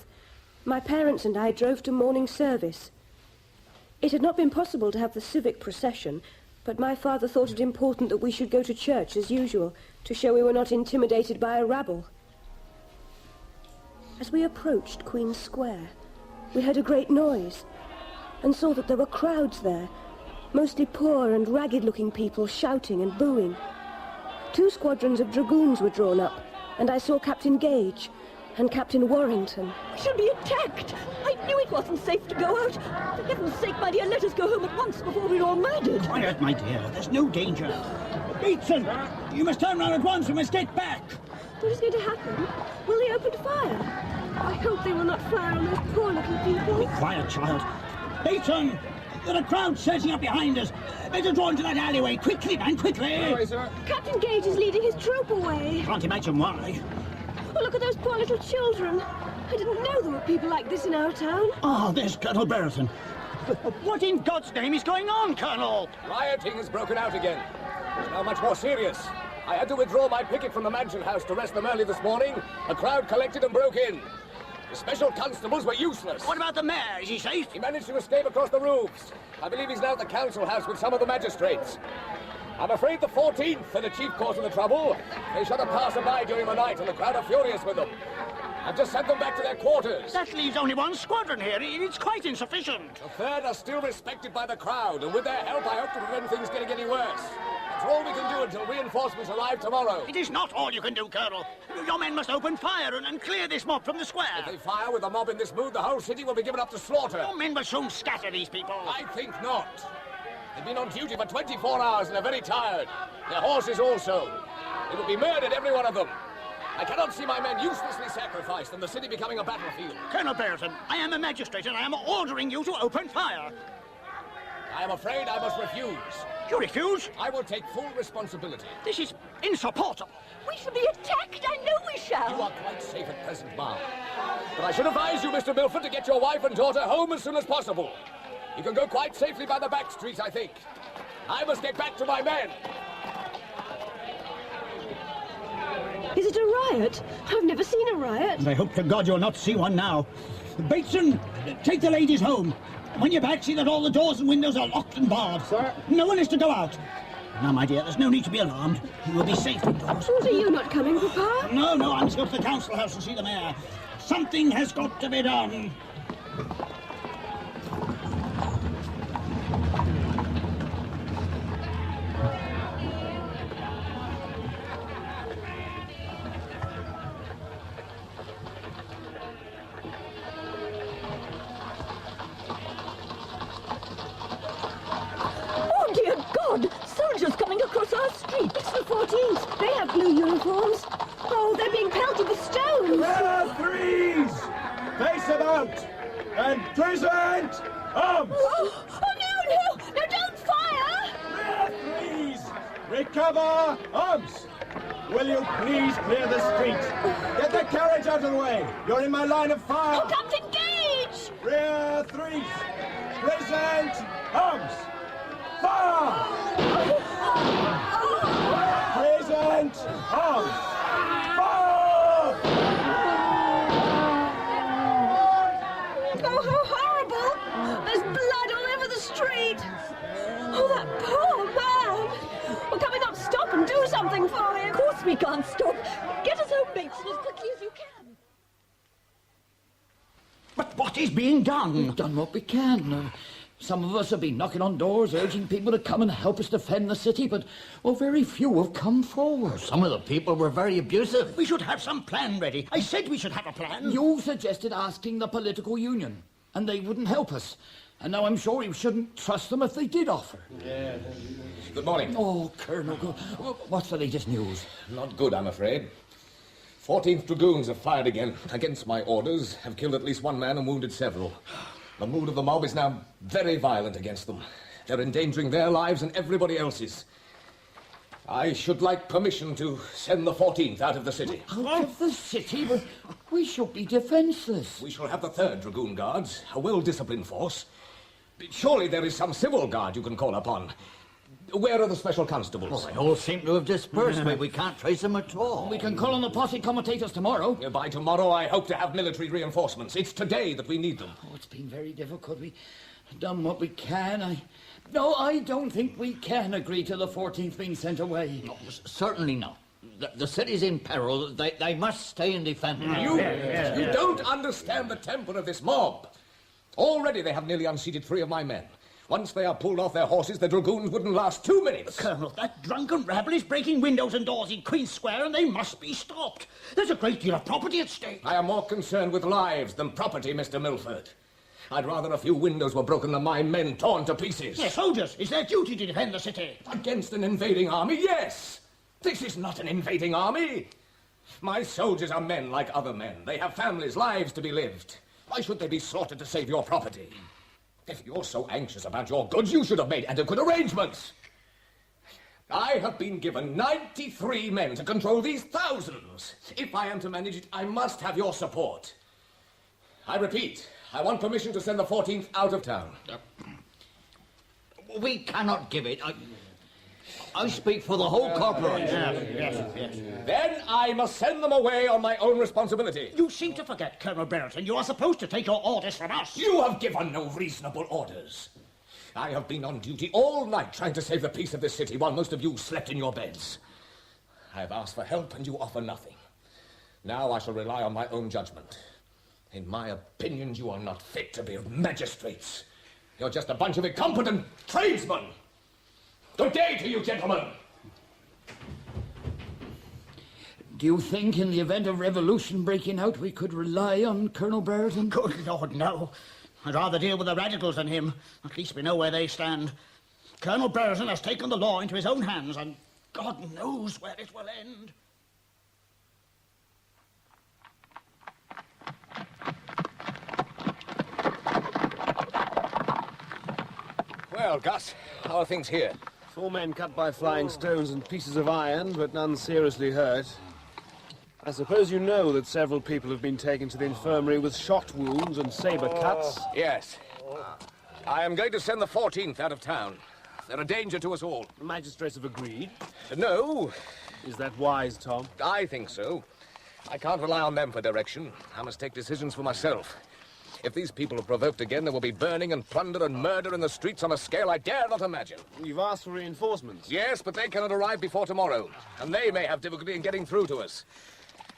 Speaker 4: my parents and I drove to morning service. It had not been possible to have the civic procession, but my father thought it important that we should go to church as usual, to show we were not intimidated by a rabble. As we approached Queen's Square, we heard a great noise, and saw that there were crowds there, mostly poor and ragged-looking people shouting and booing. 2 squadrons of dragoons were drawn up, and I saw Captain Gage and Captain Warrington.
Speaker 6: We shall be attacked. I knew it wasn't safe to go out. For heaven's sake, my dear, let us go home at once before we're all murdered.
Speaker 15: Quiet, my dear. There's no danger. Beatson, you must turn round at once. We must get back.
Speaker 4: What is going to happen? Will they open fire? I hope they will not fire on those poor little people.
Speaker 15: Be quiet, child. Bateson, there are crowds surging up behind us. Better draw into that alleyway. Quickly, man, quickly.
Speaker 4: Sorry, sir. Captain Gage is leading his troop away.
Speaker 15: Can't imagine why.
Speaker 4: Oh, look at those poor little children. I didn't know there were people like this in our town.
Speaker 15: Ah, there's Colonel Brereton. What in God's name is going on, Colonel?
Speaker 12: Rioting has broken out again. It's now much more serious. I had to withdraw my picket from the Mansion House to rest them early this morning. A crowd collected and broke in. The special constables were useless.
Speaker 15: What about the mayor? Is he safe?
Speaker 12: He managed to escape across the roofs. I believe he's now at the council house with some of the magistrates. I'm afraid the 14th are the chief cause of the trouble. They shot a passerby during the night and the crowd are furious with them. I've just sent them back to their quarters.
Speaker 15: That leaves only 1 squadron here. It's quite insufficient.
Speaker 12: The 3rd are still respected by the crowd, and with their help I hope to prevent things getting any worse. That's all we can do until reinforcements arrive tomorrow.
Speaker 15: It is not all you can do, Colonel. Your men must open fire and clear this mob from the square.
Speaker 12: If they fire with the mob in this mood, the whole city will be given up to slaughter.
Speaker 15: Your men will soon scatter these people.
Speaker 12: I think not. They've been on duty for 24 hours and are very tired. Their horses also. They will be murdered, every one of them. I cannot see my men uselessly sacrificed and the city becoming a battlefield.
Speaker 15: Colonel Brereton, I am a magistrate and I am ordering you to open fire.
Speaker 12: I am afraid I must refuse.
Speaker 15: You refuse?
Speaker 12: I will take full responsibility.
Speaker 15: This is insupportable.
Speaker 6: We shall be attacked. I know we shall.
Speaker 12: You are quite safe at present, ma'am. But I should advise you, Mr. Milford, to get your wife and daughter home as soon as possible. You can go quite safely by the back street, I think. I must get back to my men.
Speaker 4: Is it a riot? I've never seen a riot.
Speaker 15: I hope to God you'll not see one now. Bateson, take the ladies home. When you're back, see that all the doors and windows are locked and barred. Sir? No one is to go out. Now, my dear, there's no need to be alarmed. You will be safe indoors.
Speaker 4: What, are you not coming, Papa?
Speaker 15: No, I must go to the council house and see the mayor. Something has got to be done.
Speaker 6: Soldiers coming across our street.
Speaker 4: It's the 14th. They have blue uniforms. Oh, they're We're being pelted with stones.
Speaker 13: Freeze! Face about! And present arms!
Speaker 4: Oh, no! No, don't fire!
Speaker 13: Freeze! Recover arms! Will you please clear the street? Get the carriage out of the way! You're in my line of fire!
Speaker 4: Oh, Captain Gage!
Speaker 13: Rear threes! Present arms! Fire! Present arms! Fire!
Speaker 4: Oh, how horrible! There's blood all over the street! Oh, that poor man! Well, can we not stop and do something for him?
Speaker 6: Of course we can't stop. Get us home, Bateson, as quickly as you can.
Speaker 14: But what is being done?
Speaker 5: We've done what we can. Some of us have been knocking on doors, urging people to come and help us defend the city, but, well, very few have come forward.
Speaker 14: Some of the people were very abusive. We should have some plan ready. I said we should have a plan.
Speaker 5: You suggested asking the political union, and they wouldn't help us. And now I'm sure you shouldn't trust them if they did offer.
Speaker 21: Yeah.
Speaker 12: Good morning.
Speaker 5: Oh, Colonel, what's the latest news?
Speaker 12: Not good, I'm afraid. 14th Dragoons have fired again, against my orders, have killed at least one man and wounded several. The mood of the mob is now very violent against them. They're endangering their lives and everybody else's. I should like permission to send the 14th out of the city.
Speaker 5: Out of the city? But we shall be defenceless.
Speaker 12: We shall have the 3rd Dragoon Guards, a well-disciplined force. Surely there is some civil guard you can call upon. Where are the special constables?
Speaker 14: Well, they all seem to have dispersed. We can't trace them at all.
Speaker 5: We can call on the posse comitatus tomorrow.
Speaker 12: By tomorrow, I hope to have military reinforcements. It's today that we need them.
Speaker 5: Oh, it's been very difficult. We've done what we can. No, I don't think we can agree to the 14th being sent away.
Speaker 14: No, certainly not. The city's in peril. They must stay and defend it.
Speaker 12: You don't understand the temper of this mob. Already they have nearly unseated 3 of my men. Once they are pulled off their horses, the dragoons wouldn't last 2 minutes.
Speaker 17: Colonel, that drunken rabble is breaking windows and doors in Queen Square, and they must be stopped. There's a great deal of property at stake.
Speaker 12: I am more concerned with lives than property, Mr. Milford. I'd rather a few windows were broken than my men torn to pieces.
Speaker 17: Yes, soldiers, it's their duty to defend the city.
Speaker 12: Against an invading army, yes. This is not an invading army. My soldiers are men like other men. They have families, lives to be lived. Why should they be slaughtered to save your property? If you're so anxious about your goods, you should have made adequate arrangements. I have been given 93 men to control these thousands. If I am to manage it, I must have your support. I repeat, I want permission to send the 14th out of town.
Speaker 14: We cannot give it. I speak for the whole corporation.
Speaker 17: Yes.
Speaker 12: Then I must send them away on my own responsibility.
Speaker 17: You seem to forget, Colonel Brereton. You are supposed to take your orders from us.
Speaker 12: You have given no reasonable orders. I have been on duty all night trying to save the peace of this city while most of you slept in your beds. I have asked for help and you offer nothing. Now I shall rely on my own judgment. In my opinion, you are not fit to be magistrates. You're just a bunch of incompetent tradesmen. Good day to you, gentlemen.
Speaker 5: Do you think in the event of revolution breaking out we could rely on Colonel Brereton?
Speaker 17: Good Lord, no. I'd rather deal with the radicals than him. At least we know where they stand. Colonel Brereton has taken the law into his own hands, and God knows where it will end.
Speaker 12: Well, Gus, how are things here?
Speaker 21: 4 men cut by flying stones and pieces of iron, but none seriously hurt. I suppose you know that several people have been taken to the infirmary with shot wounds and saber cuts?
Speaker 12: Yes. I am going to send the 14th out of town. They're a danger to us all.
Speaker 21: The magistrates have agreed?
Speaker 12: No.
Speaker 21: Is that wise, Tom?
Speaker 12: I think so. I can't rely on them for direction. I must take decisions for myself. If these people are provoked again, there will be burning and plunder and murder in the streets on a scale I dare not imagine.
Speaker 21: You've asked for reinforcements?
Speaker 12: Yes, but they cannot arrive before tomorrow, and they may have difficulty in getting through to us.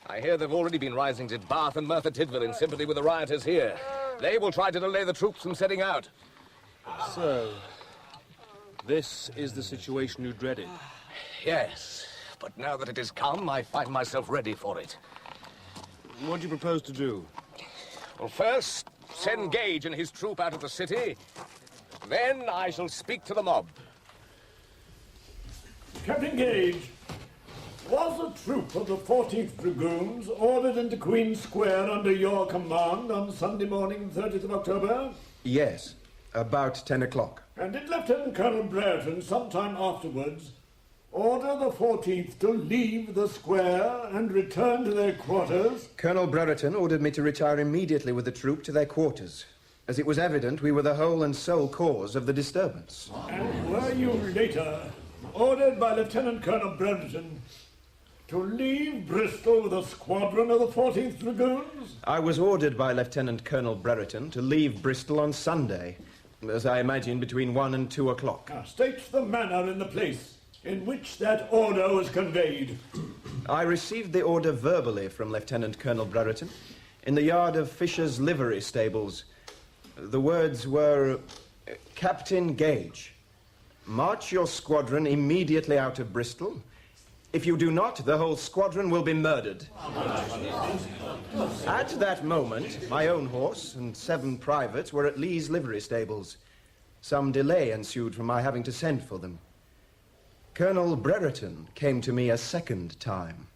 Speaker 12: I hear they've already been rising at Bath and Merthyr Tydfil in sympathy with the rioters here. They will try to delay the troops from setting out.
Speaker 21: So, this is the situation you dreaded?
Speaker 12: Yes, but now that it has come, I find myself ready for it.
Speaker 21: What do you propose to do?
Speaker 12: Well, first, send Gage and his troop out of the city. Then I shall speak to the mob.
Speaker 13: Captain Gage, Was a troop of the 14th Dragoons ordered into Queen Square under your command on Sunday morning, 30th of October?
Speaker 16: Yes, about 10 o'clock.
Speaker 13: And did Lieutenant Colonel Brereton sometime afterwards order the 14th to leave the square and return to their quarters?
Speaker 16: Colonel Brereton ordered me to retire immediately with the troop to their quarters, as it was evident we were the whole and sole cause of the disturbance.
Speaker 13: And were you later ordered by Lieutenant Colonel Brereton to leave Bristol with a squadron of the 14th Dragoons?
Speaker 16: I was ordered by Lieutenant Colonel Brereton to leave Bristol on Sunday, as I imagine between 1 and 2 o'clock.
Speaker 13: Now, state the manner and the place in which that order was conveyed.
Speaker 16: I received the order verbally from Lieutenant Colonel Brereton in the yard of Fisher's livery stables. The words were, Captain Gage, march your squadron immediately out of Bristol. If you do not, the whole squadron will be murdered. At that moment, my own horse and 7 privates were at Lee's livery stables. Some delay ensued from my having to send for them. Colonel Brereton came to me a second time.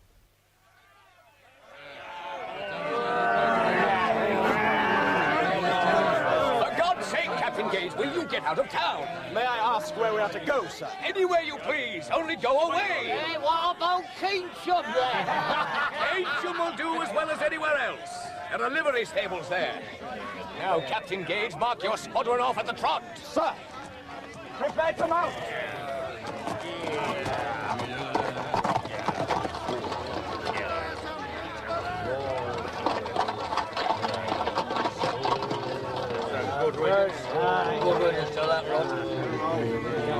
Speaker 12: For God's sake, Captain Gage, will you get out of town?
Speaker 10: May I ask where we are to go, sir?
Speaker 12: Anywhere you please, only go away.
Speaker 9: Hey, what about Keynsham then?
Speaker 12: Keynsham will do as well as anywhere else. There are livery stables there. Now, Captain Gage, mark your squadron off at the trot.
Speaker 10: Sir, prepare to mount.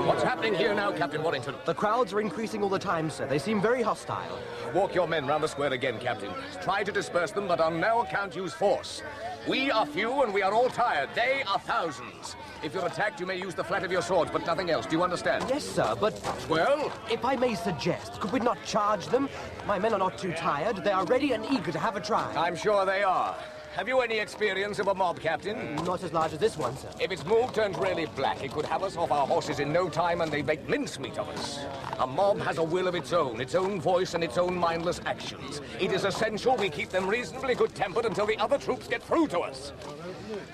Speaker 12: What's happening here now, Captain Warrington?
Speaker 10: The crowds are increasing all the time, sir. They seem very hostile.
Speaker 12: Walk your men round the square again, Captain. Try to disperse them, but on no account use force. We are few and we are all tired. They are thousands. If you're attacked, you may use the flat of your swords, but nothing else. Do you understand?
Speaker 10: Yes, sir, but...
Speaker 12: Well?
Speaker 10: If I may suggest, could we not charge them? My men are not too tired. They are ready and eager to have a try.
Speaker 12: I'm sure they are. Have you any experience of a mob, Captain?
Speaker 10: Not as large as this one, sir.
Speaker 12: If its mood turns really black, it could have us off our horses in no time, and they make mincemeat of us. A mob has a will of its own voice, and its own mindless actions. It is essential we keep them reasonably good-tempered until the other troops get through to us.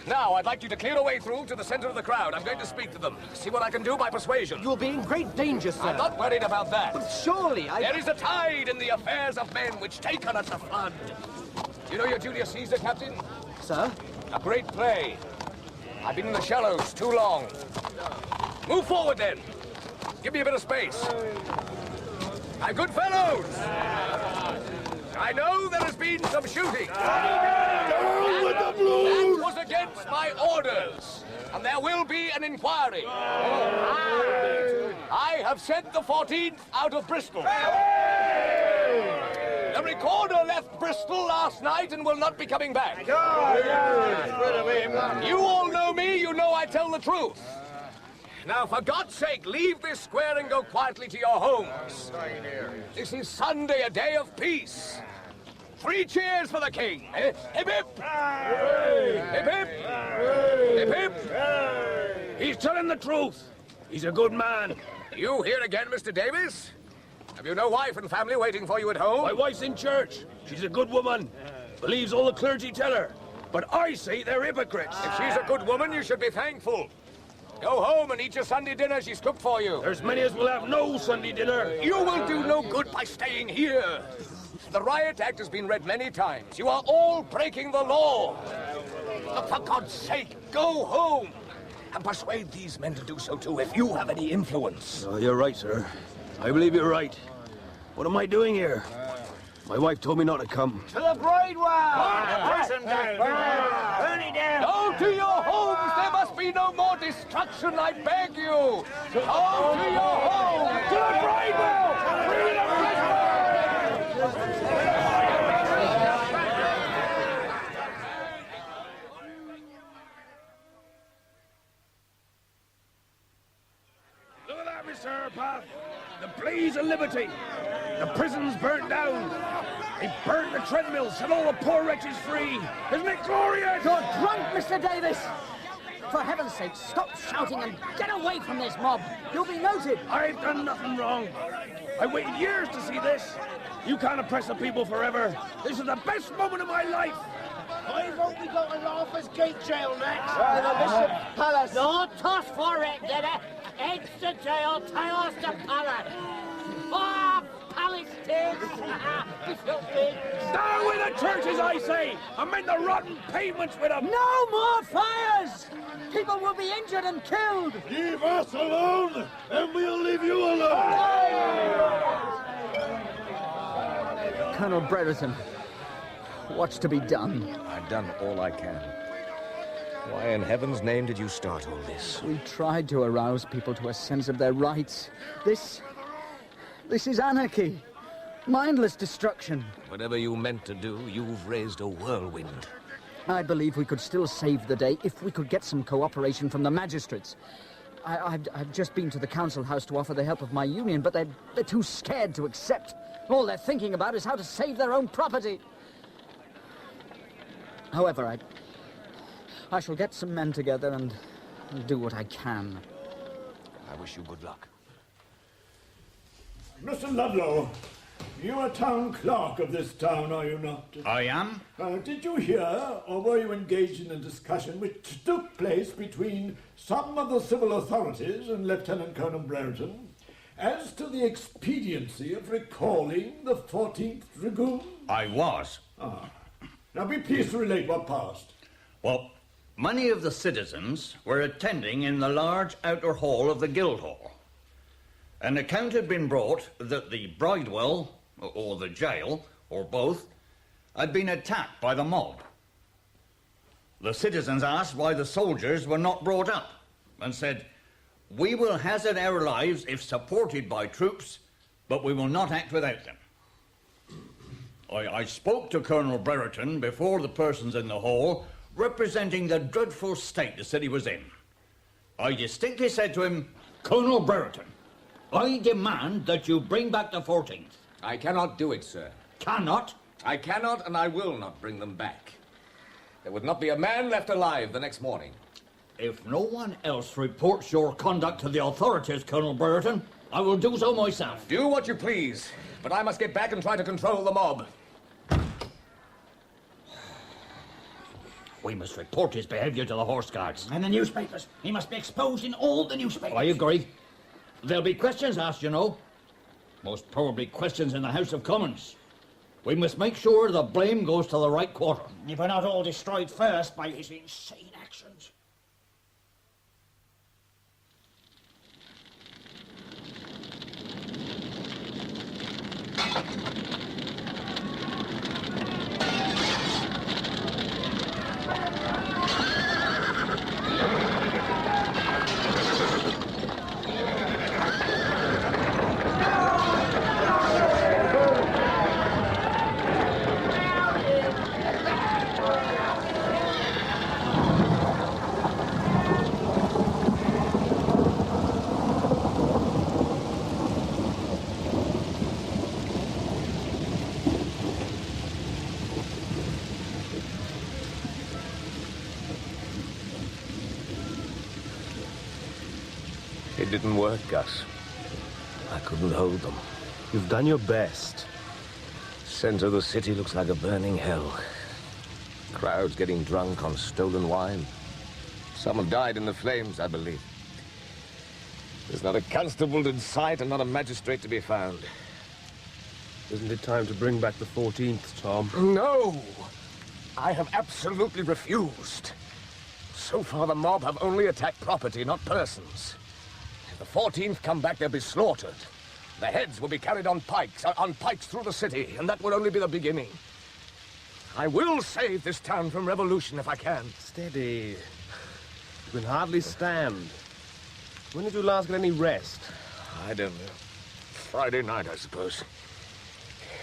Speaker 12: Now, I'd like you to clear a way through to the center of the crowd. I'm going to speak to them. See what I can do by persuasion.
Speaker 10: You'll be in great danger, sir.
Speaker 12: I'm not worried about that.
Speaker 10: But surely
Speaker 12: There is a tide in the affairs of men which take on us a flood. You know your Julius Caesar, Captain?
Speaker 10: Sir?
Speaker 12: A great play. I've been in the shallows too long. Move forward, then. Give me a bit of space. My good fellows! I know there has been some shooting.
Speaker 13: Down with the blues!
Speaker 12: That was against my orders, and there will be an inquiry. I have sent the 14th out of Bristol. The recorder left Bristol last night and will not be coming back. You all know me, you know I tell the truth. Now, for God's sake, leave this square and go quietly to your homes. This is Sunday, a day of peace. 3 cheers for the king. Hip hip! Hip hip! Hip hip!
Speaker 11: He's telling the truth. He's a good man.
Speaker 12: You here again, Mr. Davis? Have you no wife and family waiting for you at home?
Speaker 11: My wife's in church. She's a good woman. Believes all the clergy tell her. But I say they're hypocrites.
Speaker 12: If she's a good woman, you should be thankful. Go home and eat your Sunday dinner she's cooked for you.
Speaker 11: There's many as will have no Sunday dinner.
Speaker 12: You will do no good by staying here. The Riot Act has been read many times. You are all breaking the law. But for God's sake, go home. And persuade these men to do so too, if you have any influence.
Speaker 11: Oh, you're right, sir. I believe you're right. What am I doing here? My wife told me not to come.
Speaker 9: To the Bridewell! Listen, burn it down!
Speaker 12: Go to your homes! There must be no more destruction, I beg you! Go to your homes!
Speaker 9: To the Bridewell!
Speaker 11: Look at that, Mr. Herpath! The blaze of liberty! The prison's burnt down! They burnt the treadmills, set all the poor wretches free! Isn't it glorious?
Speaker 9: You're drunk, Mr. Davis!
Speaker 2: For heaven's sake, stop shouting and get away from this mob. You'll be noted.
Speaker 11: I've done nothing wrong. I waited years to see this. You can't oppress the people forever. This is the best moment of my life.
Speaker 17: I vote we go to Lawford's Gate Jail next.
Speaker 2: the Bishop
Speaker 17: Palace.
Speaker 19: No toss for it, did it? Heads to jail, tails to palace. Oh, palace takes.
Speaker 11: Down with the churches, I say! And mend the rotten pavements with them!
Speaker 2: No more fires! People will be injured and killed!
Speaker 13: Leave us alone, and we'll leave you alone!
Speaker 2: Colonel Brereton, what's to be done?
Speaker 3: I've done all I can. Why in heaven's name did you start all this?
Speaker 2: We tried to arouse people to a sense of their rights. This is anarchy. Mindless destruction.
Speaker 3: Whatever you meant to do, you've raised a whirlwind.
Speaker 2: I believe we could still save the day if we could get some cooperation from the magistrates. I've just been to the council house to offer the help of my union, but they're too scared to accept. All they're thinking about is how to save their own property. However, I shall get some men together and do what I can.
Speaker 3: I wish you good luck.
Speaker 13: Mr. Ludlow, you are town clerk of this town, are you not?
Speaker 15: I am.
Speaker 13: Did you hear, or were you engaged in a discussion which took place between some of the civil authorities and Lieutenant Colonel Brereton as to the expediency of recalling the 14th Dragoon?
Speaker 15: I was.
Speaker 13: Now be pleased to relate what passed.
Speaker 15: Well, many of the citizens were attending in the large outer hall of the Guildhall. An account had been brought that the Bridewell, or the jail, or both, had been attacked by the mob. The citizens asked why the soldiers were not brought up, and said, "We will hazard our lives if supported by troops, but we will not act without them." I spoke to Colonel Brereton before the persons in the hall, representing the dreadful state the city was in. I distinctly said to him, "Colonel Brereton, I demand that you bring back the 14th.
Speaker 3: I cannot do it, sir.
Speaker 15: Cannot?
Speaker 3: I cannot, and I will not bring them back. There would not be a man left alive the next morning.
Speaker 15: If no one else reports your conduct to the authorities, Colonel Brereton, I will do so myself.
Speaker 3: Do what you please, but I must get back and try to control the mob.
Speaker 15: We must report his behaviour to the Horse Guards.
Speaker 17: And the newspapers. He must be exposed in all the newspapers.
Speaker 15: I agree. There'll be questions asked, you know. Most probably questions in the House of Commons. We must make sure the blame goes to the right quarter.
Speaker 17: If we're not all destroyed first by his insane actions.
Speaker 3: It didn't work, Gus. I couldn't hold them.
Speaker 8: You've done your best.
Speaker 3: Center of the city looks like a burning hell. Crowds getting drunk on stolen wine. Some have died in the flames, I believe. There's not a constable in sight and not a magistrate to be found.
Speaker 8: Isn't it time to bring back the 14th, Tom?
Speaker 3: No! I have absolutely refused. So far, the mob have only attacked property, not persons. If the 14th come back, they'll be slaughtered. Their heads will be carried on pikes through the city, and that will only be the beginning. I will save this town from revolution if I can.
Speaker 8: Steady. You can hardly stand. When did you last get any rest?
Speaker 3: I don't know. Friday night, I suppose.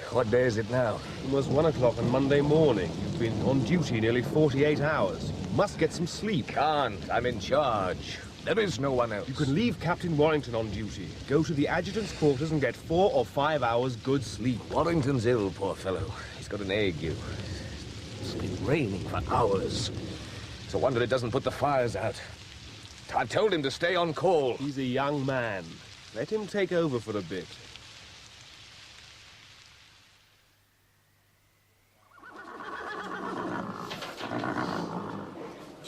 Speaker 3: What day is it now?
Speaker 8: It was 1 o'clock on Monday morning. You've been on duty nearly 48 hours. You must get some sleep.
Speaker 3: Can't. I'm in charge. There is no one else.
Speaker 8: You can leave Captain Warrington on duty. Go to the adjutant's quarters and get 4 or 5 hours good sleep.
Speaker 3: Warrington's ill, poor fellow. He's got an ague. It's been raining for hours.
Speaker 12: It's a wonder it doesn't put the fires out. I've told him to stay on call.
Speaker 7: He's a young man. Let him take over for a bit.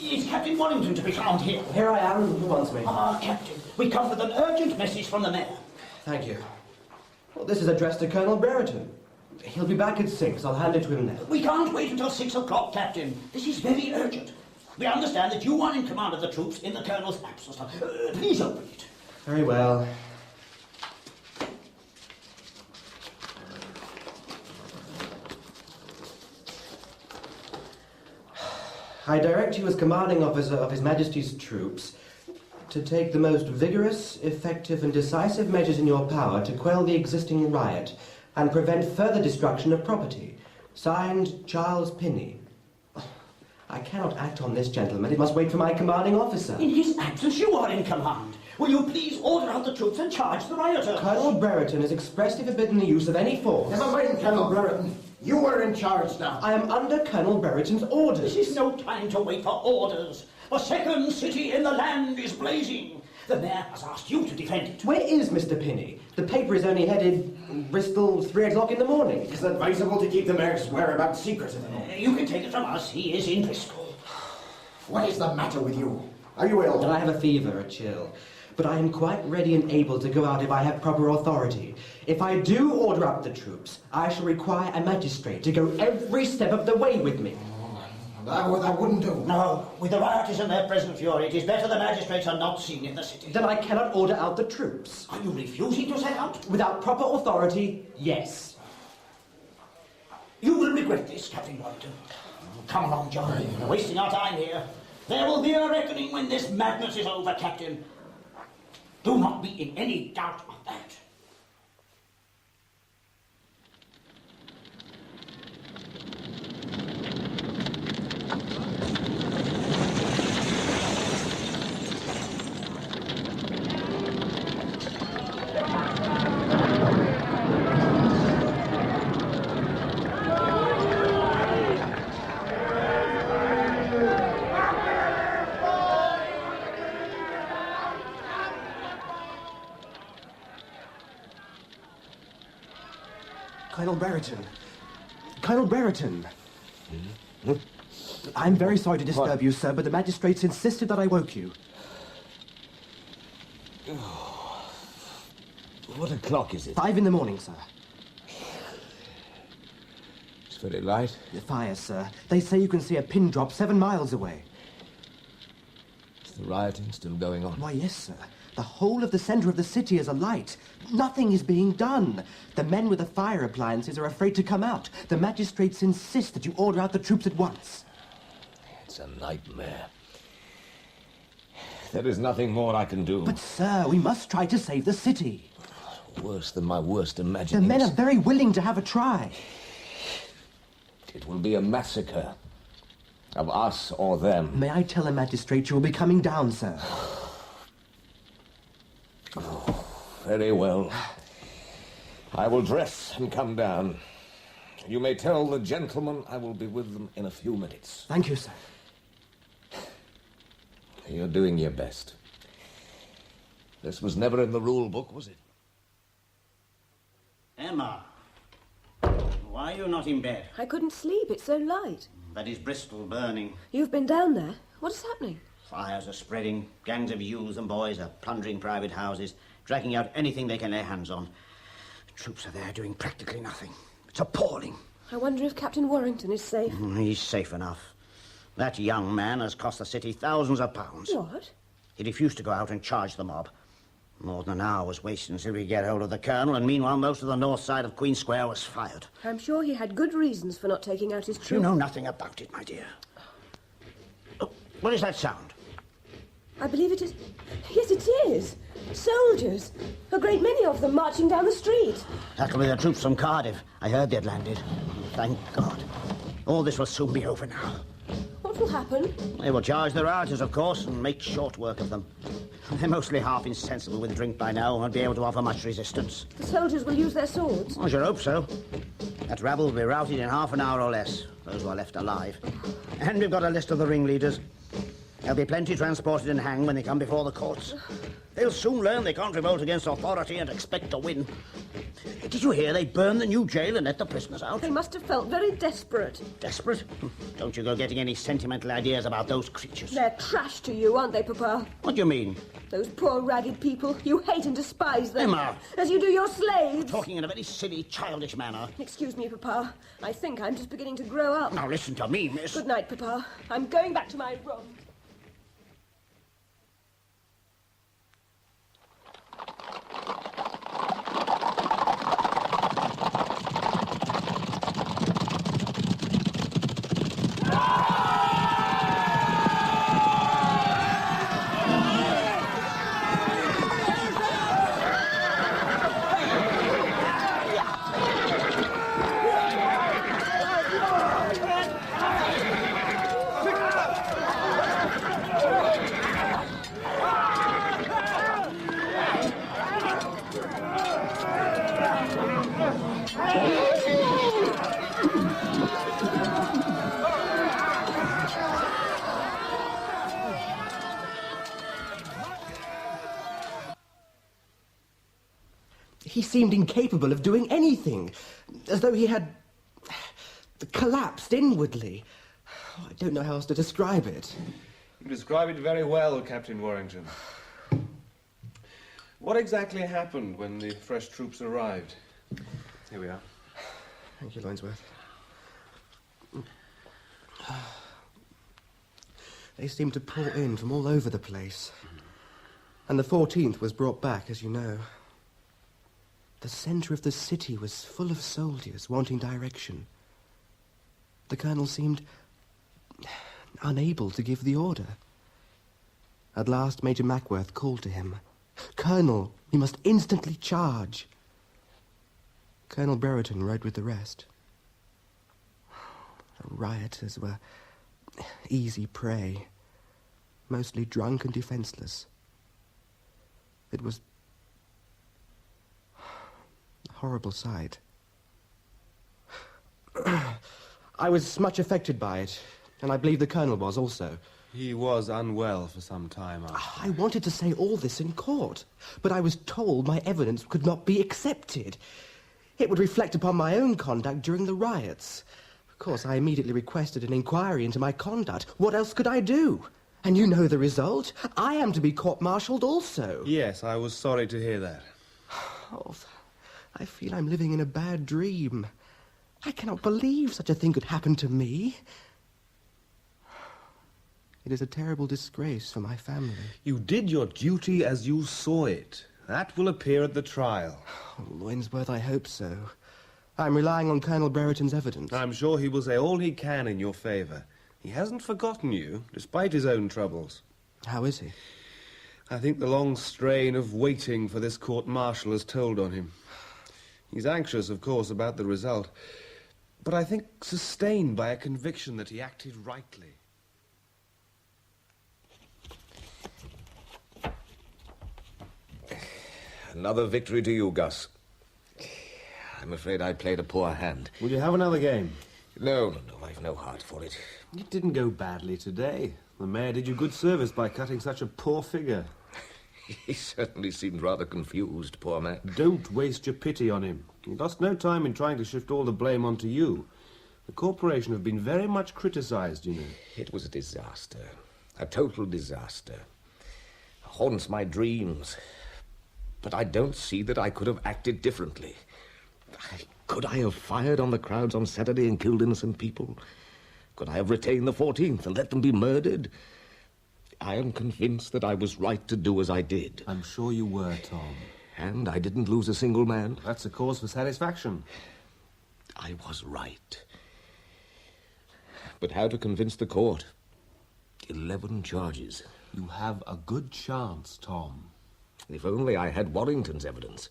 Speaker 17: Is Captain Warrington to be found here?
Speaker 10: Here I am. Who wants me?
Speaker 17: Ah, Captain, we come with an urgent message from the mayor.
Speaker 10: Thank you. Well, this is addressed to Colonel Brereton. He'll be back at 6. I'll hand it to him now.
Speaker 17: We can't wait until 6 o'clock, Captain. This is very urgent. We understand that you are in command of the troops in the Colonel's absence. Please open it.
Speaker 10: Very well. I direct you as commanding officer of His Majesty's troops to take the most vigorous, effective and decisive measures in your power to quell the existing riot and prevent further destruction of property. Signed, Charles Pinney. I cannot act on this, gentlemen. It must wait for my commanding officer.
Speaker 17: In his absence, you are in command. Will you please order out the troops and charge the rioters?
Speaker 10: Colonel Brereton has expressly forbidden the use of any force.
Speaker 17: Never mind, Colonel Brereton. You are in charge now.
Speaker 10: I am under Colonel Brereton's orders.
Speaker 17: This is no time to wait for orders. A second city in the land is blazing. The mayor has asked you to defend it.
Speaker 10: Where is Mr. Pinney? The paper is only headed Bristol, 3 o'clock in the morning.
Speaker 17: It is advisable to keep the mayor's whereabouts secret. You can take it from us. He is in Bristol. What is the matter with you? Are you ill?
Speaker 10: I have a fever, a chill. But I am quite ready and able to go out if I have proper authority. If I do order up the troops, I shall require a magistrate to go every step of the way with me.
Speaker 17: That wouldn't do. No, with the rioters and their present fury, it is better the magistrates are not seen in the city.
Speaker 10: Then I cannot order out the troops.
Speaker 17: Are you refusing to set out?
Speaker 10: Without proper authority, yes.
Speaker 17: You will regret this, Captain Warrington. Come along, John. We're wasting our time here. There will be a reckoning when this madness is over, Captain. Do not be in any doubt of that.
Speaker 10: Colonel Brereton. Colonel Brereton. I'm very sorry to disturb you, sir, but the magistrates insisted that I woke you.
Speaker 3: What o'clock is it?
Speaker 10: 5 in the morning, sir.
Speaker 3: It's very light.
Speaker 10: The fire, sir. They say you can see a pin drop 7 miles away.
Speaker 3: Is the rioting still going on?
Speaker 10: Why, yes, sir. The whole of the centre of the city is alight. Nothing is being done. The men with the fire appliances are afraid to come out. The magistrates insist that you order out the troops at once.
Speaker 3: It's a nightmare. There is nothing more I can do.
Speaker 10: But, sir, we must try to save the city.
Speaker 3: Worse than my worst imaginings.
Speaker 10: The men are very willing to have a try.
Speaker 3: It will be a massacre. Of us or them.
Speaker 10: May I tell a magistrate you will be coming down, sir?
Speaker 3: Oh, very well. I will dress and come down. You may tell the gentlemen I will be with them in a few minutes.
Speaker 10: Thank you, sir.
Speaker 3: You're doing your best. This was never in the rule book, was it?
Speaker 17: Emma, why are you not in bed?
Speaker 4: I couldn't sleep. It's so light.
Speaker 17: That is Bristol burning.
Speaker 4: You've been down there? What is happening?
Speaker 17: Fires are spreading. Gangs of youths and boys are plundering private houses, dragging out anything they can lay hands on. The troops are there doing practically nothing. It's appalling.
Speaker 4: I wonder if Captain Warrington is safe.
Speaker 17: He's safe enough. That young man has cost the city thousands of pounds.
Speaker 4: What?
Speaker 17: He refused to go out and charge the mob. More than an hour was wasted until we get hold of the colonel, and meanwhile most of the north side of Queen Square was fired.
Speaker 4: I'm sure he had good reasons for not taking out his troops.
Speaker 17: You know nothing about it, my dear. Oh, what is that sound?
Speaker 4: I believe it is... Yes, it is. Soldiers. A great many of them marching down the street.
Speaker 17: That'll be the troops from Cardiff. I heard they'd landed. Thank God. All this will soon be over now.
Speaker 4: What will happen?
Speaker 17: They will charge the rioters, of course, and make short work of them. They're mostly half insensible with drink by now and won't be able to offer much resistance.
Speaker 4: The soldiers will use their swords?
Speaker 17: I should hope so. That rabble will be routed in half an hour or less, those who are left alive. And we've got a list of the ringleaders. There'll be plenty transported and hanged when they come before the courts. They'll soon learn they can't revolt against authority and expect to win. Did you hear they burned the new jail and let the prisoners out?
Speaker 4: They must have felt very desperate.
Speaker 17: Desperate? Don't you go getting any sentimental ideas about those creatures.
Speaker 4: They're trash to you, aren't they, Papa?
Speaker 17: What do you mean?
Speaker 4: Those poor ragged people. You hate and despise them.
Speaker 17: Emma!
Speaker 4: As you do your slaves.
Speaker 17: Talking in a very silly, childish manner.
Speaker 4: Excuse me, Papa. I think I'm just beginning to grow up.
Speaker 17: Now listen to me, miss.
Speaker 4: Good night, Papa. I'm going back to my room.
Speaker 10: He seemed incapable of doing anything, as though he had collapsed inwardly. I don't know how else to describe it.
Speaker 7: You describe it very well, Captain Warrington. What exactly happened when the fresh troops arrived? Here we are.
Speaker 10: Thank you, Loinsworth. They seemed to pour in from all over the place. And the 14th was brought back, as you know. The centre of the city was full of soldiers wanting direction. The colonel seemed unable to give the order. At last, Major Mackworth called to him. "Colonel, you must instantly charge." Colonel Brereton rode with the rest. The rioters were easy prey, mostly drunk and defenceless. It was a horrible sight. I was much affected by it, and I believe the colonel was also.
Speaker 7: He was unwell for some time after.
Speaker 10: I wanted to say all this in court, but I was told my evidence could not be accepted. It would reflect upon my own conduct during the riots. Of course, I immediately requested an inquiry into my conduct. What else could I do? And you know the result. I am to be court-martialed also.
Speaker 7: Yes, I was sorry to hear that.
Speaker 10: Oh, I feel I'm living in a bad dream. I cannot believe such a thing could happen to me. It is a terrible disgrace for my family.
Speaker 7: You did your duty as you saw it. That will appear at the trial.
Speaker 10: Oh, Loinsworth, I hope so. I'm relying on Colonel Brereton's evidence.
Speaker 7: I'm sure he will say all he can in your favour. He hasn't forgotten you, despite his own troubles.
Speaker 10: How is he?
Speaker 7: I think the long strain of waiting for this court-martial has told on him. He's anxious, of course, about the result, but I think sustained by a conviction that he acted rightly.
Speaker 3: Another victory to you, Gus. I'm afraid I played a poor hand.
Speaker 7: Will you have another game?
Speaker 3: No, I've no heart for it.
Speaker 7: It didn't go badly today. The mayor did you good service by cutting such a poor figure.
Speaker 3: He certainly seemed rather confused, poor man.
Speaker 7: Don't waste your pity on him. He lost no time in trying to shift all the blame onto you. The corporation have been very much criticised, you know.
Speaker 3: It was a disaster. A total disaster. Haunts my dreams. But I don't see that I could have acted differently. Could I have fired on the crowds on Saturday and killed innocent people? Could I have retained the 14th and let them be murdered? I am convinced that I was right to do as I did.
Speaker 7: I'm sure you were, Tom.
Speaker 3: And I didn't lose a single man.
Speaker 7: That's a cause for satisfaction.
Speaker 3: I was right. But how to convince the court? 11 charges.
Speaker 7: You have a good chance, Tom.
Speaker 3: If only I had Warrington's evidence.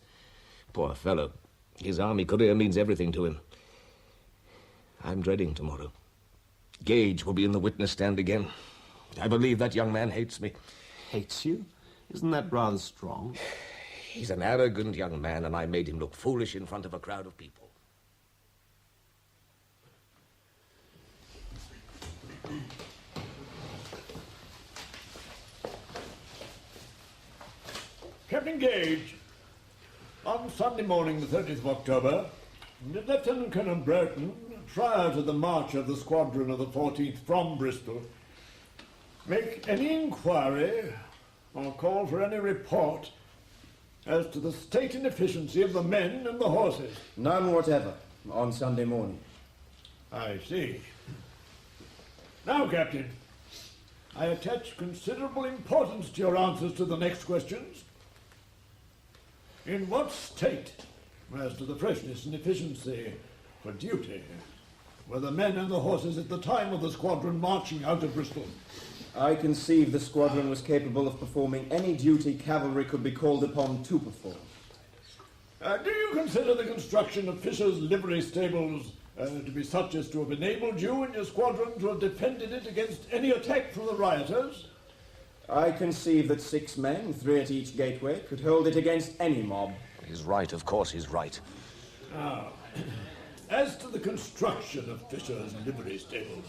Speaker 3: Poor fellow. His army career means everything to him. I'm dreading tomorrow. Gage will be in the witness stand again. I believe that young man hates me.
Speaker 7: Hates you? Isn't that rather strong?
Speaker 3: He's an arrogant young man, and I made him look foolish in front of a crowd of people.
Speaker 13: Captain Gage, on Sunday morning, the 30th of October, did Lieutenant Colonel Brereton, prior to the march of the squadron of the 14th from Bristol, make any inquiry or call for any report as to the state and efficiency of the men and the horses?
Speaker 16: None whatever, on Sunday morning.
Speaker 13: I see. Now, Captain, I attach considerable importance to your answers to the next questions. In what state, as to the freshness and efficiency for duty, were the men and the horses at the time of the squadron marching out of Bristol?
Speaker 16: I conceive the squadron was capable of performing any duty cavalry could be called upon to perform.
Speaker 13: Do you consider the construction of Fisher's livery stables to be such as to have enabled you and your squadron to have defended it against any attack from the rioters?
Speaker 16: I conceive that 6 men, 3 at each gateway, could hold it against any mob.
Speaker 3: He's right, of course he's right.
Speaker 13: Now, as to the construction of Fisher's livery stables,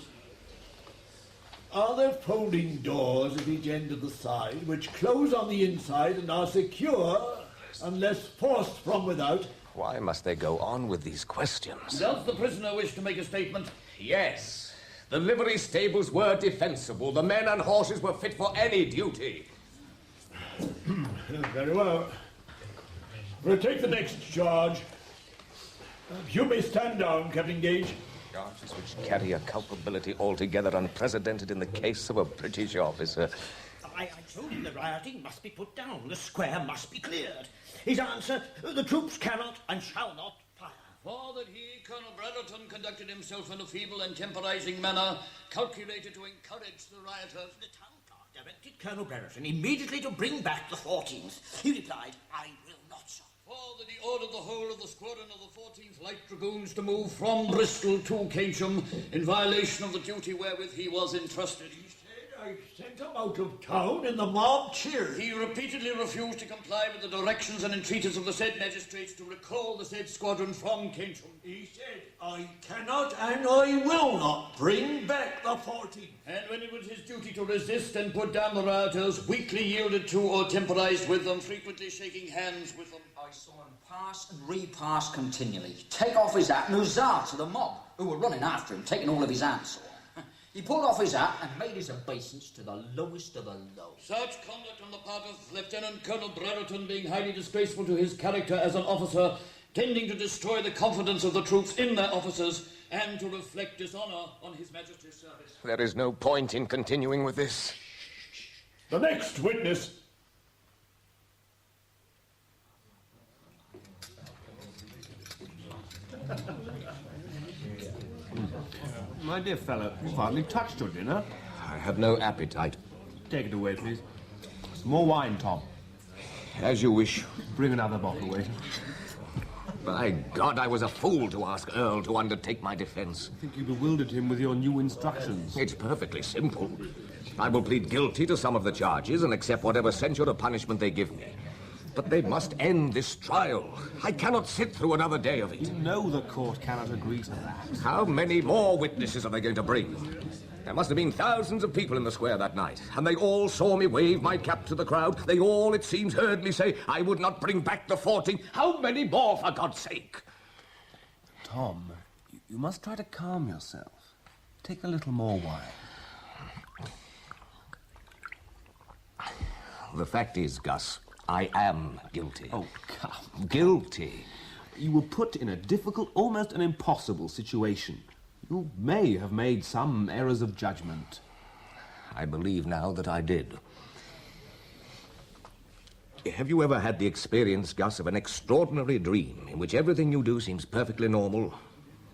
Speaker 13: are there folding doors at each end of the side which close on the inside and are secure unless forced from without?
Speaker 3: Why must they go on with these questions?
Speaker 14: Does the prisoner wish to make a statement?
Speaker 12: Yes. The livery stables were defensible. The men and horses were fit for any duty.
Speaker 13: Very well. We'll take the next charge. You may stand down, Captain Gage.
Speaker 3: Charges which carry a culpability altogether unprecedented in the case of a British officer.
Speaker 17: I told him the rioting must be put down. The square must be cleared. His answer, the troops cannot and shall not fire.
Speaker 14: For that he, Colonel Brereton, conducted himself in a feeble and temporizing manner, calculated to encourage the rioters.
Speaker 17: The town clerk directed Colonel Brereton immediately to bring back the 14th. He replied, I will not, sir.
Speaker 14: For that he ordered the whole of the squadron of the 14th Light Dragoons to move from Bristol to Keynsham in violation of the duty wherewith he was entrusted.
Speaker 13: I sent him out of town and the mob cheered.
Speaker 14: He repeatedly refused to comply with the directions and entreaties of the said magistrates to recall the said squadron from Keynsham.
Speaker 13: He said, I cannot and I will not bring back the 14th.
Speaker 14: And when it was his duty to resist and put down the rioters, weakly yielded to or temporized with them, frequently shaking hands with them.
Speaker 2: I saw him pass and repass continually, take off his hat and huzzah to the mob, who were running after him, taking all of his answer. He pulled off his hat and made his obeisance to the lowest of the low.
Speaker 14: Such conduct on the part of Lieutenant Colonel Brereton being highly disgraceful to his character as an officer, tending to destroy the confidence of the troops in their officers, and to reflect dishonour on His Majesty's service.
Speaker 3: There is no point in continuing with this.
Speaker 13: The next witness.
Speaker 7: My dear fellow, you've hardly touched your dinner.
Speaker 3: I have no appetite.
Speaker 7: Take it away, please. Some more wine, Tom.
Speaker 3: As you wish.
Speaker 7: Bring another bottle, waiter.
Speaker 3: By God, I was a fool to ask Earl to undertake my defence.
Speaker 7: I think you bewildered him with your new instructions.
Speaker 3: It's perfectly simple. I will plead guilty to some of the charges and accept whatever censure or punishment they give me. But they must end this trial. I cannot sit through another day of it.
Speaker 7: You know the court cannot agree to that.
Speaker 3: How many more witnesses are they going to bring? There must have been thousands of people in the square that night, and they all saw me wave my cap to the crowd. They all, it seems, heard me say I would not bring back the 14th. How many more, for God's sake?
Speaker 7: Tom, you must try to calm yourself. Take a little more wine.
Speaker 3: The fact is, Gus, I am guilty.
Speaker 7: Oh, come.
Speaker 3: Guilty.
Speaker 7: You were put in a difficult, almost an impossible situation. You may have made some errors of judgment.
Speaker 3: I believe now that I did. Have you ever had the experience, Gus, of an extraordinary dream in which everything you do seems perfectly normal?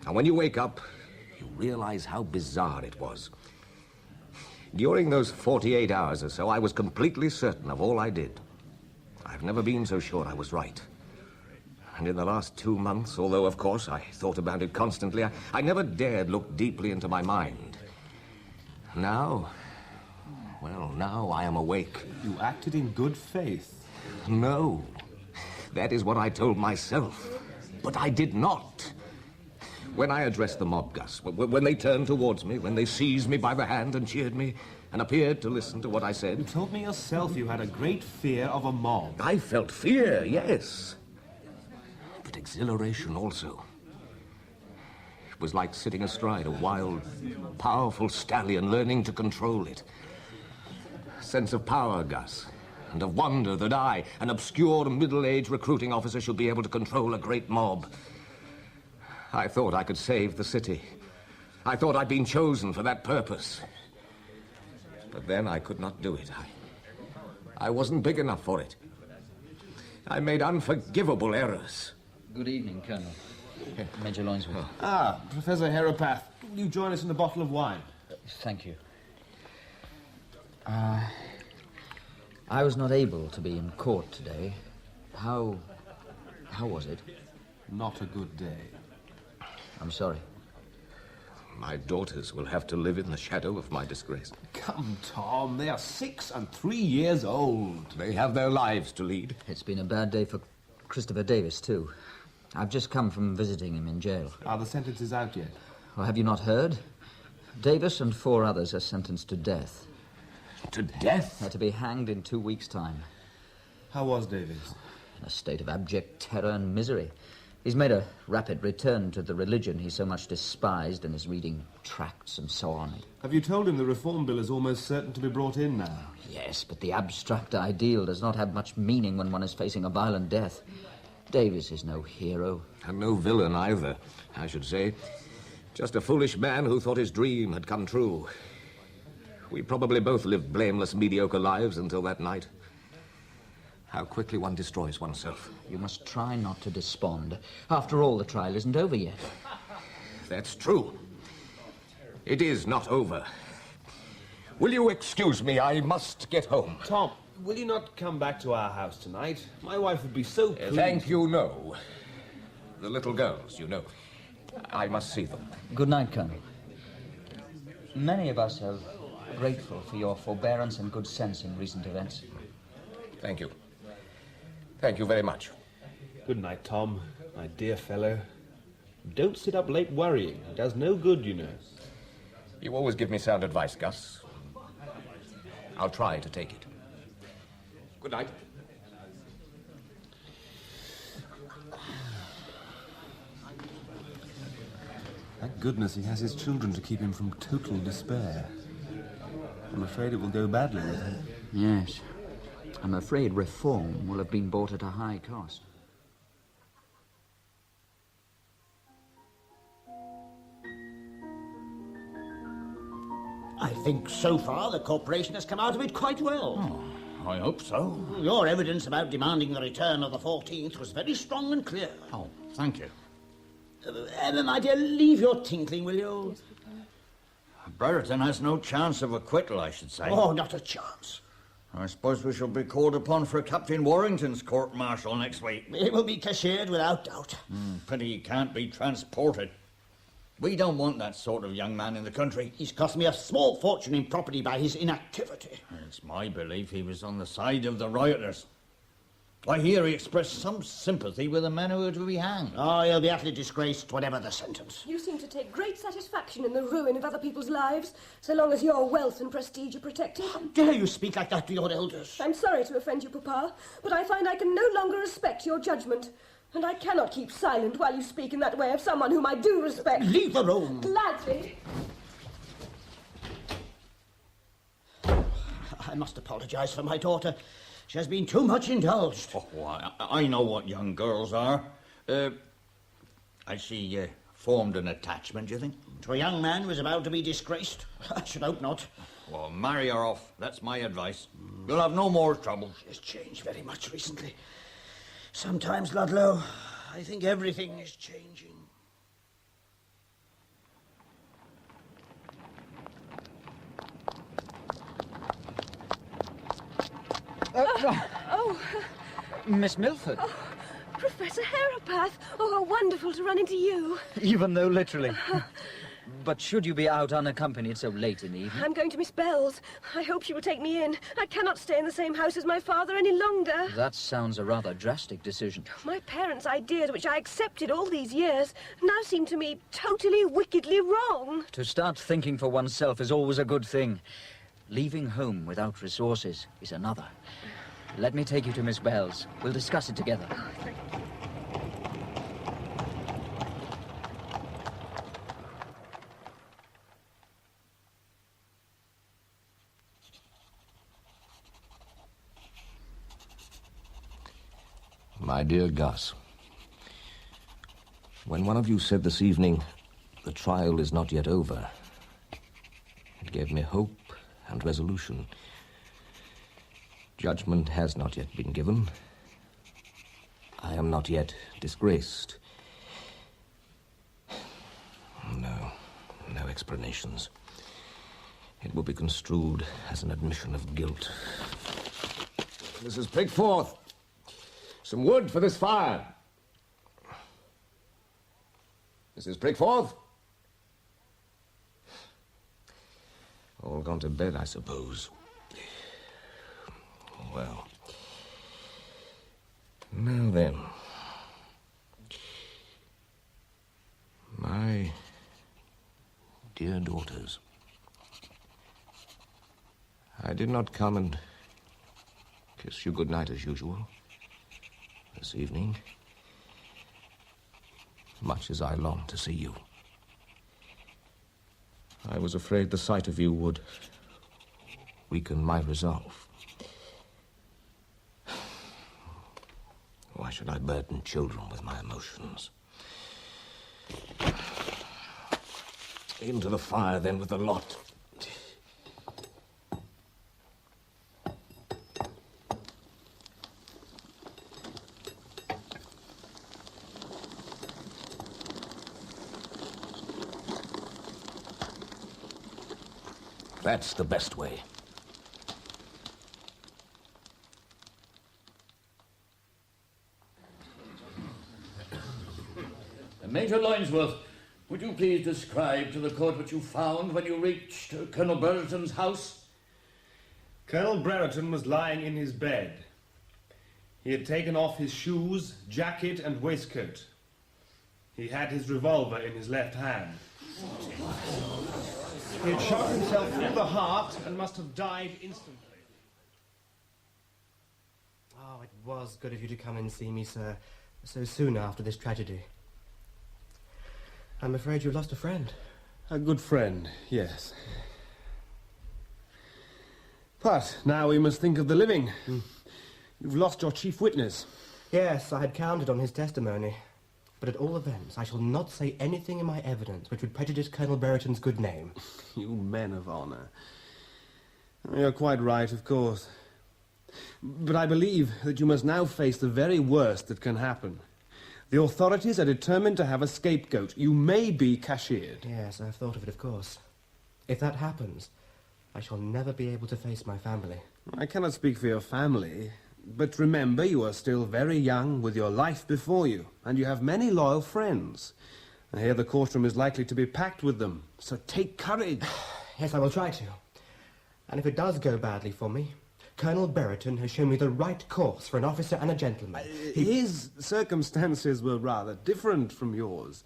Speaker 3: And when you wake up, you realize how bizarre it was. During those 48 hours or so, I was completely certain of all I did. I've never been so sure I was right. And in the last 2 months, although, of course, I thought about it constantly, I never dared look deeply into my mind. Now, well, now I am awake.
Speaker 7: You acted in good faith.
Speaker 3: No. That is what I told myself. But I did not. When I addressed the mob, Gus, when they turned towards me, when they seized me by the hand and cheered me, and appeared to listen to what I said.
Speaker 7: You told me yourself you had a great fear of a mob.
Speaker 3: I felt fear, yes. But exhilaration also. It was like sitting astride a wild, powerful stallion, learning to control it. A sense of power, Gus, and of wonder that I, an obscure middle-aged recruiting officer, should be able to control a great mob. I thought I could save the city. I thought I'd been chosen for that purpose. But then I could not do it. I wasn't big enough for it. I made unforgivable errors.
Speaker 2: Good evening, Colonel. Major Loinsworth.
Speaker 7: Ah, Professor Herapath. Will you join us in a bottle of wine?
Speaker 2: Thank you. I was not able to be in court today. How was it?
Speaker 7: Not a good day.
Speaker 2: I'm sorry.
Speaker 3: My daughters will have to live in the shadow of my disgrace.
Speaker 7: Come, Tom, they are 6 and 3 years old.
Speaker 3: They have their lives to lead.
Speaker 2: It's been a bad day for Christopher Davis, too. I've just come from visiting him in jail.
Speaker 7: Are the sentences out yet?
Speaker 2: Well, have you not heard? Davis and 4 others are sentenced to death.
Speaker 3: To death?
Speaker 2: They're to be hanged in 2 weeks' time.
Speaker 7: How was Davis?
Speaker 2: In a state of abject terror and misery. He's made a rapid return to the religion he so much despised and is reading tracts and so on.
Speaker 7: Have you told him the Reform Bill is almost certain to be brought in now?
Speaker 2: Yes, but the abstract ideal does not have much meaning when one is facing a violent death. Davis is no hero.
Speaker 3: And no villain either, I should say. Just a foolish man who thought his dream had come true. We probably both lived blameless, mediocre lives until that night. How quickly one destroys oneself.
Speaker 2: You must try not to despond. After all, the trial isn't over yet.
Speaker 3: That's true. It is not over. Will you excuse me? I must get home.
Speaker 7: Tom, will you not come back to our house tonight? My wife would be so pleased.
Speaker 3: Thank you, no. The little girls, you know. I must see them.
Speaker 2: Good night, Colonel. Many of us are grateful for your forbearance and good sense in recent events.
Speaker 3: Thank you. Thank you very much.
Speaker 7: Good night, Tom, my dear fellow. Don't sit up late worrying. It does no good, you know.
Speaker 3: You always give me sound advice, Gus. I'll try to take it. Good night.
Speaker 7: Thank goodness he has his children to keep him from total despair. I'm afraid it will go badly with him.
Speaker 2: Yes. I'm afraid reform will have been bought at a high cost.
Speaker 17: I think so far the corporation has come out of it quite well.
Speaker 15: Oh, I hope so.
Speaker 17: Your evidence about demanding the return of the 14th was very strong and clear.
Speaker 15: Oh, thank you.
Speaker 17: Emma, my dear, leave your tinkling, will you?
Speaker 15: Yes, Papa. Brereton has no chance of acquittal, I should say.
Speaker 17: Oh, not a chance.
Speaker 15: I suppose we shall be called upon for Captain Warrington's court-martial next week.
Speaker 17: It will be cashiered without doubt.
Speaker 15: Pity he can't be transported. We don't want that sort of young man in the country.
Speaker 17: He's cost me a small fortune in property by his inactivity.
Speaker 15: It's my belief he was on the side of the rioters. I hear he expressed some sympathy with the men who were to be hanged.
Speaker 17: Oh, he'll be utterly disgraced, whatever the sentence.
Speaker 4: You seem to take great satisfaction in the ruin of other people's lives, so long as your wealth and prestige are protected.
Speaker 17: How dare you speak like that to your elders?
Speaker 4: I'm sorry to offend you, Papa, but I find I can no longer respect your judgment. And I cannot keep silent while you speak in that way of someone whom I do respect.
Speaker 17: Leave the room.
Speaker 4: Gladly.
Speaker 17: I must apologize for my daughter. She has been too much indulged.
Speaker 15: Oh, I know what young girls are. Has she formed an attachment, do you think?
Speaker 17: To a young man who is about to be disgraced? I should hope not.
Speaker 15: Well, marry her off. That's my advice. You'll have no more trouble.
Speaker 17: She has changed very much recently. Sometimes, Ludlow, I think everything is changing.
Speaker 2: Miss Milford.
Speaker 4: Oh, Professor Herapath. Oh, how wonderful to run into you.
Speaker 2: Even though literally. But should you be out unaccompanied so late in the evening?
Speaker 4: I'm going to Miss Bell's. I hope she will take me in. I cannot stay in the same house as my father any longer.
Speaker 2: That sounds a rather drastic decision.
Speaker 4: My parents' ideas, which I accepted all these years, now seem to me totally, wickedly wrong.
Speaker 2: To start thinking for oneself is always a good thing. Leaving home without resources is another. Let me take you to Miss Bell's. We'll discuss it together.
Speaker 3: My dear Gus, when one of you said this evening, the trial is not yet over, it gave me hope and resolution. Judgment has not yet been given. I am not yet disgraced. No explanations. It will be construed as an admission of guilt. Mrs. Pigforth, some wood for this fire. Mrs. Pigforth? All gone to bed, I suppose. Well, now then. My dear daughters, I did not come and kiss you good night as usual this evening, much as I longed to see you. I was afraid the sight of you would weaken my resolve. Why should I burden children with my emotions? Into the fire, then, with the lot. That's the best way.
Speaker 14: Major Loinsworth, would you please describe to the court what you found when you reached Colonel Brereton's house?
Speaker 7: Colonel Brereton was lying in his bed. He had taken off his shoes, jacket, and waistcoat. He had his revolver in his left hand. He had shot himself through the heart and must have died instantly.
Speaker 10: Oh, it was good of you to come and see me, sir, so soon after this tragedy. I'm afraid you've lost a friend.
Speaker 7: A good friend, yes. But now we must think of the living. You've lost your chief witness.
Speaker 10: Yes, I had counted on his testimony. But at all events, I shall not say anything in my evidence which would prejudice Colonel Brereton's good name.
Speaker 7: You men of honour. You're quite right, of course. But I believe that you must now face the very worst that can happen. The authorities are determined to have a scapegoat. You may be cashiered.
Speaker 10: Yes, I've thought of it, of course. If that happens, I shall never be able to face my family.
Speaker 7: I cannot speak for your family, but remember you are still very young with your life before you, and you have many loyal friends. I hear the courtroom is likely to be packed with them, so take courage.
Speaker 10: Yes, I will try to. And if it does go badly for me, Colonel Brereton has shown me the right course for an officer and a gentleman.
Speaker 7: His circumstances were rather different from yours.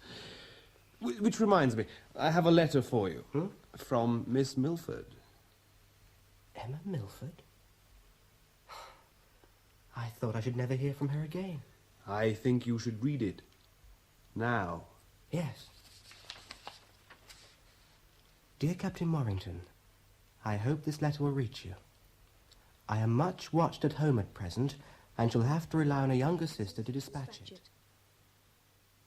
Speaker 7: Which reminds me, I have a letter for you. From Miss Milford.
Speaker 10: Emma Milford? I thought I should never hear from her again.
Speaker 7: I think you should read it. Now.
Speaker 10: Yes. Dear Captain Warrington, I hope this letter will reach you. I am much watched at home at present, and shall have to rely on a younger sister to dispatch it.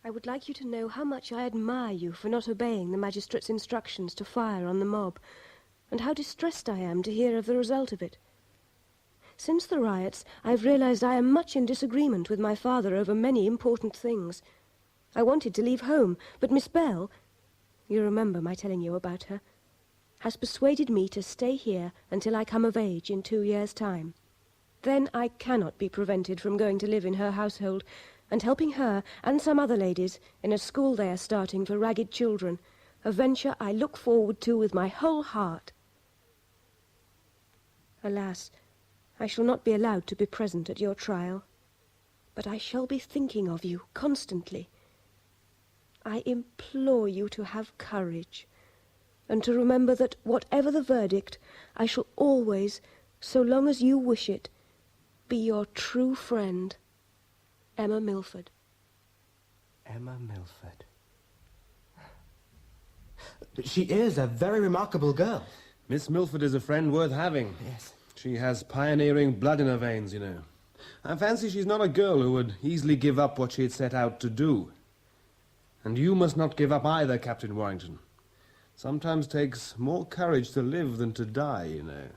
Speaker 4: I would like you to know how much I admire you for not obeying the magistrate's instructions to fire on the mob, and how distressed I am to hear of the result of it. Since the riots, I've realized I am much in disagreement with my father over many important things. I wanted to leave home, but Miss Bell, you remember my telling you about her, has persuaded me to stay here until I come of age in 2 years' time. Then I cannot be prevented from going to live in her household and helping her and some other ladies in a school they are starting for ragged children, a venture I look forward to with my whole heart. Alas, I shall not be allowed to be present at your trial, but I shall be thinking of you constantly. I implore you to have courage. and to remember that whatever the verdict, I shall always, so long as you wish it, be your true friend, Emma Milford.
Speaker 10: Emma Milford. She is a very remarkable girl.
Speaker 7: Miss Milford is a friend worth having.
Speaker 10: Yes.
Speaker 7: She has pioneering blood in her veins, you know. I fancy she's not a girl who would easily give up what she had set out to do. And you must not give up either, Captain Warrington. Sometimes takes more courage to live than to die, you know.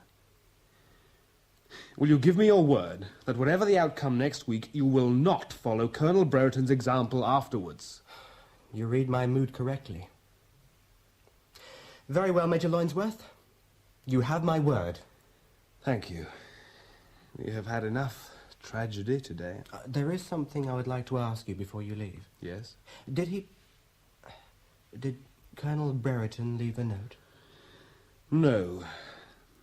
Speaker 7: Will you give me your word that whatever the outcome next week, you will not follow Colonel Brereton's example afterwards?
Speaker 10: You read my mood correctly. Very well, Major Loinsworth. You have my word.
Speaker 7: Thank you. We have had enough tragedy today.
Speaker 10: There is something I would like to ask you before you leave.
Speaker 7: Yes?
Speaker 10: Did Colonel Brereton leave a note?
Speaker 7: No.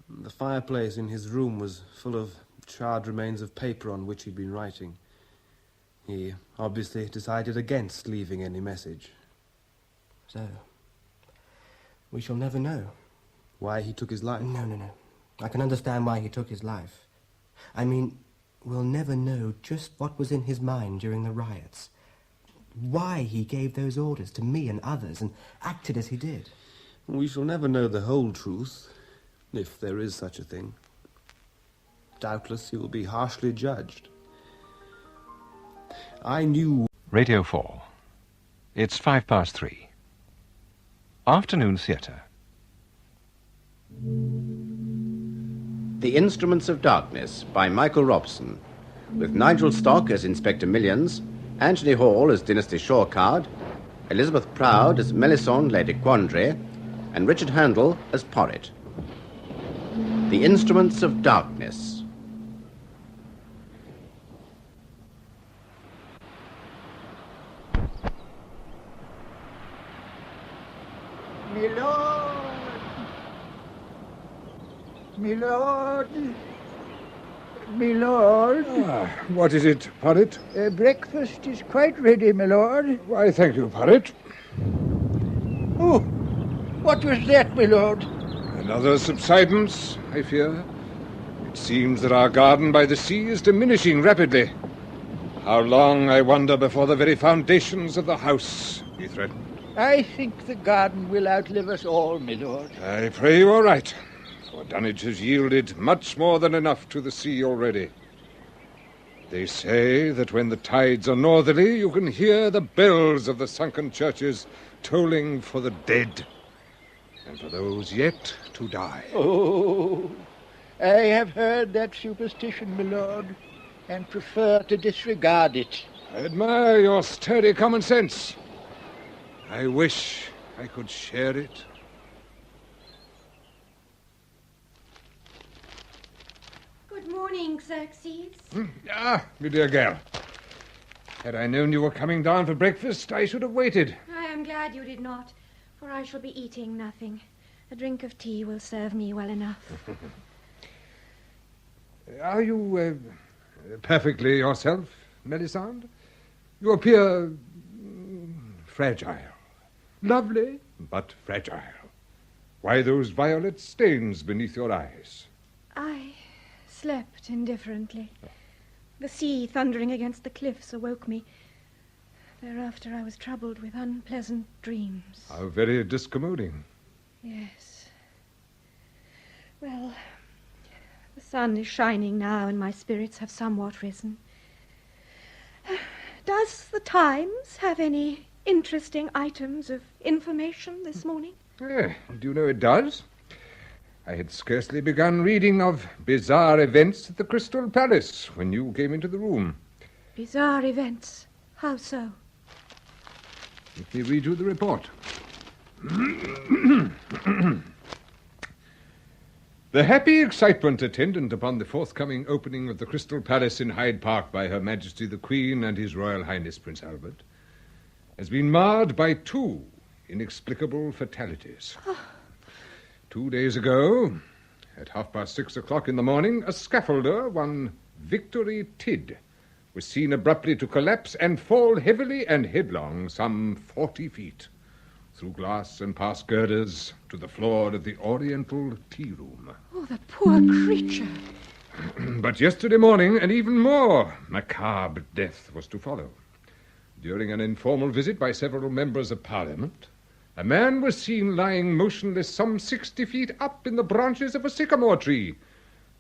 Speaker 7: The fireplace in his room was full of charred remains of paper on which he'd been writing. He obviously decided against leaving any message.
Speaker 10: So, we shall never know.
Speaker 7: Why he took his life?
Speaker 10: No. I can understand why he took his life. I mean, we'll never know just what was in his mind during the riots. Why he gave those orders to me and others and acted as he did.
Speaker 7: We shall never know the whole truth, if there is such a thing. Doubtless he will be harshly judged. I knew...
Speaker 18: Radio 4. It's 3:05. Afternoon Theatre.
Speaker 3: The Instruments of Darkness by Michael Robson, with Nigel Stock as Inspector Millions, Anthony Hall as Dynasty Shorecard, Elizabeth Proud as Melisande Lady Quandary, and Richard Handel as Porrit. The Instruments of Darkness.
Speaker 1: My lord.
Speaker 20: What is it, Porrit?
Speaker 1: Breakfast is quite ready, my lord.
Speaker 20: Why, thank you, Porrit.
Speaker 1: Oh, what was that, my lord?
Speaker 20: Another subsidence, I fear. It seems that our garden by the sea is diminishing rapidly. How long, I wonder, before the very foundations of the house be threatened?
Speaker 1: I think the garden will outlive us all, my lord.
Speaker 20: I pray you are right, for Dunwich has yielded much more than enough to the sea already. They say that when the tides are northerly, you can hear the bells of the sunken churches tolling for the dead, and for those yet to die.
Speaker 1: Oh, I have heard that superstition, my lord, and prefer to disregard it.
Speaker 20: I admire your sturdy common sense. I wish I could share it.
Speaker 22: Good morning, Xerxes.
Speaker 20: My dear girl. Had I known you were coming down for breakfast, I should have waited.
Speaker 22: I am glad you did not, for I shall be eating nothing. A drink of tea will serve me well enough.
Speaker 20: Are you perfectly yourself, Melisande? You appear fragile. Lovely, but fragile. Why those violet stains beneath your eyes?
Speaker 22: I slept indifferently. The sea thundering against the cliffs awoke me. Thereafter I was troubled with unpleasant dreams.
Speaker 20: How very discommoding.
Speaker 22: Yes. Well, the sun is shining now and my spirits have somewhat risen. Does the Times have any interesting items of information this morning?
Speaker 20: Do you know it does? I had scarcely begun reading of bizarre events at the Crystal Palace when you came into the room.
Speaker 22: Bizarre events? How so?
Speaker 20: Let me read you the report. The happy excitement attendant upon the forthcoming opening of the Crystal Palace in Hyde Park by Her Majesty the Queen and His Royal Highness Prince Albert has been marred by two inexplicable fatalities. 2 days ago, at 6:30 in the morning, a scaffolder, one Victory Tidd, was seen abruptly to collapse and fall heavily and headlong some 40 feet. through glass and past girders, to the floor of the Oriental tea room.
Speaker 22: Oh, the poor creature.
Speaker 20: But yesterday morning, an even more macabre death was to follow. During an informal visit by several members of Parliament, a man was seen lying motionless some 60 feet up in the branches of a sycamore tree,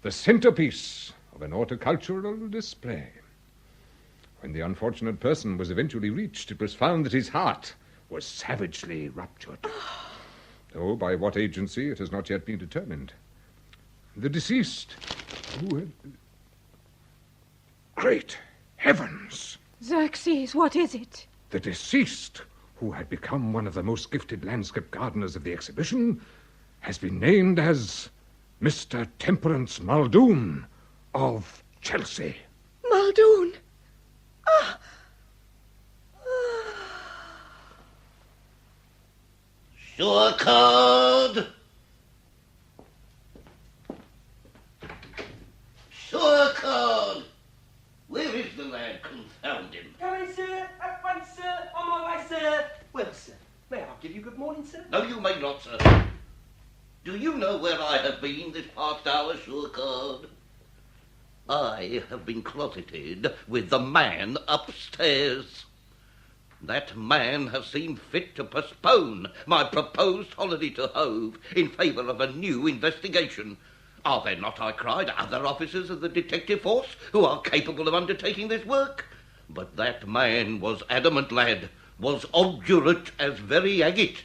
Speaker 20: the centerpiece of an horticultural display. When the unfortunate person was eventually reached, it was found that his heart was savagely ruptured. Though by what agency, it has not yet been determined. The deceased, who had... Great heavens!
Speaker 22: Xerxes, what is it?
Speaker 20: The deceased, who had become one of the most gifted landscape gardeners of the exhibition, has been named as Mr. Temperance Muldoon of Chelsea.
Speaker 22: Muldoon! Ah!
Speaker 3: Sure card. Sure card. Where is the lad? Confound him.
Speaker 10: Come in, sir. At once, sir. On my way, sir. Well, sir, may I give you good morning, sir?
Speaker 3: No, you may not, sir. Do you know where I have been this past hour, sure card? I have been closeted with the man upstairs. That man has seen fit to postpone my proposed holiday to Hove in favour of a new investigation. Are there not, I cried, other officers of the detective force who are capable of undertaking this work? But that man was adamant, lad, was obdurate as very agate.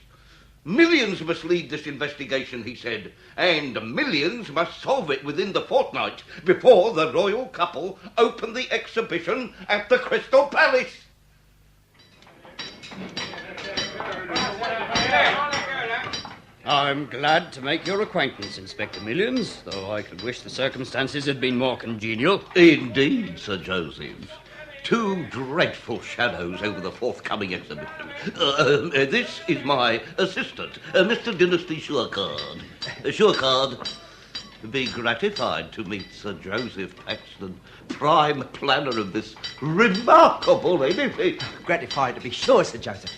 Speaker 3: Millions must lead this investigation, he said, and millions must solve it within the fortnight before the royal couple open the exhibition at the Crystal Palace.
Speaker 5: I'm glad to make your acquaintance, Inspector Millions, though I could wish the circumstances had been more congenial.
Speaker 3: Indeed, Sir Joseph. Two dreadful shadows over the forthcoming exhibition. This is my assistant, Mr. Dynasty Surecard. Surecard, be gratified to meet Sir Joseph Paxton, prime planner of this remarkable edifice.
Speaker 10: Gratified to be sure, Sir Joseph.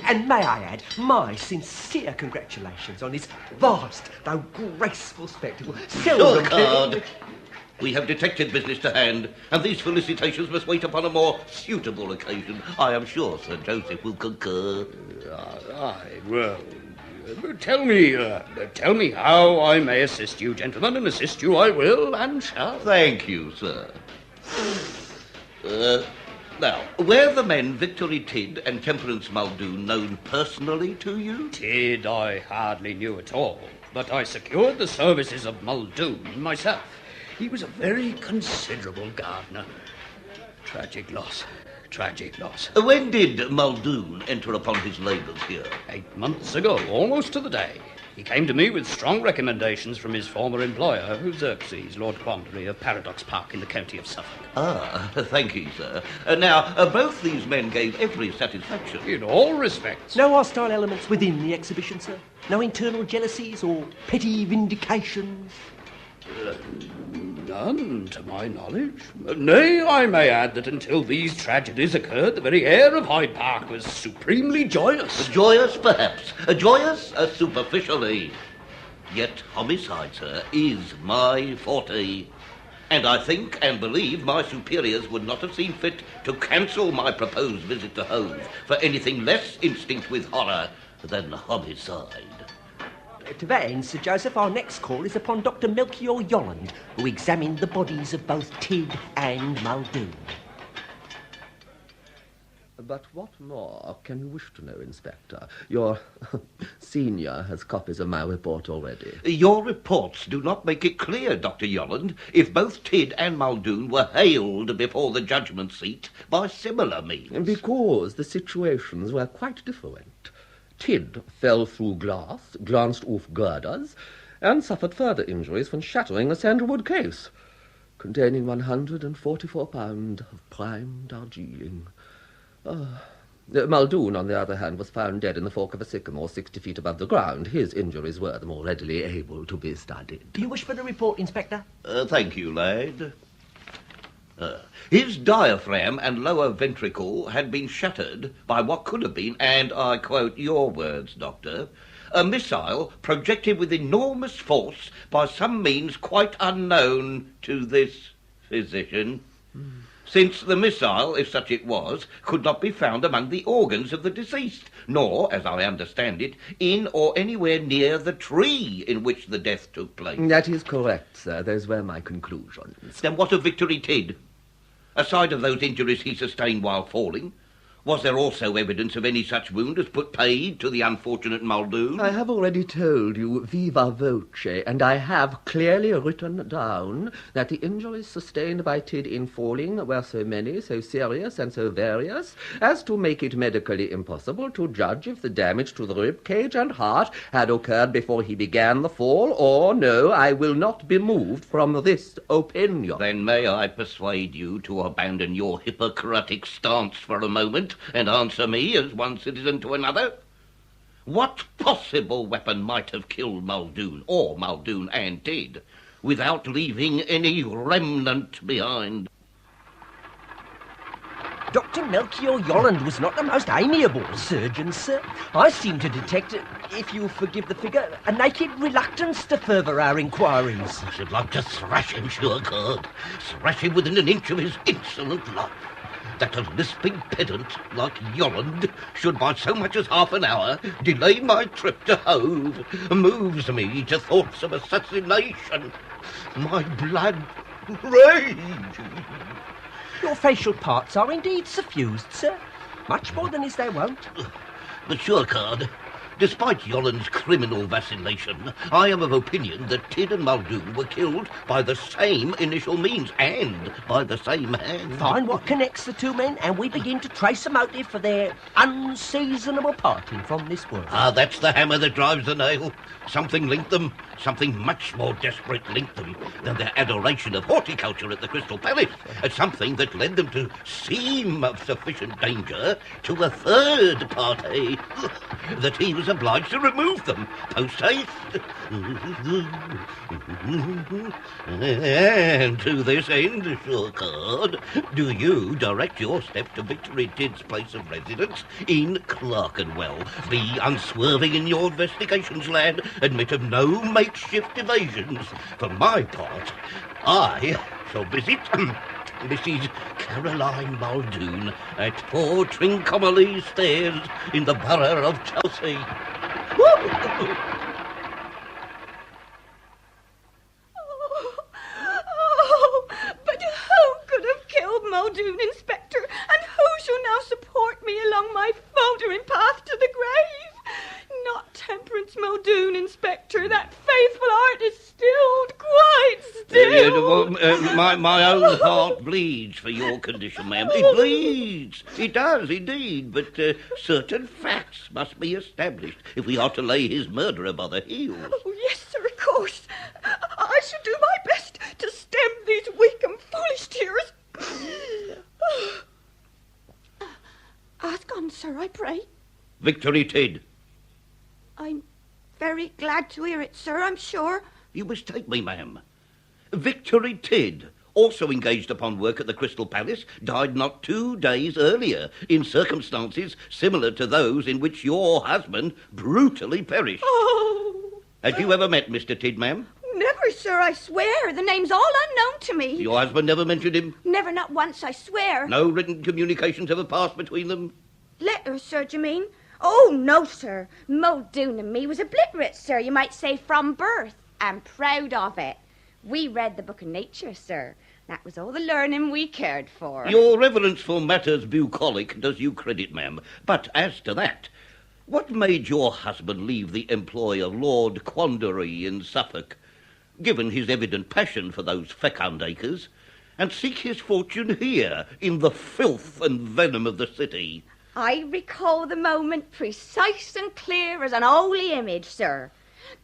Speaker 10: And may I add my sincere congratulations on his vast, though graceful spectacle.
Speaker 3: Surecard, we have detective business to hand, and these felicitations must wait upon a more suitable occasion. I am sure Sir Joseph will concur.
Speaker 5: Well, tell me how I may assist you, gentlemen, and assist you I will and shall.
Speaker 3: Thank you, sir. Now, were the men Victory Tidd and Temperance Muldoon known personally to you?
Speaker 5: Tidd I hardly knew at all, but I secured the services of Muldoon myself. He was a very considerable gardener. Tragic loss.
Speaker 3: When did Muldoon enter upon his labours here?
Speaker 5: 8 months ago, almost to the day. He came to me with strong recommendations from his former employer, Xerxes, Lord Quandary of Paradox Park in the county of Suffolk.
Speaker 3: Ah, thank you, sir. Now, both these men gave every satisfaction.
Speaker 5: In all respects.
Speaker 10: No hostile elements within the exhibition, sir? No internal jealousies or petty vindications?
Speaker 5: None, to my knowledge. Nay, I may add that until these tragedies occurred, the very air of Hyde Park was supremely joyous.
Speaker 3: Joyous, perhaps. Joyous, superficially. Yet homicide, sir, is my forte. And I think and believe my superiors would not have seen fit to cancel my proposed visit to Hove for anything less instinct with horror than homicide.
Speaker 10: To that end, Sir Joseph, our next call is upon Dr. Melchior Yolland, who examined the bodies of both Tidd and Muldoon.
Speaker 3: But what more can you wish to know, Inspector? Your senior has copies of my report already. Your reports do not make it clear, Dr. Yolland, if both Tidd and Muldoon were haled before the judgment seat by similar means. Because the situations were quite different. Tidd fell through glass, glanced off girders, and suffered further injuries from shattering a sandalwood case containing 144 pounds of prime Darjeeling. Muldoon, on the other hand, was found dead in the fork of a sycamore 60 feet above the ground. His injuries were the more readily able to be studied.
Speaker 10: Do you wish for the report, Inspector?
Speaker 3: Thank you, lad. His diaphragm and lower ventricle had been shattered by what could have been, and I quote your words, Doctor, a missile projected with enormous force by some means quite unknown to this physician, since the missile, if such it was, could not be found among the organs of the deceased, nor, as I understand it, in or anywhere near the tree in which the death took place.
Speaker 6: That is correct, sir. Those were my conclusions.
Speaker 3: Then what of Victory Tidd? Aside of those injuries he sustained while falling, was there also evidence of any such wound as put paid to the unfortunate Muldoon?
Speaker 6: I have already told you viva voce, and I have clearly written down that the injuries sustained by Tidd in falling were so many, so serious, and so various, as to make it medically impossible to judge if the damage to the rib cage and heart had occurred before he began the fall, or, no, I will not be moved from this opinion.
Speaker 3: Then may I persuade you to abandon your Hippocratic stance for a moment and answer me as one citizen to another? What possible weapon might have killed Muldoon, or Muldoon and Tidd, without leaving any remnant behind?
Speaker 21: Dr. Melchior Yolland was not the most amiable surgeon, sir. I seem to detect, if you'll forgive the figure, a naked reluctance to further our inquiries.
Speaker 3: I should like to thrash him, sure God. Thrash him within an inch of his insolent life. That a lisping pedant like Yolland should by so much as half an hour delay my trip to Hove moves me to thoughts of assassination. My blood rages.
Speaker 21: Your facial parts are indeed suffused, sir. Much more than is their wont.
Speaker 3: But sure, Card, despite Yolland's criminal vacillation, I am of opinion that Tidd and Muldoon were killed by the same initial means and by the same hand.
Speaker 21: Find what connects the two men, and we begin to trace a motive for their unseasonable parting from this world.
Speaker 3: Ah, that's the hammer that drives the nail. Something linked them. Something much more desperate linked them than their adoration of horticulture at the Crystal Palace. Something that led them to seem of sufficient danger to a third party, that he was obliged to remove them post-haste. And to this end, sure Card, do you direct your steps to Victory Tidd's place of residence in Clerkenwell. Be unswerving in your investigations, lad. Admit of no makeshift evasions. For my part, I shall visit Mrs. Caroline Muldoon at poor Trincomalee Stairs in the borough of Chelsea.
Speaker 22: But who could have killed Muldoon, Inspector? And who shall now support me along my faltering path to the grave? Not Temperance Muldoon, Inspector. That faithful heart is stilled, quite still.
Speaker 3: My own heart bleeds for your condition, ma'am. It bleeds. It does, indeed. But certain facts must be established if we are to lay his murderer by the heels.
Speaker 22: Oh, yes, sir, of course. I shall do my best to stem these weak and foolish tears. Ask on, sir, I pray.
Speaker 3: Victory Tidd.
Speaker 22: I'm very glad to hear it, sir, I'm sure.
Speaker 3: You mistake me, ma'am. Victory Tidd, also engaged upon work at the Crystal Palace, died not 2 days earlier in circumstances similar to those in which your husband brutally perished.
Speaker 22: Oh!
Speaker 3: Had you ever met Mr. Tidd, ma'am?
Speaker 22: Never, sir, I swear. The name's all unknown to me.
Speaker 3: Your husband never mentioned him?
Speaker 22: Never, not once, I swear.
Speaker 3: No written communications ever passed between them?
Speaker 22: Letters, sir, do you mean? Oh, no, sir. Muldoon and me was obliterate, sir, you might say, from birth. And proud of it. We read the Book of Nature, sir. That was all the learning we cared for.
Speaker 3: Your reverence for matters bucolic does you credit, ma'am. But as to that, what made your husband leave the employ of Lord Quandery in Suffolk, given his evident passion for those fecund acres, and seek his fortune here in the filth and venom of the city?
Speaker 22: I recall the moment precise and clear as an holy image, sir.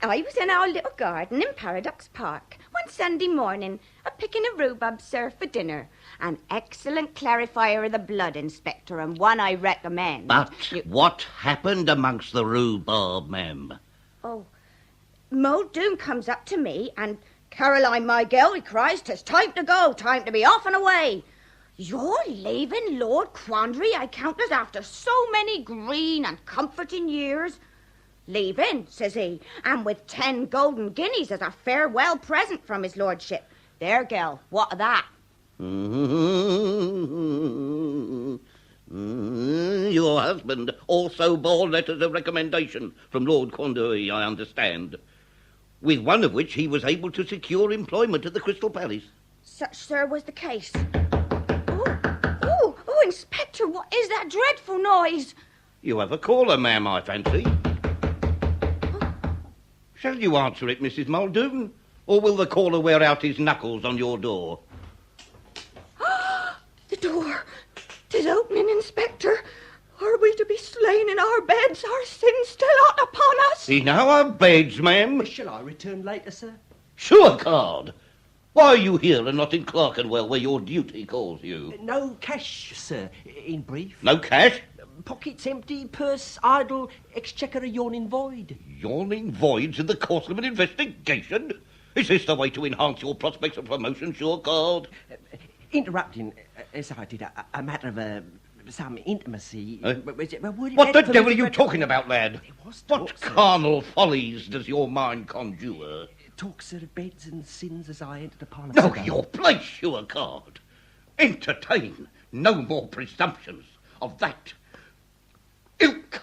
Speaker 22: I was in our little garden in Paradox Park one Sunday morning, a-picking a rhubarb, sir, for dinner. An excellent clarifier of the blood, Inspector, and one I recommend.
Speaker 3: But what happened amongst the rhubarb, ma'am?
Speaker 22: Oh, Muldoon comes up to me and Caroline, my girl, he cries, 'tis time to go, time to be off and away. You're leaving Lord Quandary, I count as after so many green and comforting years. Leaving, says he, and with 10 golden guineas as a farewell present from his lordship. There, girl, what of that?
Speaker 3: Your husband also bore letters of recommendation from Lord Quandary, I understand, with one of which he was able to secure employment at the Crystal Palace.
Speaker 22: Such, sir, was the case. Oh, Inspector, what is that dreadful noise?
Speaker 3: You have a caller, ma'am, I fancy. Shall you answer it, Mrs. Muldoon, or will the caller wear out his knuckles on your door?
Speaker 22: The door. 'Tis opening, Inspector. Are we to be slain in our beds, our sins still hot upon us?
Speaker 3: In our beds, ma'am?
Speaker 21: Shall I return later, sir?
Speaker 3: Sure, card. Why are you here and not in Clerkenwell, where your duty calls you?
Speaker 21: No cash, sir, in brief.
Speaker 3: No cash?
Speaker 21: Pockets empty, purse idle, exchequer a yawning void.
Speaker 3: Yawning voids in the course of an investigation? Is this the way to enhance your prospects of promotion, sure, card?
Speaker 21: Interrupting, as I did, a matter of some intimacy.
Speaker 3: What the devil are you talking about, lad? What carnal follies does your mind conjure?
Speaker 21: Talk, sir, of beds and sins as I entered upon a...
Speaker 3: No, your place, sure, card. Entertain no more presumptions of that ilk.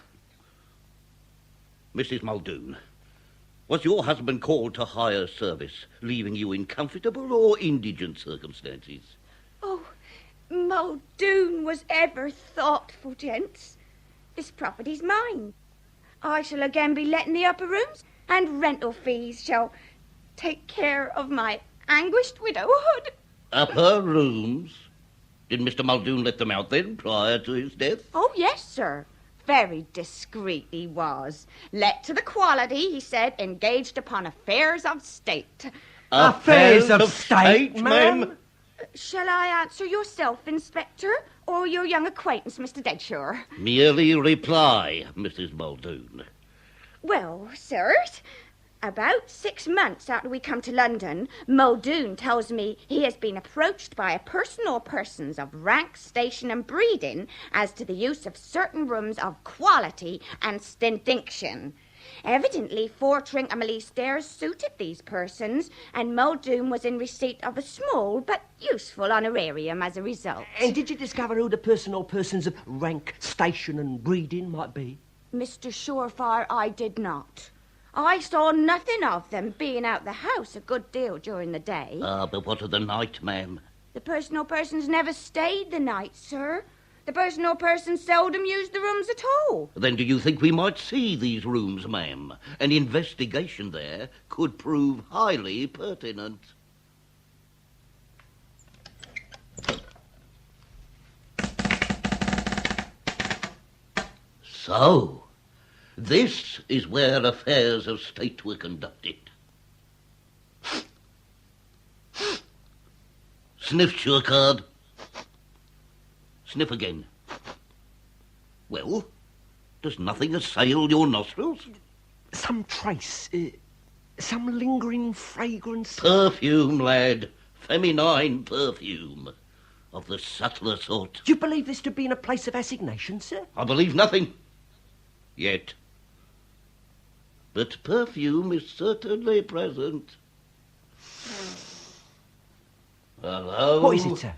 Speaker 3: Mrs. Muldoon, was your husband called to higher service, leaving you in comfortable or indigent circumstances?
Speaker 22: Oh, Muldoon was ever thoughtful, gents. This property's mine. I shall again be letting the upper rooms, and rental fees shall take care of my anguished widowhood.
Speaker 3: Upper rooms? Did Mr. Muldoon let them out then, prior to his death?
Speaker 22: Oh, yes, sir. Very discreet he was. Let to the quality, he said, engaged upon affairs of state.
Speaker 21: Affairs of state, ma'am?
Speaker 22: Shall I answer yourself, Inspector, or your young acquaintance, Mr. Deadshore?
Speaker 3: Merely reply, Mrs. Muldoon.
Speaker 22: Well, sirs, about 6 months after we come to London, Muldoon tells me he has been approached by a person or persons of rank, station, and breeding as to the use of certain rooms of quality and distinction. Evidently, 4 Trincomalee stairs suited these persons, and Muldoon was in receipt of a small but useful honorarium as a result.
Speaker 21: And did you discover who the person or persons of rank, station, and breeding might be?
Speaker 22: Mr. Surefire, I did not. I saw nothing of them, being out the house a good deal during the day.
Speaker 3: But what of the night, ma'am?
Speaker 22: The person or persons never stayed the night, sir. The person or persons seldom used the rooms at all.
Speaker 3: Then do you think we might see these rooms, ma'am? An investigation there could prove highly pertinent. So, this is where affairs of state were conducted. Sniff, sure, card. Sniff again. Well, does nothing assail your nostrils?
Speaker 21: Some trace, some lingering fragrance.
Speaker 3: Perfume, lad. Feminine perfume. Of the subtler sort.
Speaker 21: Do you believe this to be in a place of assignation, sir?
Speaker 3: I believe nothing. Yet. But perfume is certainly present. Hello?
Speaker 21: What is it, sir?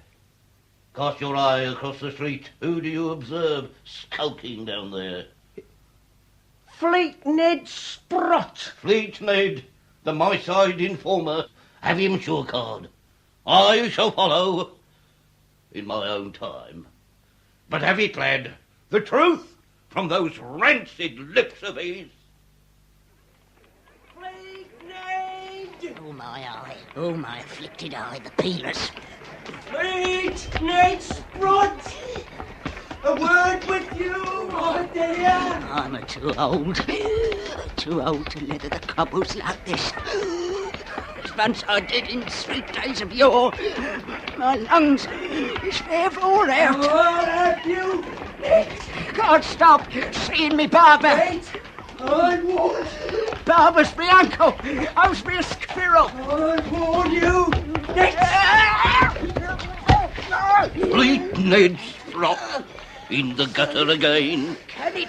Speaker 3: Cast your eye across the street. Who do you observe skulking down there?
Speaker 21: Fleet Ned Sprott.
Speaker 3: Fleet Ned, the my-side informer. Have him, sure, card. I shall follow in my own time. But have it, lad, the truth from those rancid lips of his.
Speaker 21: Fleet Ned!
Speaker 9: Oh, my eye. Oh, my afflicted eye, the peelers.
Speaker 21: Fleet Ned Sprott! A word with you, my dear!
Speaker 9: I'm too old to leather the cobbles like this. As once I did in sweet days of yore. My lungs is fair for out.
Speaker 21: What have you?
Speaker 9: Can't stop seeing me barber.
Speaker 21: Wait, I won't. Barbus, me uncle! How's me a squirrel? I warn you!
Speaker 9: Bleed Ned's frock in the gutter again.
Speaker 21: Can it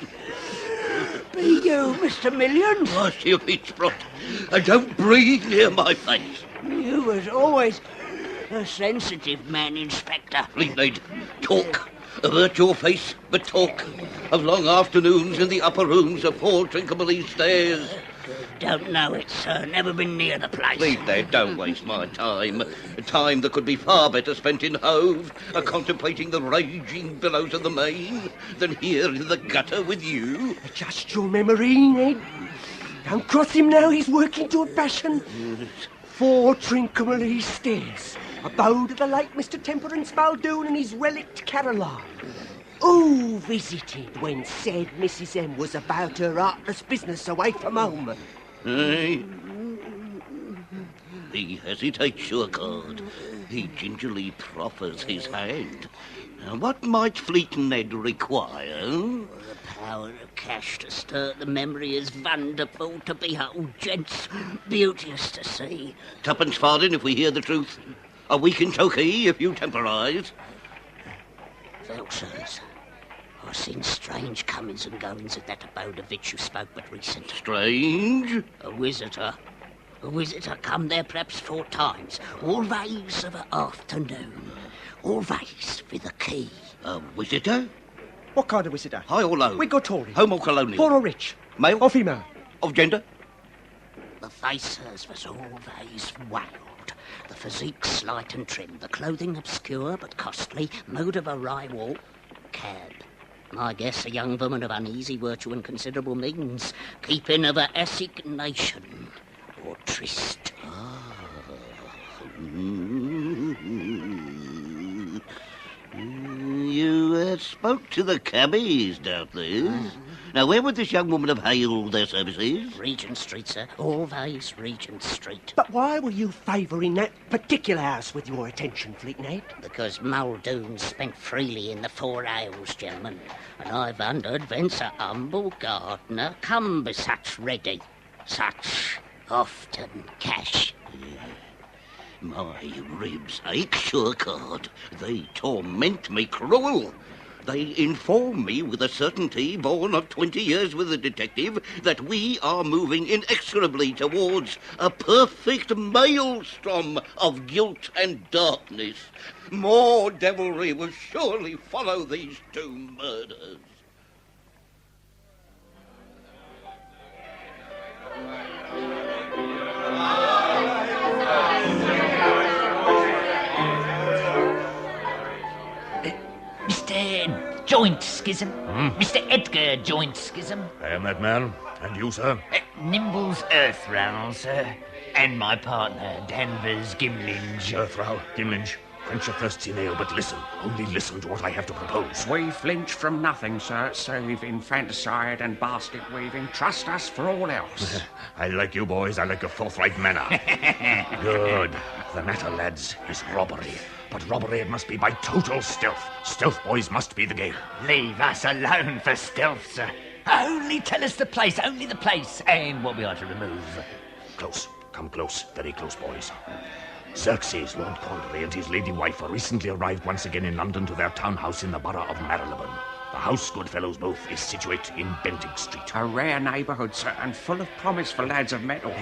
Speaker 21: be you, Mr. Millions?
Speaker 9: Hush your pitch, Sprott, and don't breathe near my face.
Speaker 21: You was always a sensitive man, Inspector.
Speaker 9: Bleed Ned, talk. Avert your face, but talk. Of long afternoons in the upper rooms of 4 Trincomalee stairs.
Speaker 21: Don't know it, sir. Never been near the place.
Speaker 9: Leave there, don't waste my time. Time that could be far better spent in Hove, contemplating the raging billows of the main, than here in the gutter with you.
Speaker 21: Adjust your memory, Ned. Don't cross him now, he's working to a fashion. 4 Trincomalee stairs. Abode of the late Mr. Temperance Muldoon and his relict Caroline. Who visited when said Mrs. M was about her artless business away from home?
Speaker 9: Aye. He hesitates, sure God. He gingerly proffers his hand. Now, what might Fleet Ned require?
Speaker 21: The power of cash to stir the memory is wonderful to behold, gents. Beauteous to see.
Speaker 9: Tuppence farthing if we hear the truth. A week in Tokay if you temporise.
Speaker 21: Well, sirs, I've seen strange comings and goings at that abode of which you spoke but recent.
Speaker 9: Strange?
Speaker 21: A visitor come there perhaps 4 times, always of an afternoon, always with a key.
Speaker 9: A visitor?
Speaker 21: What kind of visitor?
Speaker 9: High or low?
Speaker 21: Whig or Tory?
Speaker 9: Home or colonial?
Speaker 21: Poor or rich?
Speaker 9: Male
Speaker 21: or female?
Speaker 9: Of gender?
Speaker 21: The faces was always wild. The physique slight and trim, the clothing obscure but costly, mode of a wry walk, cab. I guess a young woman of uneasy virtue and considerable means, keeping of a Essex nation, or tryst.
Speaker 9: You spoke to the cabbies, doubtless. Now, where would this young woman have hailed their services?
Speaker 21: Regent Street, sir. Always Regent Street. But why were you favouring that particular house with your attention, Fleet Ned? Because Muldoon spent freely in the 4 ales, gentlemen. And I wondered whence a humble gardener come by such ready, such often cash.
Speaker 9: My ribs ache, sure God. They torment me cruel. They inform me with a certainty born of 20 years with a detective that we are moving inexorably towards a perfect maelstrom of guilt and darkness. More devilry will surely follow these 2 murders.
Speaker 11: Mr. Joint Schism. Mr. Edgar Joint Schism.
Speaker 19: I am that man. And you, sir?
Speaker 11: Nimble's Earthrowl, sir. And my partner, Danvers Gimlinge.
Speaker 19: Earthrowl, Gimlinge. Quench your thirst in ale, but listen. Only listen to what I have to propose.
Speaker 23: We flinch from nothing, sir, save infanticide and basket weaving. Trust us for all else.
Speaker 19: I like you, boys. I like your forthright manner. Good. The matter, lads, is robbery. But robbery it must be by total stealth. Stealth, boys, must be the game.
Speaker 11: Leave us alone for stealth, sir. Only tell us the place, only the place, and what we are to remove.
Speaker 19: Close. Come close. Very close, boys. Xerxes, Lord Cornbury, and his lady wife are recently arrived once again in London to their townhouse in the borough of Marylebone. The house, good fellows both, is situate in Bentinck Street.
Speaker 23: A rare neighbourhood, sir, and full of promise for lads of mettle.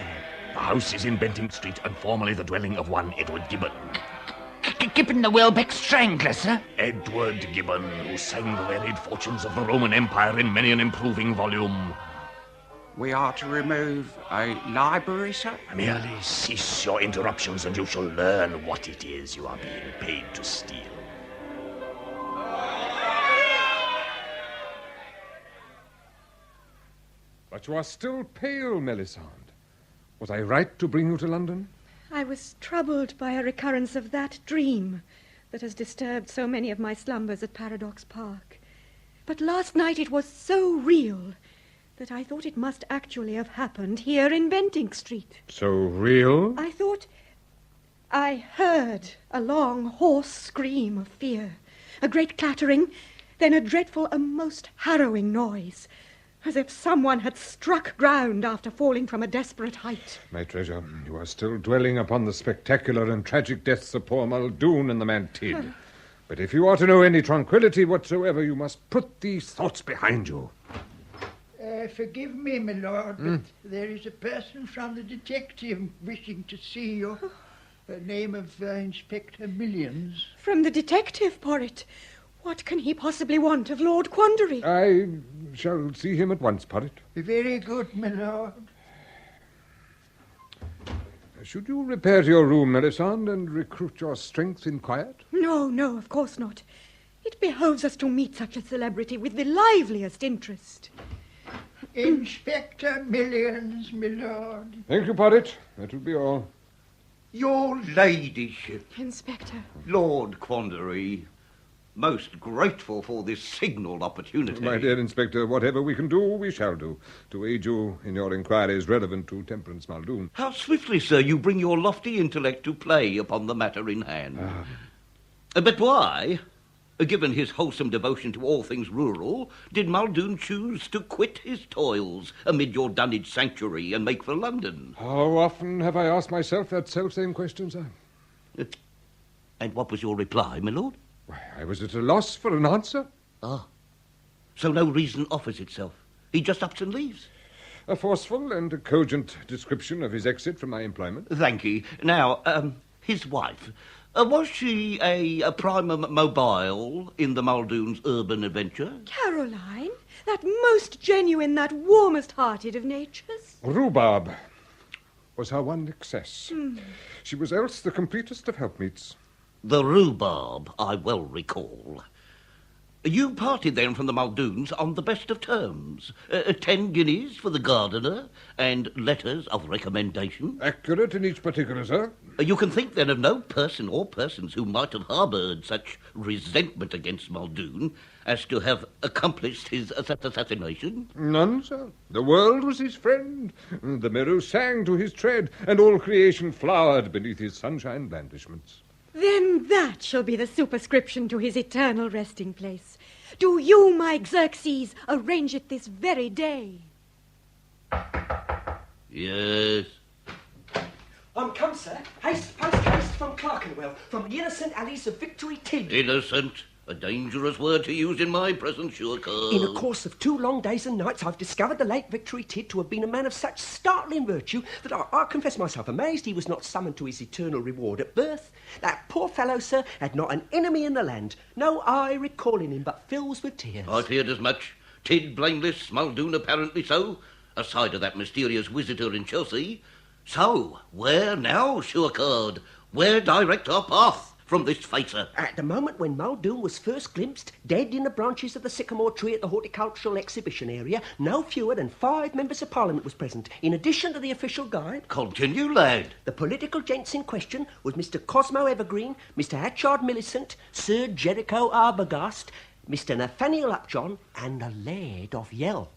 Speaker 19: The house is in Bentinck Street, and formerly the dwelling of one Edward Gibbon.
Speaker 11: Gibbon the Welbeck Strangler, sir?
Speaker 19: Edward Gibbon, who sang the varied fortunes of the Roman Empire in many an improving volume.
Speaker 23: We are to remove a library, sir?
Speaker 19: Merely cease your interruptions and you shall learn what it is you are being paid to steal.
Speaker 20: But you are still pale, Melisande. Was I right to bring you to London?
Speaker 24: I was troubled by a recurrence of that dream that has disturbed so many of my slumbers at Paradox Park. But last night it was so real that I thought it must actually have happened here in Bentinck Street.
Speaker 20: So real?
Speaker 24: I thought I heard a long, hoarse scream of fear, a great clattering, then a dreadful, a most harrowing noise, as if someone had struck ground after falling from a desperate height.
Speaker 20: My treasure, you are still dwelling upon the spectacular and tragic deaths of poor Muldoon and the man Tidd. But if you are to know any tranquility whatsoever, you must put these thoughts behind you.
Speaker 1: Forgive me, my lord, but there is a person from the detective wishing to see you. The name of Inspector Millions.
Speaker 24: From the detective, Porritt? What can he possibly want of Lord Quandery?
Speaker 20: I shall see him at once, Porritt.
Speaker 1: Very good, my lord.
Speaker 20: Should you repair to your room, Melisande, and recruit your strength in quiet?
Speaker 24: No, of course not. It behoves us to meet such a celebrity with the liveliest interest.
Speaker 1: Inspector Millions, my lord.
Speaker 20: Thank you, Porritt. That will be all.
Speaker 8: Your ladyship.
Speaker 24: Inspector.
Speaker 8: Lord Quandery. Most grateful for this signalled opportunity.
Speaker 20: My dear Inspector, whatever we can do, we shall do, to aid you in your inquiries relevant to Temperance Muldoon.
Speaker 8: How swiftly, sir, you bring your lofty intellect to play upon the matter in hand. But why, given his wholesome devotion to all things rural, did Muldoon choose to quit his toils amid your Dunwich sanctuary and make for London?
Speaker 20: How often have I asked myself that self-same question, sir?
Speaker 8: And what was your reply, my lord?
Speaker 20: Why, I was at a loss for an answer.
Speaker 8: Ah, so no reason offers itself. He just ups and leaves.
Speaker 20: A forceful and a cogent description of his exit from my employment.
Speaker 8: Thank you. Now, his wife, was she a prima mobile in the Muldoon's urban adventure?
Speaker 24: Caroline, that most genuine, that warmest-hearted of natures.
Speaker 20: Rhubarb was her one excess. She was else the completest of helpmeets.
Speaker 8: The rhubarb, I well recall. You parted then from the Muldoons on the best of terms. 10 guineas for the gardener and letters of recommendation.
Speaker 20: Accurate in each particular, sir.
Speaker 8: You can think then of no person or persons who might have harboured such resentment against Muldoon as to have accomplished his assassination?
Speaker 20: None, sir. The world was his friend. The meadow sang to his tread, and all creation flowered beneath his sunshine blandishments.
Speaker 24: Then that shall be the superscription to his eternal resting place. Do you, my Xerxes, arrange it this very day?
Speaker 8: Yes.
Speaker 12: Come, sir. Haste, post haste from Clerkenwell, from the innocent Alice of Victory Tidd.
Speaker 8: Innocent? A dangerous word to use in my presence, sure, Carl.
Speaker 12: In the course of 2 long days and nights, I've discovered the late Victory Tidd to have been a man of such startling virtue that I confess myself amazed he was not summoned to his eternal reward at birth. That poor fellow, sir, had not an enemy in the land. No eye recalling him but fills with tears.
Speaker 8: I feared as much. Tidd blameless, Muldoon apparently so, aside of that mysterious visitor in Chelsea. So, where now, Surecard? Where direct our path from this facer?
Speaker 12: At the moment when Muldoon was first glimpsed, dead in the branches of the sycamore tree at the horticultural exhibition area, no fewer than 5 members of Parliament was present, in addition to the official guide.
Speaker 8: Continue, lad.
Speaker 12: The political gents in question was Mr. Cosmo Evergreen, Mr. Hatchard Millicent, Sir Jericho Arbogast, Mr. Nathaniel Upjohn, and the Laird of Yell.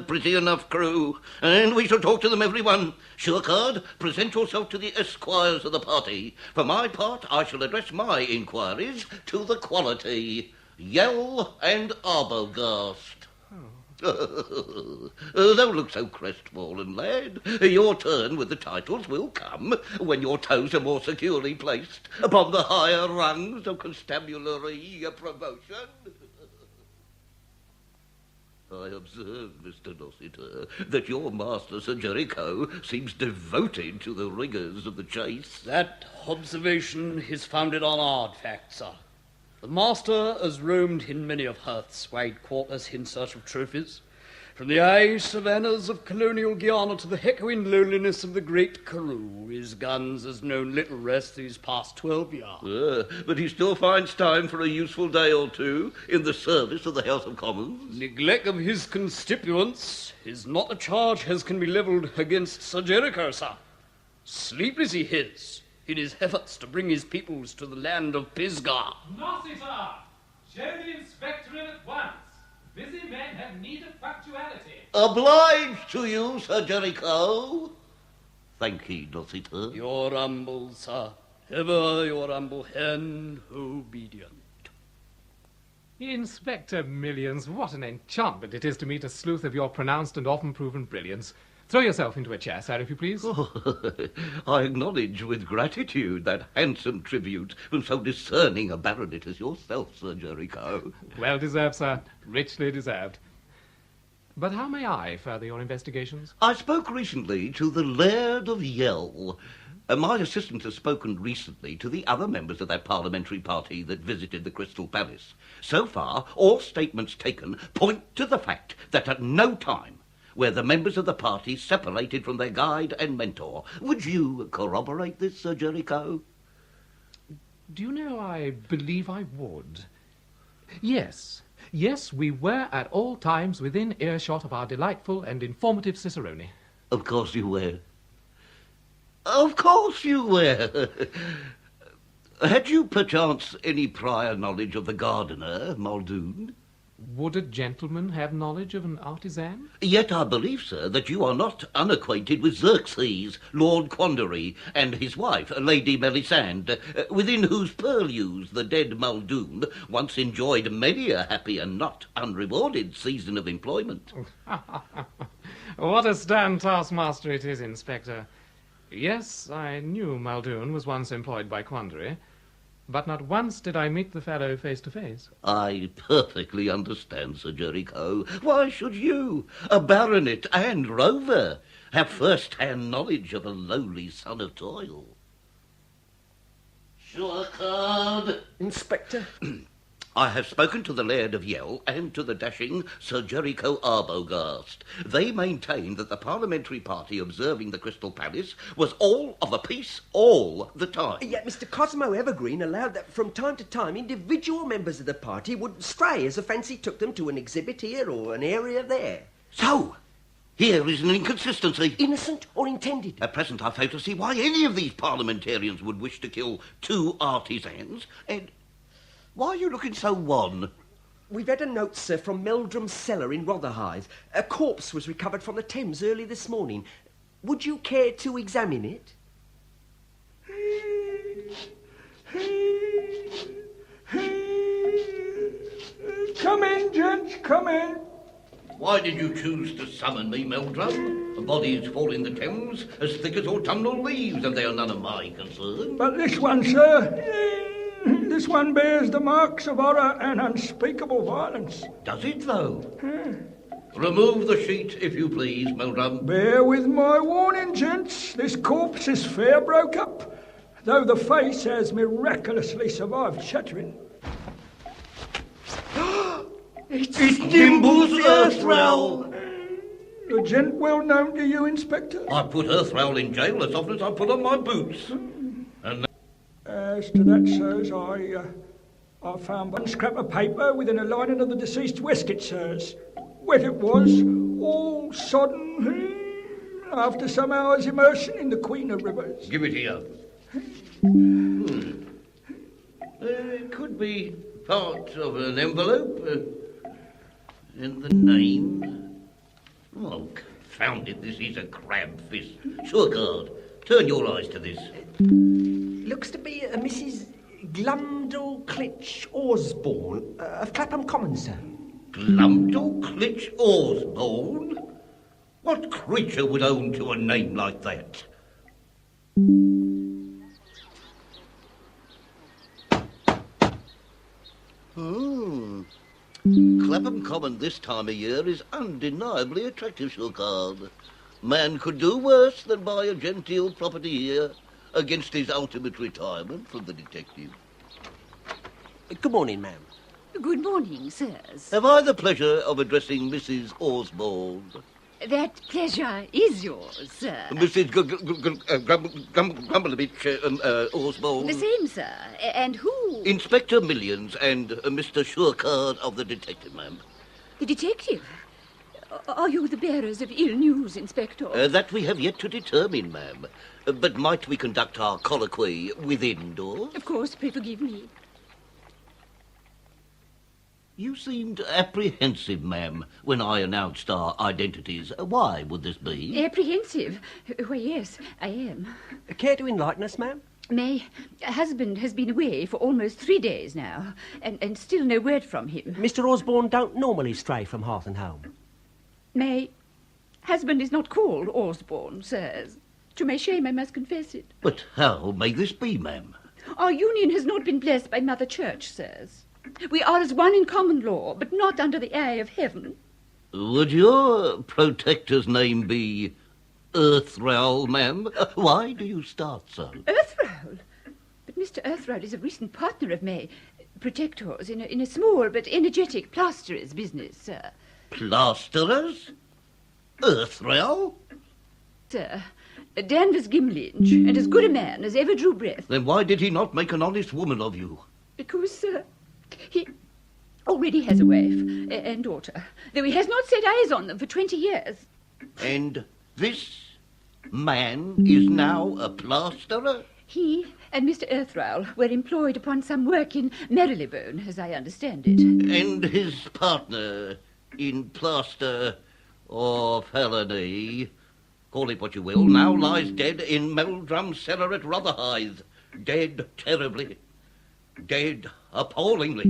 Speaker 8: Pretty enough, crew. And we shall talk to them, everyone. Surecard, present yourself to the esquires of the party. For my part, I shall address my inquiries to the quality. Yell and Arbogast. Don't look so crestfallen, lad. Your turn with the titles will come when your toes are more securely placed upon the higher rungs of constabulary promotion. I observe, Mr. Nossiter, that your master, Sir Jericho, seems devoted to the rigours of the chase.
Speaker 5: That observation is founded on hard facts, sir. The master has roamed in many of Hurth's wide quarters in search of trophies, from the high savannas of colonial Guyana to the echoing loneliness of the Great Karoo. His guns has known little rest these past 12 years.
Speaker 8: But he still finds time for a useful day or two in the service of the House of Commons.
Speaker 5: Neglect of his constituents is not a charge as can be levelled against Sir Jericho, sir. Sleepless he is in his efforts to bring his peoples to the land of Pisgah.
Speaker 13: Nossiter! Show the inspector in at once. Busy men have need of punctuality.
Speaker 8: Obliged to you, Sir Jericho. Thank ye, Nossiter.
Speaker 5: Your humble, sir. Ever your humble and obedient.
Speaker 13: Inspector Millions, what an enchantment it is to meet a sleuth of your pronounced and often proven brilliance. Throw yourself into a chair, sir, if you please.
Speaker 8: Oh, I acknowledge with gratitude that handsome tribute from so discerning a baronet as yourself, Sir Jericho.
Speaker 13: Well deserved, sir. Richly deserved. But how may I further your investigations?
Speaker 8: I spoke recently to the Laird of Yell. My assistant has spoken recently to the other members of that parliamentary party that visited the Crystal Palace. So far, all statements taken point to the fact that at no time were the members of the party separated from their guide and mentor. Would you corroborate this, Sir Jericho?
Speaker 13: Do you know, I believe I would. Yes, we were at all times within earshot of our delightful and informative Cicerone.
Speaker 8: Of course you were. Of course you were. Had you perchance any prior knowledge of the gardener, Muldoon?
Speaker 13: Would a gentleman have knowledge of an artisan?
Speaker 8: Yet I believe, sir, that you are not unacquainted with Xerxes, Lord Quandery, and his wife, Lady Melisande, within whose purlieus the dead Muldoon once enjoyed many a happy and not unrewarded season of employment.
Speaker 13: What a stern taskmaster it is, Inspector. Yes, I knew Muldoon was once employed by Quandery, but not once did I meet the fellow face to face.
Speaker 8: I perfectly understand, Sir Jericho. Why should you, a baronet and rover, have first-hand knowledge of a lowly son of toil? Sure card.
Speaker 12: Inspector.
Speaker 8: I have spoken to the Laird of Yell and to the dashing Sir Jericho Arbogast. They maintain that the parliamentary party observing the Crystal Palace was all of a piece all the time.
Speaker 12: Yet Mr. Cosmo Evergreen allowed that from time to time individual members of the party would stray as a fancy took them to an exhibit here or an area there.
Speaker 8: So, here is an inconsistency.
Speaker 12: Innocent or intended?
Speaker 8: At present I fail to see why any of these parliamentarians would wish to kill two artisans, and... Why are you looking so wan?
Speaker 12: We've had a note, sir, from Meldrum's cellar in Rotherhithe. A corpse was recovered from the Thames early this morning. Would you care to examine it?
Speaker 2: Come in, gents, come in.
Speaker 8: Why did you choose to summon me, Meldrum? The bodies fall in the Thames as thick as autumnal leaves, and they are none of my concern.
Speaker 2: But this one, sir... This one bears the marks of horror and unspeakable violence.
Speaker 8: Does it, though? Remove the sheet, if you please, Meldrum.
Speaker 2: Bear with my warning, gents. This corpse is fair broke up, though the face has miraculously survived shattering.
Speaker 8: It's Dimble's Earthrowl!
Speaker 2: A gent well known to you, Inspector?
Speaker 8: I put Earthrowl in jail as often as I put on my boots. And
Speaker 2: as to that, sirs, I found one scrap of paper within a lining of the deceased waistcoat, sirs. Wet it was, all sodden, after some hours' immersion in the Queen of Rivers.
Speaker 8: Give it here. It could be part of an envelope. And the name. Oh, confound it, this is a crab fist. Sure, guard. Turn your eyes to this.
Speaker 12: Looks to be a Mrs. Glumdale Clitch Osborne of Clapham Common, sir.
Speaker 8: Glumdale Clitch Osborne? What creature would own to a name like that? Clapham Common this time of year is undeniably attractive, Shulcard. Man could do worse than buy a genteel property here against his ultimate retirement from the detective.
Speaker 12: Good morning, ma'am.
Speaker 15: Good morning, sirs.
Speaker 8: Have I the pleasure of addressing Mrs. Osborne?
Speaker 15: That pleasure is yours, sir.
Speaker 8: Mrs. Grumblebeach Osborne.
Speaker 15: The same, sir. And who?
Speaker 8: Inspector Millions and Mr. Surecard of the detective, ma'am.
Speaker 15: The detective? Are you the bearers of ill news, Inspector?
Speaker 8: That we have yet to determine, ma'am. But might we conduct our colloquy within doors?
Speaker 15: Of course, pray forgive me.
Speaker 8: You seemed apprehensive, ma'am, when I announced our identities. Why would this be?
Speaker 15: Apprehensive? Why, yes, I am.
Speaker 12: Care to enlighten us, ma'am?
Speaker 15: My husband has been away for almost 3 days now, and still no word from him.
Speaker 12: Mr. Osborne don't normally stray from hearth and home.
Speaker 15: My husband is not called Osborne, sirs. To my shame, I must confess it.
Speaker 8: But how may this be, ma'am?
Speaker 15: Our union has not been blessed by Mother Church, sirs. We are as one in common law, but not under the eye of heaven.
Speaker 8: Would your protector's name be Earthrowl, ma'am? Why do you start so?
Speaker 15: Earthrowl? But Mr. Earthrowl is a recent partner of my protector's in a small but energetic plasterer's business, sir.
Speaker 8: Plasterers? Earthrowl?
Speaker 15: Sir, Danvers Gimlinch, and as good a man as ever drew breath.
Speaker 8: Then why did he not make an honest woman of you?
Speaker 15: Because, sir, he already has a wife and daughter, though he has not set eyes on them for 20 years.
Speaker 8: And this man is now a plasterer?
Speaker 15: He and Mr. Earthrowl were employed upon some work in Marylebone, as I understand it.
Speaker 8: And his partner in plaster or felony, call it what you will, now lies dead in Meldrum Cellar at Rotherhithe. Dead terribly. Dead appallingly.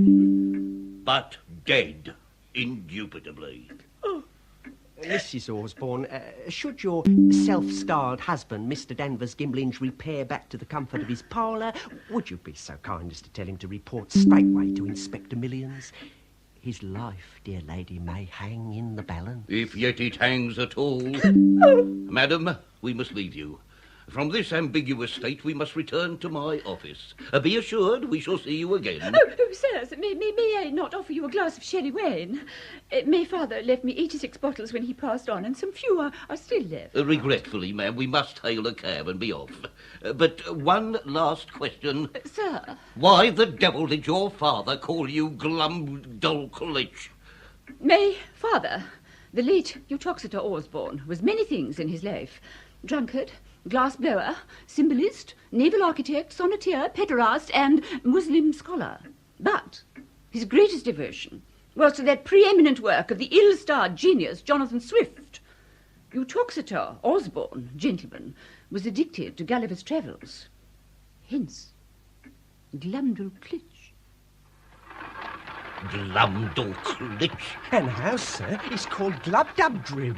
Speaker 8: But dead indubitably.
Speaker 12: Mrs. Osborne, should your self-styled husband, Mr. Danvers Gimlinch, repair back to the comfort of his parlour, would you be so kind as to tell him to report straightway to Inspector Millions? His life, dear lady, may hang in the balance.
Speaker 8: If yet it hangs at all. Madam, we must leave you. From this ambiguous state we must return to my office. Be assured we shall see you again.
Speaker 15: Oh, sirs, may I not offer you a glass of sherry wine? My father left me 86 bottles when he passed on, and some few are still left.
Speaker 8: Regretfully, ma'am, we must hail a cab and be off. But one last question.
Speaker 15: Sir?
Speaker 8: Why the devil did your father call you Glumdulklich?
Speaker 15: My father, the late Uttoxeter Osborne, was many things in his life. Drunkard, glass-blower, symbolist, naval architect, sonneteer, pederast, and Muslim scholar. But his greatest devotion was to that preeminent work of the ill-starred genius Jonathan Swift. Uttoxeter Osborne, gentlemen, was addicted to Gulliver's Travels. Hence, Glumdulklich.
Speaker 8: Glumdulklich?
Speaker 12: And how, sir, is called Glubdubdrib.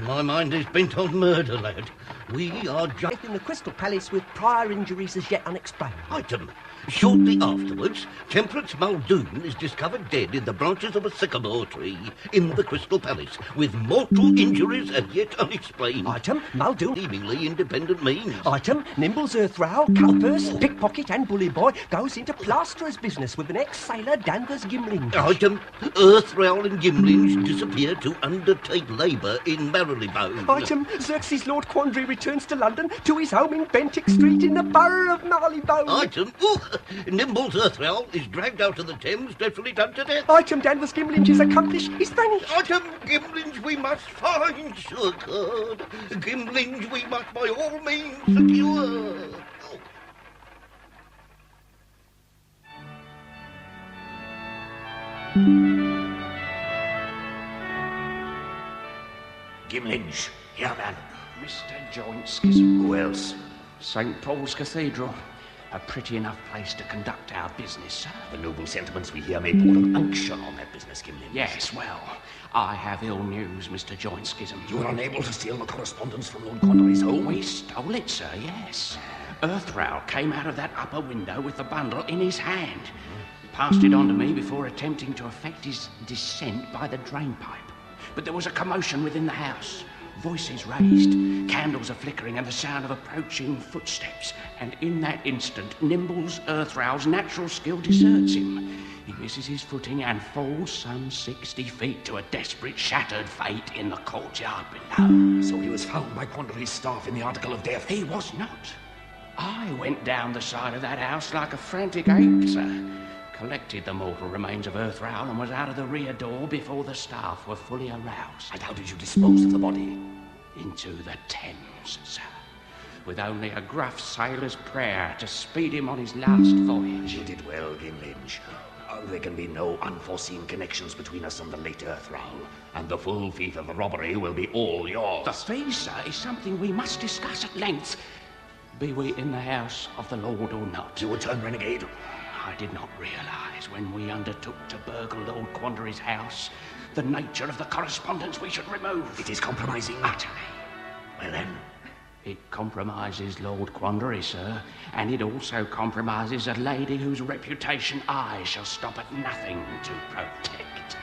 Speaker 8: My mind is bent on murder, lad. We are just
Speaker 12: in the Crystal Palace with prior injuries as yet unexplained.
Speaker 8: Item. Shortly afterwards, Temperance Muldoon is discovered dead in the branches of a sycamore tree in the Crystal Palace, with mortal injuries as yet unexplained.
Speaker 12: Item. Muldoon.
Speaker 8: Seemingly independent means.
Speaker 12: Item. Nimbles Earthrowl, cutpurse, pickpocket and bully boy goes into plasterer's business with an ex-sailor Danvers Gimlinch.
Speaker 8: Item. Earthrowl and Gimlinch disappear to undertake labour in Marylebone.
Speaker 12: Item. Xerxes Lord Quandary returns to London to his home in Bentinck Street in the borough of Marylebone.
Speaker 8: Item. Nimbles Earthrowl is dragged out of the Thames, dreadfully done to death.
Speaker 12: Item. Danvers Gimlinch is accomplished. He's vanished.
Speaker 8: Item. Gimlinch we must find, succored. Gimlinch we must by all means secure.
Speaker 19: Gimlinch, here, man.
Speaker 23: Mr. Joint Schism.
Speaker 19: Who else?
Speaker 23: St. Paul's Cathedral. A pretty enough place to conduct our business, sir.
Speaker 19: The noble sentiments we hear may pour an unction on that business, Gimlinch.
Speaker 23: Yes, well, I have ill news, Mr. Joint Schism.
Speaker 19: You were unable to steal the correspondence from Lord Connery's home?
Speaker 23: We stole it, sir, yes. Earthrowl came out of that upper window with the bundle in his hand. Passed it on to me before attempting to effect his descent by the drainpipe. But there was a commotion within the house. Voices raised, candles are flickering, and the sound of approaching footsteps. And in that instant, Nimbles Earthrowl's natural skill deserts him. He misses his footing and falls some 60 feet to a desperate, shattered fate in the courtyard below.
Speaker 19: So he was found by Quandary's staff in the article of death?
Speaker 23: He was not. I went down the side of that house like a frantic ape, sir. Collected the mortal remains of Earthrowl and was out of the rear door before the staff were fully aroused.
Speaker 19: And how did you dispose of the body?
Speaker 23: Into the Thames, sir. With only a gruff sailor's prayer to speed him on his last voyage.
Speaker 19: You did well, Gimlinch. There can be no unforeseen connections between us and the late Earthrowl, and the full fee of the robbery will be all yours.
Speaker 23: The fee, sir, is something we must discuss at length. be we in the house of the Lord or not.
Speaker 19: You would turn renegade?
Speaker 23: I did not realise when we undertook to burgle Lord Quandary's house the nature of the correspondence we should remove.
Speaker 19: It is compromising.
Speaker 23: Utterly.
Speaker 19: Well then?
Speaker 23: It compromises Lord Quandary, sir, and it also compromises a lady whose reputation I shall stop at nothing to protect.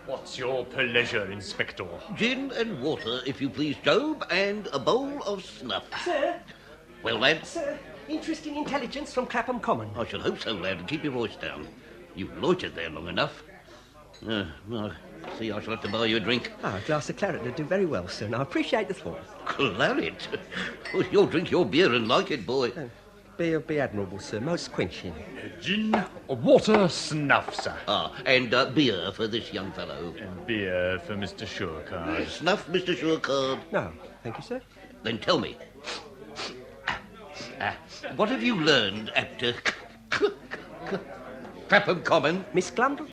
Speaker 19: What's your pleasure, Inspector?
Speaker 8: Gin and water, if you please, Job, and a bowl of snuff.
Speaker 12: Sir?
Speaker 8: Well, lad?
Speaker 12: Sir, interesting intelligence from Clapham Common.
Speaker 8: I should hope so, lad. Keep your voice down. You've loitered there long enough. Well, see, I shall have to buy you a drink.
Speaker 12: A glass of claret would do very well, sir, and I appreciate the thought.
Speaker 8: Claret? Well, you'll drink your beer and like it, boy.
Speaker 12: Beer be admirable, sir, most quenching.
Speaker 19: Gin, water, snuff, sir.
Speaker 8: And beer for this young fellow.
Speaker 19: And beer for Mr. Surecard.
Speaker 8: Snuff, Mr. Surecard?
Speaker 12: No, thank you, sir.
Speaker 8: Then tell me, what have you learned at Clapham Common?
Speaker 12: Miss Glundle?